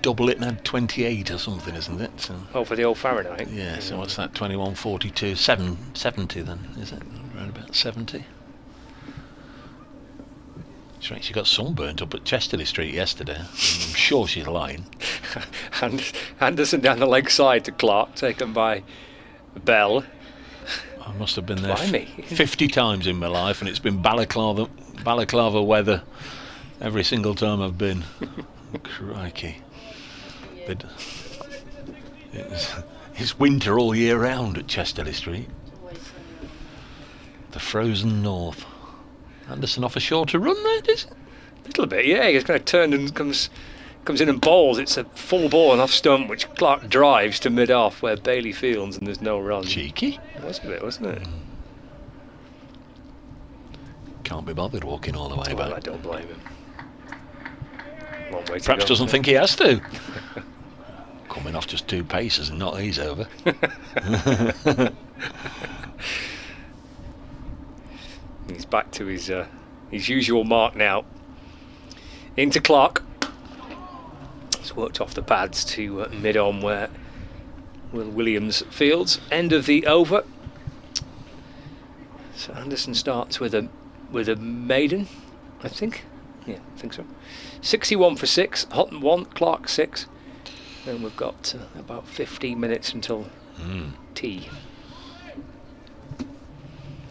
double it and add 28 or something, isn't it? So, for the old Fahrenheit? Yeah, so what's that, 21, 42, 70 then, is it? Around about 70. She got sunburnt up at Chesterley Street yesterday. I'm sure she's lying. And Anderson down the leg side to Clark, taken by Bell. I must have been there 50 times in my life, and it's been balaclava weather every single time I've been. Crikey. But it's winter all year round at Chesterley Street. The frozen north. Anderson off a shorter run there, does it? A little bit, yeah. He's kind of turned and comes in and bowls. It's a full ball and off stump, which Clark drives to mid-off where Bailey fields, and there's no run. Cheeky. It was a bit, wasn't it? Can't be bothered walking all the way back. I don't blame him. One way to Perhaps go, doesn't think he has to. Coming off just 2 paces and not these over. He's back to his usual mark now. Into Clark. He's worked off the pads to mid-on where Will Williams fields. End of the over. So Anderson starts with a maiden, I think. Yeah, I think so. 61 for 6. Hutton 1, Clark 6. And we've got about 15 minutes until tea.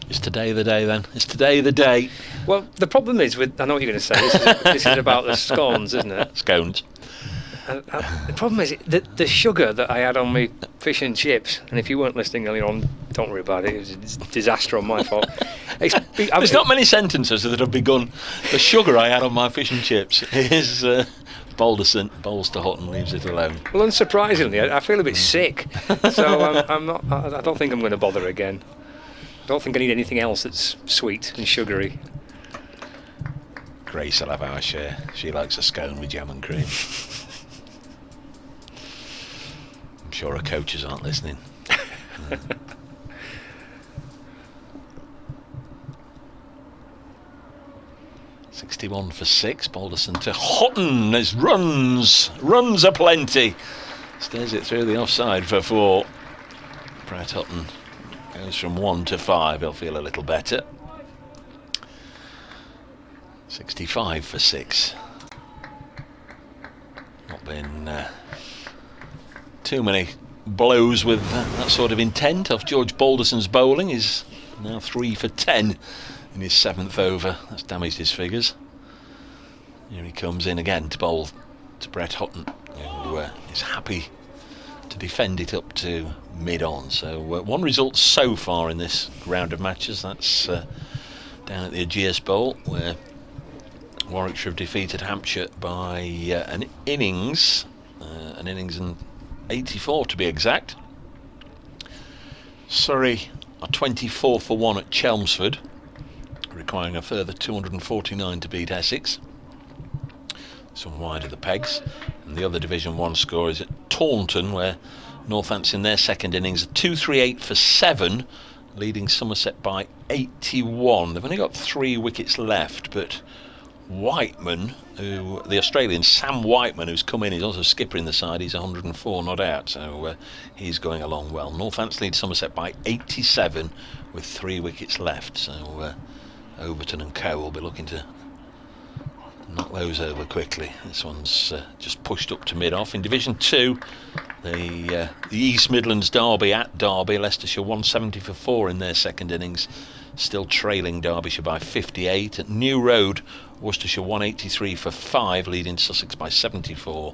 Is today the day then? Is today the day? Well, the problem is with, I know what you're going to say, this is about the scones, isn't it? Scones. The problem is the sugar that I had on my fish and chips, and if you weren't listening earlier on, don't worry about it, it was a disaster on my fault. There's not many sentences that have begun, the sugar I had on my fish and chips is Balderson, bowls to Hutton, leaves it alone. Well, unsurprisingly, I feel a bit sick, so I don't think I'm going to bother again. I don't think I need anything else that's sweet and sugary. Grace will have our share. She likes a scone with jam and cream. I'm sure her coaches aren't listening. 61 for 6. Balderson to Hutton. There's runs aplenty. Stares it through the offside for 4. Brett Hutton goes from 1 to 5. He'll feel a little better. 65 for 6. Not been too many blows with that sort of intent off George Balderson's bowling. He's now 3 for 10 in his 7th over. That's damaged his figures. Here he comes in again to bowl to Brett Hutton, who is happy to defend it up to mid-on. So one result so far in this round of matches. That's down at the Ageas Bowl, where Warwickshire have defeated Hampshire by an innings and 84 to be exact. Surrey are 24 for 1 at Chelmsford, requiring a further 249 to beat Essex. Some wide of the pegs. And the other Division 1 score is at Taunton, where Northants in their second innings are 238 for 7, leading Somerset by 81. They've only got 3 wickets left, but Whiteman, the Australian Sam Whiteman, who's come in, he's also skipper in the side, he's 104 not out, so he's going along well. Northants lead Somerset by 87 with 3 wickets left, so Overton and Co will be looking to knock those over quickly. This one's just pushed up to mid-off. In Division 2, the East Midlands Derby at Derby, Leicestershire 170 for 4 in their second innings, still trailing Derbyshire by 58. At New Road, Worcestershire 183 for 5, leading Sussex by 74.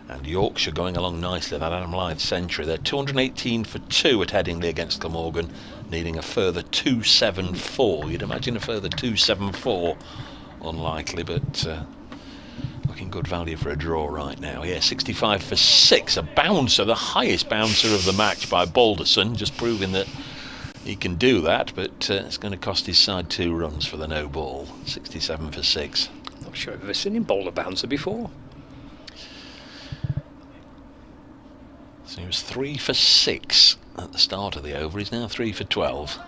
And Yorkshire going along nicely, that Adam Lyth century. They're 218 for 2 at Headingley against Glamorgan, needing a further 274. You'd imagine a further 274. Unlikely, but looking good value for a draw right now. Yeah, 65 for 6. A bouncer, the highest bouncer of the match by Balderson, just proving that he can do that, but it's going to cost his side 2 runs for the no ball. 67 for 6. Not sure I've ever seen him bowl a bouncer before. So he was 3 for 6 at the start of the over. He's now 3 for 12.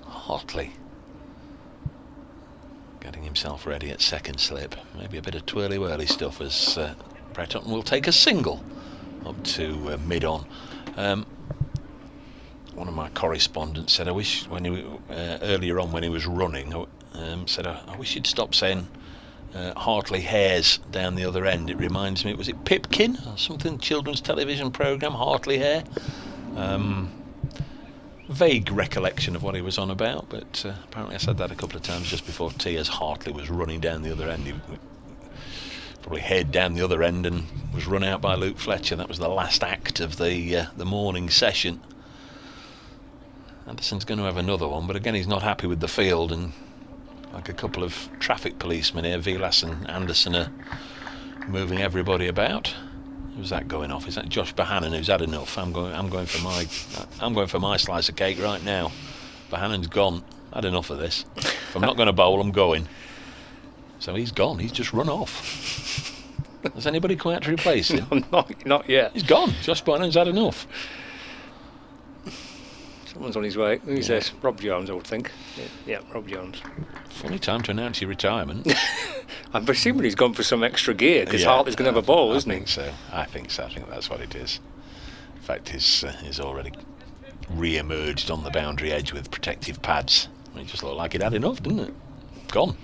Hotley getting himself ready at second slip. Maybe a bit of twirly-whirly stuff as Brett Hutton will take a single up to mid-on. One of my correspondents said, I wish, when he earlier on when he was running, said, I wish he'd stop saying Hartley Hares down the other end. It reminds me, was it Pipkin or something, children's television programme, Hartley Hare? Vague recollection of what he was on about, but apparently I said that a couple of times just before tea as Hartley was running down the other end. He probably head down the other end and was run out by Luke Fletcher. That was the last act of the morning session. Anderson's going to have another one, but again he's not happy with the field, and like a couple of traffic policemen here, Vilas and Anderson are moving everybody about. Who's that going off? Is that Josh Bohannon who's had enough? I'm going for my slice of cake right now. Bohannon's gone. Had enough of this. If I'm not going to bowl, I'm going. So he's gone. He's just run off. Has anybody come out to replace him? No, not yet. He's gone. Josh Bohannon's had enough. Someone's on his way. Who's this? Rob Jones, I would think. Yeah, Rob Jones. Funny time to announce your retirement. I'm assuming he's gone for some extra gear, because Hartley's going to have a ball, isn't he? I think so. I think that's what it is. In fact, he's already re-emerged on the boundary edge with protective pads. It just looked like it had enough, didn't it? Gone.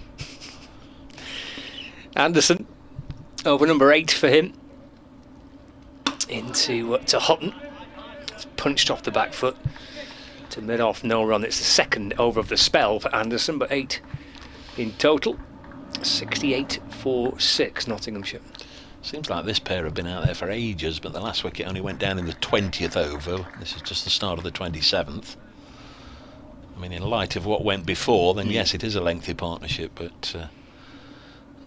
Anderson. Over number 8 for him. Into to Hutton. It's punched off the back foot to mid-off, no run. It's the second over of the spell for Anderson, but 8 in total. 68 for 6, Nottinghamshire. Seems like this pair have been out there for ages, but the last wicket only went down in the 20th over. This is just the start of the 27th. I mean, in light of what went before, then yes, it is a lengthy partnership, but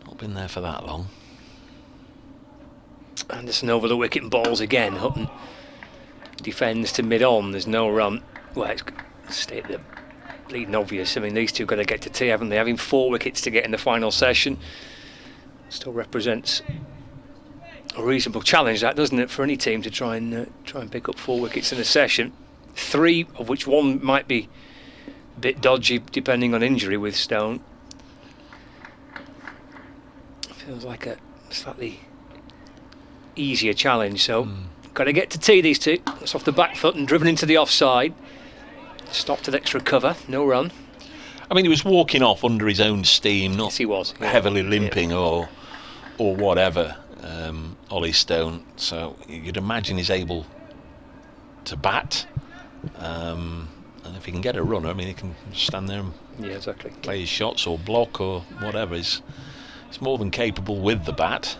not been there for that long. Anderson over the wicket and balls again. Hutton defends to mid-on. There's no run. Well, it's stayed the leading obvious. I mean, these two got to get to tea, haven't they? Having 4 wickets to get in the final session still represents a reasonable challenge, that, doesn't it, for any team to try and pick up 4 wickets in a session. 3 of which one might be a bit dodgy, depending on injury with Stone. Feels like a slightly easier challenge, so got to get to tea, these two. It's off the back foot and driven into the offside. Stopped with extra cover, no run. I mean, he was walking off under his own steam, not Yes, he was. heavily limping or whatever, Ollie Stone. So you'd imagine he's able to bat, and if he can get a runner, I mean, he can stand there and exactly. play his shots or block or whatever. He's more than capable with the bat.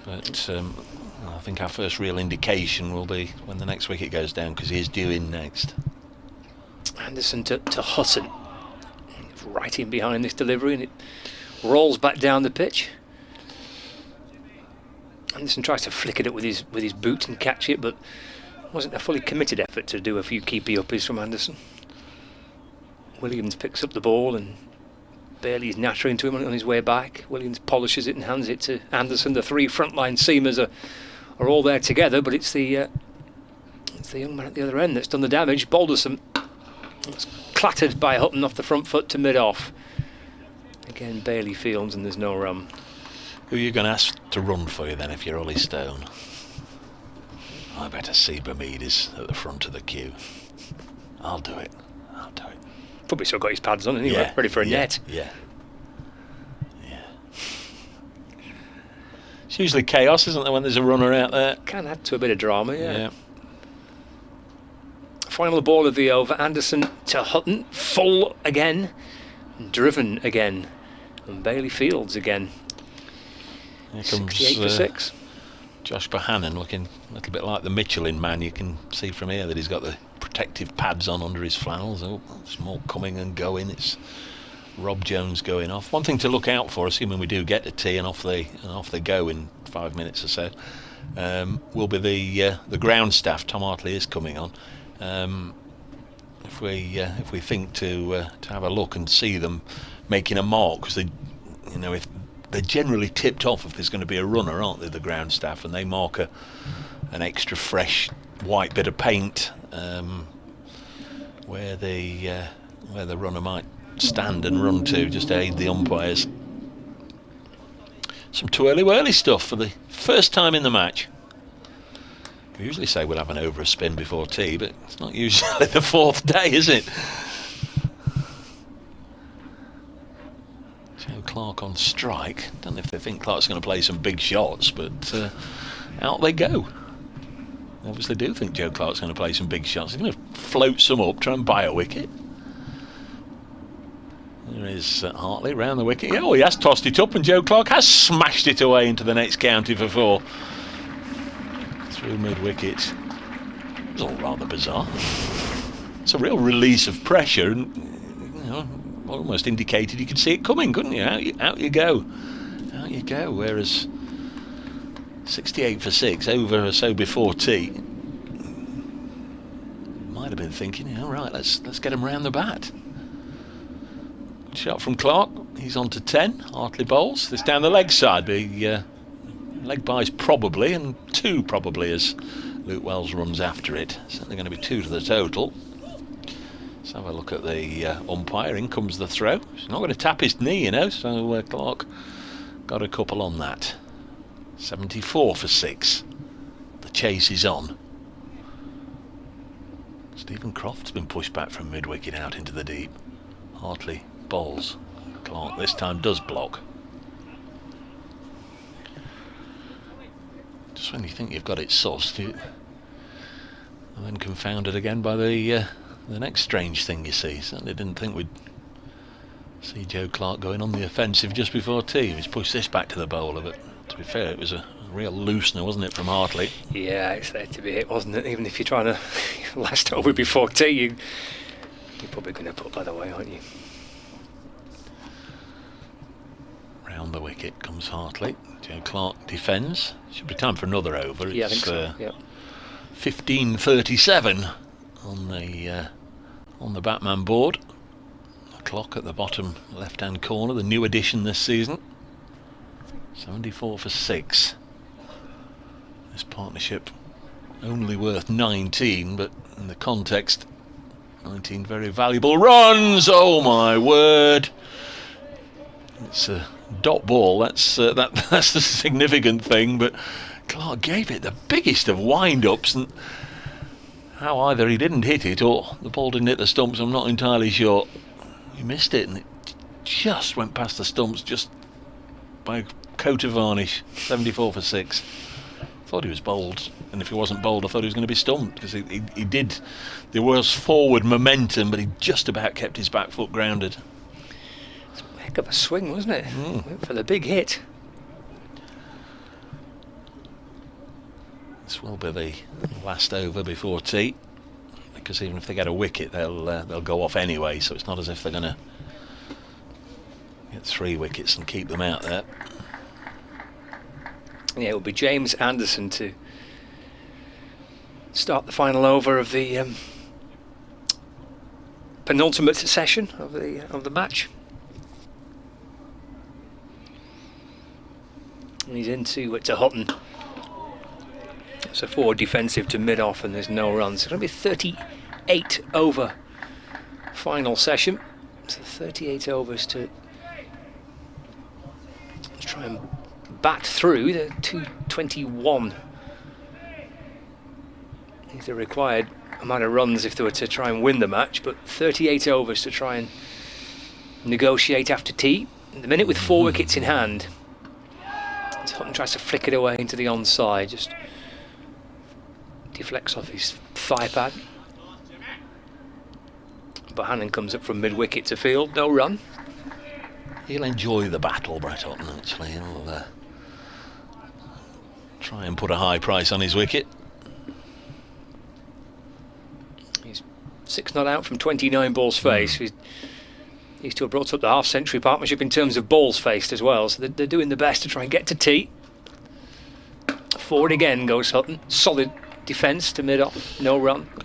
But I think our first real indication will be when the next wicket goes down, because he is due in next. Anderson to Hutton, right in behind this delivery, and it rolls back down the pitch. Anderson tries to flick it up with his boot and catch it, but it wasn't a fully committed effort to do a few keepy uppies from Anderson. Williams picks up the ball and barely is nattering to him on his way back. Williams polishes it and hands it to Anderson. The 3 frontline seamers are all there together, but it's the young man at the other end that's done the damage. Balderson, it's clattered by Hutton off the front foot to mid-off. Again, Bailey fields and there's no run. Who are you going to ask to run for you then if you're Ollie Stone? I better see Bermuda's at the front of the queue. I'll do it. Probably still got his pads on anyway, ready for a net. Yeah. It's usually chaos, isn't there, when there's a runner out there? Can add to a bit of drama, Final ball of the over. Anderson to Hutton, full again, driven again, and Bailey fields again. Here comes 68 for 6. Josh Bohannon, looking a little bit like the Michelin Man. You can see from here that he's got the protective pads on under his flannels. Oh, there's more coming and going. It's Rob Jones going off. One thing to look out for, assuming we do get to tea and off they go in 5 minutes or so, will be the ground staff. Tom Hartley is coming on. If we think to have a look and see them making a mark, because if they're generally tipped off if there's going to be a runner, aren't they, the ground staff, and they mark an extra fresh white bit of paint where the runner might stand and run to, just to aid the umpires. Some twirly-whirly stuff for the first time in the match. We usually say we'll have an over a spin before tea, but it's not usually the 4th day, is it? Joe Clark on strike. Don't know if they think Clark's going to play some big shots, but out they go. Obviously do think Joe Clark's going to play some big shots. He's going to float some up, try and buy a wicket. There is Hartley round the wicket. Oh, he has tossed it up, and Joe Clark has smashed it away into the next county for 4. Through mid-wicket. It was all rather bizarre. It's a real release of pressure, and almost indicated you could see it coming, couldn't you? Out you go. Whereas 68 for 6, over or so before tea, might have been thinking, right, let's get him round the bat. Shot from Clark. He's on to 10. Hartley bowls. This down the leg side. Leg byes probably, and 2 probably as Luke Wells runs after it. Certainly going to be 2 to the total. Let's have a look at the umpire. In comes the throw. He's not going to tap his knee, so Clark got a couple on that. 74 for 6. The chase is on. Stephen Croft's been pushed back from mid-wicket out into the deep. Hartley bowls. Clark this time does block. Just when you think you've got it sussed, and then confounded again by the next strange thing you see. Certainly didn't think we'd see Joe Clark going on the offensive just before tea. He's pushed this back to the bowler, but to be fair, it was a real loosener, wasn't it, from Hartley? Yeah, it's there to be hit, wasn't it? Even if you're trying to last over before tea, you're probably going to put that away, aren't you? Round the wicket comes Hartley. Joe Clark defends. Should be time for another over. Yeah, I think so. Yeah. 15:37 on the Batman board. The clock at the bottom left-hand corner, the new addition this season. 74 for 6. This partnership only worth 19, but in the context, 19 very valuable runs. Oh my word! It's a dot ball. That's the significant thing. But Clark gave it the biggest of wind-ups, and how either he didn't hit it or the ball didn't hit the stumps, I'm not entirely sure. He missed it, and it just went past the stumps, just by a coat of varnish. 74 for 6. Thought he was bowled, and if he wasn't bowled, I thought he was going to be stumped, because he did. There was forward momentum, but he just about kept his back foot grounded. It's a heck of a swing, wasn't it? Went for the big hit. This will be the last over before tea, because even if they get a wicket, they'll go off anyway. So it's not as if they're going to get 3 wickets and keep them out there. Yeah, it will be James Anderson to start the final over of the penultimate session of the match. And he's into Hutton. So forward defensive to mid-off, and there's no runs. It's going to be 38 over final session. So 38 overs to try and bat through the 221 is the required amount of runs if they were to try and win the match, but 38 overs to try and negotiate after tea. At the minute with 4 wickets in hand, Hutton tries to flick it away into the onside, just deflects off his thigh pad. Bohannon comes up from mid-wicket to field, no run. He'll enjoy the battle, Brett Hutton, actually. He'll try and put a high price on his wicket. He's 6 not out from 29 balls faced. He's to have brought up the half-century partnership in terms of balls faced as well, so they're doing the best to try and get to tea. Forward again goes Hutton. Solid defence to mid-off, no run. A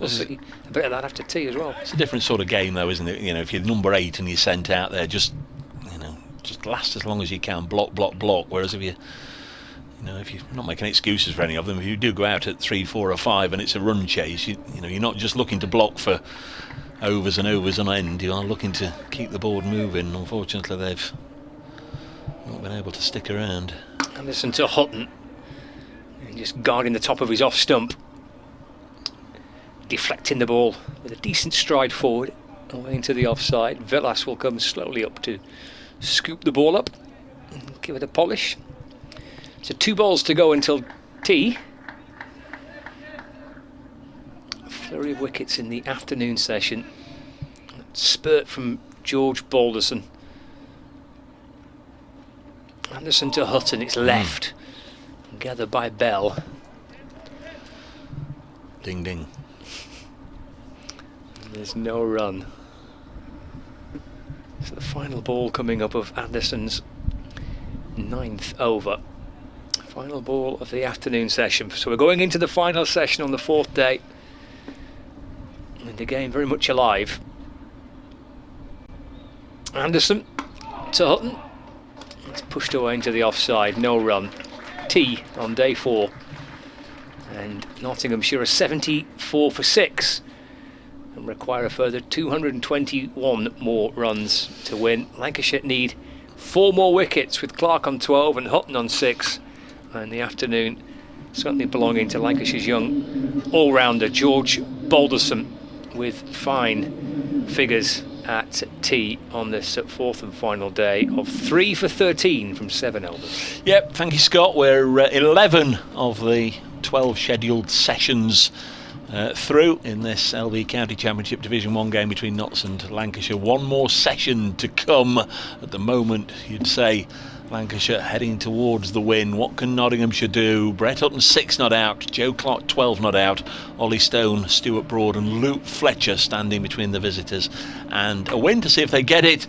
bit of that after tea as well. It's a different sort of game, though, isn't it? You know, if you're number 8 and you're sent out there, just last as long as you can, block. Whereas if you're not making excuses for any of them, if you do go out at 3, 4 or 5 and it's a run chase, you're not just looking to block for overs and overs on end. You are looking to keep the board moving. Unfortunately, they've not been able to stick around. Anderson to Hutton, and just guarding the top of his off stump, deflecting the ball with a decent stride forward away into the offside. Velas will come slowly up to scoop the ball up and give it a polish. So 2 balls to go until tea. A flurry of wickets in the afternoon session. Spurt from George Balderson. Anderson to Hutton, it's left. Gathered by Bell. Ding ding. And there's no run. So the final ball coming up of Anderson's 9th over. Final ball of the afternoon session. So we're going into the final session on the 4th day. And the game very much alive. Anderson to Hutton. It's pushed away into the offside, no run. Tea on day 4. And Nottinghamshire are 74 for 6. And require a further 221 more runs to win. Lancashire need 4 more wickets with Clark on 12 and Hutton on 6. And the afternoon certainly belonging to Lancashire's young all-rounder George Balderson with fine figures at tea on this fourth and final day of 3 for 13 from 7 Albert. Yep, thank you, Scott. We're 11 of the 12 scheduled sessions through in this LV County Championship Division 1 game between Notts and Lancashire. One more session to come. At the moment, you'd say Lancashire heading towards the win. What can Nottinghamshire do? Brett Hutton 6 not out, Joe Clark 12 not out, Ollie Stone, Stuart Broad and Luke Fletcher standing between the visitors and a win to see if they get it.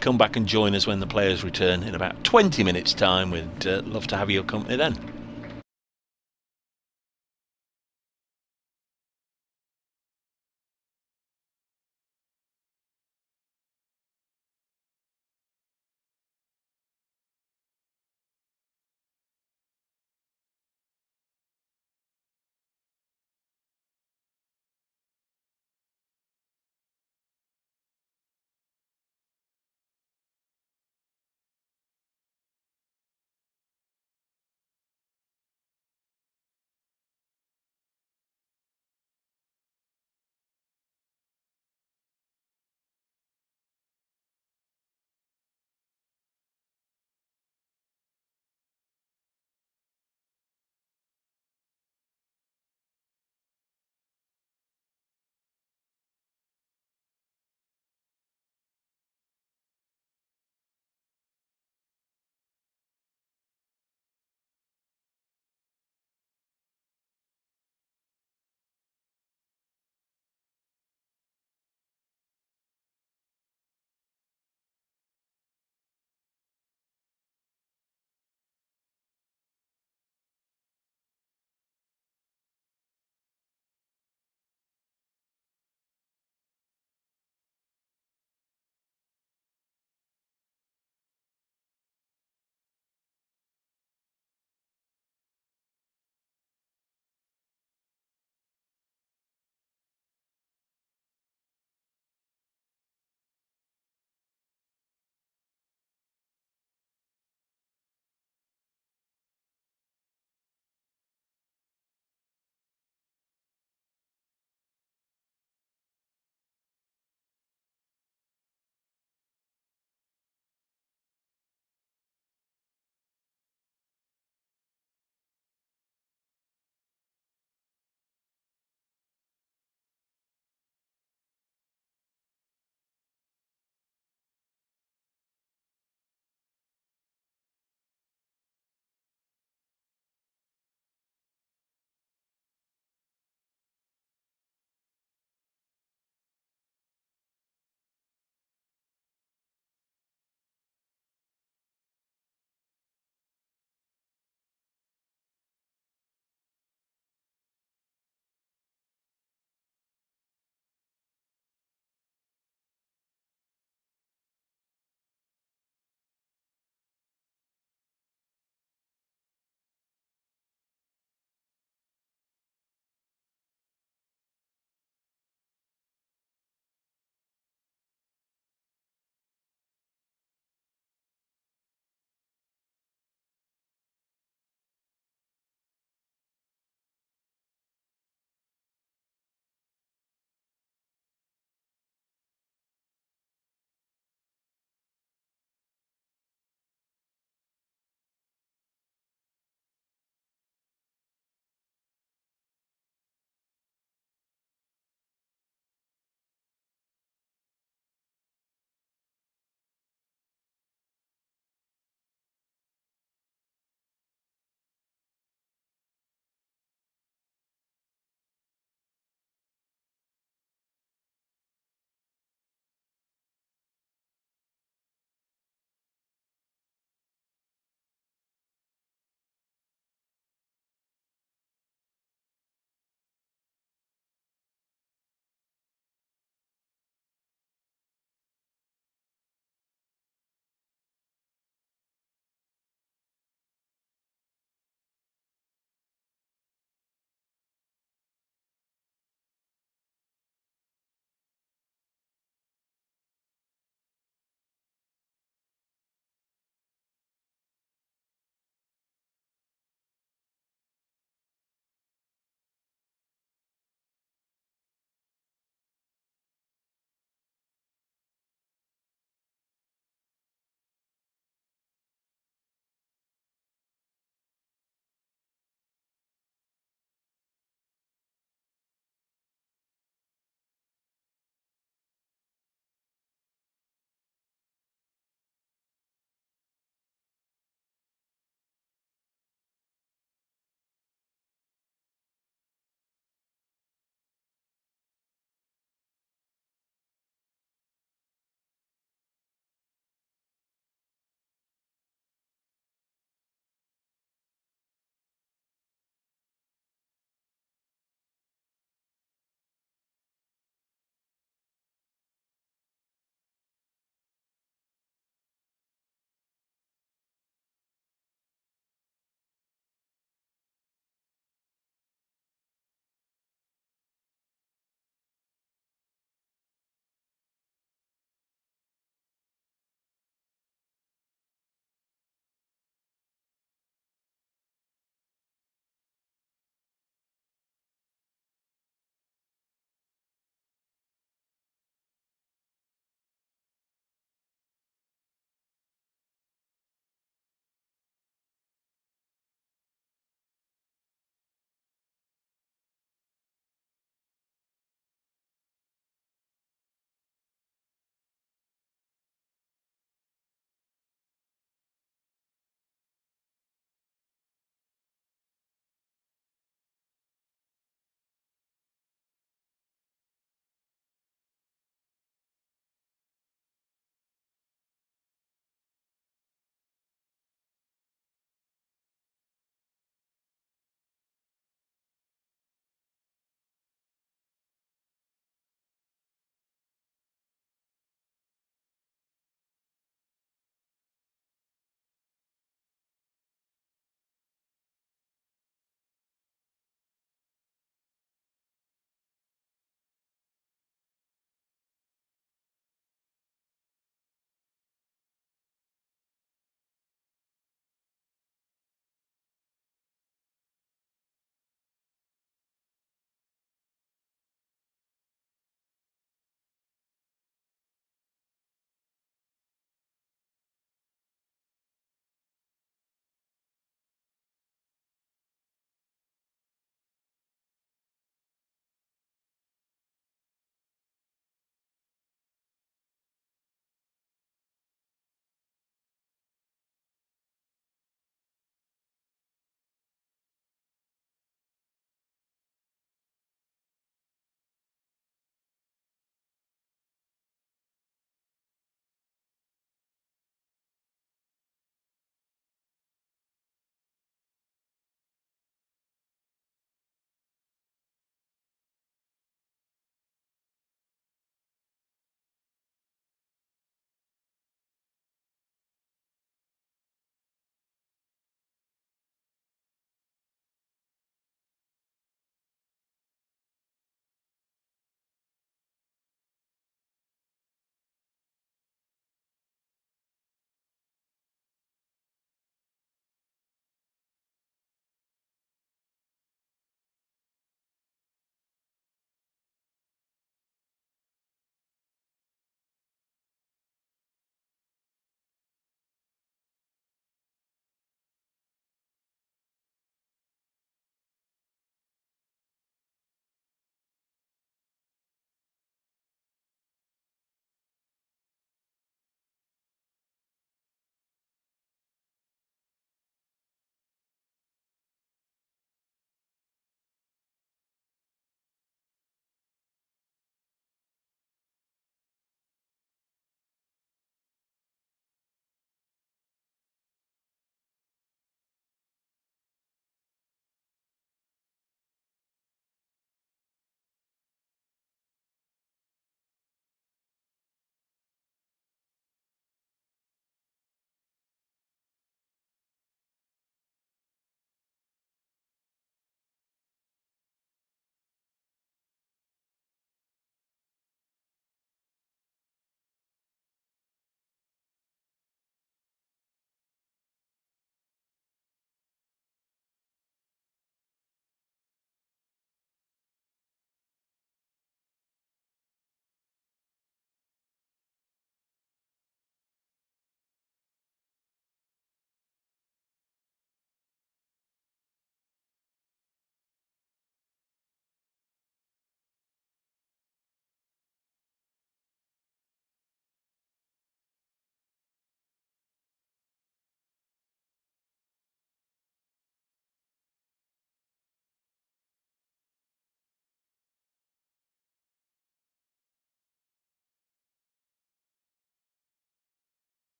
Come back and join us when the players return in about 20 minutes time. We'd love to have your company then.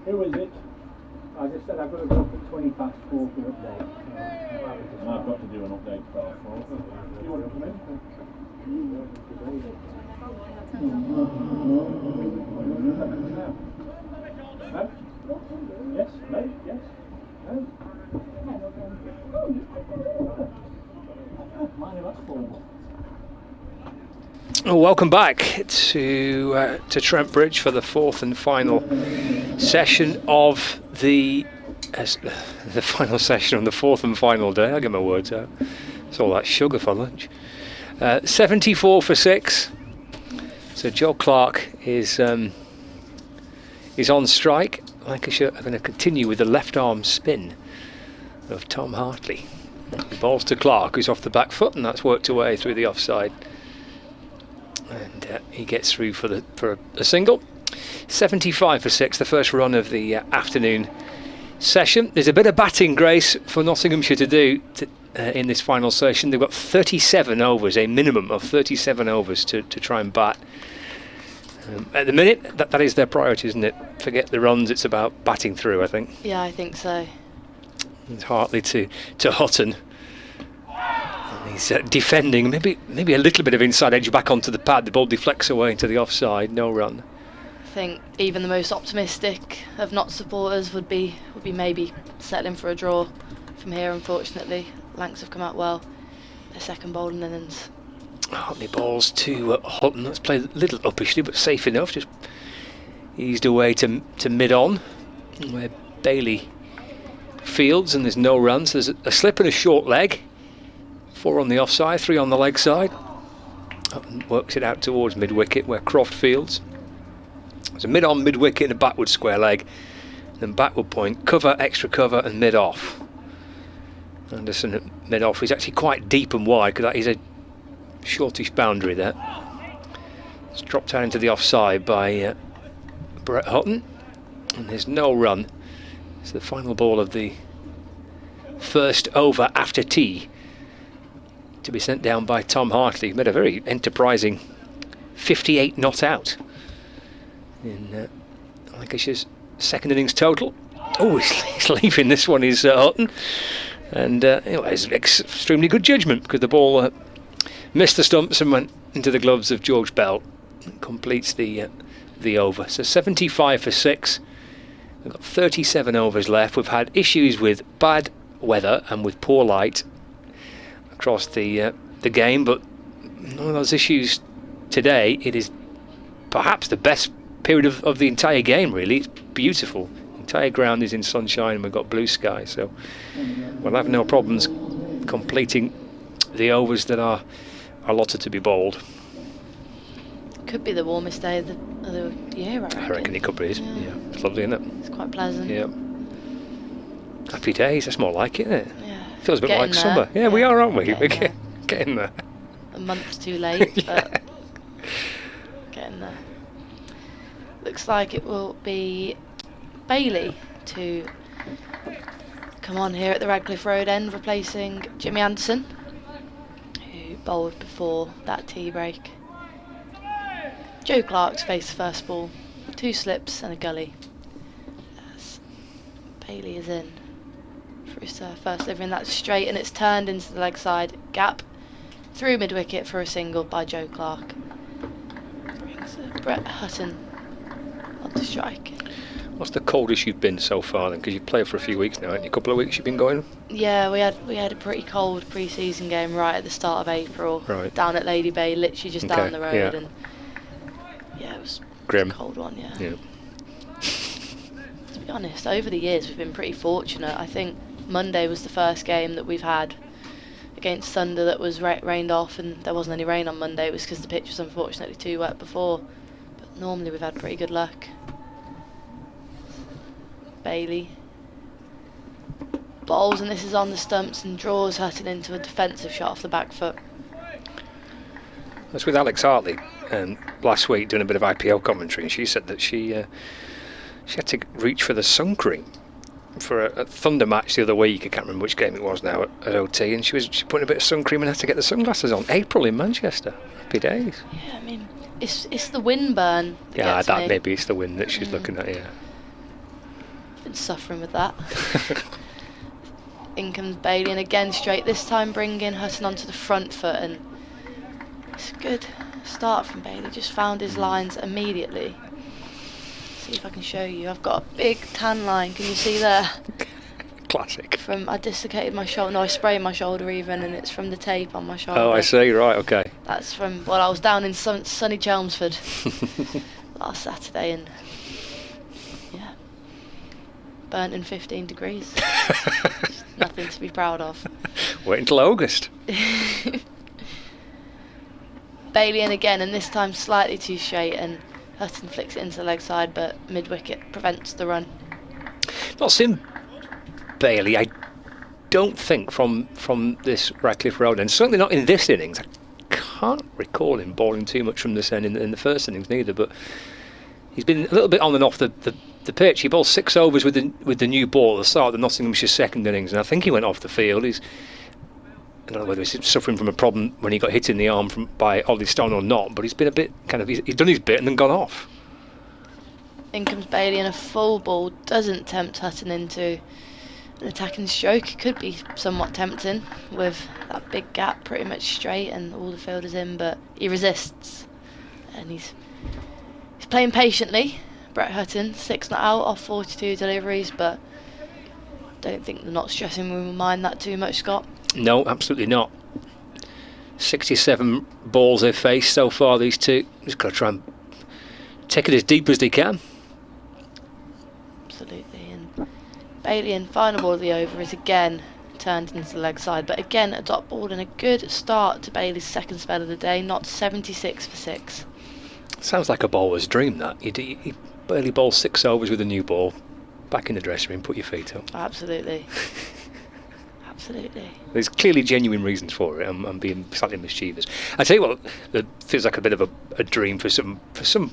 Who is it? I just said I've got to go for 4 for update. And I've got to do an update for 4. You want to come in? No? Yes? No? Yes? No? Mine, that's 4. Oh, welcome back to Trent Bridge for the 4th and final session of the final session on the 4th and final day. I'll get my words out. It's all that sugar for lunch. 74 for 6. So Joe Clark is on strike. Lancashire are going to continue with the left arm spin of Tom Hartley. The ball's to Clark, who's off the back foot, and that's worked away through the offside. And he gets through for a single. 75 for 6, the first run of the afternoon session. There's a bit of batting grace for Nottinghamshire to do in this final session. They've got 37 overs, a minimum of 37 overs to try and bat. At the minute, that is their priority, isn't it? Forget the runs, it's about batting through, I think. Yeah, I think so. It's Hartley to Hutton. He's defending, maybe a little bit of inside edge back onto the pad. The ball deflects away into the offside, no run. I think even the most optimistic of not supporters would be maybe settling for a draw from here. Unfortunately, Lancs have come out well. Their second bowling innings. Hartley balls to Hutton. Let's play a little uppishly, but safe enough. Just eased away to mid-on, where Bailey fields, and there's no run. So there's a slip and a short leg. 4 on the offside, 3 on the leg side. Hutton works it out towards mid-wicket, where Croft fields. There's a mid-on, mid-wicket, and a backward square leg. Then backward point, cover, extra cover, and mid-off. Anderson at mid-off is actually quite deep and wide, because that is a shortish boundary there. It's dropped out into the offside by Brett Hutton, and there's no run. It's the final ball of the first over after tea to be sent down by Tom Hartley. He made a very enterprising 58 not out in Lancashire's second innings total. Oh, he's leaving this one, is Hutton, and it's extremely good judgment, because the ball missed the stumps and went into the gloves of George Bell. Completes the over. So 75 for 6. We've got 37 overs left. We've had issues with bad weather and with poor light across the game, but none of those issues today. It is perhaps the best period of the entire game, really. It's beautiful. The entire ground is in sunshine and we've got blue sky, so we'll have no problems completing the overs that are allotted to be bowled. Could be the warmest day of the year, I reckon. It could be. Yeah. It's lovely, isn't it? It's quite pleasant. Yeah. Happy days, that's more like it, isn't it? Yeah. Feels a bit Getting like there. summer. Yeah, we are, aren't we? Getting Getting there. A month too late, Yeah. but getting there. Looks like it will be Bailey to come on here at the Radcliffe Road end, replacing Jimmy Anderson, who bowled before that tea break. Joe Clark's faced the first ball, 2 slips and a gully. As Bailey is in for his first delivery, and that's straight, and it's turned into the leg side gap through mid-wicket for a single by Joe Clark. Brings Brett Hutton onto strike. What's the coldest you've been so far then? Because you've played for a few weeks now, haven't you? A couple of weeks you've been going? Yeah, we had a pretty cold pre-season game right at the start of April, Right. down at Lady Bay, literally just down the road, yeah. and yeah, it was Grim. Cold one, yeah. Yeah. To be honest, over the years we've been pretty fortunate. I think Monday was the first game that we've had against Thunder that was rained off, and there wasn't any rain on Monday. It was because the pitch was unfortunately too wet before. But normally we've had pretty good luck. Bailey bowls, and this is on the stumps and draws Hutton into a defensive shot off the back foot. I was with Alex Hartley last week doing a bit of IPL commentary, and she said that she had to reach for the sun cream for a Thunder match the other week. I can't remember which game it was now at OT, and she putting a bit of sun cream and had to get the sunglasses on. April in Manchester, happy days. Yeah, I mean, it's the wind burn that gets me. Maybe it's the wind that she's looking at. Yeah, been suffering with that. In comes Bailey, and again straight, this time bringing Hutton onto the front foot, and it's a good start from Bailey. Just found his lines immediately. See if I can show you. I've got a big tan line, can you see there? Classic. I dislocated my shoulder, no, I sprayed my shoulder even, and it's from the tape on my shoulder. Oh, I see, right, okay. That's from, well, I was down in sunny Chelmsford last Saturday, and yeah, burnt in 15 degrees. Nothing to be proud of. Wait until August. Bailey in again, and this time slightly too straight, and Hutton flicks it into the leg side, but mid-wicket prevents the run. Not seen Bailey, I don't think, from this Radcliffe Road end, certainly not in this innings. I can't recall him bowling too much from this end in the first innings neither, but he's been a little bit on and off the pitch. He bowled 6 overs with the new ball at the start of the Nottinghamshire second innings, and I think he went off the field. I don't know whether he's suffering from a problem when he got hit in the arm by Ollie Stone or not, but he's been a bit he's done his bit and then gone off. In comes Bailey, and a full ball doesn't tempt Hutton into an attacking stroke. It could be somewhat tempting with that big gap pretty much straight and all the fielders in, but he resists, and he's playing patiently. Brett Hutton, 6 not out off 42 deliveries, but don't think they're not stressing room will mind that too much, Scott. No, absolutely not. 67 balls they've faced so far, these two. Just got to try and take it as deep as they can. Absolutely. And Bailey, in final ball of the over, is again turned into the leg side, but again a dot ball, and a good start to Bailey's second spell of the day, not 76 for 6. Sounds like a bowler's dream, that. You Bailey bowls 6 overs with a new ball, back in the dressing room, put your feet up. Absolutely. Absolutely. There's clearly genuine reasons for it. I'm being slightly mischievous. I tell you what, it feels like a bit of a dream for some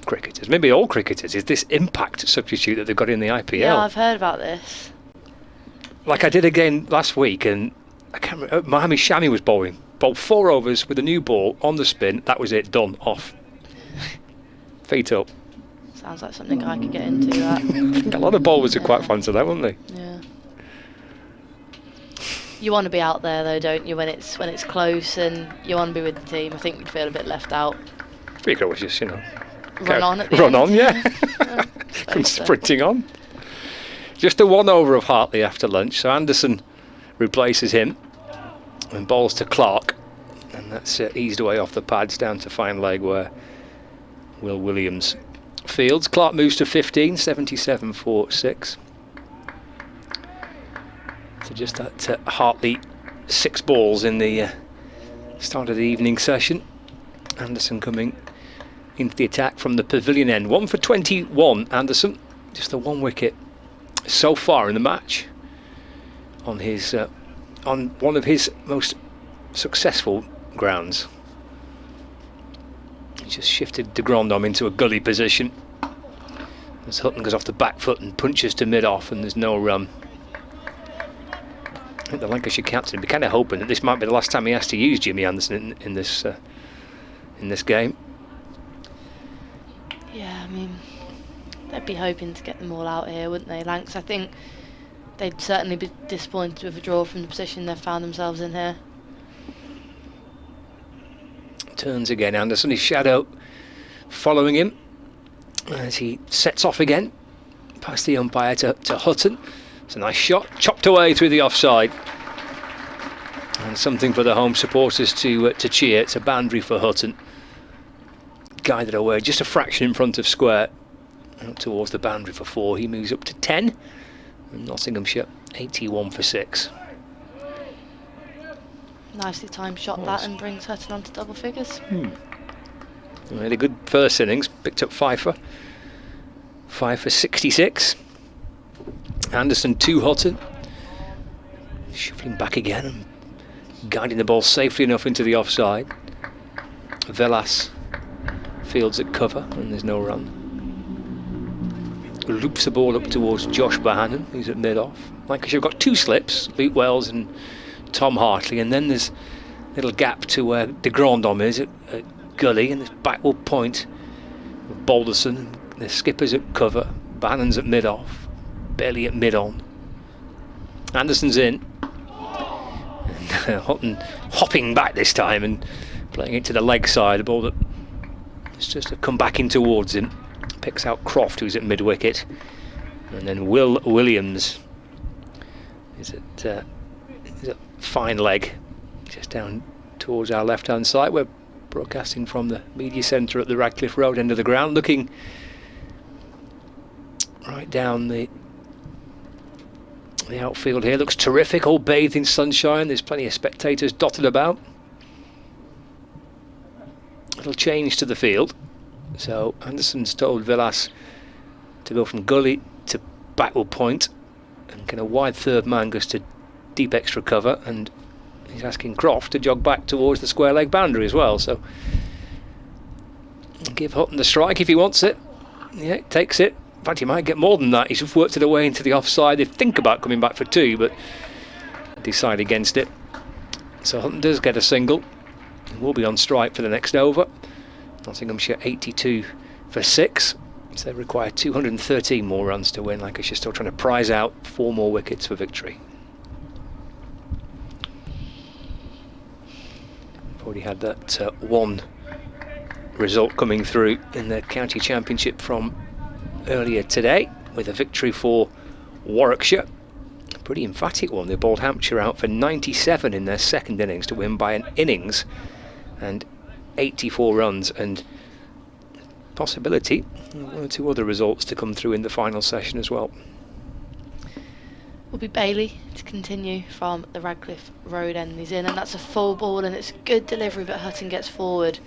cricketers, maybe all cricketers, is this impact substitute that they've got in the IPL. Yeah, I've heard about this. Like I did again last week, and I can't remember, Mohamed Shami was bowled 4 overs with a new ball on the spin. That was it, done, off. Feet up. Sounds like something I could get into, that. A lot of bowlers are quite fans of that, wouldn't they? Yeah. You want to be out there though, don't you, when it's close, and you want to be with the team. I think we'd feel a bit left out. But you could always just, run on at the run end. On, yeah. Come sprinting on. Just a 1 over of Hartley after lunch, so Anderson replaces him and bowls to Clark, and that's eased away off the pads down to fine leg where Will Williams fields. Clark moves to 15, 77 for 6. So just that Hartley 6 balls in the start of the evening session. Anderson coming into the attack from the pavilion end. 1 for 21, Anderson. Just the 1 wicket so far in the match on his on one of his most successful grounds. He just shifted de Grandhomme into a gully position as Hutton goes off the back foot and punches to mid-off, and there's no run. I think the Lancashire captain would be kind of hoping that this might be the last time he has to use Jimmy Anderson in this game. Yeah, I mean, they'd be hoping to get them all out here, wouldn't they, Lancs? I think they'd certainly be disappointed with a draw from the position they've found themselves in here. Turns again, Anderson, his shadow following him as he sets off again past the umpire to Hutton. It's a nice shot, chopped away through the offside, and something for the home supporters to cheer. It's a boundary for Hutton. guided away just a fraction in front of square, out towards the boundary for 4. He moves up to 10, and Nottinghamshire 81 for 6. Nicely timed shot that, and brings Hutton onto double figures. Really good first innings, picked up 5 for 66. Anderson to Hutton, shuffling back again and guiding the ball safely enough into the offside. Velas fields at cover and there's no run. Loops the ball up towards Josh Bohannon, who's at mid-off. Lancashire have got 2 slips, Luke Wells and Tom Hartley, and then there's a little gap to where de Grandhomme is at gully, and this backward point with Balderson. The skipper's at cover, Bohannon's at mid-off, Bailey at mid-on. Anderson's in, and Hutton hopping back this time and playing it to the leg side. A ball that is just to come back in towards him. Picks out Croft, who's at mid-wicket, and then Will Williams is at fine leg, just down towards our left-hand side. We're broadcasting from the media centre at the Radcliffe Road end of the ground, looking right down the outfield here. Looks terrific, all bathed in sunshine. There's plenty of spectators dotted about. Little change to the field. So Anderson's told Velas to go from gully to backward point, and kind of wide third man goes to deep extra cover, and he's asking Croft to jog back towards the square leg boundary as well. So give Hutton the strike if he wants it. Yeah, takes it. In fact, he might get more than that. He's just worked it away into the offside. They think about coming back for 2, but decide against it. So Hutton does get a single. He will be on strike for the next over. Nottinghamshire 82 for 6. So they require 213 more runs to win. Lancashire still trying to prize out 4 more wickets for victory. We've already had that one result coming through in the county championship from earlier today, with a victory for Warwickshire. A pretty emphatic one. They bowled Hampshire out for 97 in their second innings to win by an innings and 84 runs, and possibility 1 or 2 other results to come through in the final session as well. Will be Bailey to continue from the Radcliffe Road end. He's in, and that's a full ball, and it's a good delivery, but Hutton gets forward,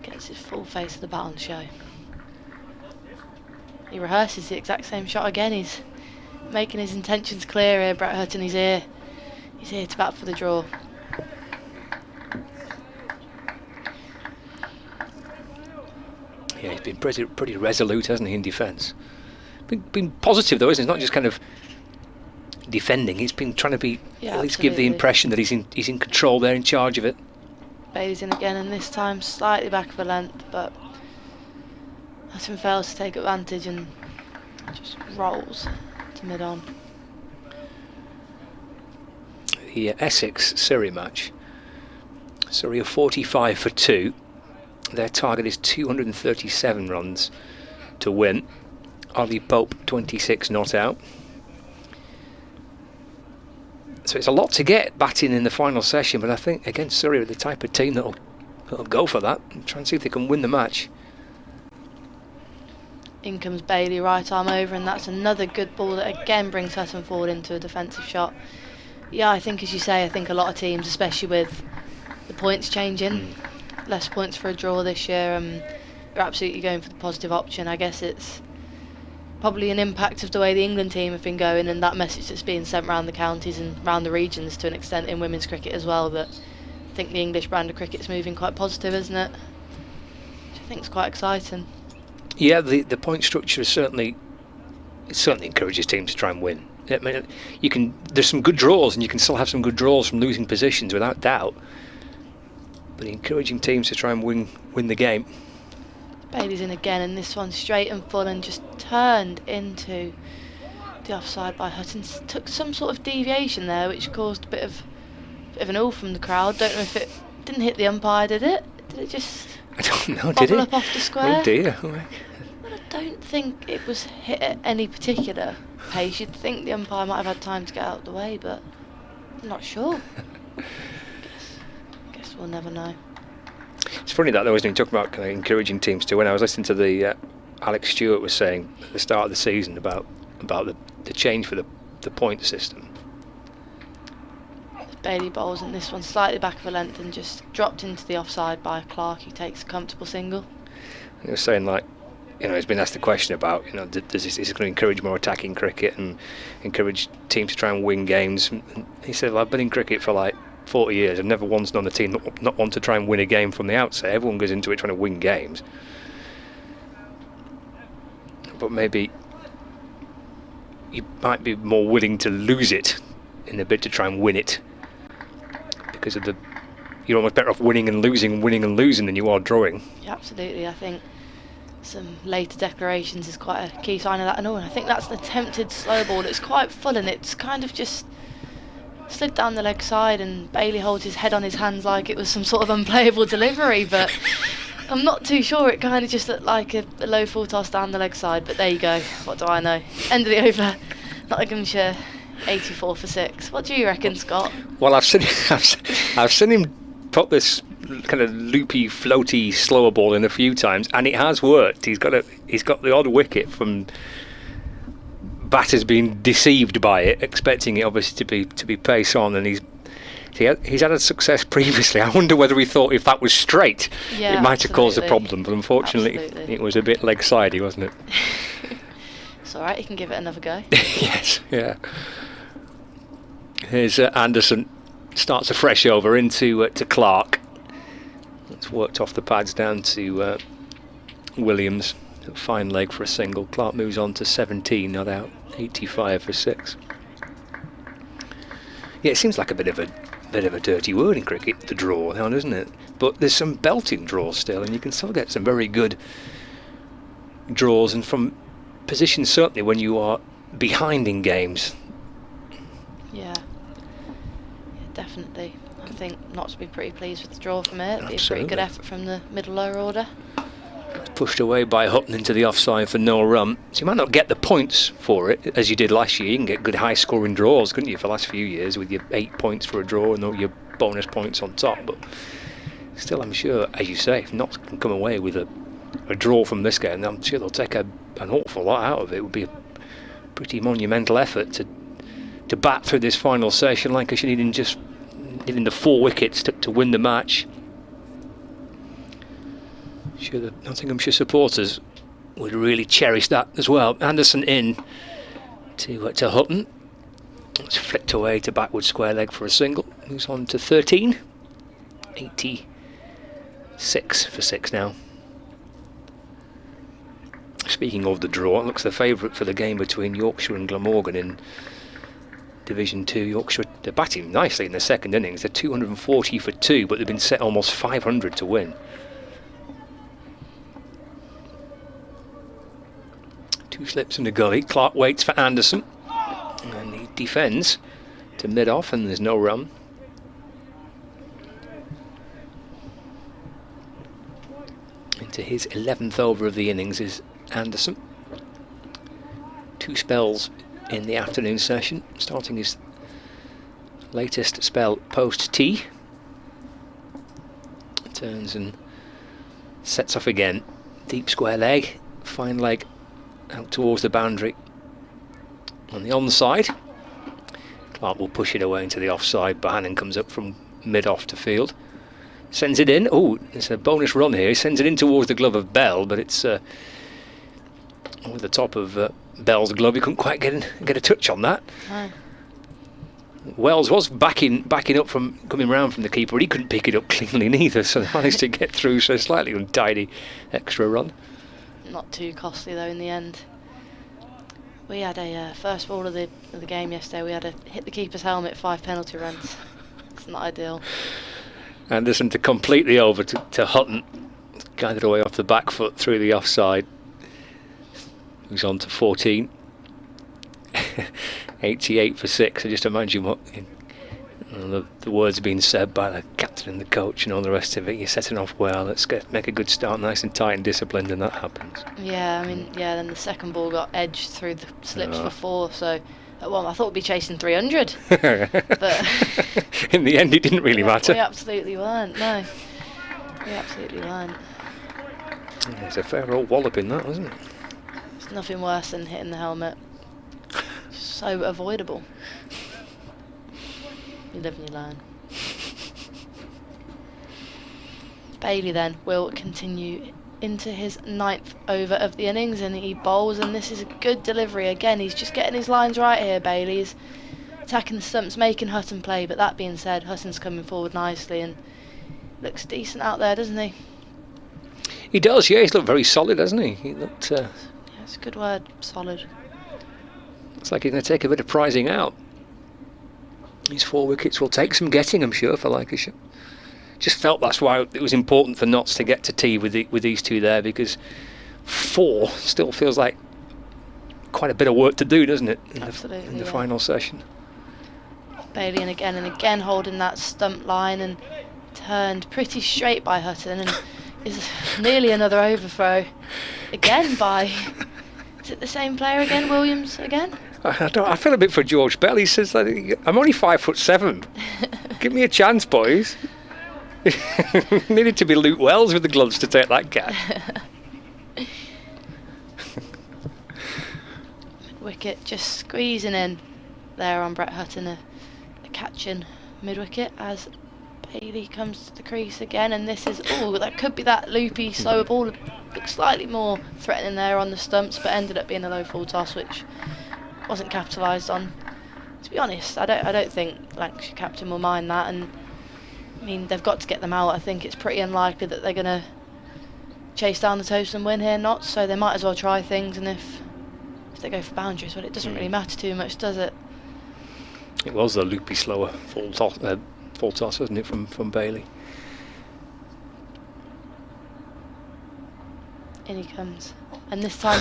gets his full face of the bat on show. He rehearses the exact same shot again. He's making his intentions clear here. Brett Hutton, he's here to bat for the draw. Yeah, he's been pretty resolute, hasn't he, in defence? Been positive though, isn't he? He's not just kind of defending. He's been trying to be at least give the impression that he's in control there, in charge of it. Bailey's in again, and this time slightly back of a length, but Hutton fails to take advantage and just rolls to mid-on. The Essex-Surrey match. Surrey are 45 for 2. Their target is 237 runs to win. Ollie Pope 26 not out. So it's a lot to get batting in the final session, but I think against Surrey are the type of team that'll go for that and try and see if they can win the match. In comes Bailey, right arm over, and that's another good ball that again brings Hutton forward into a defensive shot. Yeah, I think, as you say, I think a lot of teams, especially with the points changing, less points for a draw this year, are absolutely going for the positive option. I guess it's probably an impact of the way the England team have been going, and that message that's being sent around the counties and around the regions to an extent in women's cricket as well, that I think the English brand of cricket's moving quite positive, isn't it? Which I think is quite exciting. Yeah, the point structure is certainly encourages teams to try and win. I mean, there's some good draws, and you can still have some good draws from losing positions without doubt. But encouraging teams to try and win the game. Bailey's in again, and this one straight and full, and just turned into the offside by Hutton. Took some sort of deviation there, which caused a bit of an all from the crowd. Don't know if it didn't hit the umpire, did it? Did it just? I don't know. Did it? Up off the square? Oh dear. I don't think it was hit at any particular pace. You'd think the umpire might have had time to get out of the way, but I'm not sure. Guess we'll never know. funny that I was talking about kind of encouraging teams to. When I was listening to the Alex Stewart was saying at the start of the season about the change for the point system. Bailey bowls in this one slightly back of a length and just dropped into the offside by Clark, who takes a comfortable single. He was saying, like, he's been asked the question about, is this going to encourage more attacking cricket and encourage teams to try and win games? And he said, well, I've been in cricket for like 40 years. I've never once known a team not want to try and win a game from the outset. Everyone goes into it trying to win games. But maybe you might be more willing to lose it in a bid to try and win it, because of you're almost better off winning and losing than you are drawing. Yeah, absolutely. I think some later declarations is quite a key sign of that and all. And I think that's an attempted slow ball. It's quite full and it's kind of just slid down the leg side, and Bailey holds his head on his hands like it was some sort of unplayable delivery, but I'm not too sure. It kind of just looked like a low full toss down the leg side, but there you go. What do I know? End of the over. Nottinghamshire 84 for 6. What do you reckon, Scott? Well, I've seen him put this kind of loopy, floaty, slower ball in a few times, and it has worked. He's got the odd wicket from batters being deceived by it, expecting it obviously to be pace on, and he's had a success previously. I wonder whether he thought if that was straight, it might have caused a problem, but unfortunately it was a bit leg sidey, wasn't it? It's alright, you can give it another go. Yes, yeah. Here's Anderson, starts a fresh over into to Clark. It's worked off the pads down to Williams. A fine leg for a single. Clark moves on to 17, not out. 85 for 6. Yeah, it seems like a bit of a dirty word in cricket, the draw now, doesn't it? But there's some belting draws still, and you can still get some very good draws, and from positions certainly when you are behind in games. Yeah, definitely. I think not to be pretty pleased with the draw from it. It'd be a pretty good effort from the middle lower order. Pushed away by Hutton into the offside for no run. So you might not get the points for it as you did last year. You can get good high scoring draws, couldn't you, for the last few years with your 8 points for a draw and all your bonus points on top. But still, I'm sure, as you say, if Notts can come away with a draw from this game, I'm sure they'll take an awful lot out of it. It would be a pretty monumental effort to bat through this final session. Lancashire needing the 4 wickets to win the match. Sure, the Nottinghamshire supporters would really cherish that as well. Anderson in to Hutton. It's flicked away to backward square leg for a single. Moves on to 13. 86 for 6 now. Speaking of the draw, it looks the favourite for the game between Yorkshire and Glamorgan in Division 2. Yorkshire, they're batting nicely in the second innings. They're 240 for 2, but they've been set almost 500 to win. 2 slips in the gully. Clark waits for Anderson, and he defends to mid-off, and there's no run. Into his 11th over of the innings is Anderson. 2 spells in the afternoon session, starting his latest spell post-tea. Turns and sets off again. Deep square leg, fine leg out towards the boundary on the onside. Clark will push it away into the offside. Bohannon comes up from mid-off to field. Sends it in. Oh, it's a bonus run here. He sends it in towards the glove of Bell, but it's over the top of Bell's glove. He couldn't quite get a touch on that. No. Wells was backing up from coming round from the keeper, but he couldn't pick it up cleanly neither, so they managed to get through. So slightly untidy extra run. Not too costly though in the end. We had a first ball of the game yesterday. We had a hit the keeper's helmet, 5 penalty runs. It's not ideal. Anderson to completely over to Hutton, guided away off the back foot through the offside. Moves on to 14. 88 for 6. So just imagine what the words being said by the captain and the coach and all the rest of it. You're setting off well. Let's make a good start, nice and tight and disciplined, and that happens. Yeah, I mean, then the second ball got edged through the slips for 4. So I thought we'd be chasing 300, but in the end, it didn't really matter. We absolutely weren't. No. He absolutely weren't. Yeah, it's a fair old wallop in that, isn't it? There's nothing worse than hitting the helmet. So avoidable. You live and you learn. Bailey then will continue into his 9th over of the innings, and he bowls, and this is a good delivery. Again, he's just getting his lines right here. Bailey's attacking the stumps, making Hutton play, but that being said, Hutton's coming forward nicely and looks decent out there, doesn't he? He does, yeah. He's looked very solid, hasn't he? He looked... Yeah, it's a good word, solid. Looks like he's going to take a bit of prizing out. These 4 wickets will take some getting, I'm sure, for Lancashire. Just felt that's why it was important for Notts to get to tea with these two there, because 4 still feels like quite a bit of work to do, doesn't it? In the final session. Bailey and again holding that stump line, and turned pretty straight by Hutton, and is nearly another overthrow again by... Is it the same player again, Williams again? I feel a bit for George Bell. He says, I'm only 5'7". Give me a chance, boys. Needed to be Luke Wells with the gloves to take that catch. Wicket just squeezing in there on Brett Hutton, a catching mid-wicket as Bailey comes to the crease again, and this is, that could be that loopy slower ball. Looks slightly more threatening there on the stumps, but ended up being a low full toss, which wasn't capitalised on. To be honest, I don't think Lancashire captain will mind that, and I mean, they've got to get them out. I think it's pretty unlikely that they're going to chase down the toast and win here, Notts, so they might as well try things, and if they go for boundaries, well, it doesn't really matter too much, does it? It was the loopy slower full toss, wasn't it, from Bailey? In he comes, and this time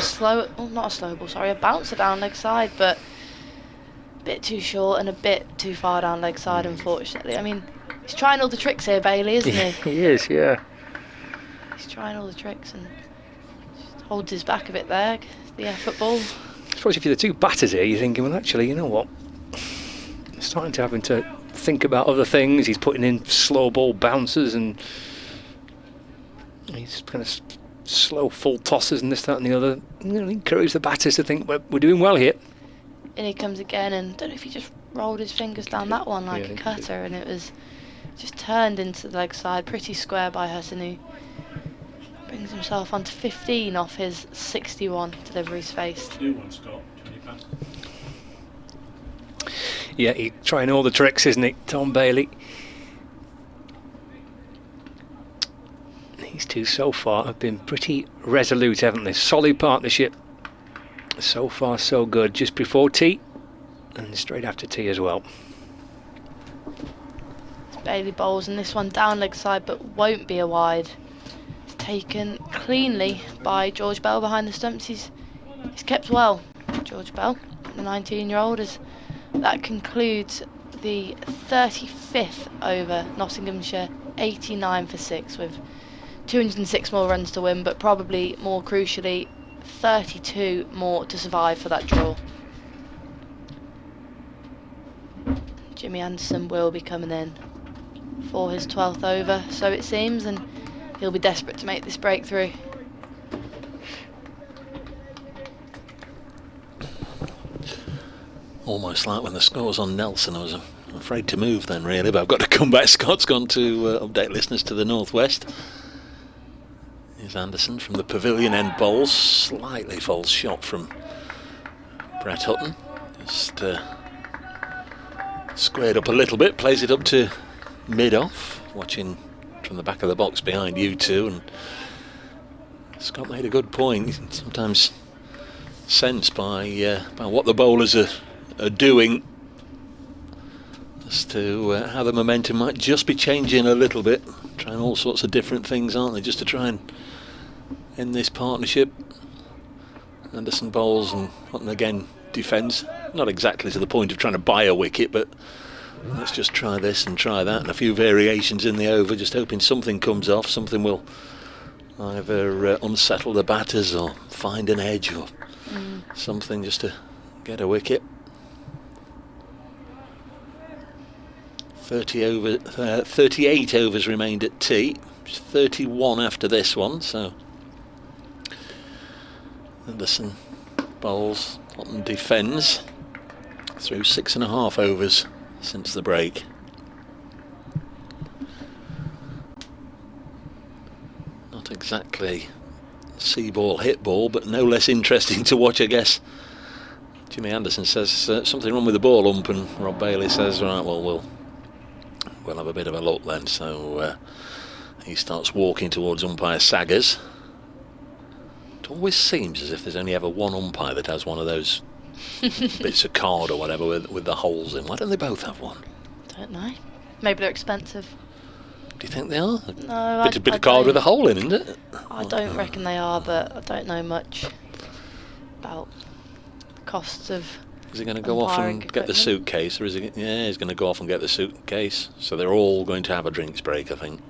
not a slow ball, sorry, a bouncer down leg side, but a bit too short and a bit too far down leg side, unfortunately. I mean, he's trying all the tricks here, Bailey, isn't he? He is, yeah. He's trying all the tricks and just holds his back a bit there, the effort ball. I suppose if you're the two batters here, you're thinking, well, actually, you know what? He's starting to having to think about other things. He's putting in slow ball bouncers, and he's kind of slow full tosses and this, that and the other. Encourage the batters to think we're doing well here. And he comes again, and I don't know if he just rolled his fingers down that one like a cutter, and it was just turned into the leg side, pretty square by Hutton, who brings himself onto 15 off his 61 deliveries faced. Yeah, he's trying all the tricks, isn't he, Tom Bailey? These two so far have been pretty resolute, haven't they? Solid partnership. So far so good. Just before tea and straight after tea as well. Bailey bowls, and this one down leg side, but won't be a wide. It's taken cleanly by George Bell behind the stumps. He's kept well, George Bell, the 19-year-old. As that concludes the 35th over. Nottinghamshire 89 for 6 with 206 more runs to win, but probably more crucially 32 more to survive for that draw. Jimmy Anderson will be coming in for his 12th over, so it seems, and he'll be desperate to make this breakthrough. Almost like when the score was on Nelson, I was afraid to move then, really, but I've got to come back. Scott's gone to update listeners to the northwest. Here's Anderson from the pavilion end bowls, slightly false shot from Brett Hutton. Just squared up a little bit, plays it up to mid-off, watching from the back of the box behind you two, and Scott made a good point. You can sometimes sense by what the bowlers are doing as to how the momentum might just be changing a little bit, trying all sorts of different things, aren't they, just to try and end this partnership. Anderson bowls and Hutton again defends, not exactly to the point of trying to buy a wicket, but let's just try this and try that, and a few variations in the over, just hoping something comes off, something will either unsettle the batters or find an edge or something just to get a wicket. 38 overs remained at tea. It's 31 after this one, so Anderson bowls, Houghton defends through 6.5 overs since the break. Not exactly see ball, hit ball, but no less interesting to watch, I guess. Jimmy Anderson says something wrong with the ball ump, and Rob Bailey says, right, well, we'll have a bit of a look then. So he starts walking towards umpire Saggers. It always seems as if there's only ever one umpire that has one of those bits of card or whatever with the holes in. Why don't they both have one? Don't know. Maybe they're expensive. Do you think they are? No, bit of card with a hole in, isn't it? I don't reckon they are, but I don't know much about the costs of. Is he going to go off and get the suitcase, or is he? Yeah, he's going to go off and get the suitcase. So they're all going to have a drinks break, I think.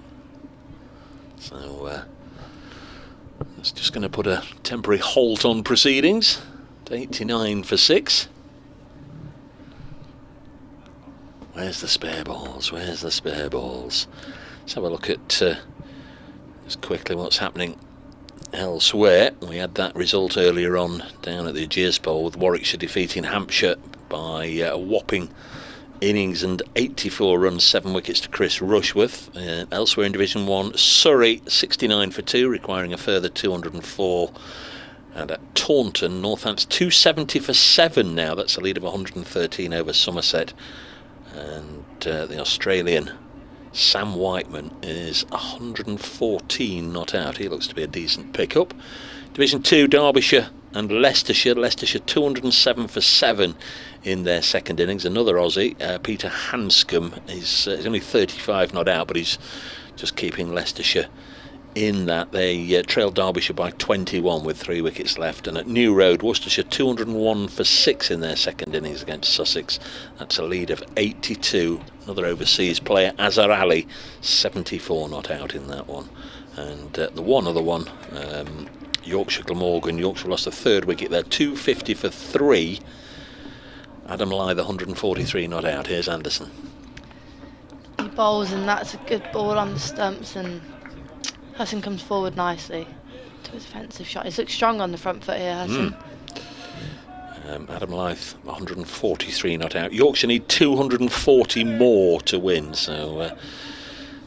So that's just going to put a temporary halt on proceedings. 89 for 6. Where's the spare balls? Where's the spare balls? Let's have a look at just quickly what's happening elsewhere. We had that result earlier on down at the Ageas Bowl with Warwickshire defeating Hampshire by a whopping innings and 84 runs, 7 wickets to Chris Rushworth. Elsewhere in Division 1, Surrey 69 for 2, requiring a further 204. And at Taunton, Northants 270 for 7 now. That's a lead of 113 over Somerset. And the Australian Sam Whiteman is 114 not out. He looks to be a decent pickup. Division 2, Derbyshire and Leicestershire. Leicestershire 207 for 7 in their second innings. Another Aussie, Peter Hanscom, is only 35 not out, but he's just keeping Leicestershire in that. They trailed Derbyshire by 21 with 3 wickets left. And at New Road, Worcestershire 201 for 6 in their second innings against Sussex. That's a lead of 82. Another overseas player, Azhar Ali, 74 not out in that one. And the one other one, Yorkshire Glamorgan. Yorkshire lost the 3rd wicket there, 250 for 3. Adam Lythe 143 not out. Here's Anderson. He bowls, and that's a good ball on the stumps, and Hassan comes forward nicely to his offensive shot. He's looked strong on the front foot here, Hassan. Adam Lythe 143 not out. Yorkshire need 240 more to win, so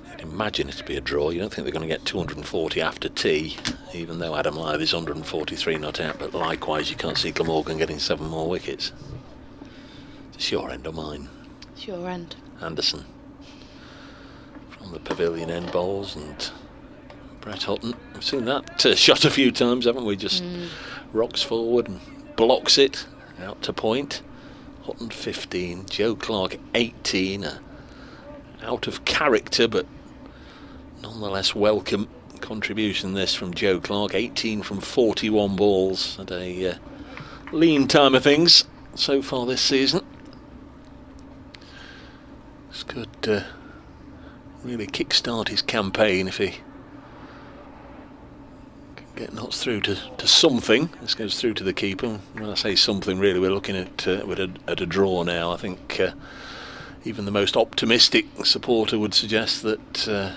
you'd imagine it to be a draw. You don't think they're going to get 240 after tea, even though Adam Lythe is 143 not out, but likewise you can't see Glamorgan getting 7 more wickets. It's your end or mine? It's your end. Anderson from the pavilion end bowls, and Brett Houghton, we've seen that shot a few times, haven't we? Just rocks forward and blocks it out to point. Houghton 15, Joe Clark 18. Out of character, but nonetheless welcome contribution this from Joe Clark. 18 from 41 balls at a lean time of things so far this season. This could really kickstart his campaign if he get knots through to something. This goes through to the keeper. When I say something, really we're looking at a draw now. I think even the most optimistic supporter would suggest that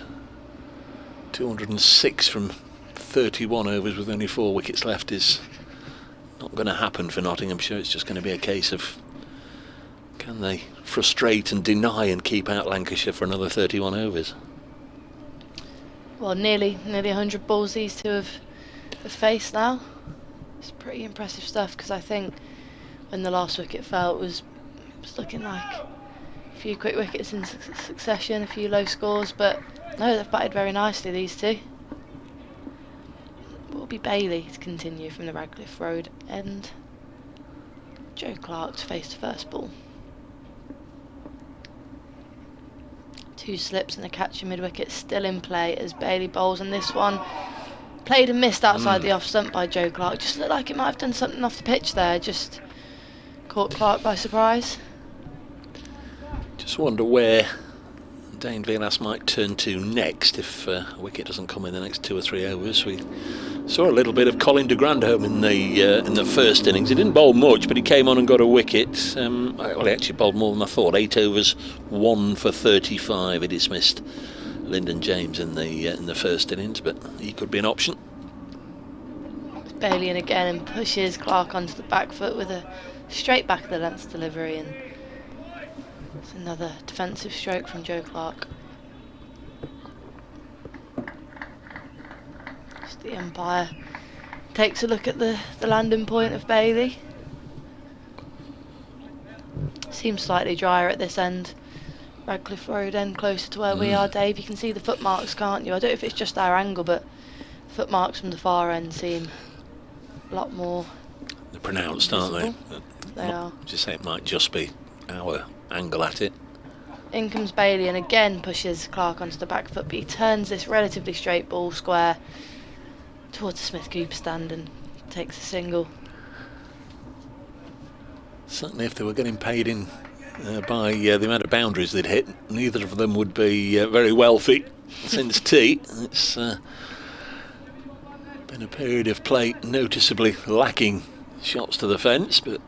206 from 31 overs with only 4 wickets left is not going to happen for Nottinghamshire. It's just going to be a case of, can they frustrate and deny and keep out Lancashire for another 31 overs? Well, nearly 100 balls these two have faced now. It's pretty impressive stuff, because I think when the last wicket fell, it was looking like a few quick wickets in succession, a few low scores, but no, they've batted very nicely, these two. It will be Bailey to continue from the Radcliffe Road end. Joe Clark to face the first ball. 2 slips and a catch in mid-wicket still in play as Bailey bowls, and this one played and missed outside the off stump by Joe Clark. Just looked like it might have done something off the pitch there, just caught Clark by surprise. Just wonder where Dane Vilas might turn to next if a wicket doesn't come in the next 2 or 3 overs. We saw a little bit of Colin de Grandhomme in the first innings. He didn't bowl much, but he came on and got a wicket. Well, he actually bowled more than I thought. 8 overs, 1 for 35. He dismissed Lyndon James in the first innings, but he could be an option. Bailey in again and pushes Clark onto the back foot with a straight back of the length delivery, and it's another defensive stroke from Joe Clark. Just the umpire takes a look at the landing point of Bailey. Seems slightly drier at this end. Radcliffe Road end closer to where we are, Dave. You can see the footmarks, can't you? I don't know if it's just our angle, but footmarks from the far end seem a lot more. They're pronounced, aren't they? They are. Just say it might just be our angle at it. In comes Bailey and again pushes Clark onto the back foot, but he turns this relatively straight ball square towards the Smith Cooper stand and takes a single. Certainly, if they were getting paid in by the amount of boundaries they'd hit, neither of them would be very wealthy since tea. It's been a period of play noticeably lacking shots to the fence, but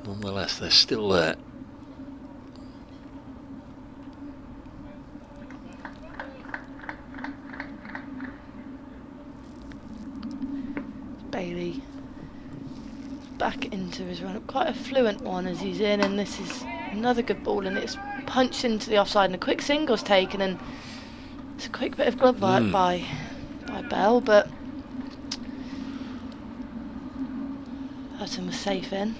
nonetheless they're still there. Bailey back into his run up, quite a fluent one as he's in, and this is another good ball, and it's punched into the offside and a quick single's taken, and it's a quick bit of glove work by Bell, but Hutton was safe in.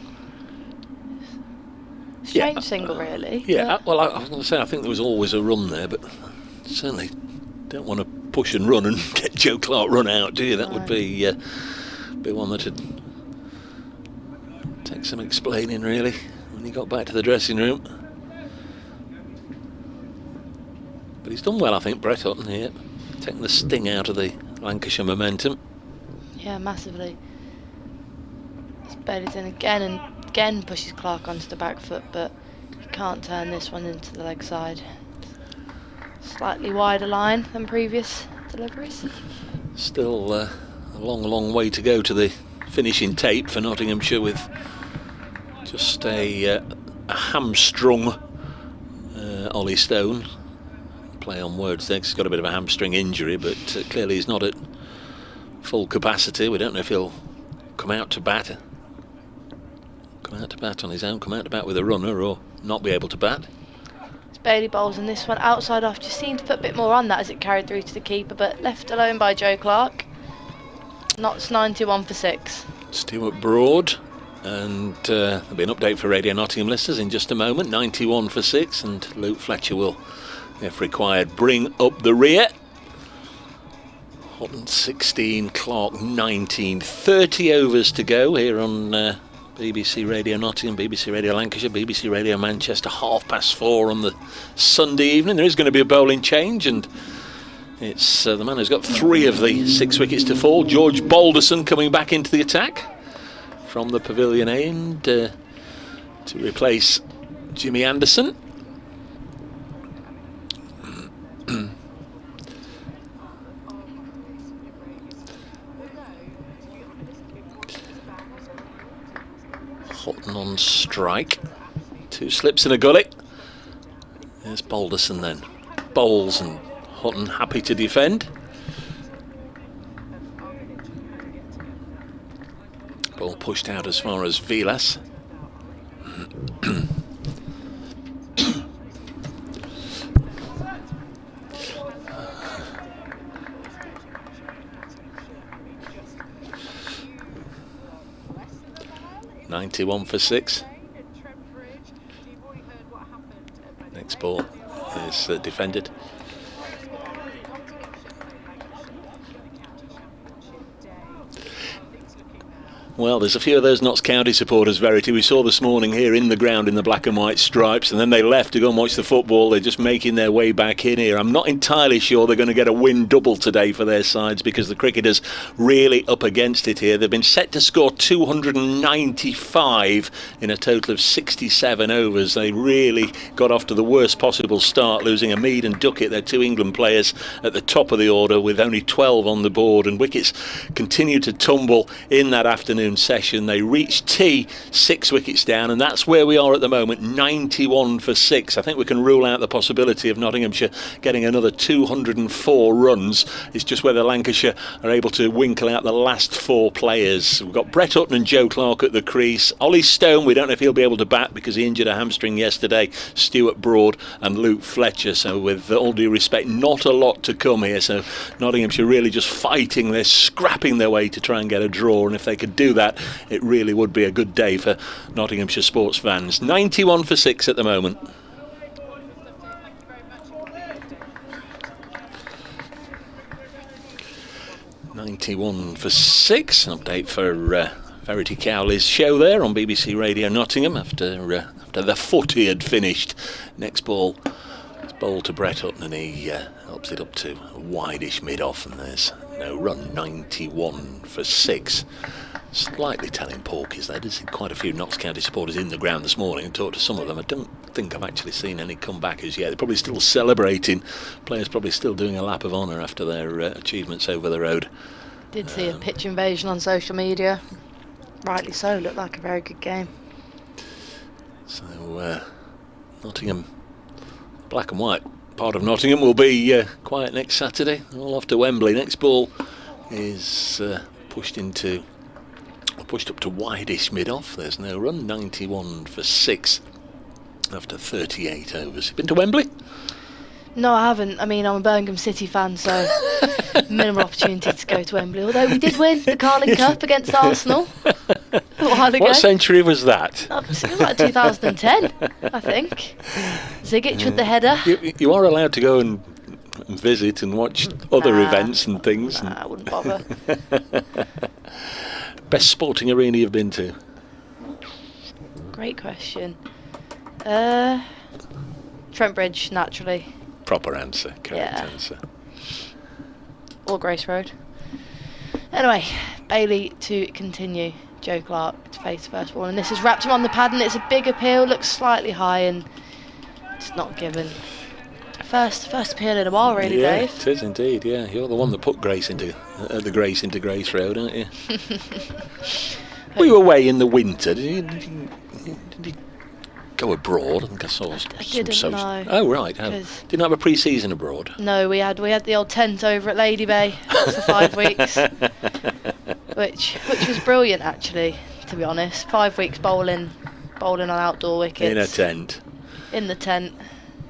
Strange single really. Yeah, well I was going to say I think there was always a run there, but certainly don't want to push and run and get Joe Clark run out, do you? That would be one that would take some explaining really when he got back to the dressing room. But he's done well, I think, Brett Hutton here, taking the sting out of the Lancashire momentum. Yeah, massively. Bailey's in again and again pushes Clark onto the back foot, but he can't turn this one into the leg side. Slightly wider line than previous deliveries. Still a long way to go to the finishing tape for Nottinghamshire, with just a hamstrung Ollie Stone. Play on words there, 'cause he's got a bit of a hamstring injury, but clearly he's not at full capacity. We don't know if he'll come out to bat on his own, come out to bat with a runner, or not be able to bat. It's Bailey bowls in this one outside off, just seemed to put a bit more on that as it carried through to the keeper, but left alone by Joe Clark. Notts 91 for 6. Stuart Broad, and there'll be an update for Radio Nottingham listeners in just a moment. 91 for 6, and Luke Fletcher will, if required, bring up the rear. Hutton 16, Clark 19. 30 overs to go here on BBC Radio Nottingham, BBC Radio Lancashire, BBC Radio Manchester, 4:30 on the Sunday evening. There is going to be a bowling change, and it's the man who's got 3 of the 6 wickets to fall, George Balderson, coming back into the attack from the pavilion end to replace Jimmy Anderson. Hutton on strike. 2 slips and a gully. There's Balderson then. Bowls, and Hutton happy to defend. Ball pushed out as far as Vilas. .91 for 6. Next ball is defended. Well, there's a few of those Notts County supporters, Verity, we saw this morning here in the ground in the black and white stripes, and then they left to go and watch the football. They're just making their way back in here. I'm not entirely sure they're going to get a win double today for their sides, because the cricketers really up against it here. They've been set to score 295 in a total of 67 overs. They really got off to the worst possible start, losing Mead and Duckett, their 2 England players, at the top of the order with only 12 on the board, and wickets continue to tumble in that afternoon afternoon session. They reached tee 6 wickets down, and that's where we are at the moment, 91 for 6. I think we can rule out the possibility of Nottinghamshire getting another 204 runs. It's just whether Lancashire are able to winkle out the last 4 players. We've got Brett Hutton and Joe Clark at the crease. Ollie Stone, we don't know if he'll be able to bat because he injured a hamstring yesterday. Stuart Broad and Luke Fletcher. So with all due respect, not a lot to come here. So Nottinghamshire really just fighting, they're scrapping their way to try and get a draw, and if they could do that, it really would be a good day for Nottinghamshire sports fans. 91 for 6 at the moment. .91 for 6. An update for Verity Cowley's show there on BBC Radio Nottingham after the footy had finished. Next ball is bowled to Brett Hutton, and he helps it up to a wide-ish mid-off, and there's no run. 91 for 6. Slightly telling porkies there. There's quite a few Notts County supporters in the ground this morning and talked to some of them. I don't think I've actually seen any comebackers yet. They're probably still celebrating. Players probably still doing a lap of honour after their achievements over the road. Did see a pitch invasion on social media. Rightly so. Looked like a very good game. So Nottingham, black and white part of Nottingham, will be quiet next Saturday. All off to Wembley. Next ball is pushed up to wide-ish mid-off. There's no run. 91 for 6 after 38 overs. Been to Wembley? No, I haven't. I mean, I'm a Birmingham City fan, so minimal opportunity to go to Wembley. Although we did win the Carling Cup against Arsenal a while ago. What century was that? It was like 2010, I think. Zigic with the header. You are allowed to go and visit and watch other events and things. I wouldn't bother. Best sporting arena you've been to? Great question. Trent Bridge, naturally. Proper answer, correct answer. Or Grace Road. Anyway, Bailey to continue. Joe Clark to face the first ball, and this has wrapped him on the pad, and it's a big appeal. Looks slightly high, and it's not given. First appeal in a while, really, yeah, Dave. It is indeed. Yeah, you're the one that put Grace into Grace Road, aren't you? Were you away in the winter? Did you go abroad? I think I saw some didn't know. Oh right. Didn't have a pre-season abroad. No, we had the old tent over at Lady Bay for 5 weeks, which was brilliant actually. To be honest, 5 weeks bowling on outdoor wickets. In a tent. In the tent.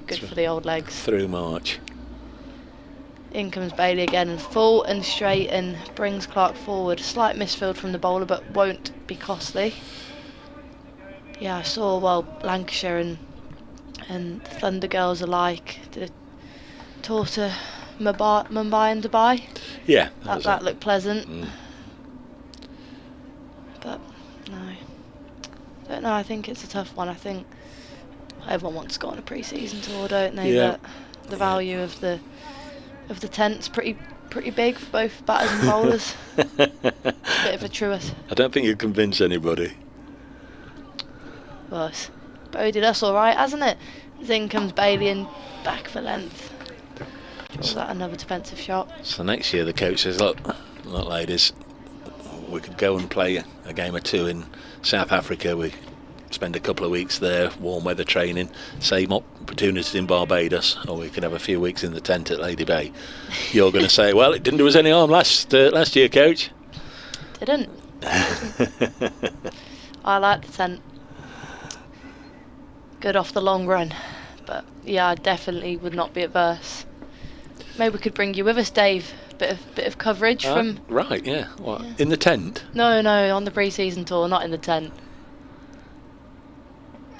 Good for the old legs. Through March. In comes Bailey again, and full and straight, and brings Clark forward. Slight misfield from the bowler, but won't be costly. Yeah, I saw Lancashire and Thunder Girls alike did a tour to Mumbai and Dubai. Yeah, that looked pleasant. But no, don't know. I think it's a tough one. I think everyone wants to go on a pre-season tour, don't they? Yeah. But the value of the tent's pretty big for both batters and bowlers. Bit of a truant. I don't think you'd convince anybody. Well, it's boded us all right, hasn't it? In comes Bailey and back for length. Was that another defensive shot? So next year the coach says, look ladies, we could go and play a game or two in South Africa. We spend a couple of weeks there, warm weather training, same opportunities in Barbados, or we could have a few weeks in the tent at Lady Bay. You're going to say, well, it didn't do us any harm last year, coach. Didn't. I like the tent. Good off the long run, but yeah, I definitely would not be adverse. Maybe we could bring you with us, Dave. Bit of coverage from. Right, yeah. What, in the tent? No, on the pre-season tour, not in the tent.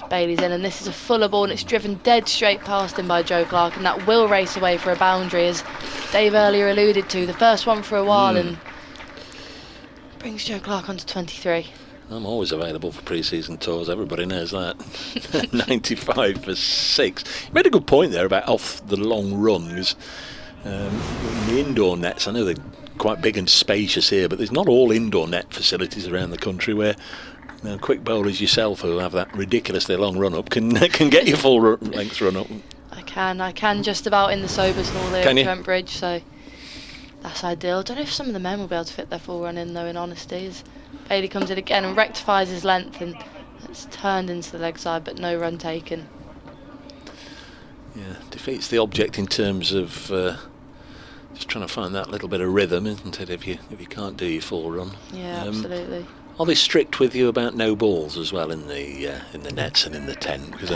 Bailey's in, and this is a fuller ball, and it's driven dead straight past him by Joe Clark, and that will race away for a boundary, as Dave earlier alluded to. The first one for a while, and brings Joe Clark onto 23. I'm always available for pre-season tours, everybody knows that. 95 for 6. You made a good point there about off the long runs. The indoor nets, I know they're quite big and spacious here, but there's not all indoor net facilities around the country where quick bowlers yourself who have that ridiculously long run-up can get your full length run-up. I can just about in the Sobers and all there at Trent Bridge, so that's ideal. I don't know if some of the men will be able to fit their full run in though, in honesty, as Bailey comes in again and rectifies his length, and it's turned into the leg side but no run taken. Yeah, defeats the object in terms of just trying to find that little bit of rhythm, isn't it, if you can't do your full run. Yeah, absolutely. Are they strict with you about no balls as well in the nets and in the 10? Because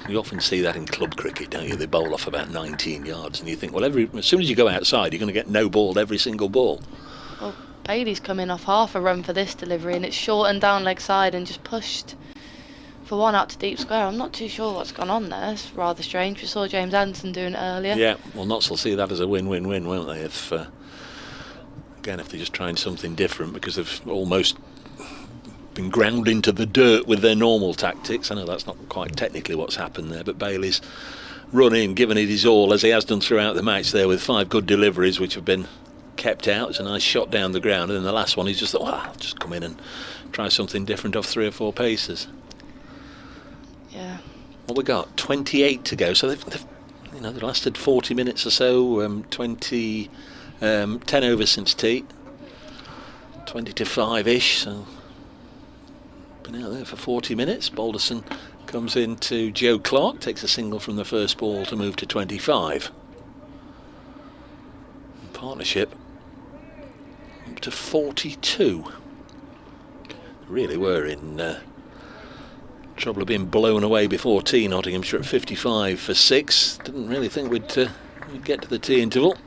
you often see that in club cricket, don't you? They bowl off about 19 yards, and you think, well, as soon as you go outside, you're going to get no balled every single ball. Well, Bailey's coming off half a run for this delivery, and it's short and down leg side and just pushed for one out to deep square. I'm not too sure what's gone on there. It's rather strange. We saw James Anderson doing it earlier. Yeah, well, Notts will see that as a win-win-win, won't they? If they're just trying something different, because they've almost been ground into the dirt with their normal tactics. I know that's not quite technically what's happened there, but Bailey's run in, given it his all, as he has done throughout the match there, with 5 good deliveries which have been kept out. It's a nice shot down the ground, and then the last one he's just thought, I'll just come in and try something different off 3 or 4 paces. Yeah. What we got? 28 to go. So they've lasted 40 minutes or so. 10 overs since tea. 20 to 5-ish. So been out there for 40 minutes. Balderson comes into Joe Clark, takes a single from the first ball to move to 25. Partnership up to 42. Really were in trouble of being blown away before tea. Nottinghamshire at 55 for 6. Didn't really think we'd get to the tea interval.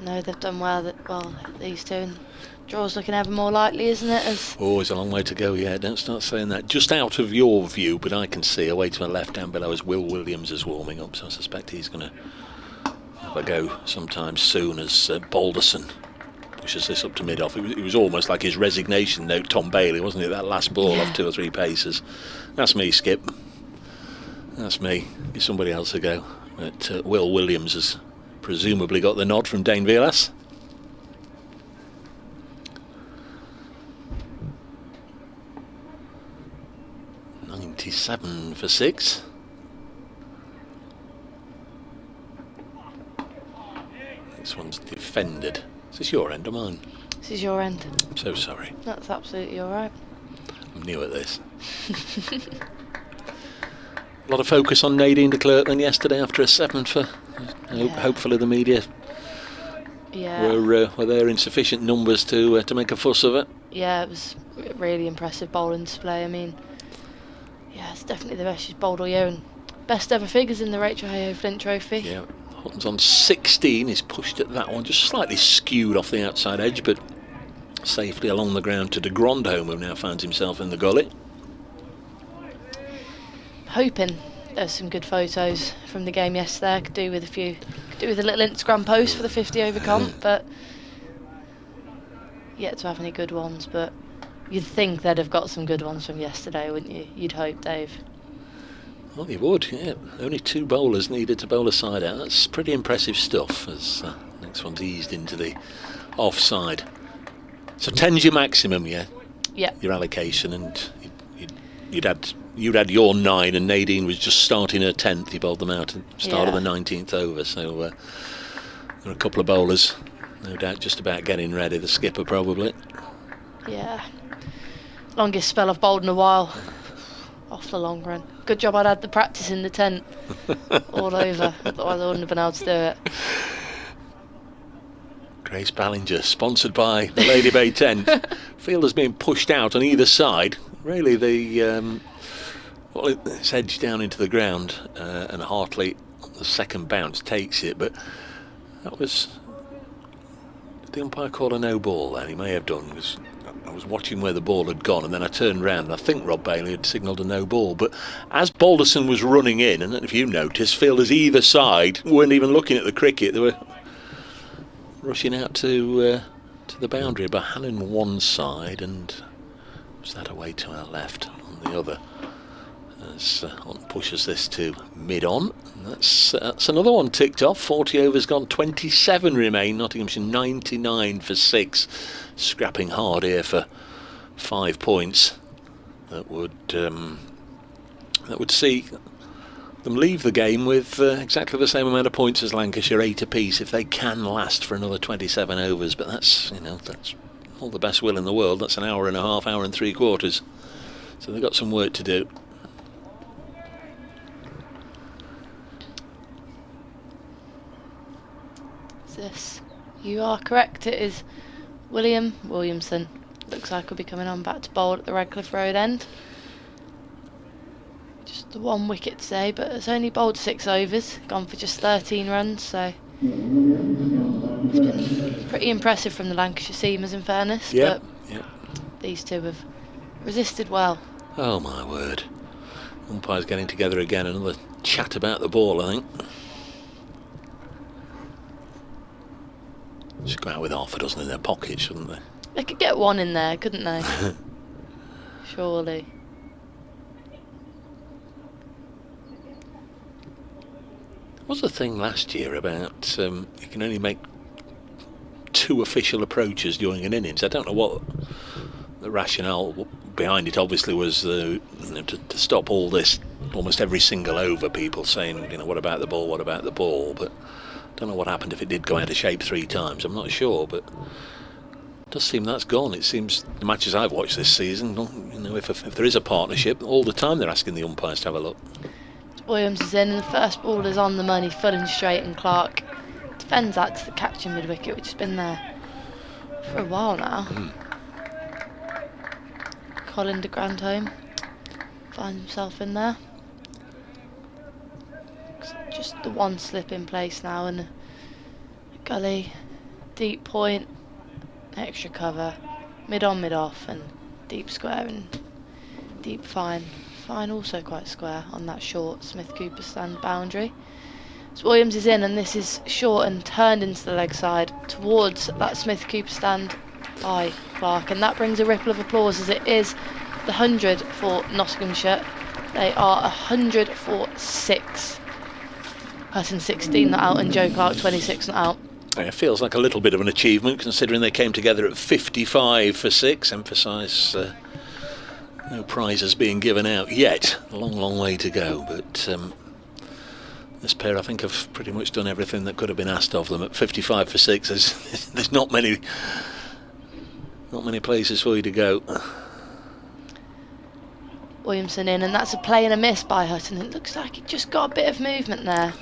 No, they've done well. These two. And draw's looking ever more likely, isn't it? There's a long way to go. Yeah, don't start saying that. Just out of your view, but I can see away to my left down below as Will Williams is warming up. So I suspect he's going to have a go sometime soon as Balderson pushes this up to mid-off. It was almost like his resignation note, Tom Bailey, wasn't it? That last ball off 2 or 3 paces. That's me, Skip. That's me. Give somebody else a go. But Will Williams has presumably got the nod from Dane Vilas. .97 for 6. This one's defended. Is this your end or mine? This is your end. I'm so sorry. That's absolutely alright. I'm new at this. A lot of focus on Nadine de Klerk then yesterday after a 7 for. Hopefully the media were there in sufficient numbers to make a fuss of it. Yeah, it was a really impressive bowling display. I mean, it's definitely the best she's bowled all year, and best ever figures in the Rachel Hayo Flint Trophy. Yeah. Hutton's on 16, he's pushed at that one, just slightly skewed off the outside edge, but safely along the ground to de Grandhomme, who now finds himself in the gully. Hoping there's some good photos from the game yesterday. I could do with a little Instagram post for the 50 over comp, but yet to have any good ones. But you'd think they'd have got some good ones from yesterday, wouldn't you? You'd hope, Dave. Well, you would, yeah. Only 2 bowlers needed to bowl a side out. That's pretty impressive stuff, as next one's eased into the offside. So 10's your maximum, yeah? Yeah. Your allocation, and you'd had your 9, and Nadine was just starting her 10th. You bowled them out at the start of the 19th over, so there are a couple of bowlers, no doubt, just about getting ready. The skipper probably. Yeah. Longest spell I've bowled in a while. Off the long run. Good job I'd had the practice in the tent all over, otherwise I wouldn't have been able to do it. Grace Ballinger, sponsored by the Lady Bay tent. Fielders being pushed out on either side. Really, it's edged down into the ground, and Hartley, the second bounce, takes it. But that was. Did the umpire call a no ball then? He may have done. Because I was watching where the ball had gone, and then I turned round, and I think Rob Bailey had signalled a no ball. But as Balderson was running in, and if you noticed, fielders either side weren't even looking at the cricket. They were rushing out to the boundary. Bohannon one side, and was that away to our left on the other. As pushes this to mid-on. That's another one ticked off. 40 overs gone, 27 remain. Nottinghamshire 99 for 6. Scrapping hard here for 5 points. That would see them leave the game with exactly the same amount of points as Lancashire, 8 apiece, if they can last for another 27 overs. But that's, you know, that's all the best will in the world. That's an hour and a half, hour and 3/4. So they've got some work to do. This, you are correct. It is Williamson. Looks like he'll be coming on back to bowl at the Redcliffe Road end. Just the 1 wicket today, but it's only bowled 6 overs, gone for just 13 runs, so it's been pretty impressive from the Lancashire seamers, in fairness. Yeah, but these two have resisted well. Oh my word. Umpires getting together again, another chat about the ball, I think. Should go out with half a dozen in their pocket, shouldn't they? They could get 1 in there, couldn't they? Surely. What was the thing last year about you can only make 2 official approaches during an innings? I don't know what the rationale behind it obviously was, you know, to stop all this, almost every single over, people saying, you know, what about the ball, what about the ball? But I don't know what happened if it did go out of shape 3 times. I'm not sure, but it does seem that's gone. It seems the matches I've watched this season, you know, if there is a partnership, all the time they're asking the umpires to have a look. Williams is in, and the first ball is on the money, full and straight, and Clark defends that to the catching mid-wicket, which has been there for a while now. Colin de Grandhomme finds himself in there. Just the 1 slip in place now, and a gully, deep point, extra cover, mid-on, mid-off, and deep square and deep fine. Fine also quite square on that short Smith-Cooper stand boundary. So Williams is in, and this is short and turned into the leg side towards that Smith-Cooper stand by Clark, and that brings a ripple of applause as it is the 100 for Nottinghamshire. They are 100 for 6. Hutton 16 not out and Joe Clark 26 not out. It feels like a little bit of an achievement considering they came together at 55 for 6. Emphasise no prizes being given out yet. A long, long way to go, but this pair, I think, have pretty much done everything that could have been asked of them. At 55 for 6, there's not many places for you to go. Williamson in, and that's a play and a miss by Hutton. It looks like he just got a bit of movement there.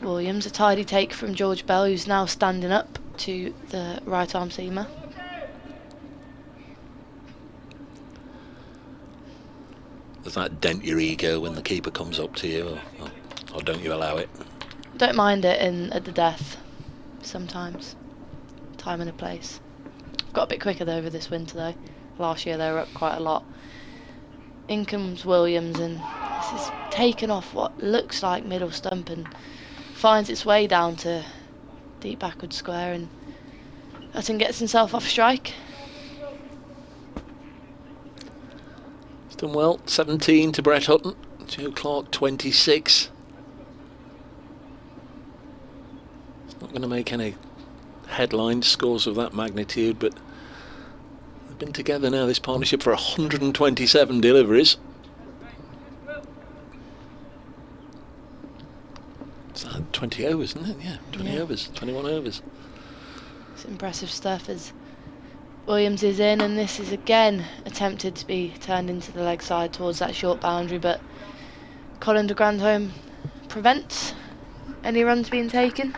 Williams, a tidy take from George Bell, who's now standing up to the right arm seamer. Does that dent your ego when the keeper comes up to you, or don't you allow it? Don't mind it at the death, sometimes. Time and a place. Got a bit quicker though over this winter though. Last year they were up quite a lot. In comes Williams, and this is taken off what looks like middle stump and finds its way down to deep backward square, and Hutton gets himself off strike. Done well. 17 to Brett Hutton. Joe Clark 26. It's not going to make any headline scores of that magnitude, but they've been together now, this partnership, for 127 deliveries. It's 20 overs, isn't it? Yeah, 20 overs, 21 overs. It's impressive stuff as Williams is in, and this is again attempted to be turned into the leg side towards that short boundary, but Colin de Grandhomme prevents any runs being taken.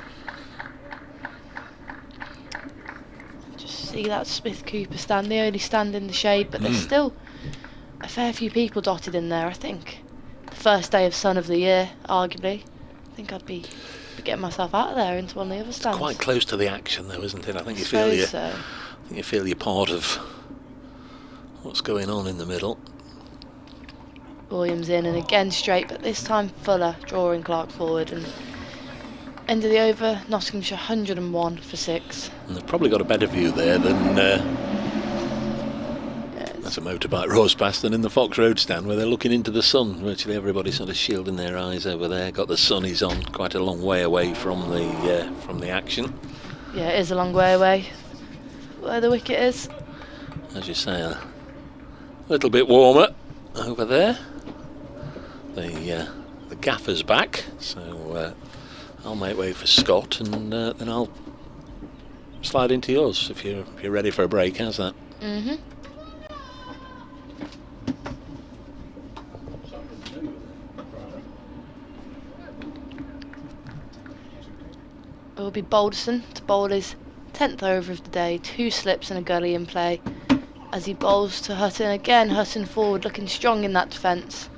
Just see that Smith-Cooper stand, they only stand in the shade, but there's still a fair few people dotted in there. I think the first day of sun of the year, arguably. I think I'd be getting myself out of there into one of the other stands. Quite close to the action though, isn't it? I think you feel you're part of what's going on in the middle. Williams in, and again straight, but this time Fuller drawing Clark forward, and end of the over, Nottinghamshire 101 for 6. And they've probably got a better view there than that's a motorbike rolls past than in the Fox Road stand, where they're looking into the sun. Virtually everybody sort of shielding their eyes over there. Got the sunnies on, quite a long way away from the action. Yeah, it is a long way away where the wicket is. As you say, a little bit warmer over there. The gaffer's back, so I'll make way for Scott, and then I'll slide into yours if you're ready for a break. How's that? Mm-hmm. It will be Balderson to bowl his 10th over of the day, 2 slips and a gully in play as he bowls to Hutton. Again, Hutton forward, looking strong in that defence.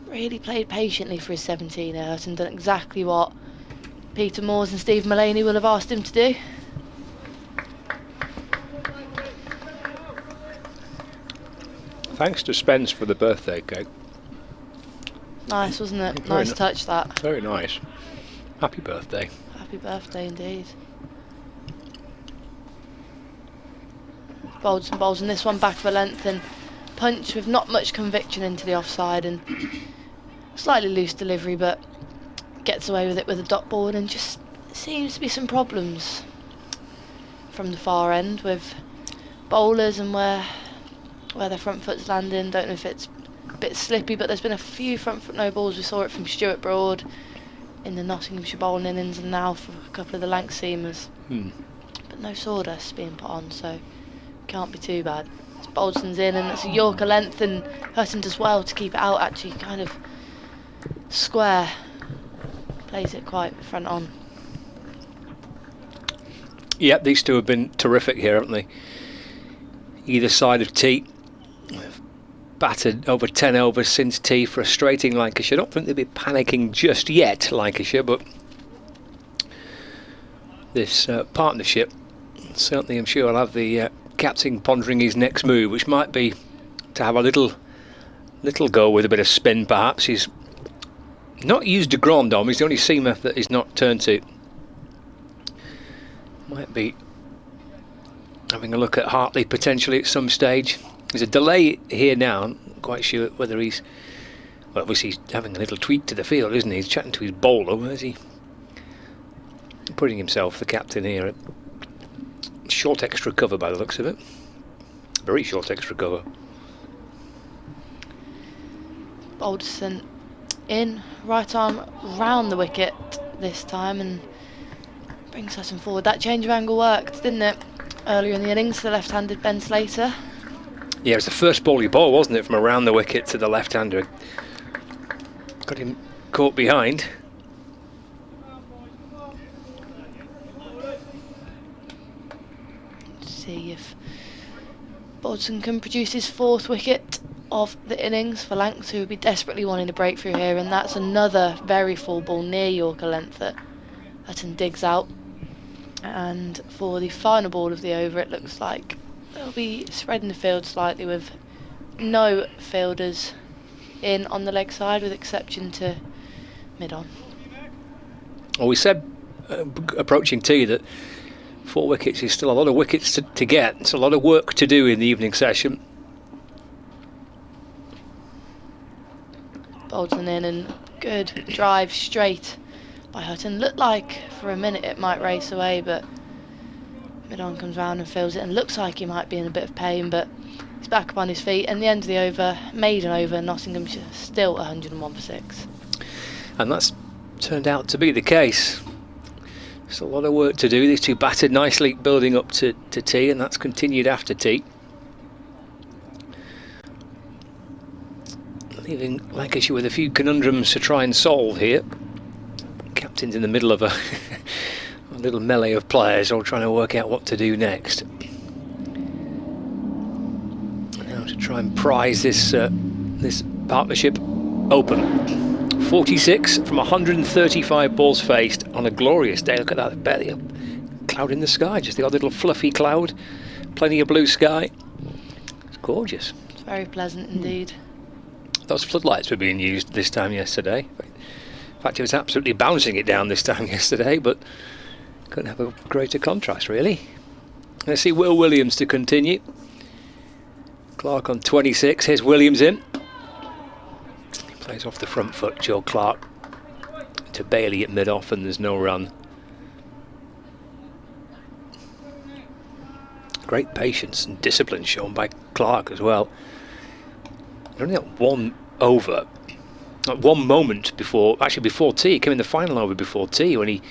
Really played patiently for his 17 here. Hutton done exactly what Peter Moores and Steve Mullaney will have asked him to do. Thanks to Spence for the birthday cake. Nice, wasn't it? Very Nice touch, that. Very nice. Happy birthday. Happy birthday indeed. Balderson bowls and this one back of a length and punch with not much conviction into the offside, and slightly loose delivery, but gets away with it with a dot ball, and just seems to be some problems from the far end with bowlers and where their front foot's landing. Don't know if it's a bit slippy, but there's been a few front foot no balls. We saw it from Stuart Broad in the Nottinghamshire bowling innings, and now for a couple of the Lanc seamers. But no sawdust being put on, so can't be too bad. It's Balderson's in, and it's a Yorker length, and Hutton does well to keep it out, actually kind of square. Plays it quite front on. Yep, these two have been terrific here, haven't they? Either side of tee. Battered over 10 overs since tee, frustrating Lancashire. I don't think they'll be panicking just yet, Lancashire, but this partnership, certainly I'm sure I'll have the captain pondering his next move, which might be to have a little go with a bit of spin perhaps. He's not used a grand dom, he's the only seamer that he's not turned to. Might be having a look at Hartley potentially at some stage. There's a delay here now. I'm not quite sure whether he's, well, obviously he's having a little tweak to the field, isn't he? He's chatting to his bowler. Where's he putting himself, the captain here, at short extra cover by the looks of it. Very short extra cover. Balderson in, right arm round the wicket this time, and brings Hutton forward. That change of angle worked, didn't it? Earlier in the innings, the left-handed Ben Slater. Yeah, it was the first ball he bowled, wasn't it, from around the wicket to the left-hander. Got him caught behind. Let's see if Balderson can produce his 4th wicket of the innings for Lancs, who would be desperately wanting a breakthrough here, and that's another very full ball near Yorker length that Hutton digs out. And for the final ball of the over, it looks like they'll be spreading the field slightly with no fielders in on the leg side, with exception to mid-on. Well, we said approaching tee that 4 wickets is still a lot of wickets to get. It's a lot of work to do in the evening session. Balderson in, and good drive straight by Hutton. Looked like for a minute it might race away, but mid-on comes round and fills it, and looks like he might be in a bit of pain, but he's back up on his feet, and the end of the over, maiden over, Nottinghamshire still 101 for 6. And that's turned out to be the case. There's a lot of work to do. These two batted nicely building up to tee, and that's continued after tee, leaving Lancashire with a few conundrums to try and solve here. Captain's in the middle of a little melee of players all trying to work out what to do next. Now to try and prize this partnership open. 46 from 135 balls faced on a glorious day. Look at that, barely a cloud in the sky, just the odd little fluffy cloud, plenty of blue sky. It's gorgeous. It's very pleasant indeed. Those floodlights were being used this time yesterday. In fact, it was absolutely bouncing it down this time yesterday, but couldn't have a greater contrast, really. Let's see Will Williams to continue. Clark on 26. Here's Williams in. He plays off the front foot, Joe Clark. To Bailey at mid-off, and there's no run. Great patience and discipline shown by Clark as well. Only got 1 over. At one moment before tea, he came in the final over before tea when he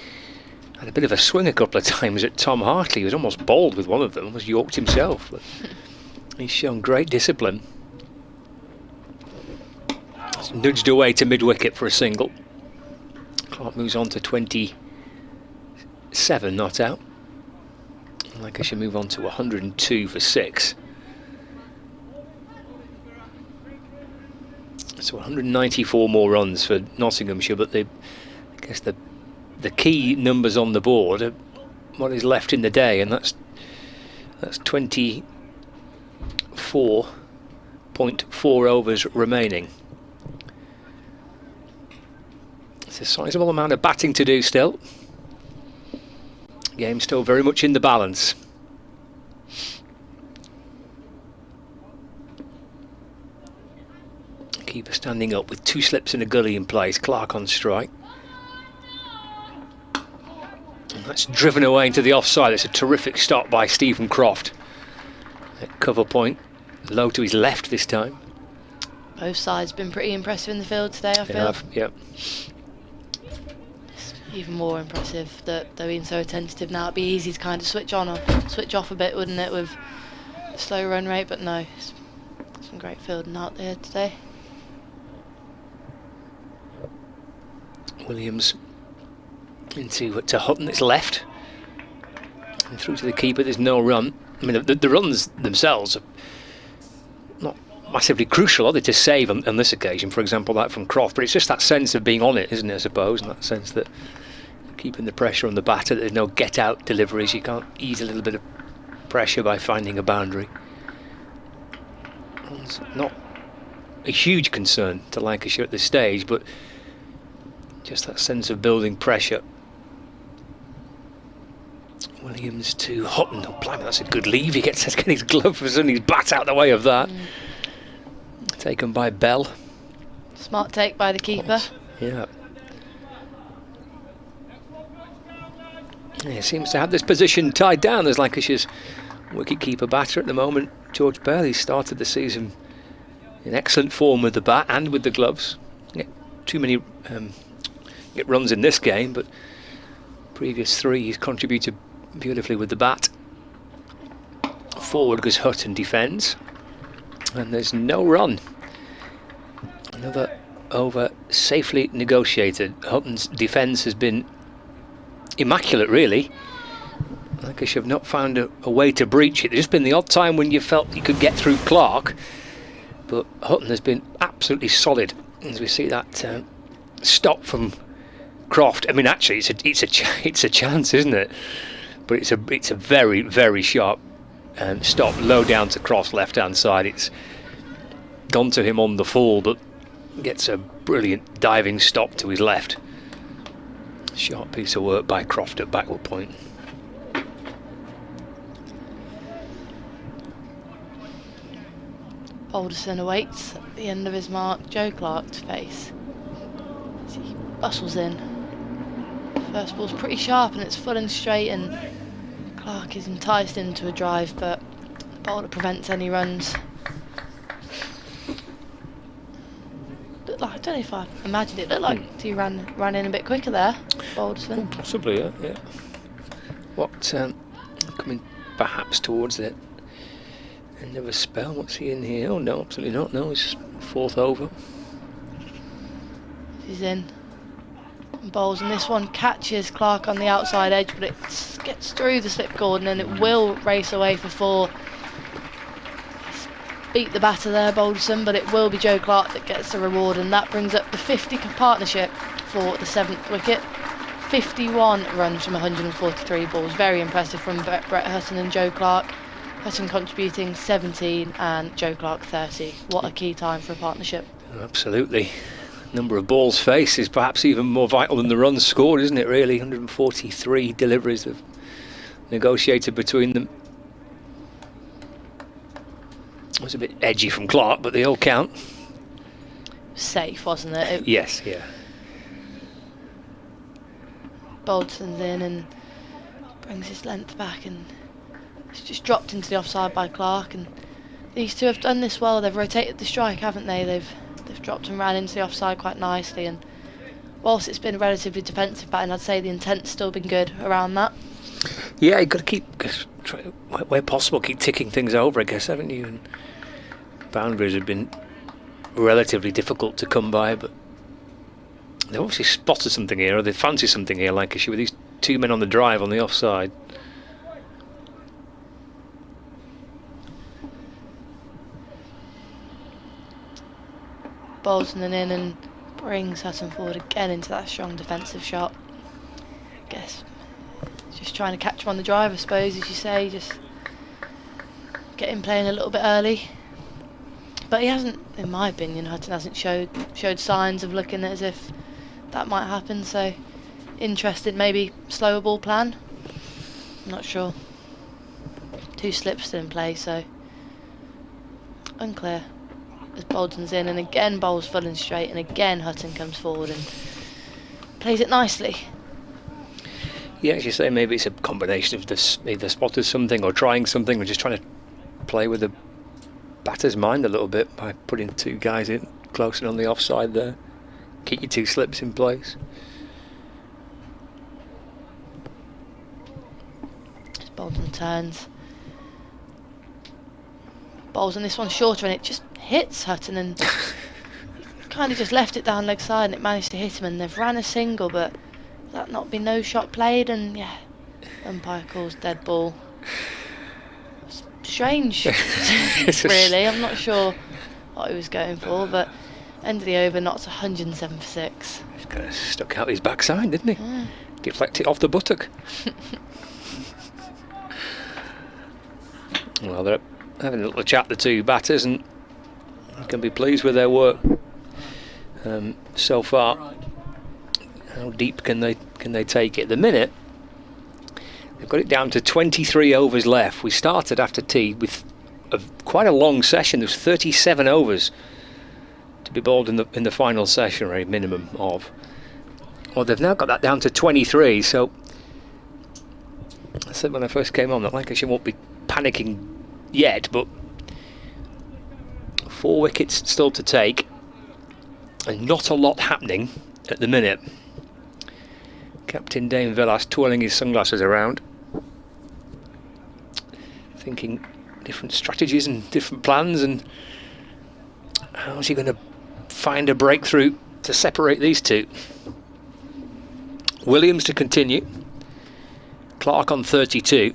had a bit of a swing a couple of times at Tom Hartley. He was almost bowled with one of them, almost yorked himself. But he's shown great discipline. It's nudged away to mid-wicket for a single. Clark moves on to 27 not out. Lancashire move on to 102 for 6. So 194 more runs for Nottinghamshire, but I guess the key numbers on the board are what is left in the day, and that's 24.4 overs remaining. It's a sizable amount of batting to do still. Game still very much in the balance. Keeper standing up with 2 slips and a gully in place. Clark on strike. And that's driven away into the offside. It's a terrific stop by Stephen Croft. At cover point, low to his left this time. Both sides been pretty impressive in the field today, I feel. Yep. It's even more impressive that they're being so attentive now. It'd be easy to kind of switch on or switch off a bit, wouldn't it, with the slow run rate? But no, some great fielding out there today. Williams into Hutton, it's left. And through to the keeper, there's no run. I mean, the runs themselves are not massively crucial, are they, to save on this occasion, for example, that from Croft, but it's just that sense of being on it, isn't it, I suppose, and that sense that keeping the pressure on the batter, there's no get-out deliveries, you can't ease a little bit of pressure by finding a boundary. It's not a huge concern to Lancashire at this stage, but just that sense of building pressure. Williams to Hutton. Oh, blimey, that's a good leave. He gets his glove and his bat out the way of that. Taken by Bell. Smart take by the keeper. Yeah. He seems to have this position tied down as Lancashire's wicket-keeper batter at the moment. George Bell, he started the season in excellent form with the bat and with the gloves. Too many runs in this game, but previous 3 he's contributed beautifully with the bat. Forward goes Hutton, defends, and there's no run. Another over safely negotiated. Hutton's defence has been immaculate, really. Lancashire have not found a way to breach it. There's just been the odd time when you felt you could get through Clark, but Hutton has been absolutely solid. As we see that stop from Croft. I mean, actually, it's a chance, isn't it? But it's a very, very sharp stop, low down to Croft's left-hand side. It's gone to him on the full, but gets a brilliant diving stop to his left. Sharp piece of work by Croft at backward point. Balderson awaits at the end of his mark. Joe Clark to face. As he bustles in. First ball's pretty sharp and it's full and straight, and Clark is enticed into a drive, but the bowler prevents any runs. Looked like, I don't know if I imagined it, looked like he ran in a bit quicker there, Balderson. Oh, possibly, yeah. What, coming perhaps towards the end of a spell. What's he in here? Oh no, absolutely not. No, it's 4th over. He's in. And bowls, and this one catches Clark on the outside edge, but it gets through the slip cord and it will race away for 4. He's beat the batter there, Balderson, but it will be Joe Clark that gets the reward, and that brings up the 50 partnership for the 7th wicket. 51 runs from 143 balls. Very impressive from Brett Hutton and Joe Clark. Hutton contributing 17 and Joe Clark 30. What a key time for a partnership. Absolutely. Number of balls faced is perhaps even more vital than the runs scored, isn't it, really? 143 deliveries have negotiated between them. It was a bit edgy from Clark, but they all count. Safe, wasn't it? Yes, yeah. Balderson's in and brings his length back, and it's just dropped into the offside by Clark. And these two have done this well. They've rotated the strike, haven't they? They've they've dropped and ran into the offside quite nicely, and whilst it's been a relatively defensive batting, I'd say the intent's still been good around that. Yeah, you've got to keep, where possible, keep ticking things over, I guess, haven't you? And boundaries have been relatively difficult to come by, but they've obviously spotted something here, or they fancy something here, Lancashire, with these 2 men on the drive on the offside. Bolton in and brings Hutton forward again into that strong defensive shot. I guess just trying to catch him on the drive, I suppose, as you say, just get him playing a little bit early. But he hasn't, in my opinion, Hutton hasn't showed signs of looking as if that might happen, so interested, maybe slower ball plan, I'm not sure. 2 slips still in play, so unclear. As Bolton's in, and again bowls full and straight, and again Hutton comes forward and plays it nicely. Yeah, as you say, maybe it's a combination of this, either spotted something or trying something, or just trying to play with the batter's mind a little bit by putting 2 guys in close and on the offside there. Keep your 2 slips in place. As Bolton turns, bowls on this one shorter, and it just hits Hutton, and kind of just left it down leg side, and it managed to hit him, and they've ran a single, but that not be no shot played, and yeah, umpire calls dead ball. It's strange, really. I'm not sure what he was going for, but end of the over, Notts 107 for 6. Just kind of stuck out his backside, didn't he? Yeah. Deflected off the buttock. Well, they're having a little chat, the 2 batters, and you can be pleased with their work so far. How deep can they take it? At the minute, they've got it down to 23 overs left. We started after tea with quite a long session. There's 37 overs to be bowled in the final session, or a minimum of. Well, they've now got that down to 23. So I said when I first came on that Lancashire won't be panicking yet, but 4 wickets still to take, and not a lot happening at the minute. Captain Dame Villas twirling his sunglasses around, thinking different strategies and different plans, and how's he going to find a breakthrough to separate these 2? Williams to continue, Clark on 32,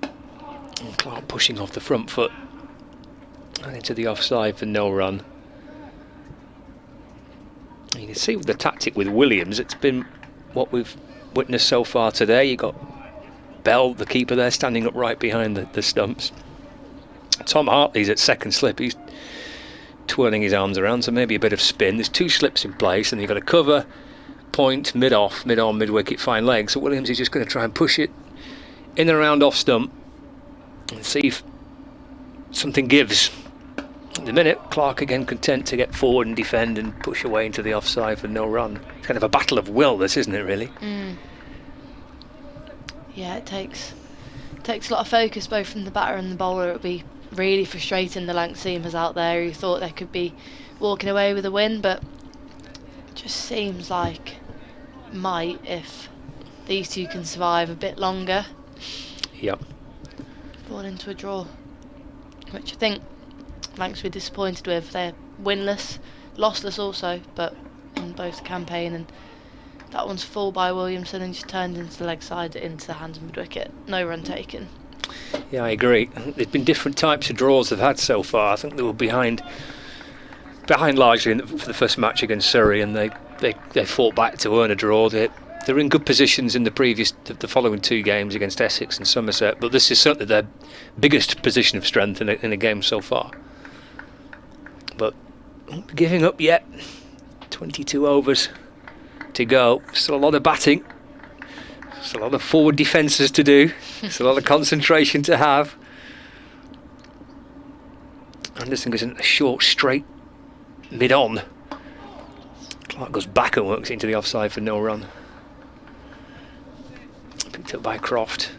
and Clark pushing off the front foot and into the offside for no run. You can see with the tactic with Williams, it's been what we've witnessed so far today. You got Bell, the keeper there, standing up right behind the stumps. Tom Hartley's at second slip. He's twirling his arms around, so maybe a bit of spin. There's 2 slips in place, and you've got a cover, point, mid-off, mid-on, mid-wicket, fine leg. So Williams is just going to try and push it in and around off stump and see if something gives. At the minute, Clark again content to get forward and defend and push away into the offside for no run. It's kind of a battle of will, this, isn't it, really? Yeah, it takes a lot of focus both from the batter and the bowler. It would be really frustrating the Lanc seamers out there who thought they could be walking away with a win, but it just seems like might if these 2 can survive a bit longer. Yep. Fall into a draw, which I think Lancs were disappointed with. They're winless, lossless also, but in both the campaign, and that one's full by Williamson and just turned into the leg side into the hands of mid-wicket. No run taken. Yeah, I agree. There's been different types of draws they've had so far. I think they were behind largely for the first match against Surrey, and they fought back to earn a draw. They're in good positions in the following 2 games against Essex and Somerset, but this is certainly their biggest position of strength in a game so far. But not giving up yet. 22 overs to go. Still a lot of batting. Still a lot of forward defences to do. Still a lot of concentration to have. Anderson goes in a short, straight, mid-on. Clark goes back and works into the offside for no run. Picked up by Croft.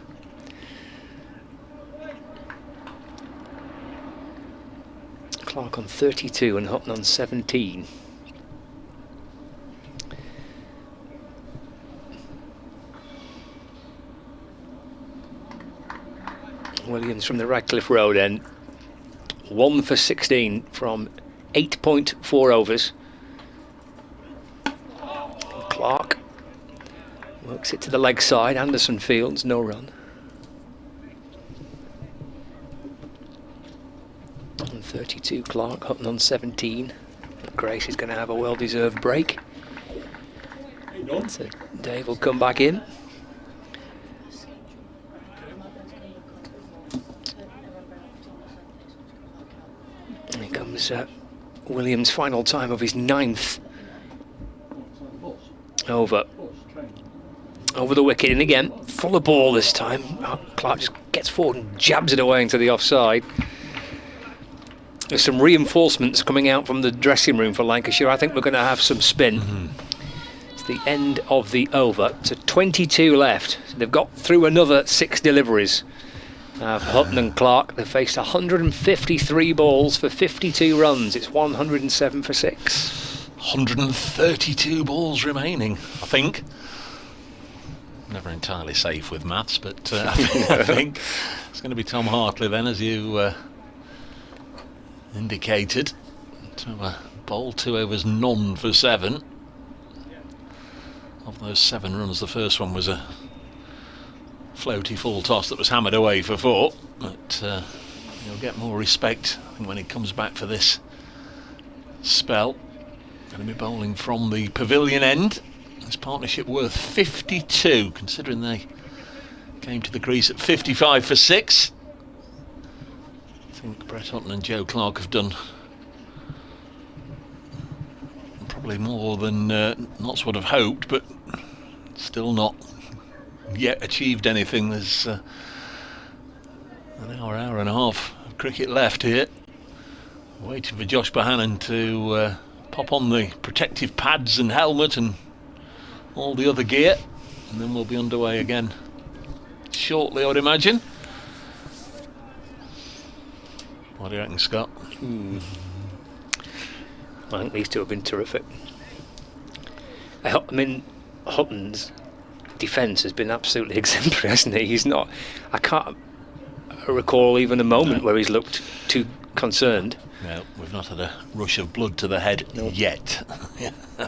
Clark on 32 and Hutton on 17. Williams from the Radcliffe Road end, 1 for 16 from 8.4 overs. Clark works it to the leg side. Anderson Fields, no run. On 32, Clark. Hutton on 17. Grace is going to have a well-deserved break. So Dave will come back in. Here comes Williams' final time of his 9th over the wicket, and again full of ball this time. Clark just gets forward and jabs it away into the offside. There's some reinforcements coming out from the dressing room for Lancashire. I think we're going to have some spin. It's the end of the over, so 22 left. So they've got through another 6 deliveries. Hutton and Clark, they faced 153 balls for 52 runs. It's 107 for 6. 132 balls remaining, I think. Never entirely safe with maths, but I think it's going to be Tom Hartley then, as you indicated, to bowl 2 overs, none for 7. Of those 7 runs, the first one was a floaty full toss that was hammered away for 4, but he'll get more respect, I think, when he comes back for this spell. Going to be bowling from the pavilion end. This partnership worth 52, considering they came to the crease at 55 for 6. I think Brett Hutton and Joe Clark have done probably more than Notts would have hoped, but still not yet achieved anything. There's an hour and a half of cricket left here. Waiting for Josh Bohannon to pop on the protective pads and helmet and all the other gear, and then we'll be underway again shortly, I would imagine. What do you reckon, Scott? I think these two have been terrific. I mean, Hutton's defence has been absolutely exemplary, hasn't he? He's not. I can't recall even a moment where he's looked too concerned. No, we've not had a rush of blood to the head yet.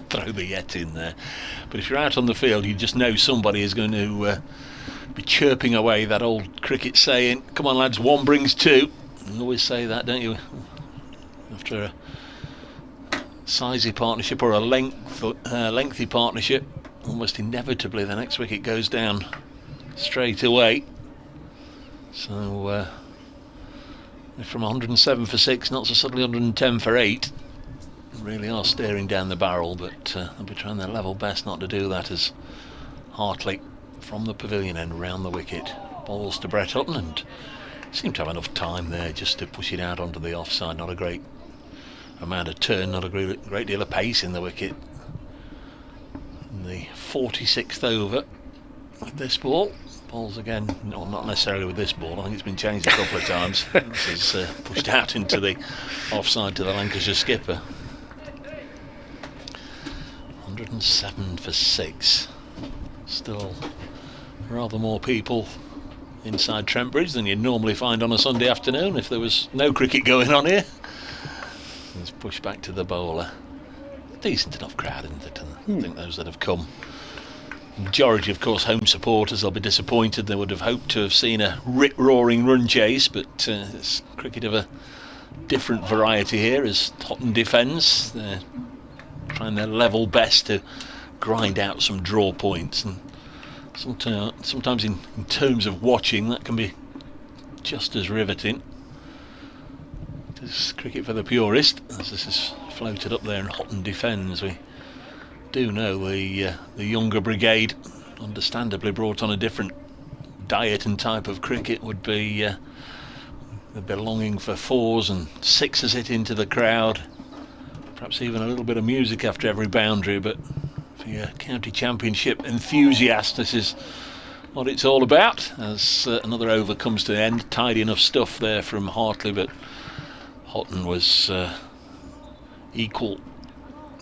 Throw the yet in there. But if you're out on the field, you just know somebody is going to be chirping away that old cricket saying, "Come on, lads, 1 brings 2." You always say that, don't you? After a sizey partnership or a lengthy partnership, almost inevitably the next wicket goes down straight away. So from 107 for 6, not so suddenly 110 for 8, really are staring down the barrel, but they'll be trying their level best not to do that, as Hartley from the pavilion end round the wicket bowls to Brett Hutton, and seemed to have enough time there just to push it out onto the offside. Not a great amount of turn, not a great deal of pace in the wicket. In the 46th over with this ball. Balls again, no, not necessarily with this ball, I think it's been changed a couple of times. This is pushed out into the offside to the Lancashire skipper. 107 for 6. Still rather more people inside Trent Bridge than you'd normally find on a Sunday afternoon if there was no cricket going on here. It's pushed back to the bowler. Decent enough crowd, isn't it? I think those that have come, majority of course home supporters, they'll be disappointed. They would have hoped to have seen a rip-roaring run chase, but it's cricket of a different variety here as Hutton defends. They're trying their level best to grind out some draw points, and sometimes in terms of watching that can be just as riveting. It's cricket for the purist, as this is floated up there and Hutton defends. We do know the younger brigade, understandably brought on a different diet and type of cricket, would be they'd be longing for 4s and 6s hit into the crowd, perhaps even a little bit of music after every boundary. But for your county championship enthusiast, this is what it's all about. As another over comes to the end, tidy enough stuff there from Hartley, but Houghton was equal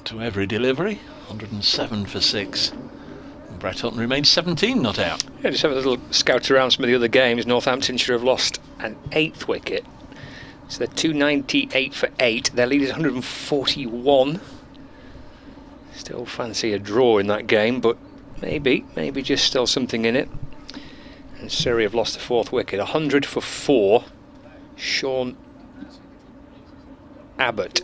to every delivery, 107 for 6. And Brett Houghton remains 17 not out. Yeah, just have a little scout around some of the other games. Northamptonshire have lost an 8th wicket. So they're 298 for 8. Their lead is 141. Still fancy a draw in that game, but maybe just still something in it. And Surrey have lost the 4th wicket. 100 for 4. Sean Abbott.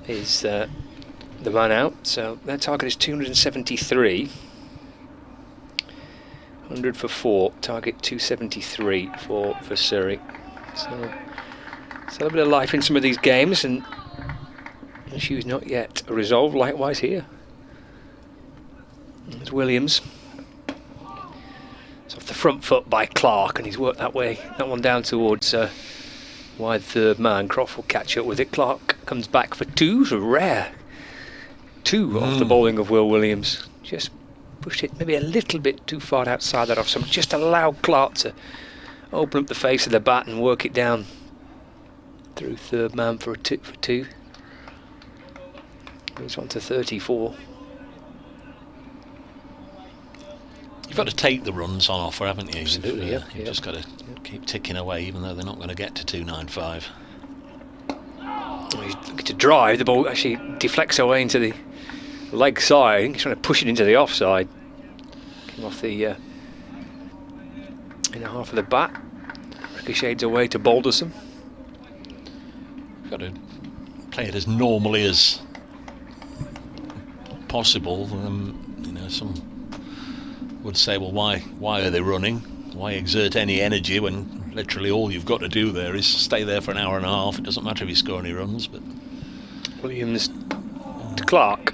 Is the man out, so their target is 273. 100 for 4, target 273 for Surrey. So it's a little bit of life in some of these games, and issues not yet resolved. Likewise here. There's Williams. It's off the front foot by Clark, and he's worked that one down towards wide third man. Croft will catch up with it. Clark comes back for 2. It's a rare 2 off the bowling of Will Williams. Just pushed it maybe a little bit too far outside that off. So just allow Clark to open up the face of the bat and work it down through third man for 2. Moves on to 34. You've got to take the runs on offer, haven't you? Absolutely, You've just got to keep ticking away, even though they're not going to get to 295. He's looking to drive. The ball actually deflects away into the leg side. I think he's trying to push it into the offside. Came off the inner half of the bat. Ricochets away to Balderson. Got to play it as normally as possible. Some would say, well, why are they running? Why exert any energy when literally all you've got to do there is stay there for an hour and a half? It doesn't matter if you score any runs. But Williams to Clark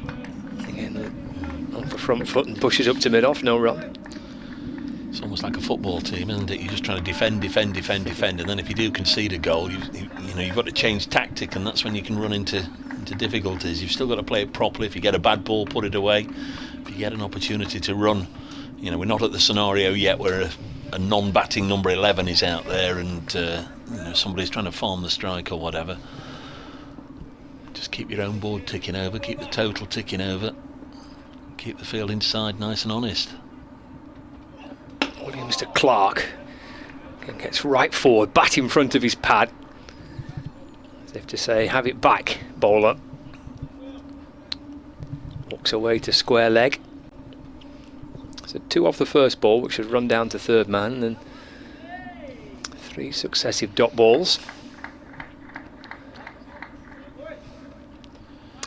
again, on for front foot and pushes up to mid-off. No run. It's almost like a football team, isn't it? You're just trying to defend, and then if you do concede a goal, you've got to change tactic, and that's when you can run into difficulties. You've still got to play it properly. If you get a bad ball, put it away. If you get an opportunity to run, we're not at the scenario yet where a non-batting number 11 is out there and somebody's trying to farm the strike or whatever. Just keep your own board ticking over, keep the total ticking over, keep the field inside nice and honest. Williams to Clark. Again, gets right forward, bat in front of his pad. As if to say, have it back, bowler. Walks away to square leg. So 2 off the first ball, which has run down to third man, and then 3 successive dot balls.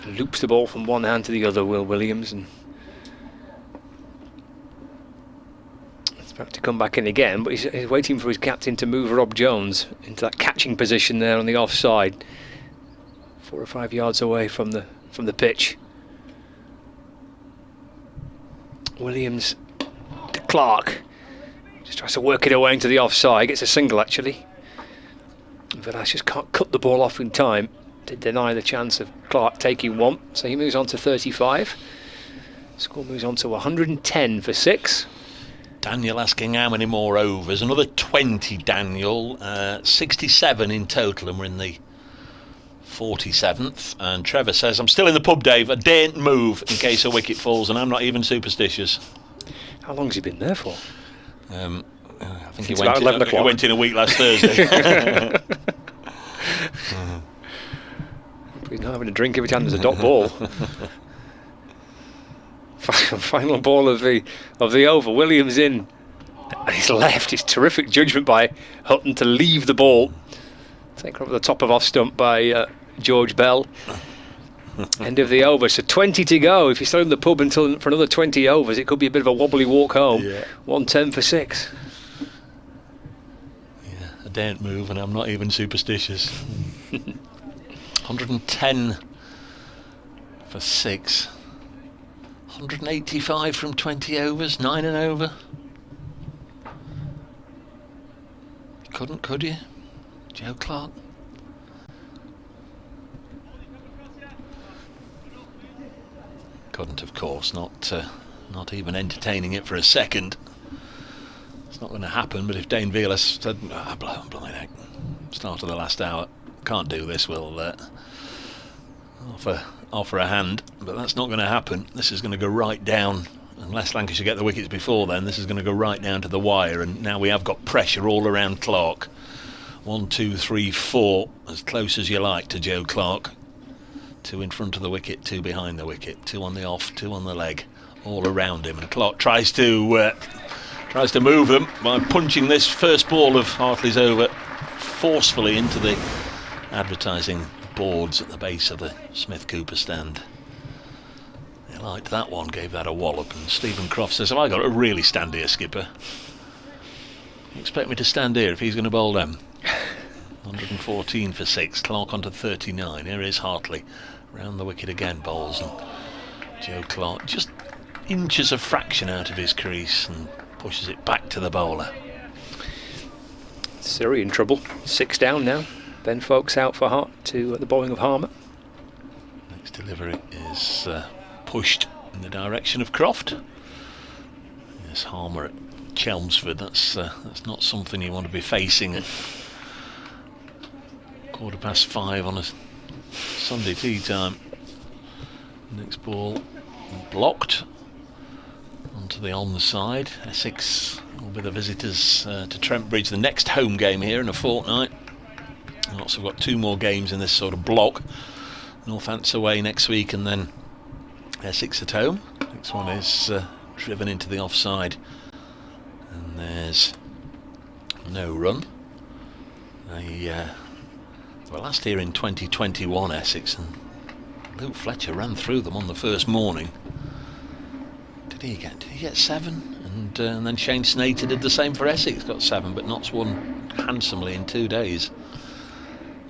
Loops the ball from one hand to the other, Will Williams, and it's about to come back in again, but he's waiting for his captain to move Rob Jones into that catching position there on the offside, 4 or 5 yards away from the pitch. Williams to Clark, just tries to work it away into the offside, gets a single actually. Vilas just can't cut the ball off in time to deny the chance of Clark taking 1, so he moves on to 35. Score moves on to 110 for 6. Daniel asking how many more overs. Another 20, Daniel. 67 in total, and we're in the 47th. And Trevor says, I'm still in the pub, Dave. I daren't move in case a wicket falls, and I'm not even superstitious. How long has he been there for? I think It's about 11 o'clock. He went in a week last Thursday. He's not having a drink every time there's a dot ball. Final ball of the over. Williams in. And he's left. It's terrific judgment by Houghton to leave the ball. Taken over the top of off stump by George Bell. End of the over. So 20 to go. If you're still in the pub for another 20 overs, it could be a bit of a wobbly walk home. Yeah. 110 for 6. Yeah, I daren't move, and I'm not even superstitious. 110 for 6. 185 from 20 overs, 9 and over. Couldn't, could you, Joe Clark? Couldn't, of course. Not even entertaining it for a second. It's not going to happen, but if Dane Velas said, blooming heck, start of the last hour, can't do this, we'll offer a hand, but that's not going to happen. This is going to go right down, unless Lancashire get the wickets before then. This is going to go right down to the wire, and now we have got pressure all around Clark. 1, 2, 3, 4, as close as you like to Joe Clark. 2 in front of the wicket, 2 behind the wicket, 2 on the off, 2 on the leg, all around him, and Clark tries to move them by punching this first ball of Hartley's over forcefully into the advertising boards at the base of the Smith Cooper stand. They liked that one, gave that a wallop, and Stephen Croft says, have I got to really stand here, skipper? You expect me to stand here if he's going to bowl them? 114 for 6, Clark onto 39. Here is Hartley, round the wicket again, bowls, and Joe Clark just inches a fraction out of his crease and pushes it back to the bowler. Surrey in trouble, 6 down now. Ben Foakes out for Hart to the bowling of Harmer. Next delivery is pushed in the direction of Croft. Yes, Harmer at Chelmsford, that's not something you want to be facing at 5:15 on a Sunday tea time. Next ball blocked onto the onside. Essex will be the visitors to Trent Bridge, the next home game here in a fortnight. We've also got 2 more games in this sort of block. Northants away next week, and then Essex at home. Next one is driven into the offside, and there's no run. They were last here in 2021, Essex, and Luke Fletcher ran through them on the first morning. Did he get 7? And then Shane Snater did the same for Essex, got 7, but Notts won handsomely in 2 days,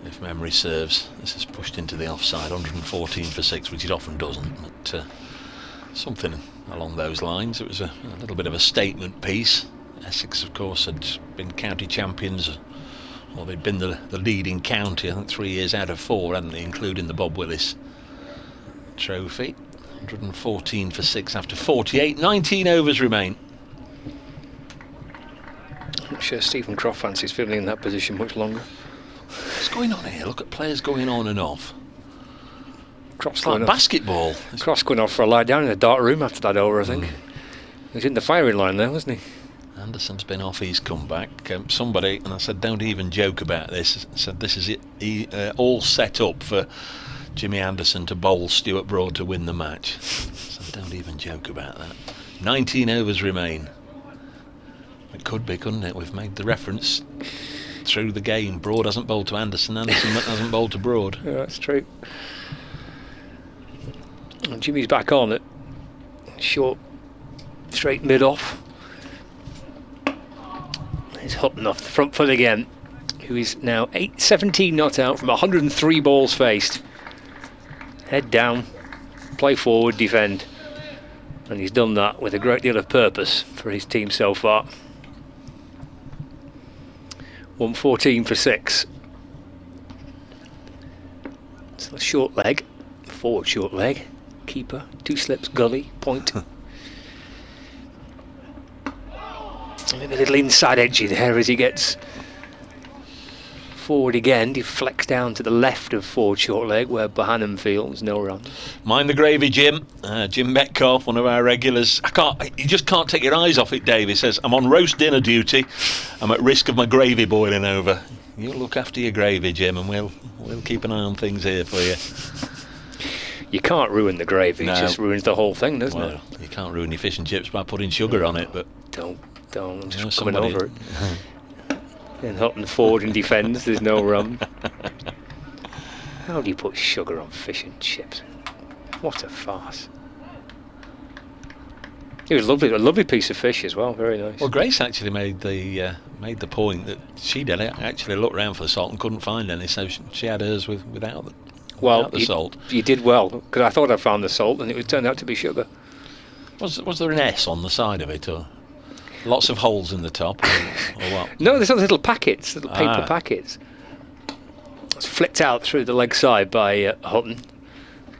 if memory serves. This is pushed into the offside, 114 for 6, which it often doesn't, but something along those lines. It was a little bit of a statement piece. Essex, of course, had been county champions, or they'd been the leading county, I think 3 years out of 4, hadn't they, including the Bob Willis trophy. 114 for 6 after 48, 19 overs remain. I'm not sure Stephen Croft fancies feeling in that position much longer. What's going on here? Look at players going on and off. Croft's It's like basketball. Croft's going off for a lie down in the dark room after that over, I think. He was in the firing line there, wasn't he? Anderson's been off his comeback. Somebody, and I said, don't even joke about this. I said, this is it, all set up for Jimmy Anderson to bowl Stuart Broad to win the match. So don't even joke about that. 19 overs remain. It could be, couldn't it? We've made the reference through the game. Broad hasn't bowled to Anderson, Anderson hasn't bowled to Broad. Yeah, that's true. And Jimmy's back on it. Short, straight mid-off. He's Hutton off the front foot again, who is now 17 not out from 103 balls faced. Head down, play forward, defend. And he's done that with a great deal of purpose for his team so far. 114 for 6. So a short leg, forward short leg, keeper, 2 slips, gully, point. A little inside edgy there as he gets forward again, deflects down to the left of forward short leg where Bohannon fields, no run. Mind the gravy, Jim. Jim Metcalf, one of our regulars. You just can't take your eyes off it, Dave. He says, I'm on roast dinner duty. I'm at risk of my gravy boiling over. You look after your gravy, Jim, and we'll keep an eye on things here for you. You can't ruin the gravy, No. It just ruins the whole thing, doesn't it? You can't ruin your fish and chips by putting sugar on it, but Don't, I'm just No, coming somebody- over it. Then Hutton forward and defends, there's no run. How do you put sugar on fish and chips? What a farce. It was lovely, a lovely piece of fish as well, very nice. Well, Grace actually made the point that she did actually look around for the salt and couldn't find any, so she had hers without the salt. You did well, because I thought I found the salt and it turned out to be sugar. Was there an S on the side of it, or lots of holes in the top, or what? No, there's little packets, little paper packets. It's flicked out through the leg side by Hutton,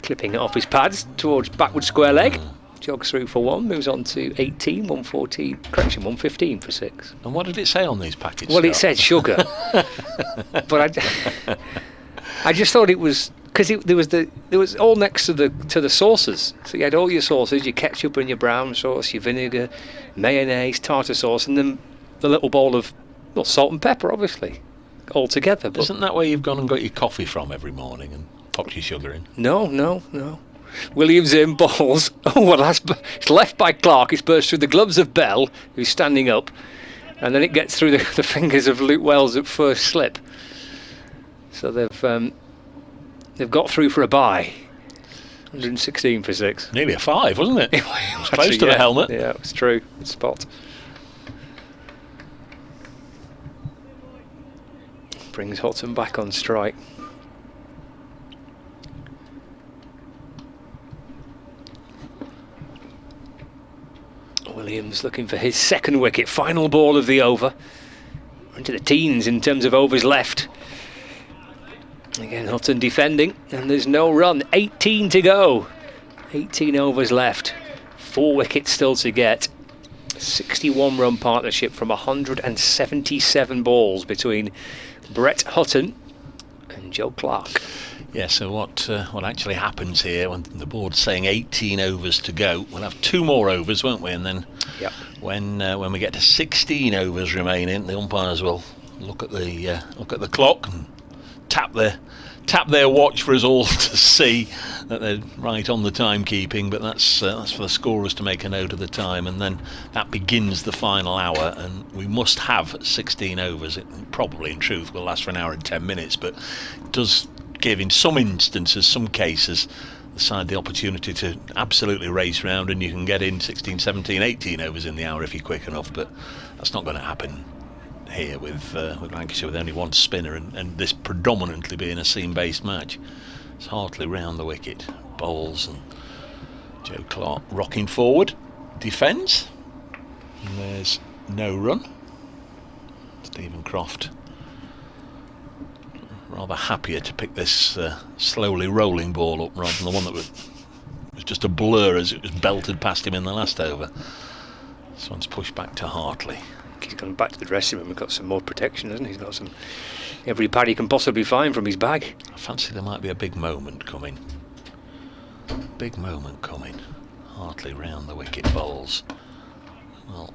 clipping it off his pads towards backward square leg. jogs through for 1, moves on to 18, 114, correction, 115 for 6. And what did it say on these packets? Well, it said sugar, but I just thought it was because there was all next to the sauces. So you had all your sauces, your ketchup and your brown sauce, your vinegar, mayonnaise, tartar sauce, and then the little bowl of salt and pepper, obviously, all together. But isn't that where you've gone and got your coffee from every morning and popped your sugar in? No. Williams in, balls. Oh, well, it's left by Clark. It's burst through the gloves of Bell, who's standing up, and then it gets through the fingers of Luke Wells at first slip. So they've got through for a bye. 116 for 6. Nearly a 5, wasn't it? It was close to the helmet. Yeah, it's true. Good spot. Brings Houghton back on strike. Williams looking for his second wicket, final ball of the over. Into the teens in terms of overs left. Again, Houghton defending, and there's no run. 18 to go. 18 overs left. 4 wickets still to get. 61 run partnership from 177 balls between Brett Houghton and Joe Clark. Yeah, so what actually happens here when the board's saying 18 overs to go, we'll have 2 more overs, won't we? And then when we get to 16 overs remaining, the umpires will look at the clock and tap their watch for us all to see that they're right on the timekeeping. But that's for the scorers to make a note of the time, and then that begins the final hour. And we must have 16 overs. It probably, in truth, will last for an hour and 10 minutes, but it does give, in some instances, some cases, the side the opportunity to absolutely race round, and you can get in 16, 17, 18 overs in the hour if you're quick enough. But that's not going to happen here with Lancashire with only 1 spinner, and this predominantly being a seam-based match. It's Hartley round the wicket, bowls, and Joe Clark rocking forward, defends, and there's no run. Stephen Croft rather happier to pick this slowly rolling ball up rather than the one that was just a blur as it was belted past him in the last over. This one's pushed back to Hartley. He's gone back to the dressing room and got some more protection, hasn't he? He's got some every pad he can possibly find from his bag. I fancy there might be a big moment coming. Big moment coming. Hartley round the wicket, bowls. Well,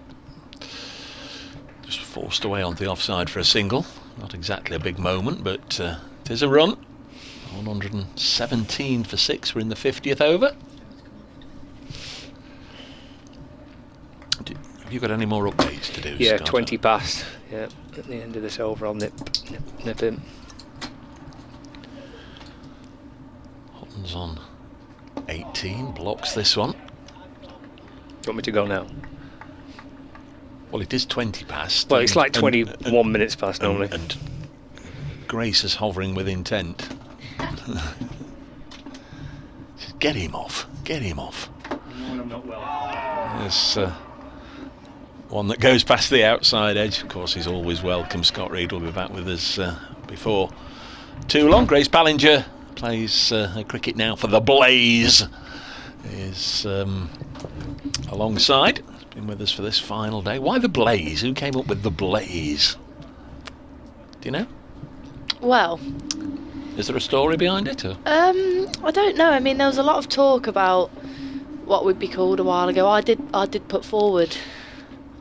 just forced away onto the offside for a single. Not exactly a big moment, but it is a run. 117 for 6. We're in the 50th over. Have you got any more updates to do? Yeah, Scott? 20 past. Yeah, at the end of this over, I'll nip in. Houghton's on 18, blocks this one. Do you want me to go now? Well, it is 20 past. Well, it's like 21 minutes past normally. And Grace is hovering with intent. Get him off. Get him off. I'm not well. There's one that goes past the outside edge. Of course, he's always welcome. Scott Reed will be back with us before too long. Grace Ballinger plays her cricket now for the Blaze. Is alongside. Been with us for this final day. Why the Blaze? Who came up with the Blaze? Do you know? Well, is there a story behind it? Or? I don't know. I mean, there was a lot of talk about what would be called a while ago. I did put forward.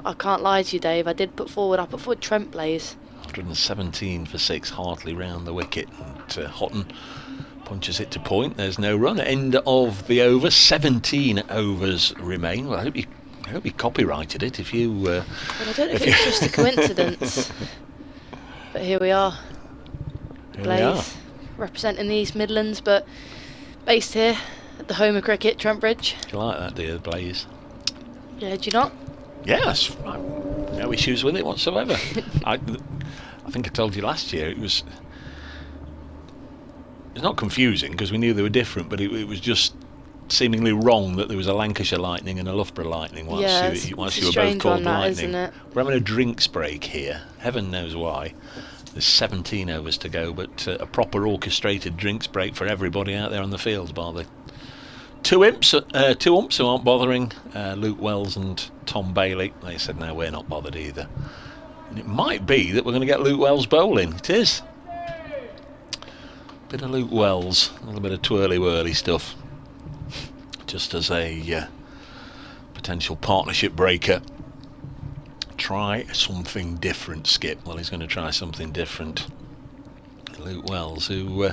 I can't lie to you, Dave. I put forward Trent Blaze. 117 for 6. Hartley round the wicket, and Houghton punches it to point. There's no run. End of the over. 17 overs remain. Well, I hope you copyrighted it. If you. Well, I don't know if it's just a coincidence, but here we are. Blaze, representing the East Midlands, but based here at the home of cricket, Trent Bridge. Do you like that, dear Blaze? Yeah, do you not? Yes, no issues with it whatsoever. I think I told you last year it's not confusing because we knew they were different, but it was just seemingly wrong that there was a Lancashire Lightning and a Loughborough Lightning once you were both called Lightning. Isn't it? We're having a drinks break here, heaven knows why. There's 17 overs to go, but a proper orchestrated drinks break for everybody out there on the fields, bar the two umps who aren't bothering, Luke Wells and Tom Bailey. They said no, we're not bothered either. And it might be that we're going to get Luke Wells bowling. It is. Bit of Luke Wells, a little bit of twirly-whirly stuff, just as a potential partnership breaker. Try something different, Skip. Well, he's going to try something different. Luke Wells, who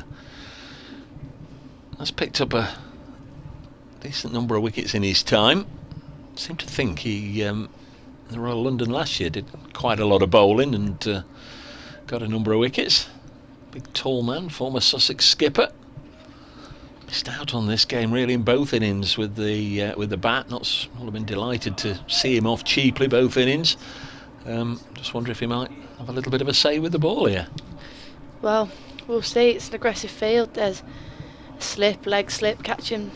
has picked up a decent number of wickets in his time. Seem to think he, in the Royal London last year, did quite a lot of bowling and got a number of wickets. Big tall man, former Sussex skipper. Missed out on this game really in both innings with the bat. Not would have been delighted to see him off cheaply both innings. Just wonder if he might have a little bit of a say with the ball here. Well, we'll see. It's an aggressive field. There's a slip, leg slip, catch him,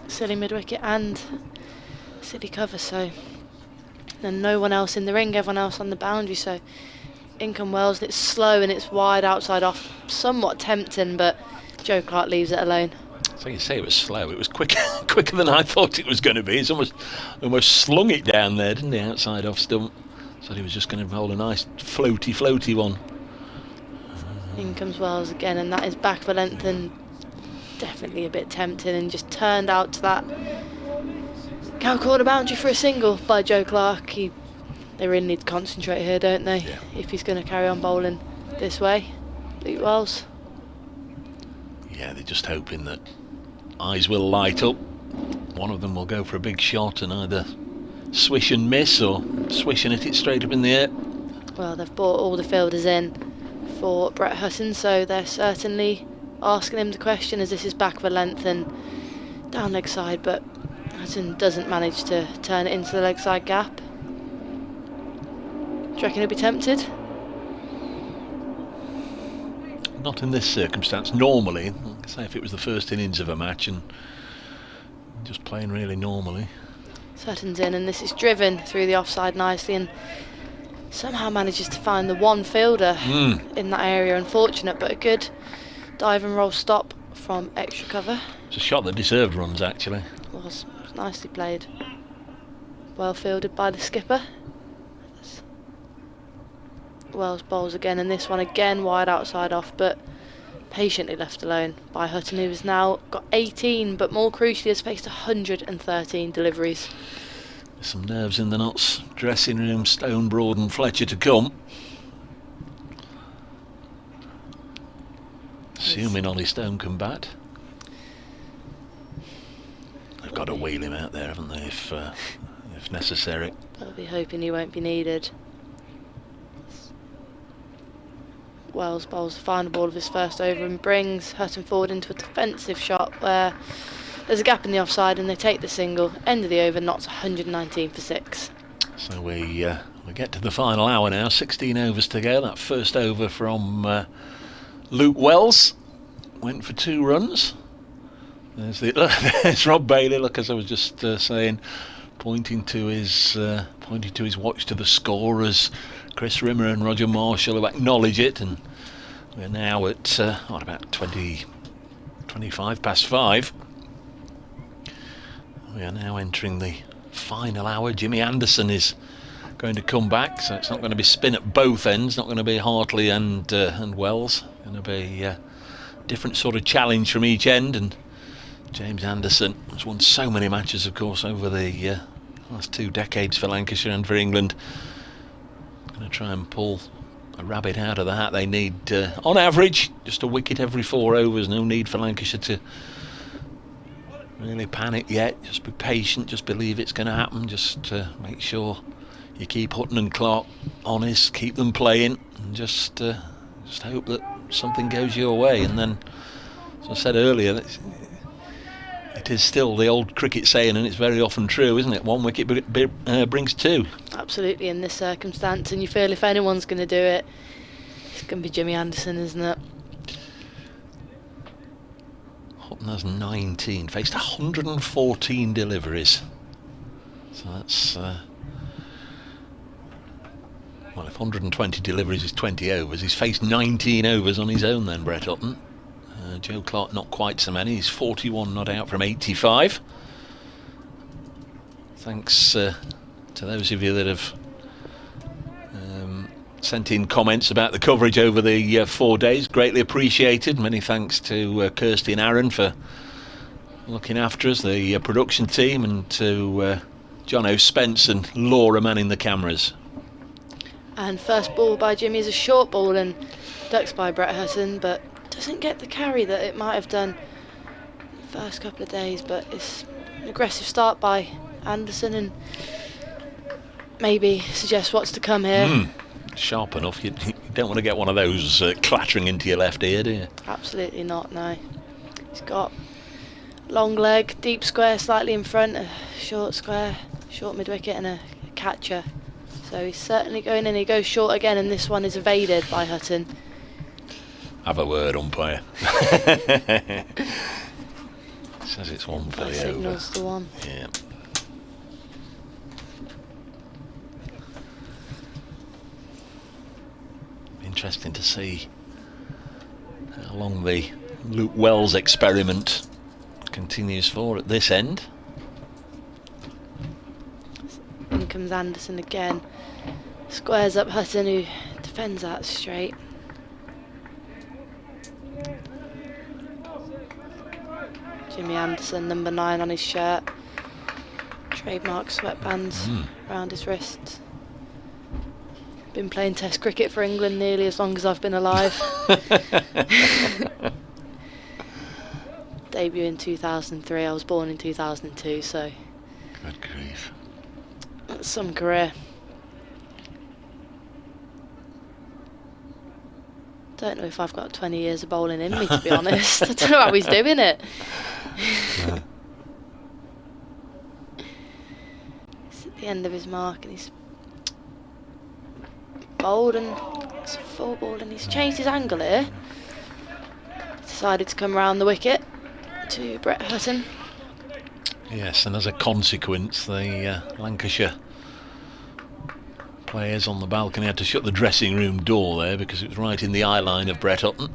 silly mid-wicket and silly cover. So then no one else in the ring, everyone else on the boundary. So in come Wells, and it's slow and it's wide outside off, somewhat tempting, but Joe Clark leaves it alone. So you say it was slow. It was quicker than I thought it was going to be. He's almost slung it down there, didn't he, outside off stump. So he was just going to hold a nice floaty one. In comes Wells again, and that is back for length and definitely a bit tempting, and just turned out to that cow corner boundary for a single by Joe Clark. They really need to concentrate here, don't they? Yeah. If he's going to carry on bowling this way, Luke Wells. Yeah, they're just hoping that eyes will light up. One of them will go for a big shot and either swish and miss or swish and hit it straight up in the air. Well, they've brought all the fielders in for Brett Hutton, so they're certainly asking him the question, as this is back for length and down leg side, but Hutton doesn't manage to turn it into the leg side gap. Do you reckon he'll be tempted? Not in this circumstance. Normally, like I say, if it was the first innings of a match and just playing really normally. Sutton's in, and this is driven through the offside nicely, and somehow manages to find the one fielder in that area. Unfortunate, but a good dive and roll stop from extra cover. It's a shot that deserved runs, actually. It was nicely played. Well fielded by the skipper. Wells bowls again, and this one again wide outside off, but patiently left alone by Hutton, who has now got 18, but more crucially has faced 113 deliveries. There's some nerves in the Notts dressing room, Stone, Broad and Fletcher to come. Assuming Ollie Stone can bat. They've got to wheel him out there, haven't they, if necessary. They'll be hoping he won't be needed. Wells bowls the final ball of his first over and brings Hutton forward into a defensive shot where there's a gap in the offside, and they take the single. End of the over, Notts 119 for 6. So we get to the final hour now. 16 overs to go. That first over from Luke Wells went for 2 runs. There's Rob Bailey. Look, as I was just saying, pointing to his watch to the scorers. Chris Rimmer and Roger Marshall who acknowledge it, and we're now at about 25 past 5. We are now entering the final hour. Jimmy Anderson is going to come back, so it's not going to be spin at both ends. Not going to be Hartley and Wells. Going to be a different sort of challenge from each end. And James Anderson has won so many matches, of course, over the last 2 decades for Lancashire and for England. Going to try and pull a rabbit out of the hat. They need, on average, just a wicket every 4 overs. No need for Lancashire to really panic yet. Just be patient. Just believe it's going to happen. Just make sure you keep Hutton and Clark honest. Keep them playing, and just hope that something goes your way. And then, as I said earlier, it is still the old cricket saying, and it's very often true, isn't it? 1 wicket brings 2. Absolutely, in this circumstance, and you feel if anyone's going to do it, it's going to be Jimmy Anderson, isn't it? Hutton has 19, faced 114 deliveries. So that's well, if 120 deliveries is 20 overs, he's faced 19 overs on his own then, Brett Hutton. Joe Clark not quite so many. He's 41 not out from 85. Thanks to those of you that have sent in comments about the coverage over the 4 days. Greatly appreciated. Many thanks to Kirsty and Aaron for looking after us, the production team, and to John O'Spence and Laura manning the cameras. And first ball by Jimmy is a short ball and ducks by Brett Hutton, but doesn't get the carry that it might have done the first couple of days. But it's an aggressive start by Anderson and maybe suggests what's to come here. Sharp enough. You don't want to get one of those clattering into your left ear, do you? Absolutely not, no. He's got long leg, deep square slightly in front, a short square, short mid-wicket and a catcher. So he's certainly going in. He goes short again, and this one is evaded by Hutton. Have a word, umpire. Says it's one for the signals over. The one. Yeah. Interesting to see how long the Luke Wells experiment continues for at this end. In comes Anderson again. Squares up Hutton, who defends that straight. Jimmy Anderson, number 9 on his shirt. Trademark sweatbands around his wrists. Been playing Test cricket for England nearly as long as I've been alive. Debut in 2003. I was born in 2002, so. Good grief. That's some career. Don't know if I've got 20 years of bowling in me, to be honest. I don't know how he's doing it. He's at the end of his mark and he's bowled, and it's a full ball, and he's changed his angle here. Decided to come round the wicket to Brett Hutton. Yes, and as a consequence, the Lancashire players on the balcony had to shut the dressing room door there because it was right in the eye line of Brett Hutton.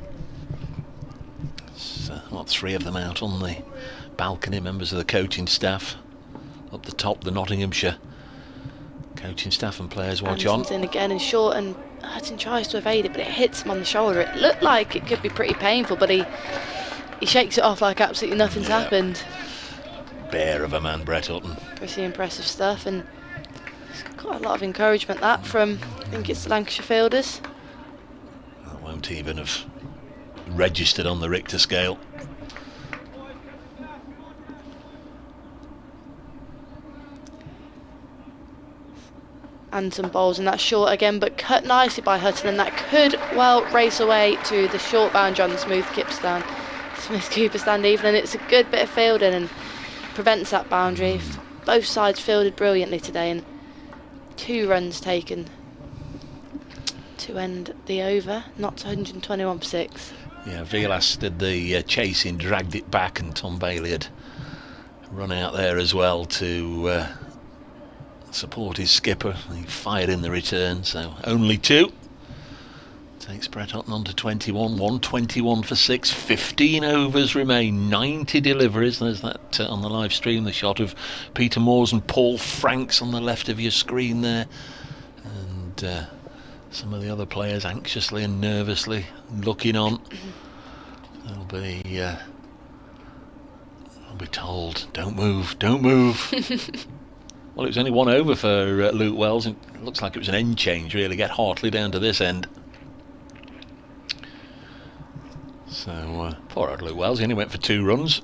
So, what, 3 of them out on the balcony, members of the coaching staff. Up the top, the Nottinghamshire coaching staff and players watch Anderson's in again and short, and Hutton tries to evade it, but it hits him on the shoulder. It looked like it could be pretty painful, but he shakes it off like absolutely nothing's happened. Bear of a man, Brett Hutton. Pretty impressive stuff, and it's got a lot of encouragement that from, I think it's the Lancashire fielders. That won't even have registered on the Richter scale. And some bowls, and that's short again, but cut nicely by Hutton, and that could well race away to the short boundary on the Smith Cooper stand even, and it's a good bit of fielding and prevents that boundary. Both sides fielded brilliantly today, and 2 runs taken to end the over, not 121 for 6. Yeah, Vilas did the chasing, dragged it back, and Tom Bailey had run out there as well to support his skipper. He fired in the return, so only 2. Takes Brett Hutton on to 21, 121 for 6, 15 overs remain, 90 deliveries. There's that on the live stream, the shot of Peter Moores and Paul Franks on the left of your screen there. And some of the other players anxiously and nervously looking on. They'll be told, don't move, don't move. Well, it was only 1 over for Luke Wells. It looks like it was an end change, really. Get Hartley down to this end. So, poor old Luke Wells, he only went for 2 runs.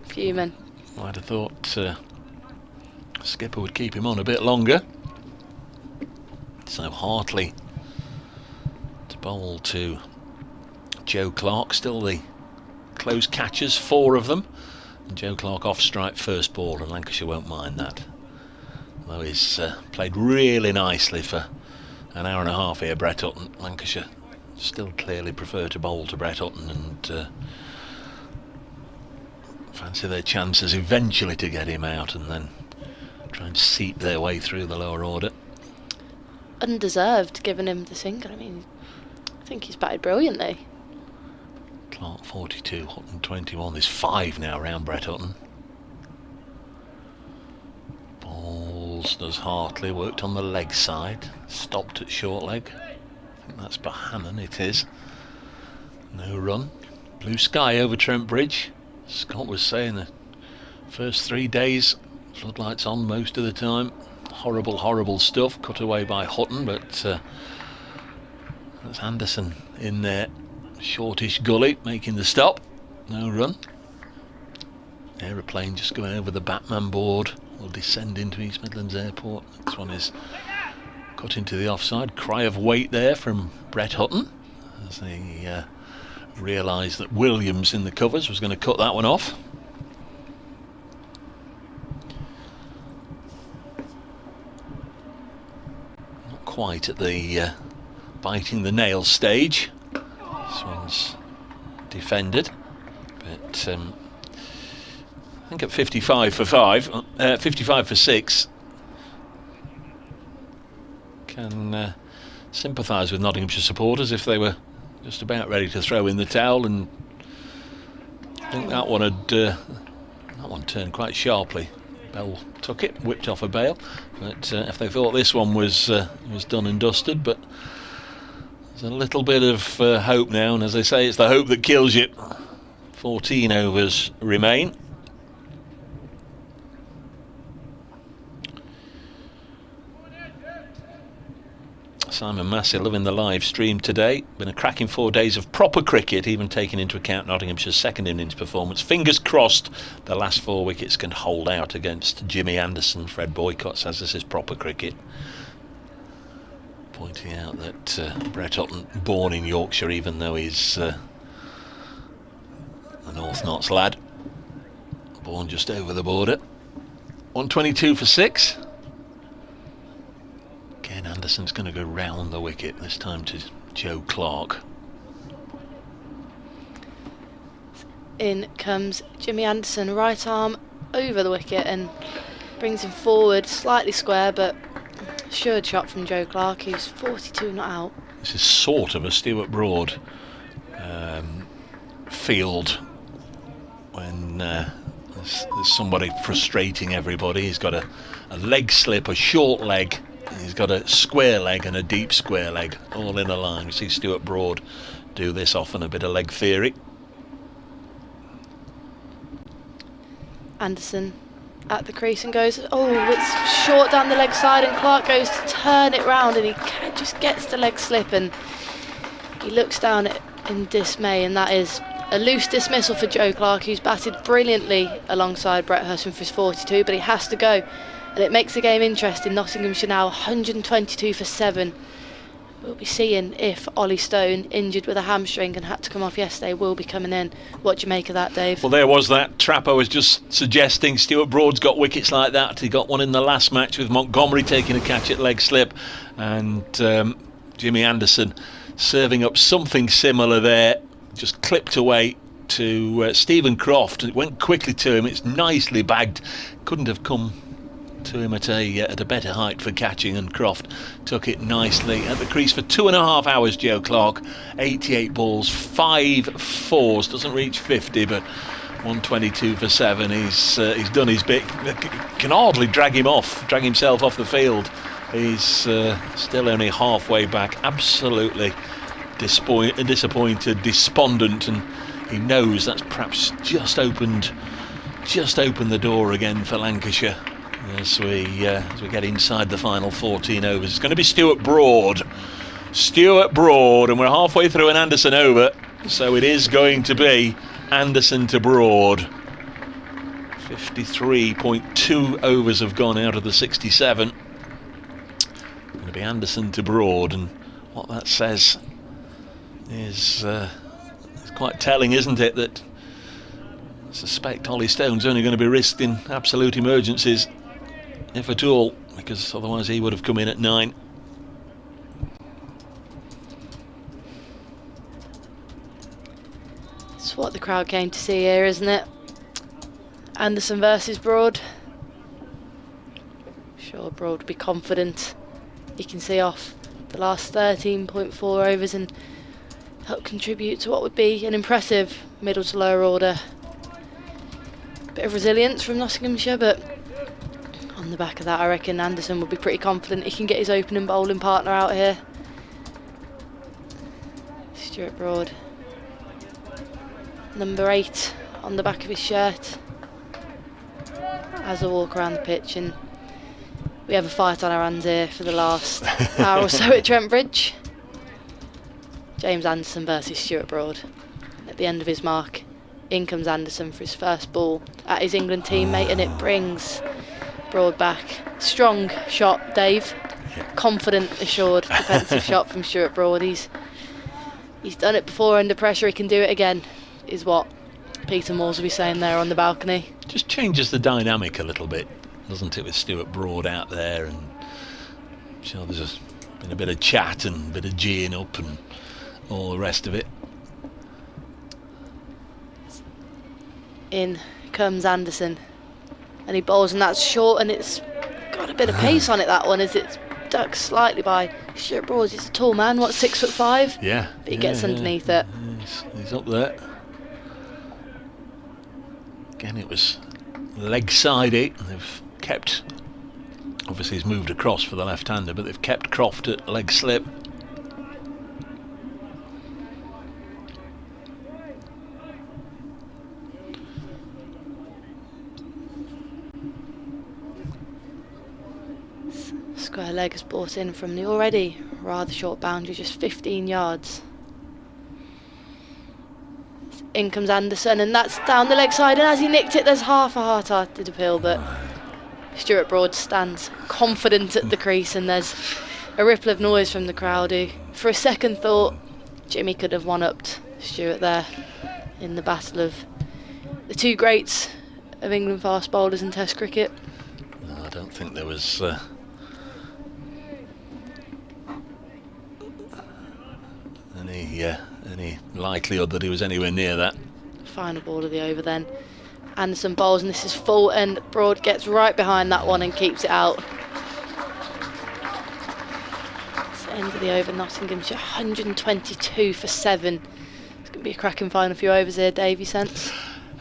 Fuming. I'd have thought skipper would keep him on a bit longer. So Hartley to bowl to Joe Clark. Still the close catches, 4 of them. And Joe Clark off strike first ball, and Lancashire won't mind that. Though he's played really nicely for an hour and a half here, Brett Hutton. Lancashire still clearly prefer to bowl to Brett Hutton and fancy their chances eventually to get him out and then try and seep their way through the lower order. Undeserved, given him the single. I mean, I think he's batted brilliantly. Clark 42, Hutton 21. There's 5 now around Brett Hutton. Balls does Hartley, worked on the leg side, stopped at short leg. I think that's Bohannon, it is. No run. Blue sky over Trent Bridge. Scott was saying the first 3 days, floodlights on most of the time. Horrible, horrible stuff. Cut away by Hutton, but that's Anderson in there. Shortish gully, making the stop. No run. Aeroplane just going over the Batman board. Will descend into East Midlands Airport. Next one is cut into the offside. Cry of weight there from Brett Hutton as they realised that Williams in the covers was going to cut that one off. Not quite at the biting the nail stage. This one's defended, but I think at 55 for 5, 55 for 6, can sympathise with Nottinghamshire supporters if they were just about ready to throw in the towel, and I think that one turned quite sharply. Bell took it, whipped off a bail, but if they thought this one was done and dusted, but there's a little bit of hope now, and as they say, it's the hope that kills you. 14 overs remain. Simon Massey loving the live stream today. Been a cracking 4 days of proper cricket, even taking into account Nottinghamshire's second innings performance. Fingers crossed the last 4 wickets can hold out against Jimmy Anderson. Fred Boycott says this is proper cricket, pointing out that Brett Hutton, born in Yorkshire, even though he's a North Notts lad, born just over the border. 122 for 6. Again, Anderson's going to go round the wicket, this time to Joe Clark. In comes Jimmy Anderson, right arm over the wicket and brings him forward, slightly square, but assured shot from Joe Clark, who's 42 not out. This is sort of a Stuart Broad field when there's somebody frustrating everybody. He's got a leg slip, a short leg. He's got a square leg and a deep square leg, all in a line. You see Stuart Broad do this often, a bit of leg theory. Anderson at the crease and goes, oh, it's short down the leg side, and Clark goes to turn it round, and he just gets the leg slip, and he looks down in dismay, and that is a loose dismissal for Joe Clark, who's batted brilliantly alongside Brett Hutton for his 42, but he has to go. And it makes the game interesting. Nottinghamshire now 122 for 7. We'll be seeing if Ollie Stone, injured with a hamstring and had to come off yesterday, will be coming in. What do you make of that, Dave? Well, there was that trap I was just suggesting. Stuart Broad's got wickets like that. He got one in the last match with Montgomery taking a catch at leg slip, and Jimmy Anderson serving up something similar there. Just clipped away to Stephen Croft. It went quickly to him. It's nicely bagged. Couldn't have come to him at a better height for catching, and Croft took it nicely at the crease for 2.5 hours. Joe Clark, 88 balls, 5 fours, doesn't reach 50, but 122 for 7. He's done his bit. Can hardly drag himself off the field. He's still only halfway back, absolutely disappointed, despondent, and he knows that's perhaps just opened the door again for Lancashire. As we get inside the final 14 overs, it's going to be Stuart Broad, and we're halfway through an Anderson over, so it is going to be Anderson to Broad. 53.2 overs have gone out of the 67. Going to be Anderson to Broad, and what that says is quite telling, isn't it? That I suspect Ollie Stone's only going to be risked in absolute emergencies, if at all, because otherwise he would have come in at 9. It's what the crowd came to see here, isn't it? Anderson versus Broad. Sure, Broad would be confident. He can see off the last 13.4 overs and help contribute to what would be an impressive middle to lower order. Bit of resilience from Nottinghamshire, but on the back of that I reckon Anderson would be pretty confident he can get his opening bowling partner out here. Stuart Broad, number 8 on the back of his shirt, as I walk around the pitch, and we have a fight on our hands here for the last hour or so at Trent Bridge. James Anderson versus Stuart Broad. At the end of his mark, in comes Anderson for his first ball at his England teammate, and it brings Broad back. Strong shot, Dave. Confident, assured defensive shot from Stuart Broad. He's done it before under pressure, he can do it again, is what Peter Moores will be saying there on the balcony. Just changes the dynamic a little bit, doesn't it, with Stuart Broad out there, and you know, there's been a bit of chat and a bit of geeing up and all the rest of it. In comes Anderson, and he bowls, and that's short, and it's got a bit of pace on it, that one, as it's ducked slightly by Stuart Broad. He's a tall man, what, 6'5"? Yeah. But he gets underneath it. He's up there. Again, it was leg-sided. They've kept, obviously he's moved across for the left-hander, but they've kept Croft at leg slip. Square leg is brought in from the already rather short boundary, just 15 yards. In comes Anderson, and that's down the leg side, and as he nicked it, there's half a heart-hearted appeal, but Stuart Broad stands confident at the crease, and there's a ripple of noise from the crowd, who, for a second, thought Jimmy could have one-upped Stuart there in the battle of the two greats of England fast bowlers in Test cricket. No, I don't think there was any likelihood that he was anywhere near that. Final ball of the over then. Anderson bowls, and this is full, and Broad gets right behind that one and keeps it out. It's the end of the over. Nottinghamshire 122 for 7. It's going to be a cracking final few overs here, Dave, you sense?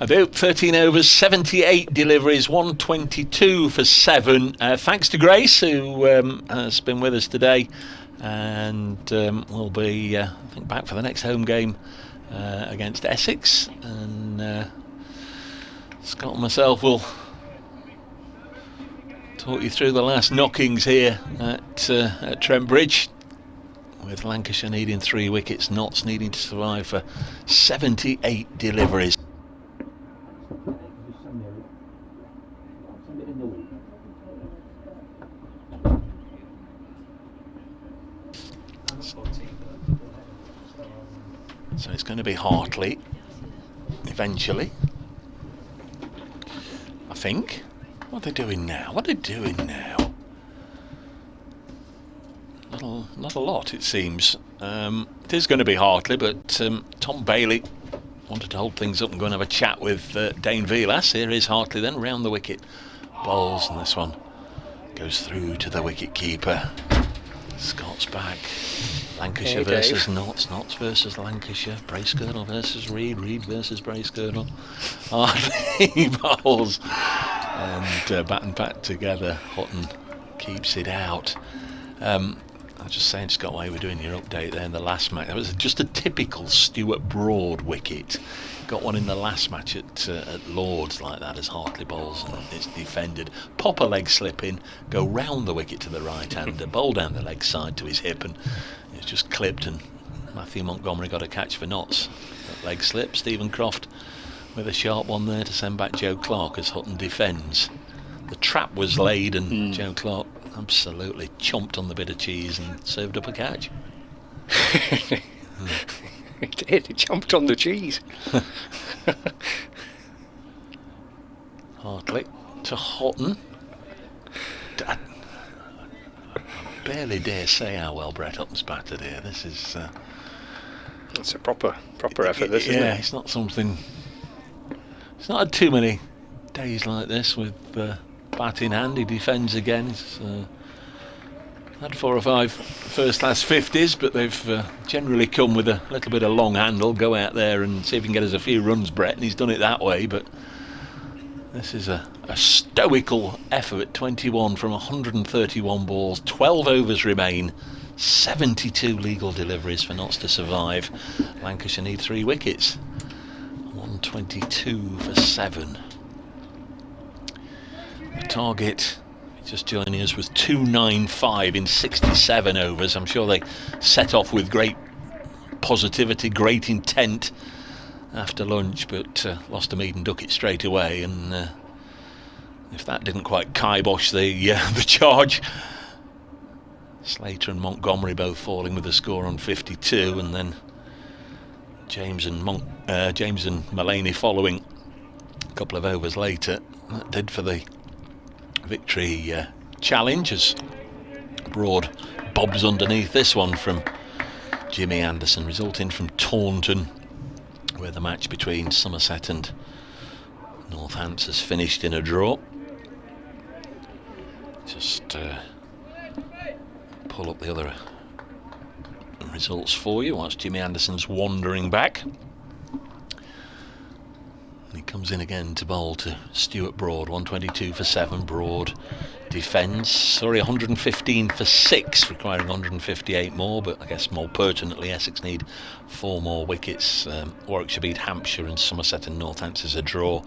I do. 13 overs, 78 deliveries, 122 for 7. Thanks to Grace, who has been with us today, and will be, I think, back for the next home game against Essex. And Scott and myself will talk you through the last knockings here at Trent Bridge, with Lancashire needing 3 wickets, Notts needing to survive for 78 deliveries. So it's going to be Hartley eventually, I think. What are they doing now? Not a lot, it seems. It is going to be Hartley, but Tom Bailey wanted to hold things up and go and have a chat with Dane Vilas. Here is Hartley then, round the wicket, bowls, and this one goes through to the wicket keeper. Scott's back. Lancashire versus Notts, Notts versus Lancashire, Bracegirdle versus Reed, Reed versus Bracegirdle. Hartley bowls, and bat and bat together. Hutton keeps it out. I was just saying, Scott, while you were doing your update there in the last match, that was just a typical Stuart Broad wicket. Got one in the last match at Lords like that, as Hartley bowls and it's defended. Pop a leg slip in, go round the wicket to the right-hander, bowl down the leg side to his hip, and it's just clipped, and Matthew Montgomery got a catch for Notts. That leg slip, Stephen Croft with a sharp one there to send back Joe Clark as Hutton defends. The trap was laid, and Joe Clark absolutely chomped on the bit of cheese and served up a catch. He did, he chomped on the cheese. Hartley to Hutton. I barely dare say how well Brett Hutton's batted here. This is it's a proper effort, this, isn't it? Yeah, it's not something. It's not had too many days like this with bat in hand. He defends again. It's Had 4 or 5 first-class 50s, but they've generally come with a little bit of long handle. Go out there and see if you can get us a few runs, Brett, and he's done it that way. But this is a stoical effort. 21 from 131 balls, 12 overs remain, 72 legal deliveries for Notts to survive. Lancashire need 3 wickets. 122 for 7. The target, just joining us, was 295 in 67 overs. I'm sure they set off with great positivity, great intent after lunch, but lost a maiden ducket straight away. And if that didn't quite kibosh the charge, Slater and Montgomery both falling with a score on 52, and then James and Mullaney following a couple of overs later. That did for the victory challenge, as Broad bobs underneath this one from Jimmy Anderson, resulting from Taunton, where the match between Somerset and Northants has finished in a draw. Just pull up the other results for you whilst Jimmy Anderson's wandering back. He comes in again to bowl to Stuart Broad. 122 for 7. Broad defends. 115 for 6, requiring 158 more, but I guess more pertinently Essex need 4 more wickets. Warwickshire beat Hampshire, and Somerset and Northants is a draw.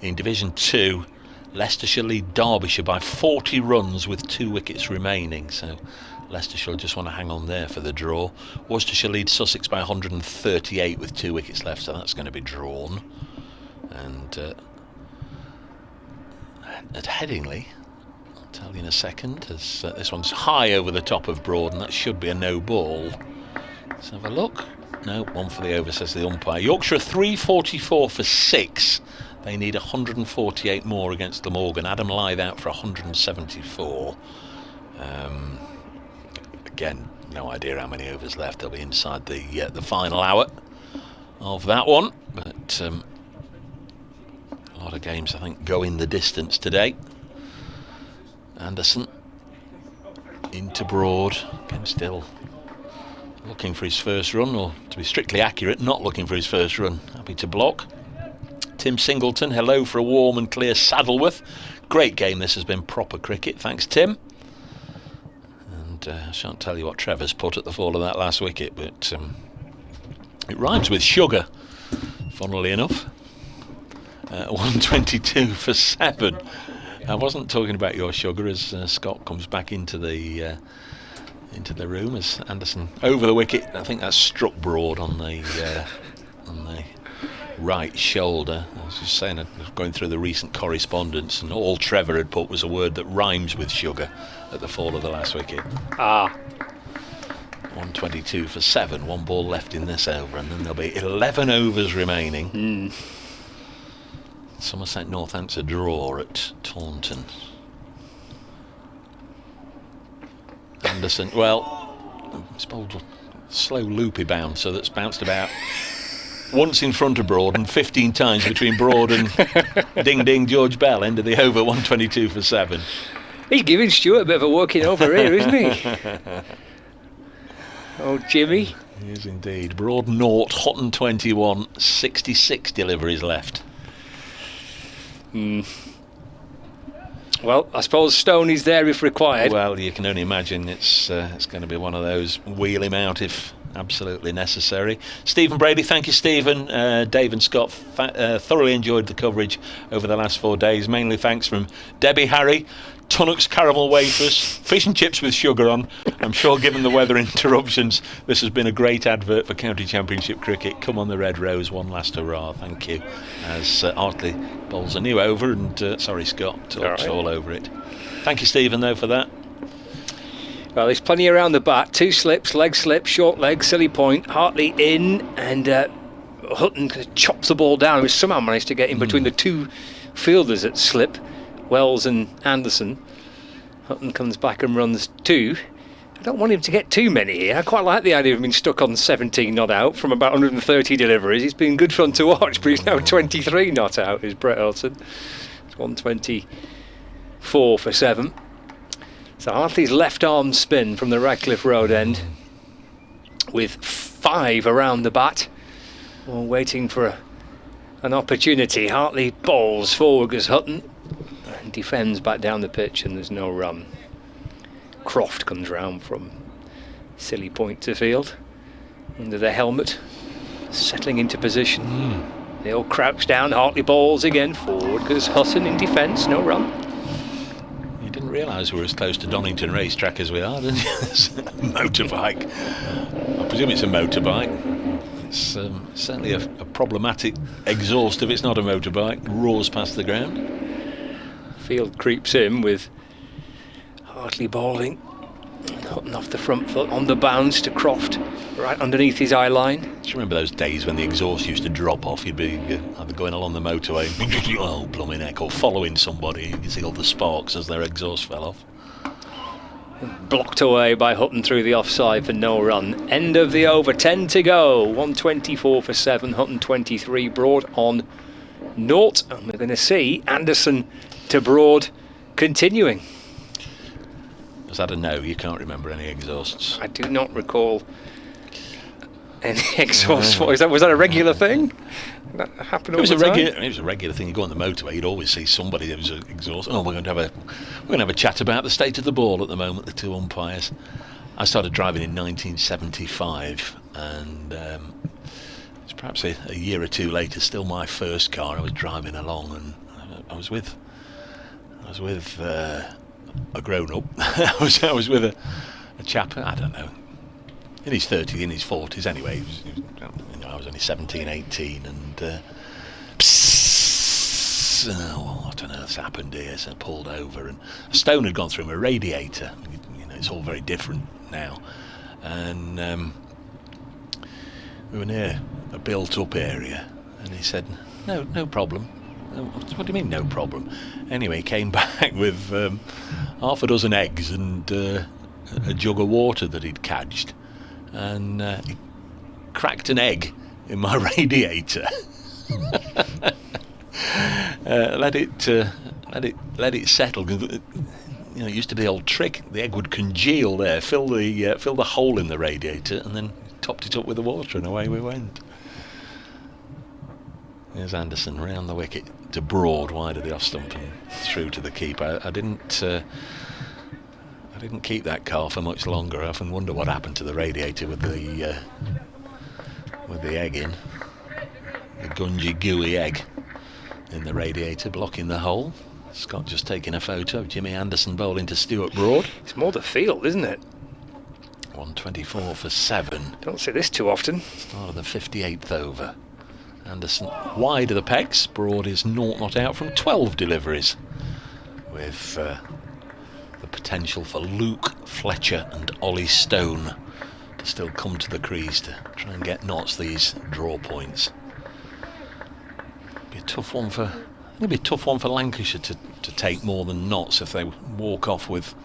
In Division 2, Leicestershire lead Derbyshire by 40 runs with 2 wickets remaining, so Leicestershire will just want to hang on there for the draw. Worcestershire lead Sussex by 138 with 2 wickets left, so that's going to be drawn. And at Headingley, I'll tell you in a second, as this one's high over the top of Broad, and that should be a no ball. Let's have a look. No, 1 for the over, says the umpire. Yorkshire 344 for 6. They need 148 more against Glamorgan. Adam Lythe out for 174. Again, no idea how many overs left. They'll be inside the final hour of that one, but a lot of games, I think, go in the distance today. Anderson into Broad, again still looking for his first run, or to be strictly accurate, not looking for his first run. Happy to block. Tim Singleton, hello for a warm and clear Saddleworth. Great game this has been, proper cricket, thanks Tim. And I shan't tell you what Trevor's put at the fall of that last wicket, but it rhymes with sugar, funnily enough. 122 for 7. I wasn't talking about your sugar, as Scott comes back into the room as Anderson over the wicket. I think that struck Broad on the right shoulder. I was just saying, I was going through the recent correspondence, and all Trevor had put was a word that rhymes with sugar at the fall of the last wicket. 122 for 7. 1 ball left in this over, and then there'll be 11 overs remaining. Somerset Northants a draw at Taunton. Anderson, well, it's bowled a slow loopy bounce, so that's bounced about once in front of Broad and 15 times between Broad and Ding Ding George Bell. End of the over, 122 for 7. He's giving Stuart a bit of a working over here, isn't he? Oh, Jimmy. He is indeed. Broad 0, Houghton 21, 66 deliveries left. Well, I suppose Stoney's there if required. Well, you can only imagine it's going to be one of those, wheel him out if absolutely necessary. Stephen Brady, thank you, Stephen. Dave and Scott thoroughly enjoyed the coverage over the last 4 days. Mainly thanks from Debbie Harry. Tunnock's caramel wafers, fish and chips with sugar on. I'm sure, given the weather interruptions, this has been a great advert for County Championship cricket. Come on the Red Rose, one last hurrah, thank you. As Hartley bowls a new over, and sorry Scott, talks all over it. Thank you, Stephen, though, for that. Well, there's plenty around the bat. 2 slips, leg slip, short leg, silly point. Hartley in, and Hutton chops the ball down. He somehow managed to get in between the 2 fielders at slip, Wells and Anderson. Hutton comes back and runs 2. I don't want him to get too many here. I quite like the idea of him being stuck on 17 not out from about 130 deliveries. It's been good fun to watch, but he's now 23 not out, is Brett Elton. It's 124 for 7. So Hartley's left arm spin from the Radcliffe Road end, with 5 around the bat, all waiting for an opportunity. Hartley bowls forward as Hutton and defends back down the pitch, and there's no run. Croft comes round from silly point to field under the helmet, settling into position. They all crouch down. Hartley bowls again forward because Hutton in defence, no run. You didn't realise we were as close to Donington racetrack as we are, didn't you? Motorbike. I presume it's a motorbike. It's certainly a problematic exhaust if it's not a motorbike. Roars past the ground. Field creeps in with Hartley bowling. Hutton off the front foot on the bounce to Croft, right underneath his eye line. Do you remember those days when the exhaust used to drop off? You'd be either going along the motorway, oh blooming heck, or following somebody. You could see all the sparks as their exhaust fell off. Blocked away by Hutton through the offside for no run. End of the over, 10 to go. 124 for 7, Hutton 23, Broad on 0. And we're going to see Anderson to Broad continuing. Was that a no? You can't remember any exhausts? I do not recall any exhaust. Was that a regular thing? That happened all the time? It was a regular thing. You go on the motorway, you'd always see somebody that was exhaust. Oh, we're going to have a chat about the state of the ball at the moment. The 2 umpires. I started driving in 1975, and it's perhaps a year or 2 later. Still my first car. I was driving along, and I was with a grown-up. I was with a chap, I don't know, in his 30s, in his 40s anyway. I was only 17, 18, and what on earth's happened here? So I pulled over, and a stone had gone through my radiator. It's all very different now, and we were near a built-up area, and he said, no problem. What do you mean, no problem? Anyway, he came back with half a dozen eggs and a jug of water that he'd cadged, and he cracked an egg in my radiator. Let it settle. It used to be the old trick. The egg would congeal there, fill the hole in the radiator, and then topped it up with the water, and away we went. There's Anderson round the wicket to Broad, wide of the off stump and through to the keeper. I didn't keep that car for much longer. I often wonder what happened to the radiator with the egg in, the gungy, gooey egg in the radiator blocking the hole. Scott just taking a photo of Jimmy Anderson bowling to Stuart Broad. It's more the field, isn't it? 124 for 7. Don't see this too often. Start of the 58th over. Anderson wide of the pegs. Broad is not out from 12 deliveries, with the potential for Luke Fletcher and Ollie Stone to still come to the crease to try and get Notts these draw points. It'll be a tough one for Lancashire to take more than Notts if they walk off with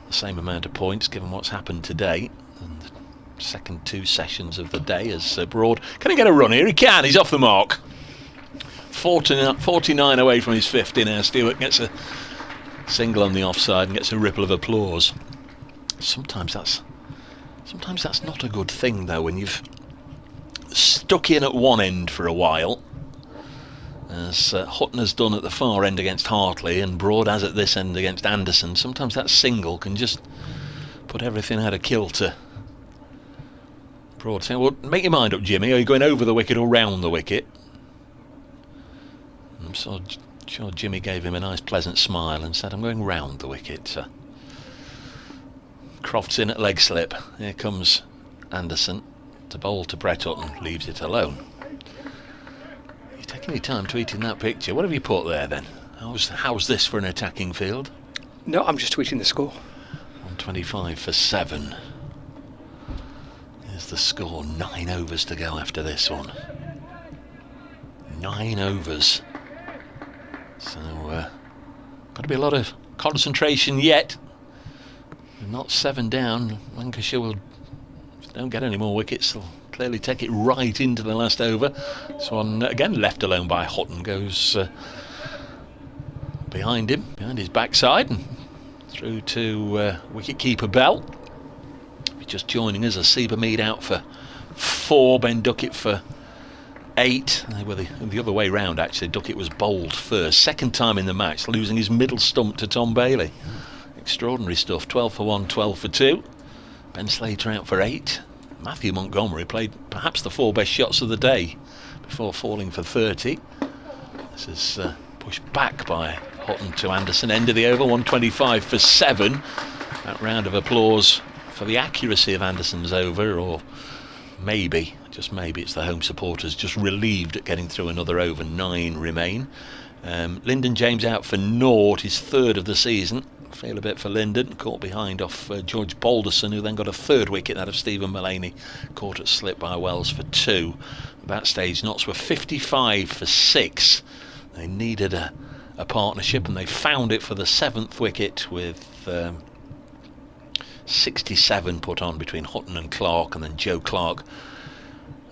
the same amount of points, given what's happened today. And the second 2 sessions of the day as Broad. Can he get a run here? He can. He's off the mark. 49 away from his 50 now. Stewart gets a single on the offside and gets a ripple of applause. Sometimes that's not a good thing though, when you've stuck in at one end for a while, as Hutton has done at the far end against Hartley and Broad has at this end against Anderson. Sometimes that single can just put everything out of kilter. Broad saying, well, make your mind up, Jimmy. Are you going over the wicket or round the wicket? I'm sure Jimmy gave him a nice pleasant smile and said, I'm going round the wicket, sir. Croft's in at leg slip. Here comes Anderson to bowl to Brett Hutton. Leaves it alone. You're taking your time tweeting that picture. What have you put there then? How's this for an attacking field? No, I'm just tweeting the score. 125 for 7. Here's the score. 9 overs to go after this one. 9 overs. So, got to be a lot of concentration yet. Not 7 down. Lancashire will, if they don't get any more wickets, they'll clearly take it right into the last over. This one, again, left alone by Hutton, goes behind him, behind his backside, and Through to wicket-keeper Bell. Just joining us, Asiba Mead out for 4, Ben Duckett for 8. They were the other way round, actually. Duckett was bowled first. Second time in the match, losing his middle stump to Tom Bailey. Extraordinary stuff. 12 for 1, 12 for 2. Ben Slater out for 8. Matthew Montgomery played perhaps the 4 best shots of the day before falling for 30. This is pushed back by Hutton to Anderson. End of the over, 125 for 7. That round of applause for the accuracy of Anderson's over, or maybe, just maybe, it's the home supporters just relieved at getting through another over. 9 remain. Lyndon James out for 0, his 3rd of the season. Feel a bit for Lyndon, caught behind off George Balderson, who then got a 3rd wicket, that of Stephen Mullaney, caught at slip by Wells for 2. At that stage, Notts were 55 for 6. They needed a partnership, and they found it for the 7th wicket with 67 put on between Hutton and Clark, and then Joe Clark.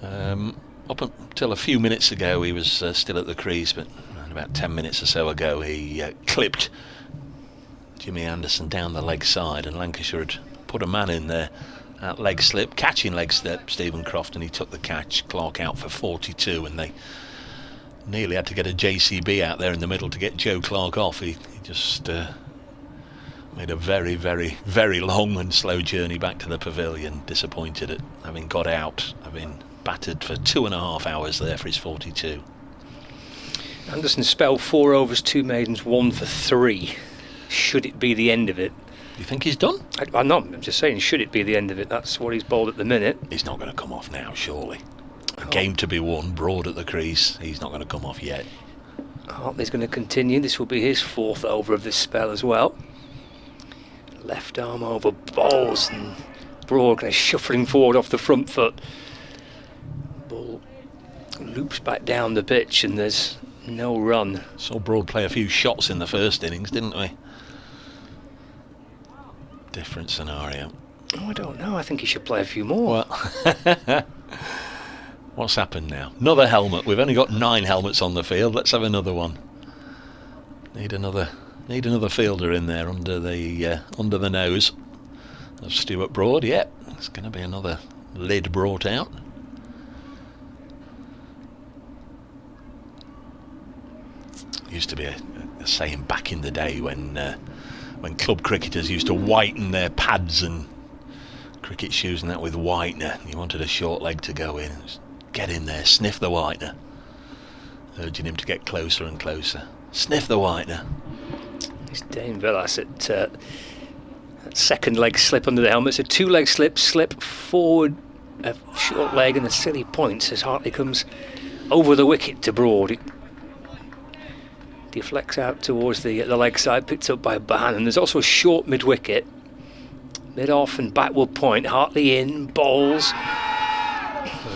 Up until a few minutes ago, he was still at the crease, but about 10 minutes or so ago, he clipped Jimmy Anderson down the leg side, and Lancashire had put a man in there at leg slip, catching leg slip, Stephen Croft, and he took the catch. Clark out for 42, and they nearly had to get a JCB out there in the middle to get Joe Clark off. He just made a very, very, very long and slow journey back to the pavilion, disappointed at having got out, having battered for 2.5 hours there for his 42. Anderson spelled 4 overs, 2 maidens, 1 for 3. Should it be the end of it? Do you think he's done? I'm not. I'm just saying, should it be the end of it? That's what he's bowled at the minute. He's not going to come off now, surely. A game to be won, Broad at the crease. He's not going to come off yet. Hartley's going to continue. This will be his 4th over of this spell as well. Left arm over bowls, and Broad kind of shuffling forward off the front foot. Ball loops back down the pitch, and there's no run. Saw Broad play a few shots in the first innings, didn't we? Different scenario. Oh, I don't know. I think he should play a few more. Well, what's happened now? Another helmet. We've only got 9 helmets on the field. Let's have another one. Need another fielder in there under the nose of Stuart Broad. Yep, there's going to be another lid brought out. Used to be a saying back in the day when club cricketers used to whiten their pads and cricket shoes and that with whitener. You wanted a short leg to go in. Just get in there, sniff the whitener. Urging him to get closer and closer. Sniff the whitener. It's Dane Villas at that second leg slip under the helmet. It's a 2-leg slip forward, a short leg, and a silly point as Hartley comes over the wicket to Broad. It deflects out towards the leg side, picked up by Bohannon. There's also a short mid-wicket, mid-off and backward point. Hartley in, bowls.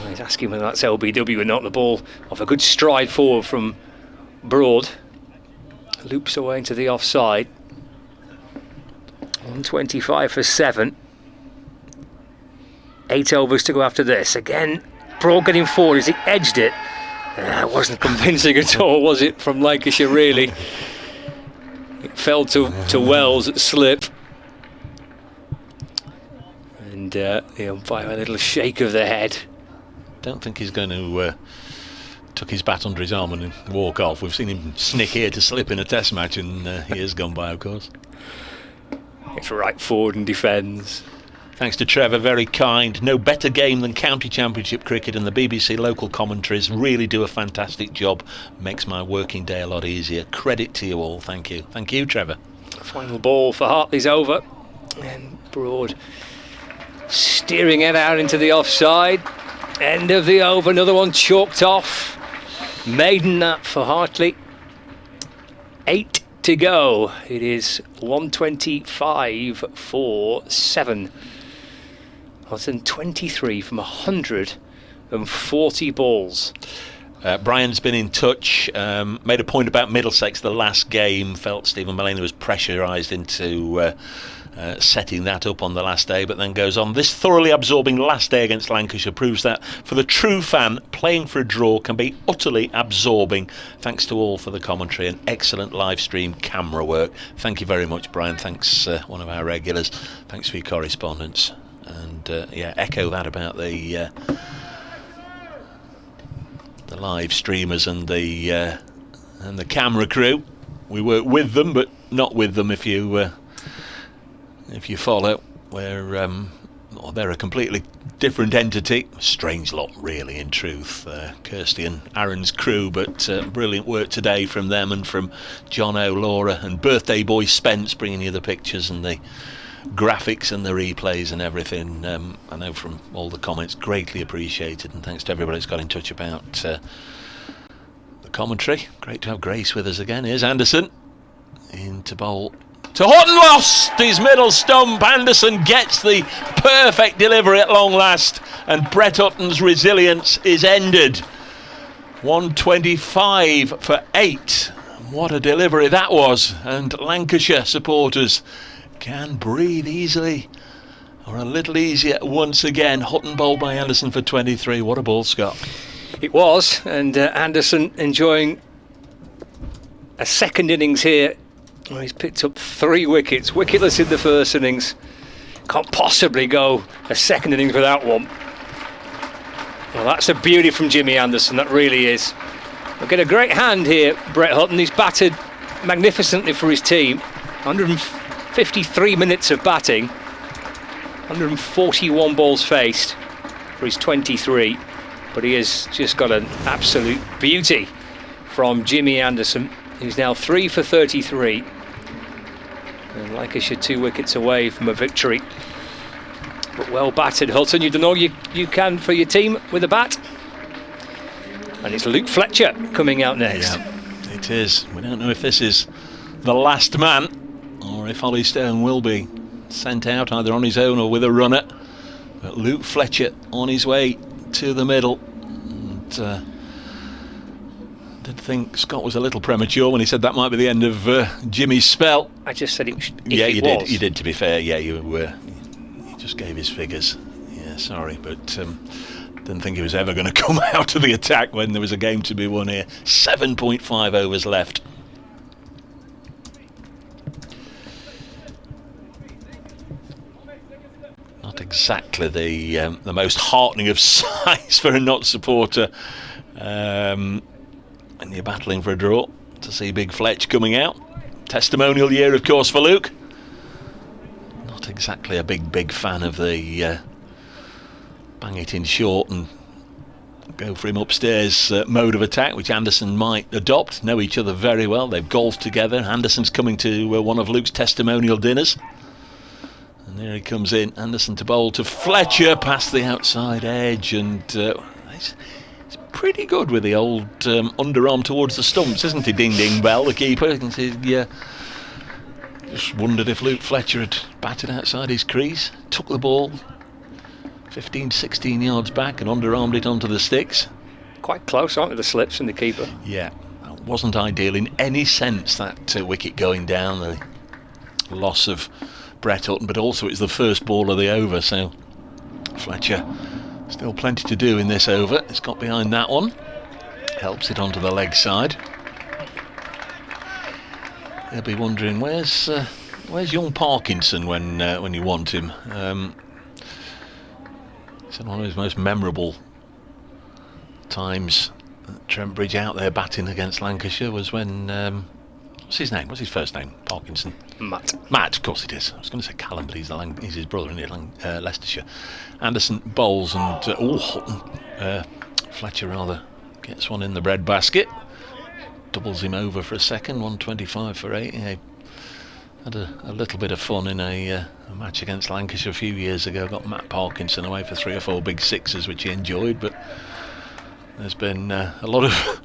He's asking whether that's LBW or not. The ball off a good stride forward from Broad. Loops away into the offside. 125 for 7. 8 overs to go after this. Again, Broad getting forward as he edged it. It wasn't convincing at all, was it, from Lancashire, really? It fell to Wells at slip. And the umpire, a little shake of the head. Don't think he's going to tuck his bat under his arm and walk off. We've seen him snick here to slip in a test match, and he has gone by, of course. It's right forward and defends. Thanks to Trevor, very kind. No better game than County Championship cricket, and the BBC local commentaries really do a fantastic job. Makes my working day a lot easier. Credit to you all. Thank you. Thank you, Trevor. Final ball for Hartley's over. And Broad steering it out into the offside. End of the over. Another one chalked off. Maiden nap for Hartley. 8 to go. It is 125 for 7. That's in 23 from 140 balls. Brian's been in touch, made a point about Middlesex the last game, felt Stephen Mullaney was pressurised into setting that up on the last day, but then goes on. This thoroughly absorbing last day against Lancashire proves that for the true fan, playing for a draw can be utterly absorbing. Thanks to all for the commentary and excellent live stream camera work. Thank you very much, Brian. Thanks, one of our regulars. Thanks for your correspondence. And yeah, echo that about the live streamers and the camera crew. We work with them, but not with them. If you follow, they're a completely different entity. Strange lot, really, in truth. Kirsty and Aaron's crew, but brilliant work today from them and from John O, Laura, and birthday boy Spence, bringing you the pictures and the graphics and the replays and everything. I know from all the comments, greatly appreciated, and thanks to everybody that's got in touch about the commentary. Great to have Grace with us again. Here's Anderson into bowl to Hutton, lost his middle stump. Anderson gets the perfect delivery at long last, and Brett Hutton's resilience is ended. 125 for 8. What a delivery that was, and Lancashire supporters can breathe easily, or a little easier once again. Hutton bowled by Anderson for 23. What a ball, Scott. It was, and Anderson enjoying a second innings here. Well, he's picked up 3 wickets, wicketless in the first innings. Can't possibly go a second innings without one. Well, that's a beauty from Jimmy Anderson, that really is. We'll get a great hand here, Brett Hutton. He's batted magnificently for his team. 153 minutes of batting, 141 balls faced for his 23. But he has just got an absolute beauty from Jimmy Anderson, who's now 3 for 33. And Lancashire 2 wickets away from a victory. But well batted, Hutton. You've done all you can for your team with a bat. And it's Luke Fletcher coming out next. Yeah, it is. We don't know if this is the last man, or if Ollie Stone will be sent out either on his own or with a runner. But Luke Fletcher on his way to the middle. And did think Scott was a little premature when he said that might be the end of Jimmy's spell. I just said it. Yeah, you did. You did. To be fair, yeah, you just gave his figures. Yeah, sorry, but didn't think he was ever going to come out of the attack when there was a game to be won here. 7.5 overs left. Not exactly the most heartening of sights for a not supporter. And you're battling for a draw, to see Big Fletch coming out. Testimonial year, of course, for Luke. Not exactly a big fan of the bang it in short and go for him upstairs mode of attack, which Anderson might adopt. Know each other very well. They've golfed together. Anderson's coming to one of Luke's testimonial dinners. And there he comes in. Anderson to bowl to Fletcher past the outside edge, and he's pretty good with the old underarm towards the stumps, isn't he? Ding ding bell, the keeper. You can see, yeah. Just wondered if Luke Fletcher had batted outside his crease, took the ball 15-16 yards back and underarmed it onto the sticks. Quite close, aren't they, the slips from the keeper? Yeah, that wasn't ideal in any sense, that wicket going down, the loss of Brett Hutton, but also it's the first ball of the over, so Fletcher still plenty to do in this over. It's got behind that one, helps it onto the leg side. They'll be wondering where's young Parkinson when you want him. It's one of his most memorable times at Trent Bridge out there batting against Lancashire was when what's his name? What's his first name? Parkinson. Matt, of course it is. I was going to say Callum, but he's his brother in Leicestershire. Anderson bowls and Hutton, Fletcher rather, gets one in the bread basket. Doubles him over for a second. 125 for 8. Yeah, had a little bit of fun in a match against Lancashire a few years ago. Got Matt Parkinson away for 3 or 4 big sixes, which he enjoyed. But there's been a lot of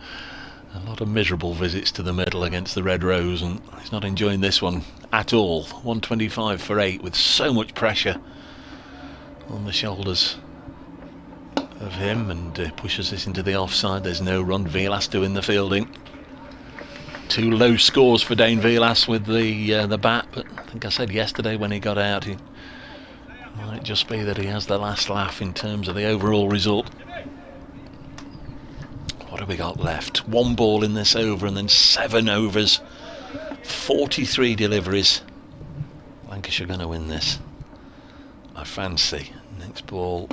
miserable visits to the middle against the Red Rose, and he's not enjoying this one at all. 125 for 8 with so much pressure on the shoulders of him, and pushes this into the offside. There's no run. Vilas doing the fielding. 2 low scores for Dane Vilas with the bat, but I think I said yesterday when he got out, it might just be that he has the last laugh in terms of the overall result. What have we got left? 1 ball in this over and then 7 overs, 43 deliveries. Lancashire going to win this, I fancy. Next ball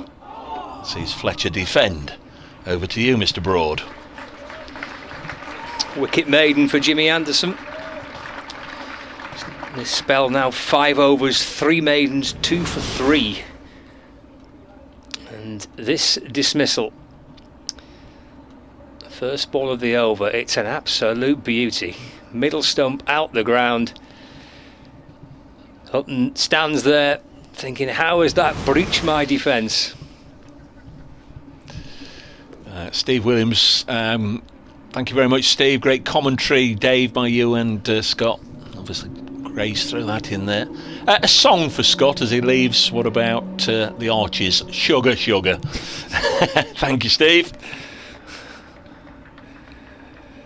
sees Fletcher defend. Over to you, Mr. Broad. Wicket maiden for Jimmy Anderson. This spell now 5 overs, 3 maidens, 2 for 3. And this dismissal, first ball of the over, it's an absolute beauty. Middle stump out the ground. Hutton stands there thinking, how has that breached my defence? Steve Williams, thank you very much, Steve. Great commentary, Dave, by you and Scott. Obviously Grace threw that in there. A song for Scott as he leaves. What about the Arches? Sugar, sugar. Thank you, Steve.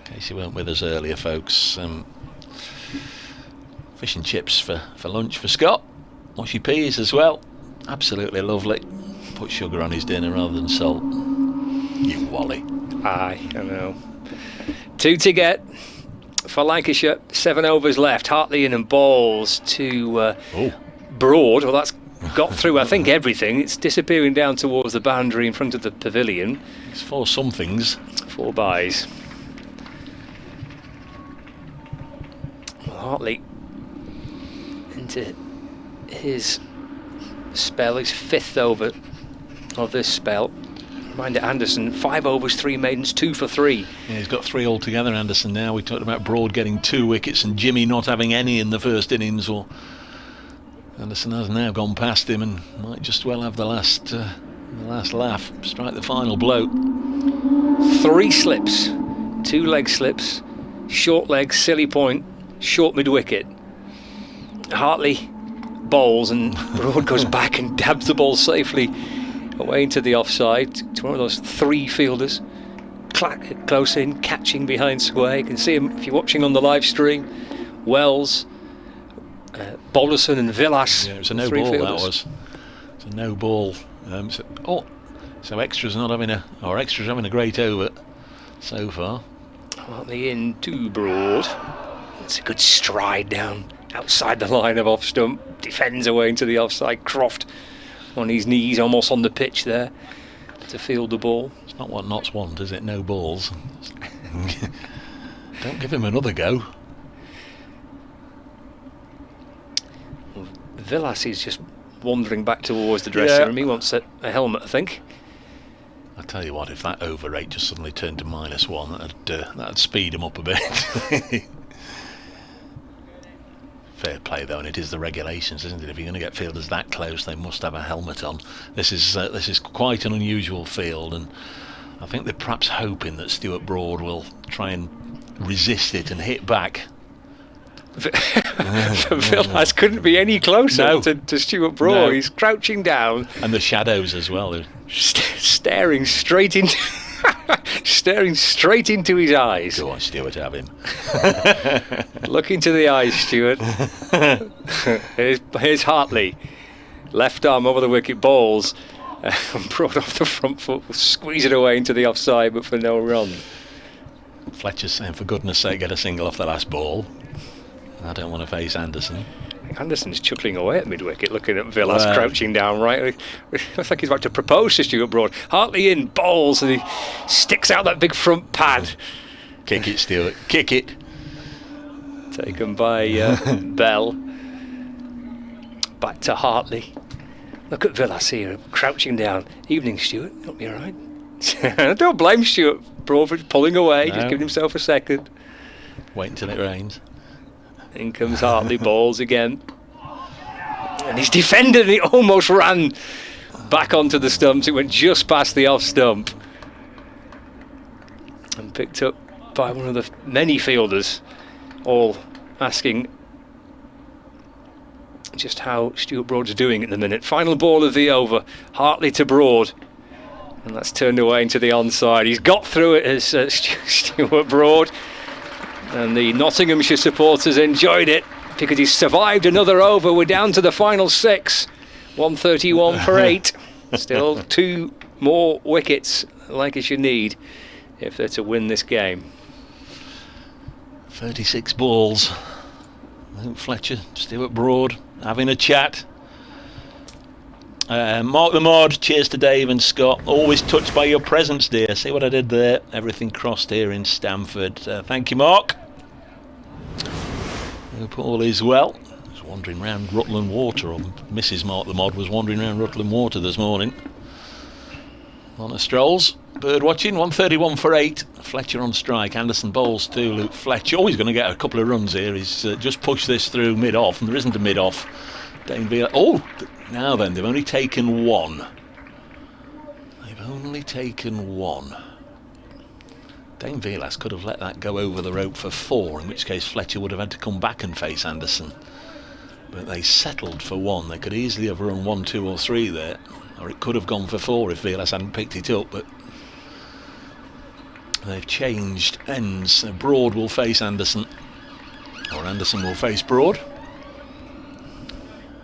In case you weren't with us earlier, folks, fish and chips for lunch for Scott. Mushy peas as well. Absolutely lovely. Put sugar on his dinner rather than salt. You Wally. Aye, I know. 2 to get for Lancashire. 7 overs left. Hartley in and balls to Broad. Well, that's got through, I think, everything. It's disappearing down towards the boundary in front of the pavilion. It's 4 somethings. 4 byes. Well, Hartley into his spell, his 5th over of this spell. Reminder, Anderson, 5 overs, 3 maidens, 2 for 3. Yeah, he's got 3 altogether, Anderson, now. We talked about Broad getting 2 wickets and Jimmy not having any in the first innings. Well, Anderson has now gone past him and might just well have the last laugh, strike the final blow. 3 slips, 2 leg slips, short leg, silly point, short mid-wicket. Hartley bowls and Broad goes back and dabs the ball safely away into the offside to one of those 3 fielders. Close in, catching behind square. You can see him if you're watching on the live stream. Wells, Balderson and Vilas. Yeah, it was a no ball, fielders. That was. It's a no ball. So Extra's having a great over so far. Hartley in to Broad. It's a good stride down outside the line of off stump. Defends away into the offside. Croft on his knees, almost on the pitch there to field the ball. It's not what Notts want, is it? No balls. Don't give him another go. Vilas is just wandering back towards the dressing room. He wants a helmet, I think. I tell you what, if that over rate just suddenly turned to -1, that'd speed him up a bit. Fair play though, and it is the regulations, isn't it? If you're going to get fielders that close, they must have a helmet on. This is quite an unusual field, and I think they're perhaps hoping that Stuart Broad will try and resist it and hit back. Vilas couldn't be any closer to Stuart Broad. No. He's crouching down, and the shadows as well. Staring straight into his eyes. Go on, Stuart, have him. Look into the eyes, Stuart. Here's Hartley. Left arm over the wicket, balls. Broad off the front foot, squeeze it away into the offside, but for no run. Fletcher's saying, for goodness sake, get a single off the last ball. I don't want to face Anderson. Anderson's chuckling away at mid-wicket, looking at Vilas crouching down right. Looks like he's about to propose to Stuart Broad. Hartley in, bowls, and he sticks out that big front pad. Kick it, Stuart. Kick it. Taken by Bell. Back to Hartley. Look at Vilas here, crouching down. Evening, Stuart. You'll be all right. Don't blame Stuart Broad for pulling away. Just giving himself a second. Wait until it rains. In comes Hartley, balls again. And he's defended, he almost ran back onto the stumps. It went just past the off stump. And picked up by one of the many fielders, all asking just how Stuart Broad's doing at the minute. Final ball of the over, Hartley to Broad. And that's turned away into the onside. He's got through it as Stuart Broad. And the Nottinghamshire supporters enjoyed it because he survived another over. We're down to the final 6. 131 for 8. Still 2 more wickets Lancashire need if they're to win this game. 36 balls. Luke Fletcher, Stuart Broad having a chat. Mark the Mod, cheers to Dave and Scott. Always touched by your presence, dear. See what I did there? Everything crossed here in Stamford. Thank you, Mark. Hope all is well. I was wandering round Rutland Water, or Mrs. Mark the Mod was wandering round Rutland Water this morning. On a strolls. Bird watching, 131 for 8. Fletcher on strike. Anderson bowls to Luke Fletcher. Oh, he's going to get a couple of runs here. He's just pushed this through mid-off, and there isn't a mid-off. Dane Villa. Oh, now then, they've only taken 1. They've only taken 1. Dane Vilas could have let that go over the rope for 4, in which case Fletcher would have had to come back and face Anderson. But they settled for 1. They could easily have run 1, 2 or 3 there, or it could have gone for 4 if Vilas hadn't picked it up, but they've changed ends. Broad will face Anderson, or Anderson will face Broad,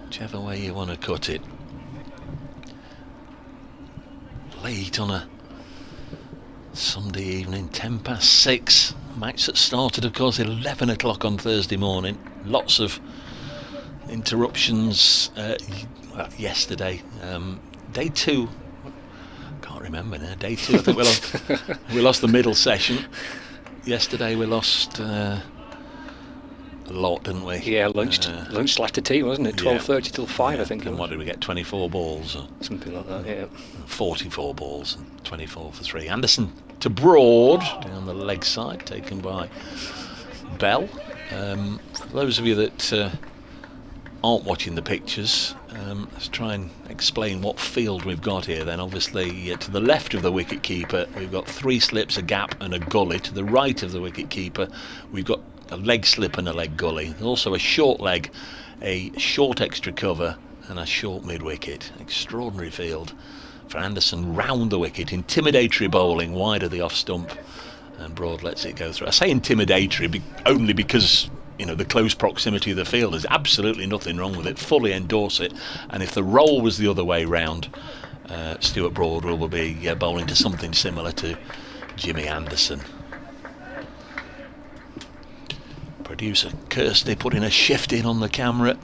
whichever way you want to cut it. Late on a Sunday evening, 6:10. Match that started, of course, 11 o'clock on Thursday morning. Lots of interruptions yesterday. Day 2, can't remember now. Day 2, I think we lost the middle session. Yesterday we lost a lot, didn't we? Yeah, lunch latter tea, wasn't it? 12:30 till 5, I think. And what did we get? 24 balls, or something like that. Yeah. 44 balls, and 24 for 3. Anderson to Broad down the leg side, taken by Bell. For those of you that aren't watching the pictures, let's try and explain what field we've got here then. Obviously to the left of the wicket keeper we've got 3 slips, a gap and a gully. To the right of the wicket keeper we've got a leg slip and a leg gully. There's also a short leg, a short extra cover and a short mid wicket. Extraordinary field for Anderson round the wicket. Intimidatory bowling wide of the off stump, and Broad lets it go through. I say intimidatory only because, you know, the close proximity of the field. There's absolutely nothing wrong with it. Fully endorse it. And if the role was the other way round, Stuart Broad will be bowling to something similar to Jimmy Anderson. Producer Kirsty putting a shift in on the camera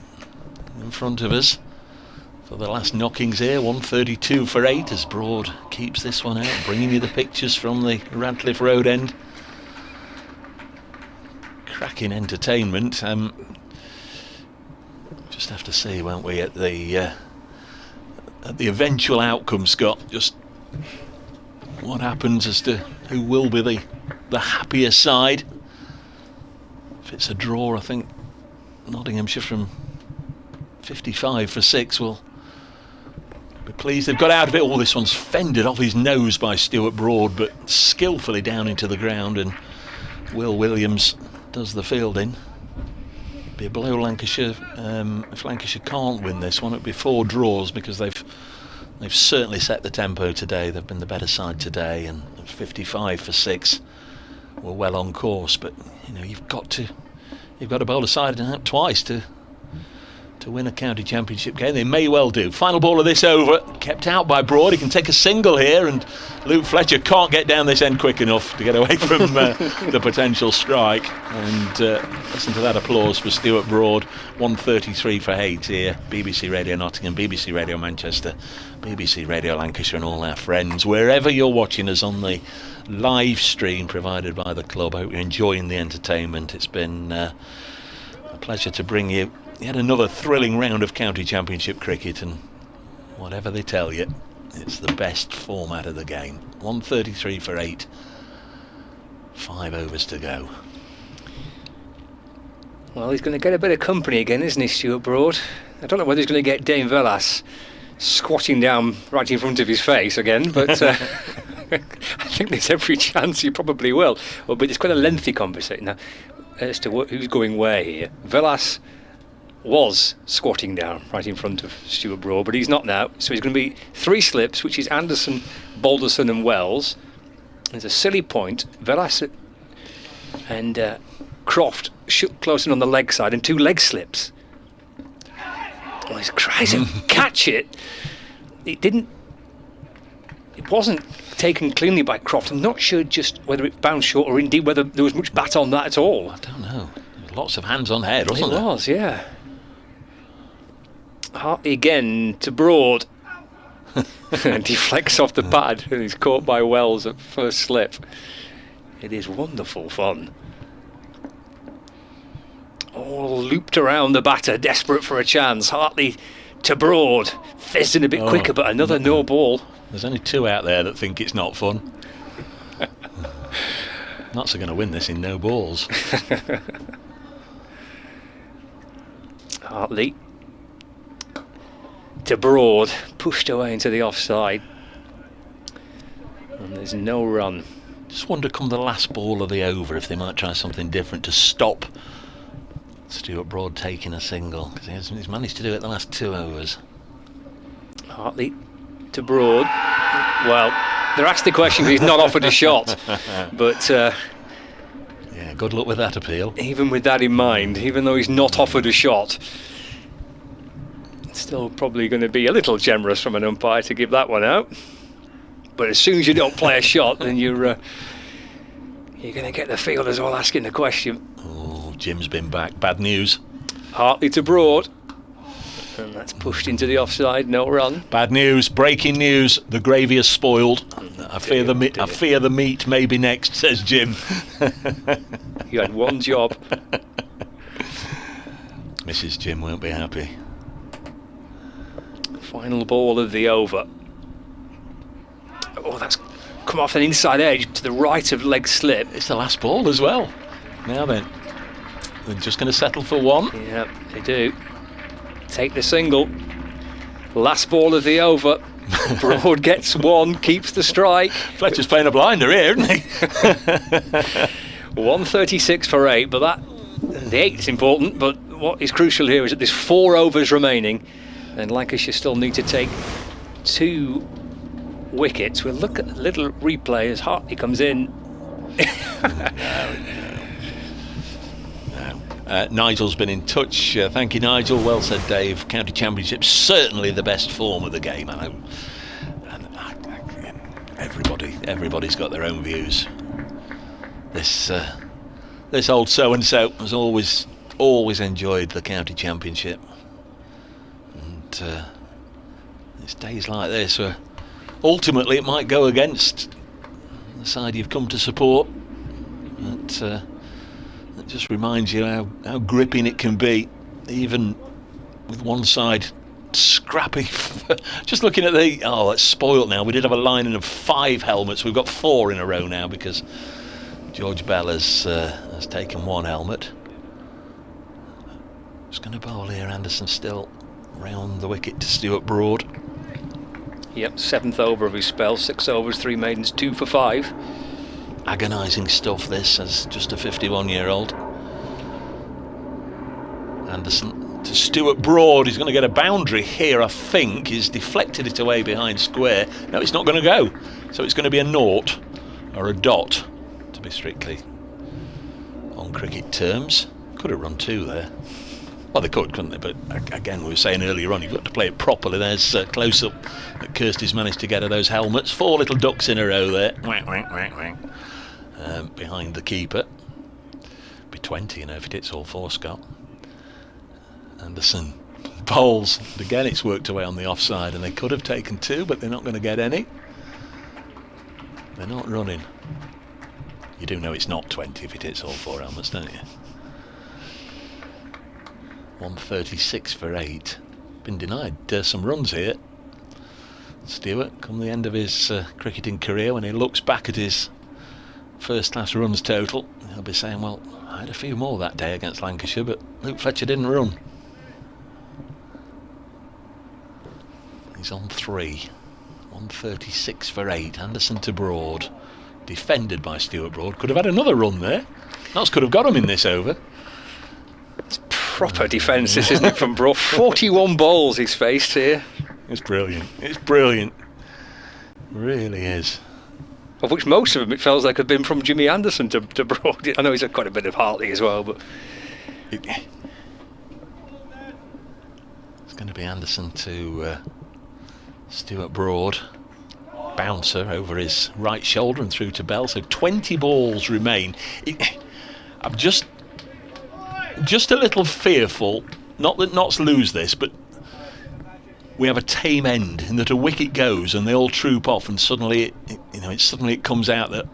in front of us for the last knockings here. 132 for 8 as Broad keeps this one out, bringing you the pictures from the Radcliffe Road end. Cracking entertainment. Just have to see, won't we, at the eventual outcome, Scott, just what happens as to who will be the happier side. If it's a draw, I think Nottinghamshire from 55 for 6 will be pleased. They've got out of it. All this one's fended off his nose by Stuart Broad, but skillfully down into the ground, and Will Williams does the fielding. Be a blow Lancashire. If Lancashire can't win this one, it'll be 4 draws, because they've certainly set the tempo today. They've been the better side today, and 55 for 6 were well on course. But you know, you've got to bowl a side out twice to win a county championship game. They may well do. Final ball of this over, kept out by Broad. He can take a single here, and Luke Fletcher can't get down this end quick enough to get away from the potential strike. And listen to that applause for Stuart Broad. 133 for 8 here. BBC Radio Nottingham, BBC Radio Manchester, BBC Radio Lancashire, and all our friends wherever you're watching us on the live stream provided by the club. I hope you're enjoying the entertainment. It's been a pleasure to bring you yet another thrilling round of county championship cricket, and whatever they tell you, it's the best format of the game. 133 for 8, 5 overs to go. Well, he's going to get a bit of company again, isn't he, Stuart Broad? I don't know whether he's going to get Dane Velas squatting down right in front of his face again, but I think there's every chance he probably will. Well, but it's quite a lengthy conversation now as to who's going where here. Velas was squatting down right in front of Stuart Broad, but he's not now. So he's going to be 3 slips, which is Anderson, Balderson and Wells. There's a silly point. Velas and Croft close in on the leg side and 2 leg slips. Oh, he's trying to catch it. It wasn't taken cleanly by Croft. I'm not sure just whether it bounced short or indeed whether there was much bat on that at all. I don't know. Lots of hands on head, wasn't there? It was, yeah. Hartley again to Broad. And deflects off the pad and he's caught by Wells at first slip. It is wonderful fun. All looped around the batter, desperate for a chance. Hartley to Broad, fizzing a bit quicker, but another no ball. There's only 2 out there that think it's not fun. Notts are going to win this in no balls. Hartley to Broad, pushed away into the offside. And there's no run. Just wonder come the last ball of the over if they might try something different to stop Stuart Broad taking a single, because he's managed to do it the last 2 overs. Hartley to Broad. Well, they're asked the question because he's not offered a shot. But yeah, good luck with that appeal. Even with that in mind, even though he's not offered a shot, it's still probably going to be a little generous from an umpire to give that one out. But as soon as you don't play a shot, then you're going to get the fielders all asking the question. Oh, Jim's been back. Bad news. Hartley to Broad. And that's pushed into the offside, no run. Bad news, breaking news. The gravy is spoiled. I fear the meat may be next, says Jim. You had one job. Mrs. Jim won't be happy. Final ball of the over. Oh, that's come off an inside edge to the right of leg slip. It's the last ball as well. Now then, they're just going to settle for 1. Yeah, they do. Take the single. Last ball of the over. Broad gets 1, keeps the strike. Fletcher's playing a blinder here, isn't he? 136 for 8, but the 8 is important, but what is crucial here is that there's 4 overs remaining and Lancashire still need to take 2 wickets. We'll look at a little replay as Hartley comes in. Nigel's been in touch. Thank you, Nigel. Well said, Dave. County Championship certainly the best form of the game. I know, and everybody's got their own views. This old so and so has always enjoyed the County Championship, and it's days like this where ultimately it might go against the side you've come to support. But it just reminds you how gripping it can be, even with one side scrappy. Just looking at it's spoilt now. We did have a line of 5 helmets. We've got 4 in a row now because George Bell has taken 1 helmet. Just going to bowl here. Anderson still round the wicket to Stuart Broad. Yep, 7th over of his spell. 6 overs, 3 maidens, 2 for 5. Agonising stuff this as just a 51-year-old. Anderson to Stuart Broad. He's going to get a boundary here, I think. He's deflected it away behind square. No, it's not going to go. So it's going to be a 0 or a dot, to be strictly on cricket terms. Could have run 2 there. Well, they could, couldn't they? But again, we were saying earlier on, you've got to play it properly. There's a close-up that Kirsty's managed to get of those helmets. 4 little ducks in a row there. Behind the keeper. Be 20, if it hits all 4, Scott. Anderson bowls. And again, it's worked away on the offside, and they could have taken 2, but they're not going to get any. They're not running. You do know it's not 20 if it hits all 4 helmets, don't you? 136 for 8. Been denied some runs here. Stewart, come the end of his cricketing career, when he looks back at his first-class runs total, he'll be saying, well, I had a few more that day against Lancashire, but Luke Fletcher didn't run. He's on 3. 136 for 8. Anderson to Broad. Defended by Stuart Broad. Could have had another run there. Notts could have got him in this over. It's proper defence, this, isn't it, from Broad? 41 balls he's faced here. It's brilliant. It's brilliant. It really is. of which most of them it feels like have been from Jimmy Anderson to Broad. I know he's had quite a bit of Hartley as well, but it's going to be Anderson to Stuart Broad. Bouncer over his right shoulder and through to Bell. So 20 balls remain. I'm just a little fearful. Not that Notts lose this, but we have a tame end in that a wicket goes and they all troop off, and suddenly it comes out that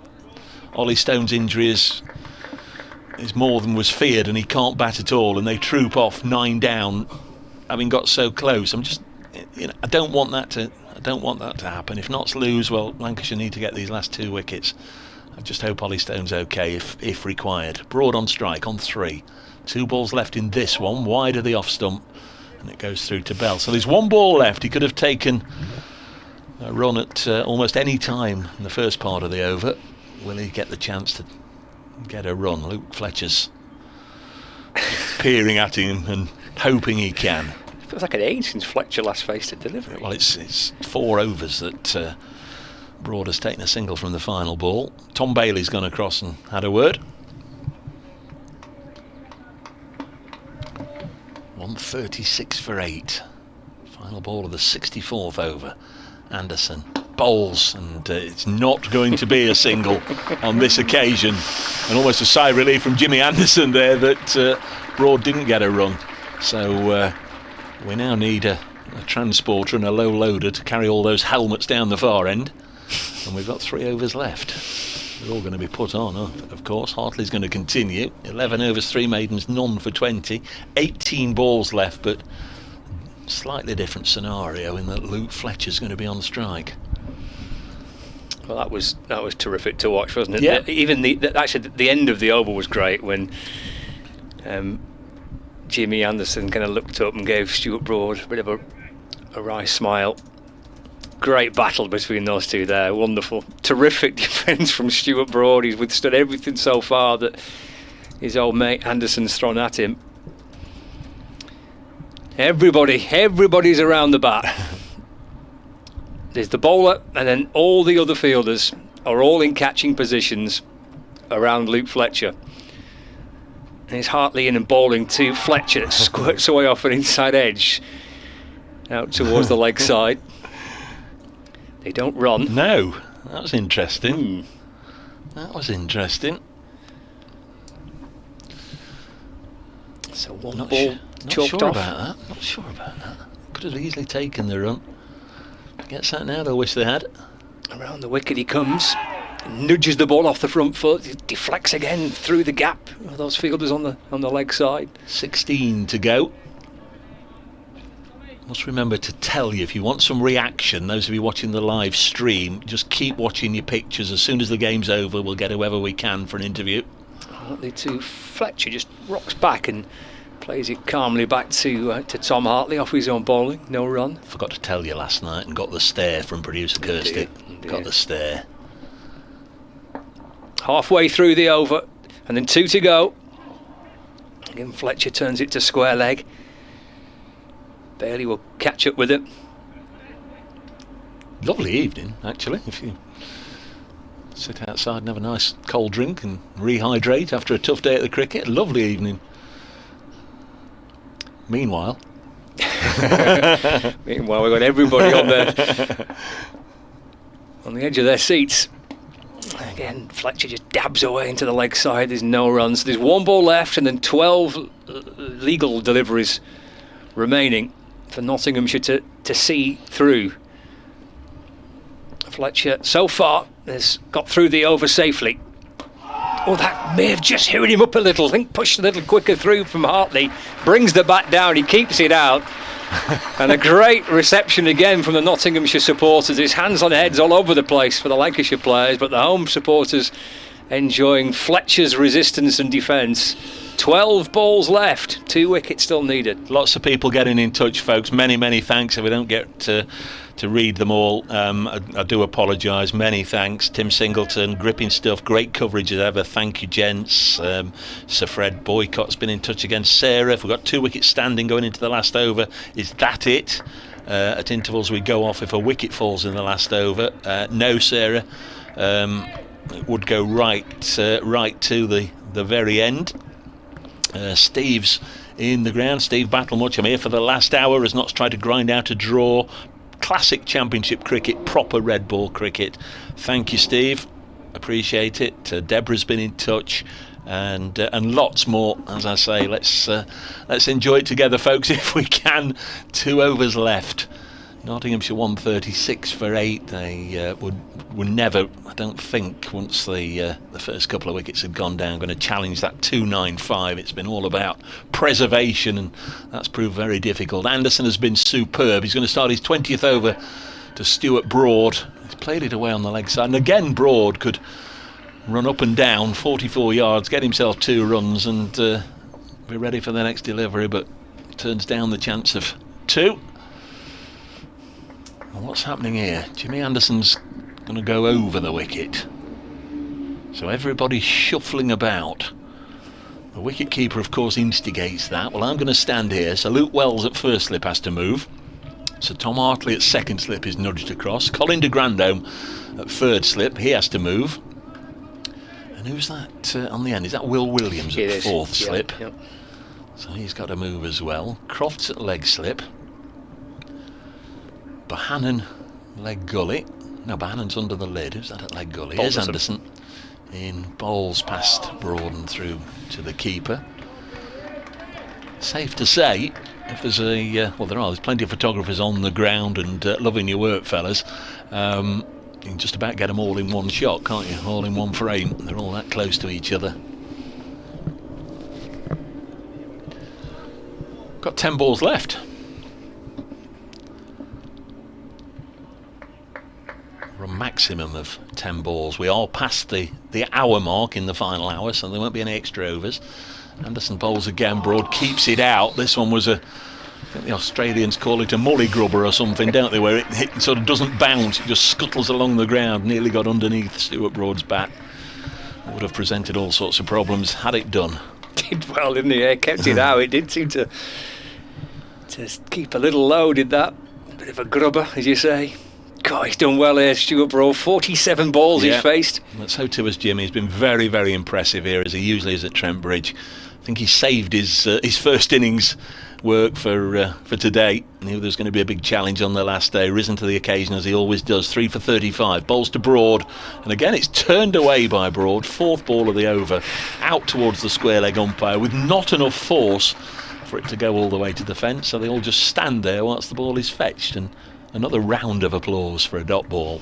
Ollie Stone's injury is more than was feared, and he can't bat at all, and they troop off 9 down, having got so close. I don't want that to happen. If Notts lose, well, Lancashire need to get these last 2 wickets. I just hope Ollie Stone's okay if required. Broad on strike on 3. 2 balls left in this one, wide of the off stump, and it goes through to Bell. So there's 1 ball left. He could have taken a run at almost any time in the first part of the over. Will he get the chance to get a run? Luke Fletcher's peering at him and hoping he can. It feels like an age since Fletcher last faced a delivery. Well, it's 4 overs that Broad has taken a single from the final ball. Tom Bailey's gone across and had a word. 136 for 8. Final ball of the 64th over. Anderson bowls, and it's not going to be a single on this occasion. And almost a sigh of relief from Jimmy Anderson there that Broad didn't get a run. So we now need a transporter and a low loader to carry all those helmets down the far end. And we've got 3 overs left. They're all going to be put on, of course. Hartley's going to continue. 11 overs, 3 maidens, none for 20. 18 balls left, but slightly different scenario in that Luke Fletcher's going to be on strike. Well, that was terrific to watch, wasn't it? Yeah. Even the end of the over was great when Jimmy Anderson kind of looked up and gave Stuart Broad a bit of a wry smile. Great battle between those two there. Wonderful. Terrific defence from Stuart Broad. He's withstood everything so far that his old mate Anderson's thrown at him. Everybody's around the bat. There's the bowler, and then all the other fielders are all in catching positions around Luke Fletcher. And it's Hartley in and bowling to Fletcher. Squirts away off an inside edge out towards the leg side. They don't run. No, that was interesting. That was interesting. So one ball chalked off. Not sure about that. Could have easily taken the run. Gets that now, they'll wish they had. Around the wicket he comes. Nudges the ball off the front foot. Deflects again through the gap of those fielders on the leg side. 16 to go. Must remember to tell you, if you want some reaction, those of you watching the live stream, just keep watching your pictures. As soon as the game's over, we'll get whoever we can for an interview. Hartley to Fletcher, just rocks back and plays it calmly back to Tom Hartley off his own bowling. No run. Forgot to tell you last night and got the stare from producer Kirsty. Got the stare. Halfway through the over, and then 2 to go. Again, Fletcher turns it to square leg. Bailey will catch up with it. Lovely evening, actually, if you sit outside and have a nice cold drink and rehydrate after a tough day at the cricket. Lovely evening. Meanwhile we've got everybody on the edge of their seats. Again, Fletcher just dabs away into the leg side. There's no runs. There's 1 ball left and then 12 legal deliveries remaining for Nottinghamshire to see through. Fletcher so far has got through the over safely. Oh, that may have just hurried him up a little. I think pushed a little quicker through from Hartley. Brings the bat down, he keeps it out. And a great reception again from the Nottinghamshire supporters. His hands on heads all over the place for the Lancashire players, but the home supporters enjoying Fletcher's resistance and defence. 12 balls left, 2 wickets still needed. Lots of people getting in touch, folks. Many thanks. If we don't get to read them all, I do apologise. Many thanks. Tim Singleton, gripping stuff, great coverage as ever. Thank you, gents. Sir Fred Boycott's been in touch again. Sarah, if we've got 2 wickets standing going into the last over, is that it? At intervals we go off if a wicket falls in the last over. No, Sarah. it would go right to the very end. Steve's in the ground. Steve Battlemuch, I'm here for the last hour, has not tried to grind out a draw. Classic championship cricket, proper red ball cricket. Thank you, Steve, appreciate it. Deborah's been in touch, and lots more. As I say, let's enjoy it together, folks, if we can. 2 overs left. Nottinghamshire 136 for 8. They were never, I don't think, once the first couple of wickets had gone down, going to challenge that 295. It's been all about preservation, and that's proved very difficult. Anderson has been superb. He's going to start his 20th over to Stuart Broad. He's played it away on the leg side, and again Broad could run up and down 44 yards, get himself 2 runs, and be ready for the next delivery, but turns down the chance of 2. What's happening here? Jimmy Anderson's going to go over the wicket, so everybody's shuffling about. The wicket-keeper, of course, instigates that. Well, I'm going to stand here, so Luke Wells at first slip has to move, so Tom Hartley at second slip is nudged across. Colin de Grandome at third slip, he has to move. And who's that on the end? Is that Will Williams at fourth slip? Yep. So he's got to move as well. Crofts at leg slip. Bohannon leg gully. No, Bohannon's under the lid. Who's that at leg gully? Here's Anderson in bowls past Broad and through to the keeper. Safe to say, if there's there's plenty of photographers on the ground and loving your work, fellas. You can just about get them all in one shot, can't you? All in one frame. They're all that close to each other. Got 10 balls left. A maximum of 10 balls. We are past the hour mark in the final hour, so there won't be any extra overs. Anderson bowls again. Broad keeps it out. This one was I think the Australians call it a mully grubber or something, don't they, where it sort of doesn't bounce, it just scuttles along the ground. Nearly got underneath Stuart Broad's bat. It would have presented all sorts of problems had it done. Did well, didn't he? Kept it out. It did seem to keep a little low, did that. Bit of a grubber, as you say. God, he's done well here, Stuart Broad. 47 balls he's faced. But so too has Jimmy. He's been very, very impressive here, as he usually is at Trent Bridge. I think he saved his first innings work for today. He knew there was going to be a big challenge on the last day. Risen to the occasion, as he always does. 3 for 35. Bowls to Broad. And again, it's turned away by Broad. 4th ball of the over. Out towards the square leg umpire with not enough force for it to go all the way to the fence. So they all just stand there whilst the ball is fetched. And another round of applause for a dot ball.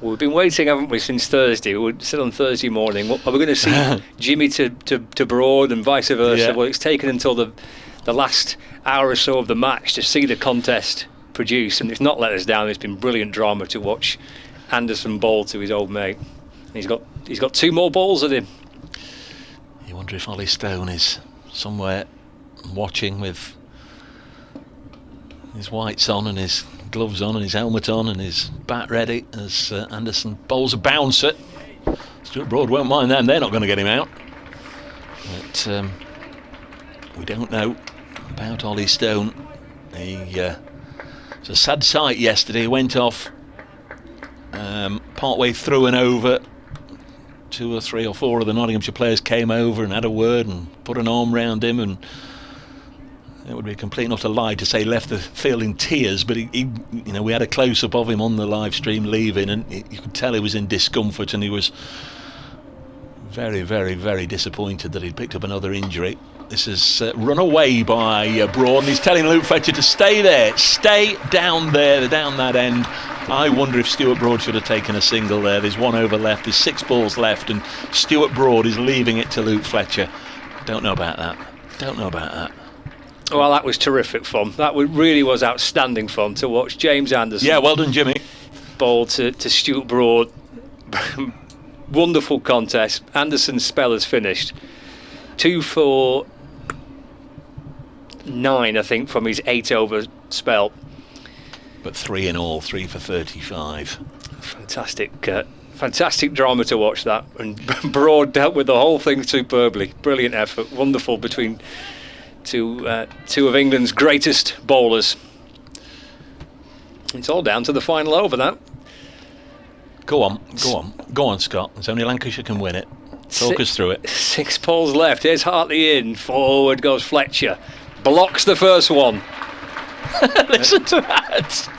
Well, we've been waiting, haven't we, since Thursday? We said on Thursday morning, are we going to see Jimmy to Broad and vice versa? Yeah. Well, it's taken until the last hour or so of the match to see the contest produce, and it's not let us down. It's been brilliant drama to watch Anderson bowl to his old mate. He's got 2 more balls at him. You wonder if Ollie Stone is somewhere watching with his whites on and his gloves on and his helmet on and his bat ready as Anderson bowls a bouncer. Stuart Broad won't mind them, they're not going to get him out. But we don't know about Ollie Stone. It's a sad sight yesterday. He went off part way through and over. 2 or 3 or 4 of the Nottinghamshire players came over and had a word and put an arm round him, and it would be a complete and utter lie to say he left the field in tears, but he we had a close-up of him on the live stream leaving, and you could tell he was in discomfort, and he was very, very, very disappointed that he'd picked up another injury. This is run away by Broad, and he's telling Luke Fletcher to stay there, stay down there, down that end. I wonder if Stuart Broad should have taken a single there. There's 1 over left, there's 6 balls left, and Stuart Broad is leaving it to Luke Fletcher. Don't know about that. Well, that was terrific fun. That really was outstanding fun to watch James Anderson. Yeah, well done, Jimmy. Bowl to Stuart Broad. Wonderful contest. Anderson's spell has finished. 2 for 9, I think, from his 8 over spell. But 3 in all, 3 for 35. Fantastic drama to watch that. And Broad dealt with the whole thing superbly. Brilliant effort. Wonderful between two of England's greatest bowlers. It's all down to the final over, that. Go on, Scott. It's only Lancashire can win it. Talk us through it. 6 balls left. Here's Hartley in. Forward goes Fletcher. Blocks the first one. Listen to that.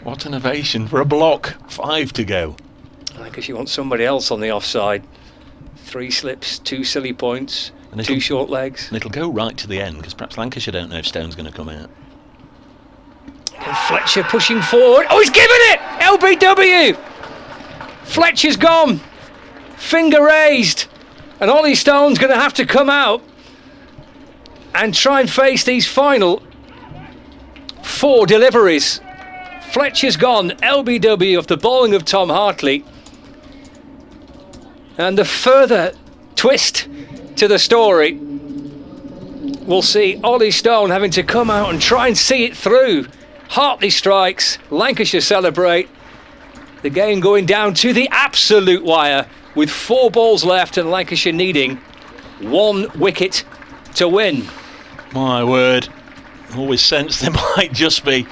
What an ovation for a block. 5 to go. Lancashire wants somebody else on the offside. 3 slips, 2 silly points, 2 short legs. And it'll go right to the end, because perhaps Lancashire don't know if Stone's going to come out. And Fletcher pushing forward. Oh, he's given it! LBW! Fletcher's gone. Finger raised. And Ollie Stone's going to have to come out and try and face these final 4 deliveries. Fletcher's gone. LBW off the bowling of Tom Hartley. And the further twist to the story, we'll see Ollie Stone having to come out and try and see it through. Hartley strikes, Lancashire celebrate. The game going down to the absolute wire with 4 balls left and Lancashire needing 1 wicket to win. My word, always sensed there might just be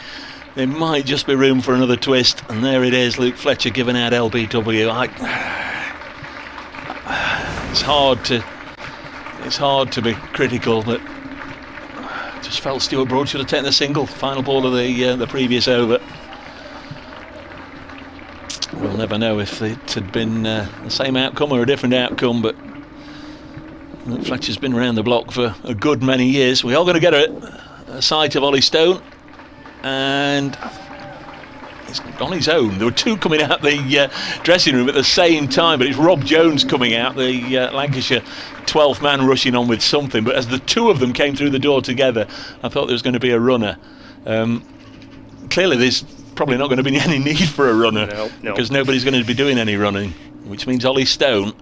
room for another twist, and there it is. Luke Fletcher giving out LBW. It's hard to be critical, but I just felt Stuart Broad should have taken the single. Final ball of the previous over. We'll never know if it had been the same outcome or a different outcome, but Luke Fletcher's been around the block for a good many years. We are going to get a sight of Ollie Stone, and he's on his own. There were 2 coming out the dressing room at the same time, but it's Rob Jones coming out, the Lancashire 12th man rushing on with something. But as the 2 of them came through the door together, I thought there was going to be a runner. Clearly there's probably not going to be any need for a runner, no. because nobody's going to be doing any running, which means Ollie Stone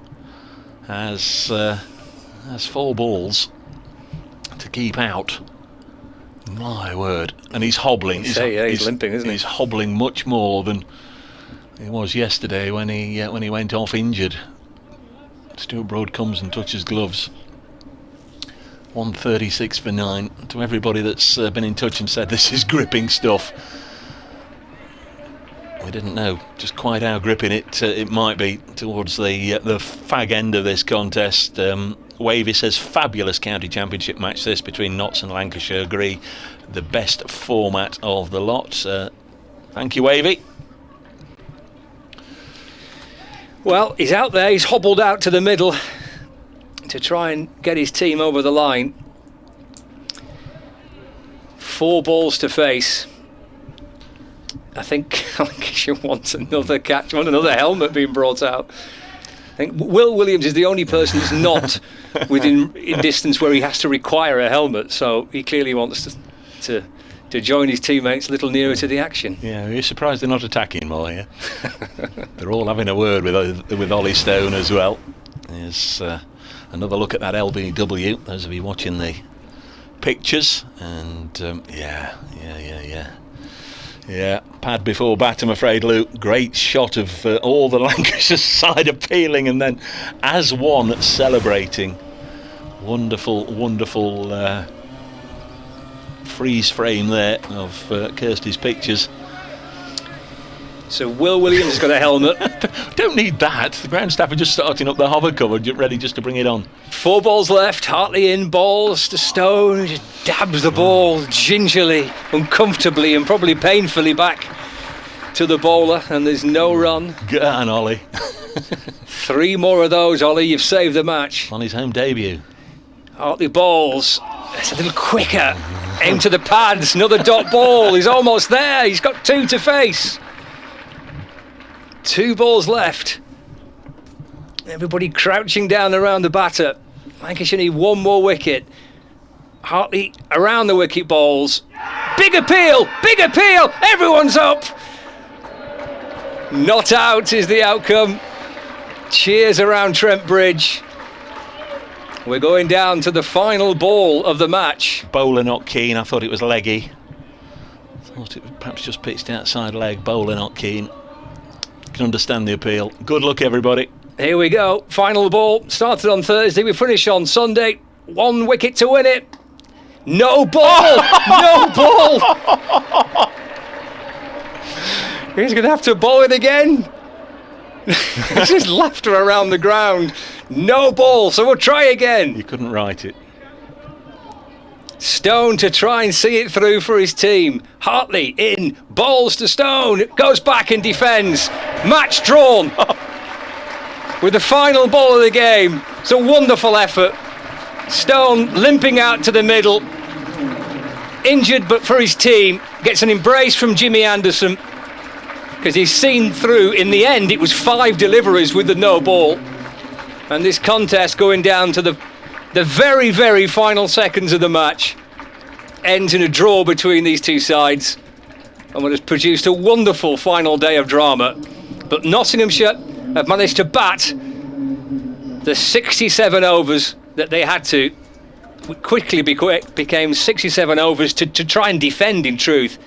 has 4 balls to keep out. My word. And he's hobbling. He's limping, isn't he? He's hobbling much more than he was yesterday when he went off injured. Stuart Broad comes and touches gloves. 136 for 9. To everybody that's been in touch and said this is gripping stuff, we didn't know just quite how gripping it might be towards the fag end of this contest. Wavy says fabulous county championship match this between Notts and Lancashire. Agree, the best format of the lot. Thank you, Wavy. Well, he's out there. He's hobbled out to the middle to try and get his team over the line. 4 balls to face. I think Lancashire wants another catch, another helmet being brought out. I think Will Williams is the only person that's not in distance where he has to require a helmet, so he clearly wants to join his teammates a little nearer to the action. Yeah, you're surprised they're not attacking more, yeah? They're all having a word with Ollie Stone as well. There's another look at that LBW, those of you watching the pictures, and yeah, pad before bat, I'm afraid, Luke. Great shot of all the Lancashire side appealing, and then as one celebrating. Wonderful freeze frame there of Kirsty's pictures. So Will Williams has got a helmet. Don't need that. The ground staff are just starting up the hover cover, ready just to bring it on. 4 balls left. Hartley in, balls to Stone. He just dabs the ball gingerly, uncomfortably, and probably painfully back to the bowler. And there's no run. Go on, Ollie. 3 more of those, Ollie. You've saved the match. On his home debut. Hartley balls. It's a little quicker. Aim to the pads. Another dot ball. He's almost there. He's got 2 to face. 2 balls left. Everybody crouching down around the batter. Lancashire need 1 more wicket. Hartley around the wicket balls. Big appeal! Big appeal! Everyone's up! Not out is the outcome. Cheers around Trent Bridge. We're going down to the final ball of the match. Bowler not keen. I thought it was leggy. Thought it was perhaps just pitched outside leg. Bowler not keen. Can understand the appeal. Good luck, everybody. Here we go. Final ball started on Thursday. We finish on Sunday. 1 wicket to win it. No ball. No ball. He's going to have to bowl it again. There's just laughter around the ground. No ball, so we'll try again. You couldn't write it. Stone to try and see it through for his team. Hartley in, bowls to Stone, goes back and defends. Match drawn with the final ball of the game. It's a wonderful effort. Stone limping out to the middle, injured but for his team, gets an embrace from Jimmy Anderson because he's seen through. In the end, it was 5 deliveries with the no ball, and this contest going down to the very, very final seconds of the match ends in a draw between these two sides, and what has produced a wonderful final day of drama. But Nottinghamshire have managed to bat the 67 overs that they had to. Quickly became 67 overs to try and defend, in truth,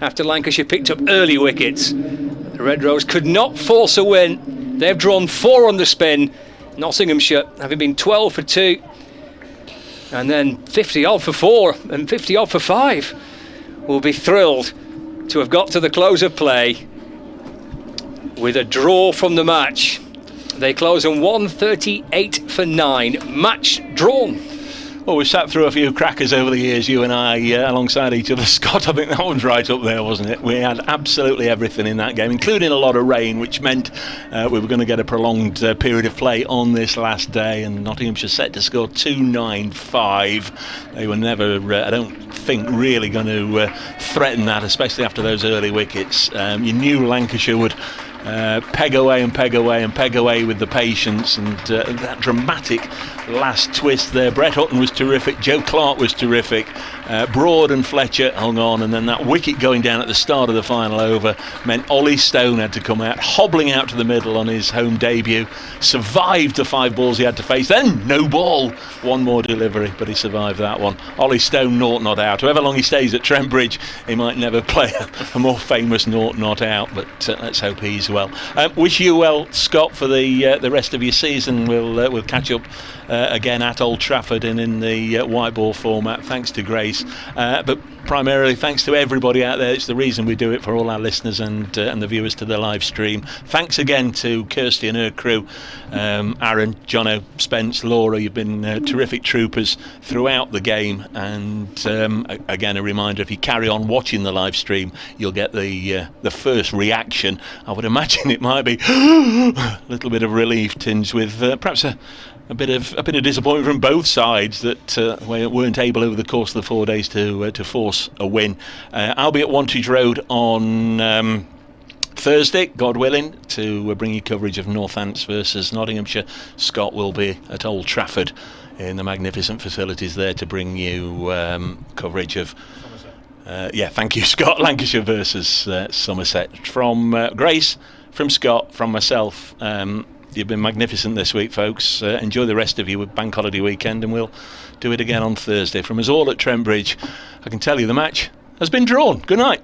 after Lancashire picked up early wickets. The Red Rose could not force a win. They've drawn 4 on the spin. Nottinghamshire, having been 12 for 2, and then 50 odd for 4 and 50 odd for 5, will be thrilled to have got to the close of play with a draw from the match. They close on 138 for 9. Match drawn. Well, we've sat through a few crackers over the years, you and I, alongside each other. Scott, I think that one's right up there, wasn't it? We had absolutely everything in that game, including a lot of rain, which meant we were going to get a prolonged period of play on this last day, and Nottinghamshire set to score 295. They were never, I don't think, really going to threaten that, especially after those early wickets. You knew Lancashire would peg away and peg away and peg away with the patience, and that dramatic last twist there. Brett Hutton was terrific, Joe Clark was terrific, Broad and Fletcher hung on, and then that wicket going down at the start of the final over meant Ollie Stone had to come out, hobbling out to the middle on his home debut, survived the 5 balls he had to face, then no ball, 1 more delivery, but he survived that one. Ollie Stone, naught not out. However long he stays at Trent Bridge, he might never play a more famous naught not out, but let's hope he's well. Wish you well, Scott, for the rest of your season. We'll catch up again at Old Trafford and in the white ball format. Thanks to Grace, but primarily thanks to everybody out there. It's the reason we do it, for all our listeners and the viewers to the live stream. Thanks again to Kirsty and her crew, Aaron, Jono, Spence, Laura. You've been terrific troopers throughout the game, and again a reminder, if you carry on watching the live stream, you'll get the first reaction. I would imagine it might be a little bit of relief tinged with perhaps a bit of disappointment from both sides that we weren't able over the course of the 4 days to force a win. I'll be at Wantage Road on Thursday, God willing, to bring you coverage of Northants versus Nottinghamshire. Scott will be at Old Trafford in the magnificent facilities there to bring you coverage of thank you, Scott. Lancashire versus Somerset. From Grace, from Scott, from myself, you've been magnificent this week, folks. Enjoy the rest of your bank holiday weekend, and we'll do it again on Thursday. From us all at Trent Bridge, I can tell you the match has been drawn. Good night.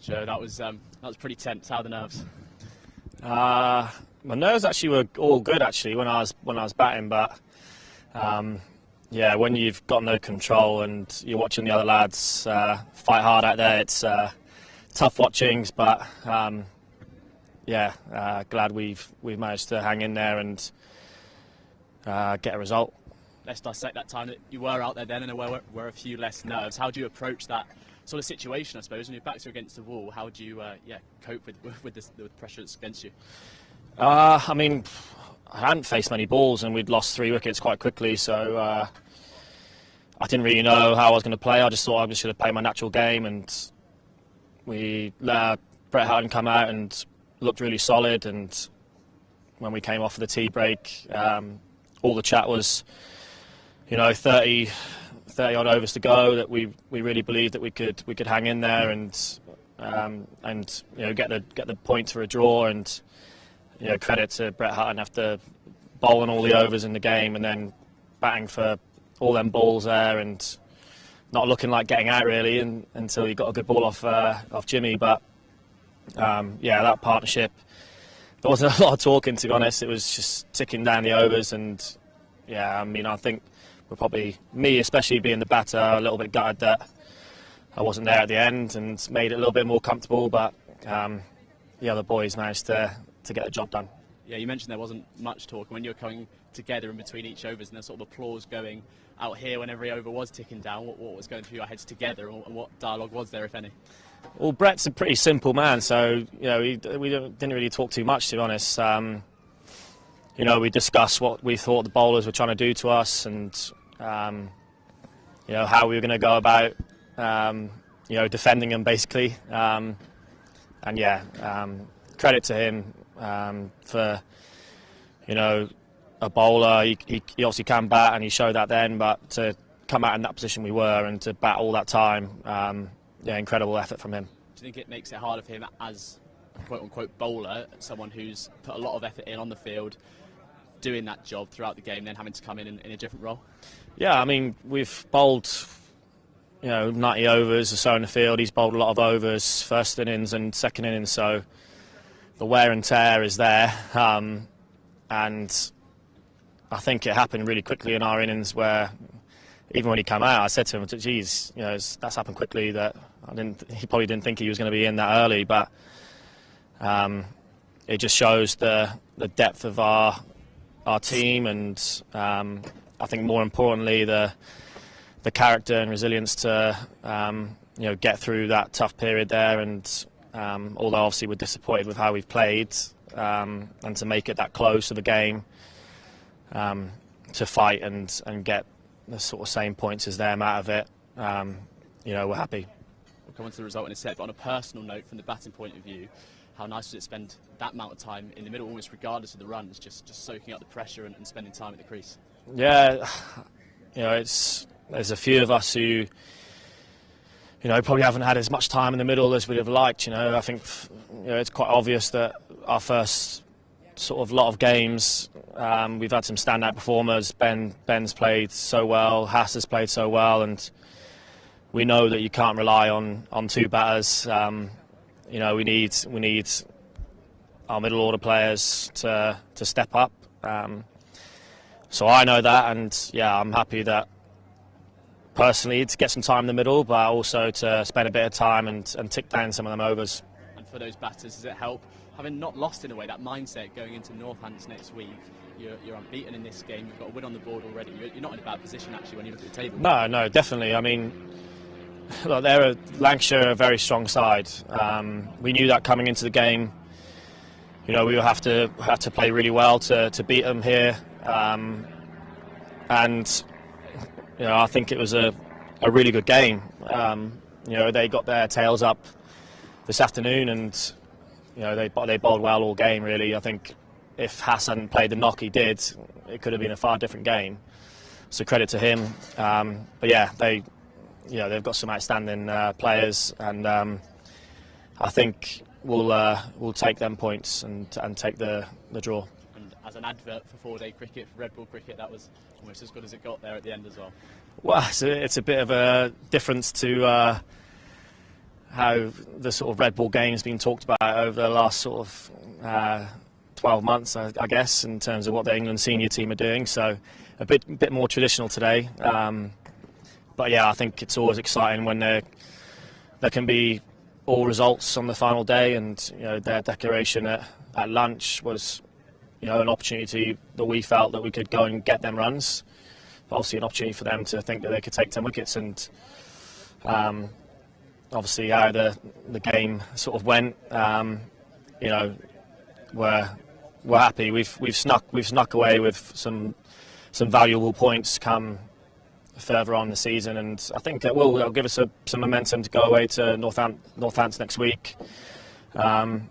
Joe, that was pretty tense. How are the nerves? My nerves actually were all good actually when I was batting, but yeah, when you've got no control and you're watching the other lads fight hard out there, it's tough watchings. But yeah, glad we've managed to hang in there and get a result. Let's dissect that time that you were out there then, and there were a few less nerves. How do you approach that sort of situation, I suppose, when your backs are against the wall? How do you cope with the pressure that's against you? I mean, I hadn't faced many balls and we'd lost 3 wickets quite quickly, so I didn't really know how I was going to play. I just thought I was going to play my natural game, and Brett Hutton come out and looked really solid, and when we came off of the tea break, all the chat was, 30 odd overs to go, that we really believed that we could hang in there and get the point for a draw. And credit to Brett Hutton after bowling all the overs in the game and then batting for all them balls there and not looking like getting out really until he got a good ball off Jimmy. But that partnership, there wasn't a lot of talking, to be honest. It was just ticking down the overs, and I think we're probably, me especially being the batter, a little bit gutted that I wasn't there at the end and made it a little bit more comfortable. But the other boys managed to get the job done. Yeah, you mentioned there wasn't much talk. When you were coming together in between each overs and there's sort of applause going out here when every over was ticking down, what was going through your heads together, and what dialogue was there, if any? Well, Brett's a pretty simple man, so we didn't really talk too much, to be honest. We discussed what we thought the bowlers were trying to do to us, and how we were going to go about defending them, basically. Credit to him for a bowler. He obviously can bat, and he showed that then. But to come out in that position we were and to bat all that time, incredible effort from him. Do you think it makes it harder for him as a quote-unquote bowler, someone who's put a lot of effort in on the field, doing that job throughout the game, then having to come in a different role? Yeah, I mean, we've bowled 90 overs or so in the field. He's bowled a lot of overs, first innings and second innings, so the wear and tear is there. And I think it happened really quickly in our innings, where even when he came out, I said to him, geez, that's happened quickly, that he probably didn't think he was going to be in that early. But it just shows the depth of our team, and I think more importantly the character and resilience to get through that tough period there. And although obviously we're disappointed with how we've played, and to make it that close to the game, to fight and get the sort of same points as them out of it, we're happy. We'll come on to the result in a sec, but on a personal note, from the batting point of view, how nice was it to spend that amount of time in the middle, almost regardless of the runs, just soaking up the pressure and spending time at the crease? Yeah, there's a few of us who probably haven't had as much time in the middle as we'd have liked. I think it's quite obvious that our first sort of lot of games, we've had some standout performers. Ben's played so well, Haas has played so well, and we know that you can't rely on 2 batters. We need our middle order players to step up. So I know that, and I'm happy that personally to get some time in the middle, but also to spend a bit of time and tick down some of them overs. And for those batters, does it help, having not lost in a way, that mindset going into Northants next week? You're unbeaten in this game, you've got a win on the board already. You're not in a bad position actually when you look at the table. No, definitely. I mean, look, Lancashire are a very strong side. We knew that coming into the game. We will have to play really well to beat them here. And I think it was a really good game. They got their tails up this afternoon, and they bowled well all game. Really, I think if Haas hadn't played the knock he did, it could have been a far different game. So credit to him. But yeah, they've got some outstanding players, and I think we'll take them points and take the draw. And as an advert for 4-day cricket, for Red Bull cricket, that was almost as good as it got there at the end as well. Well, it's a bit of a difference to how the sort of Red Bull game has been talked about over the last sort of 12 months, I guess, in terms of what the England senior team are doing. So a bit more traditional today. But yeah, I think it's always exciting when there can be all results on the final day, and you know, their declaration at lunch was, you know, an opportunity that we felt that we could go and get them runs. But obviously an opportunity for them to think that they could take 10 wickets, and obviously how the game sort of went, you know, we're happy. We've snuck away with some valuable points come further on in the season, and I think it'll give us some momentum to go away to Northampton next week, and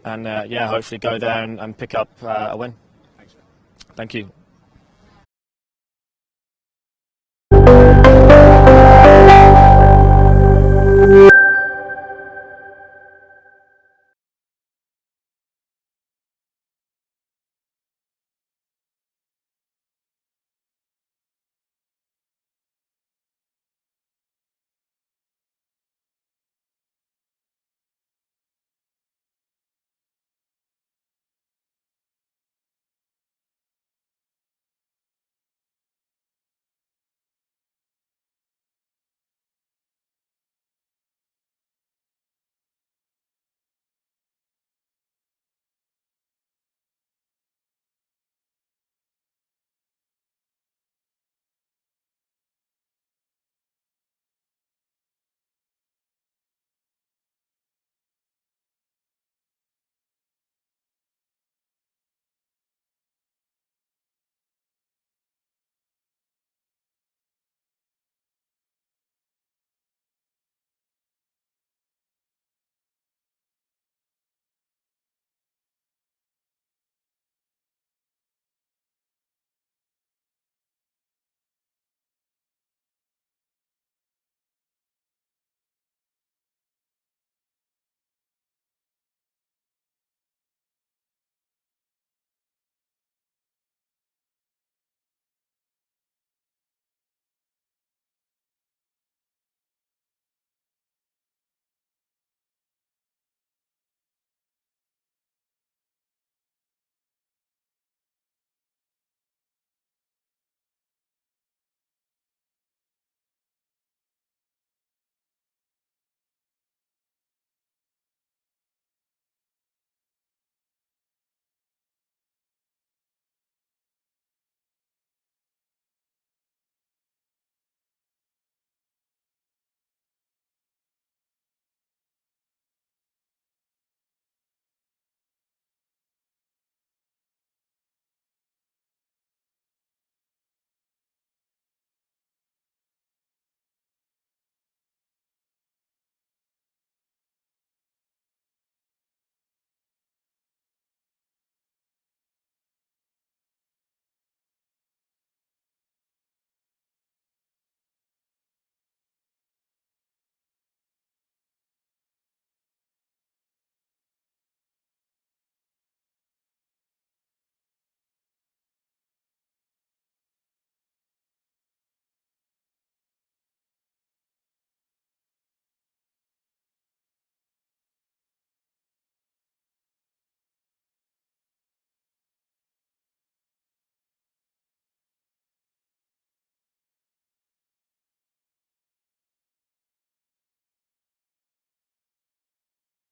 yeah, hopefully go there and pick up a win. Thank you.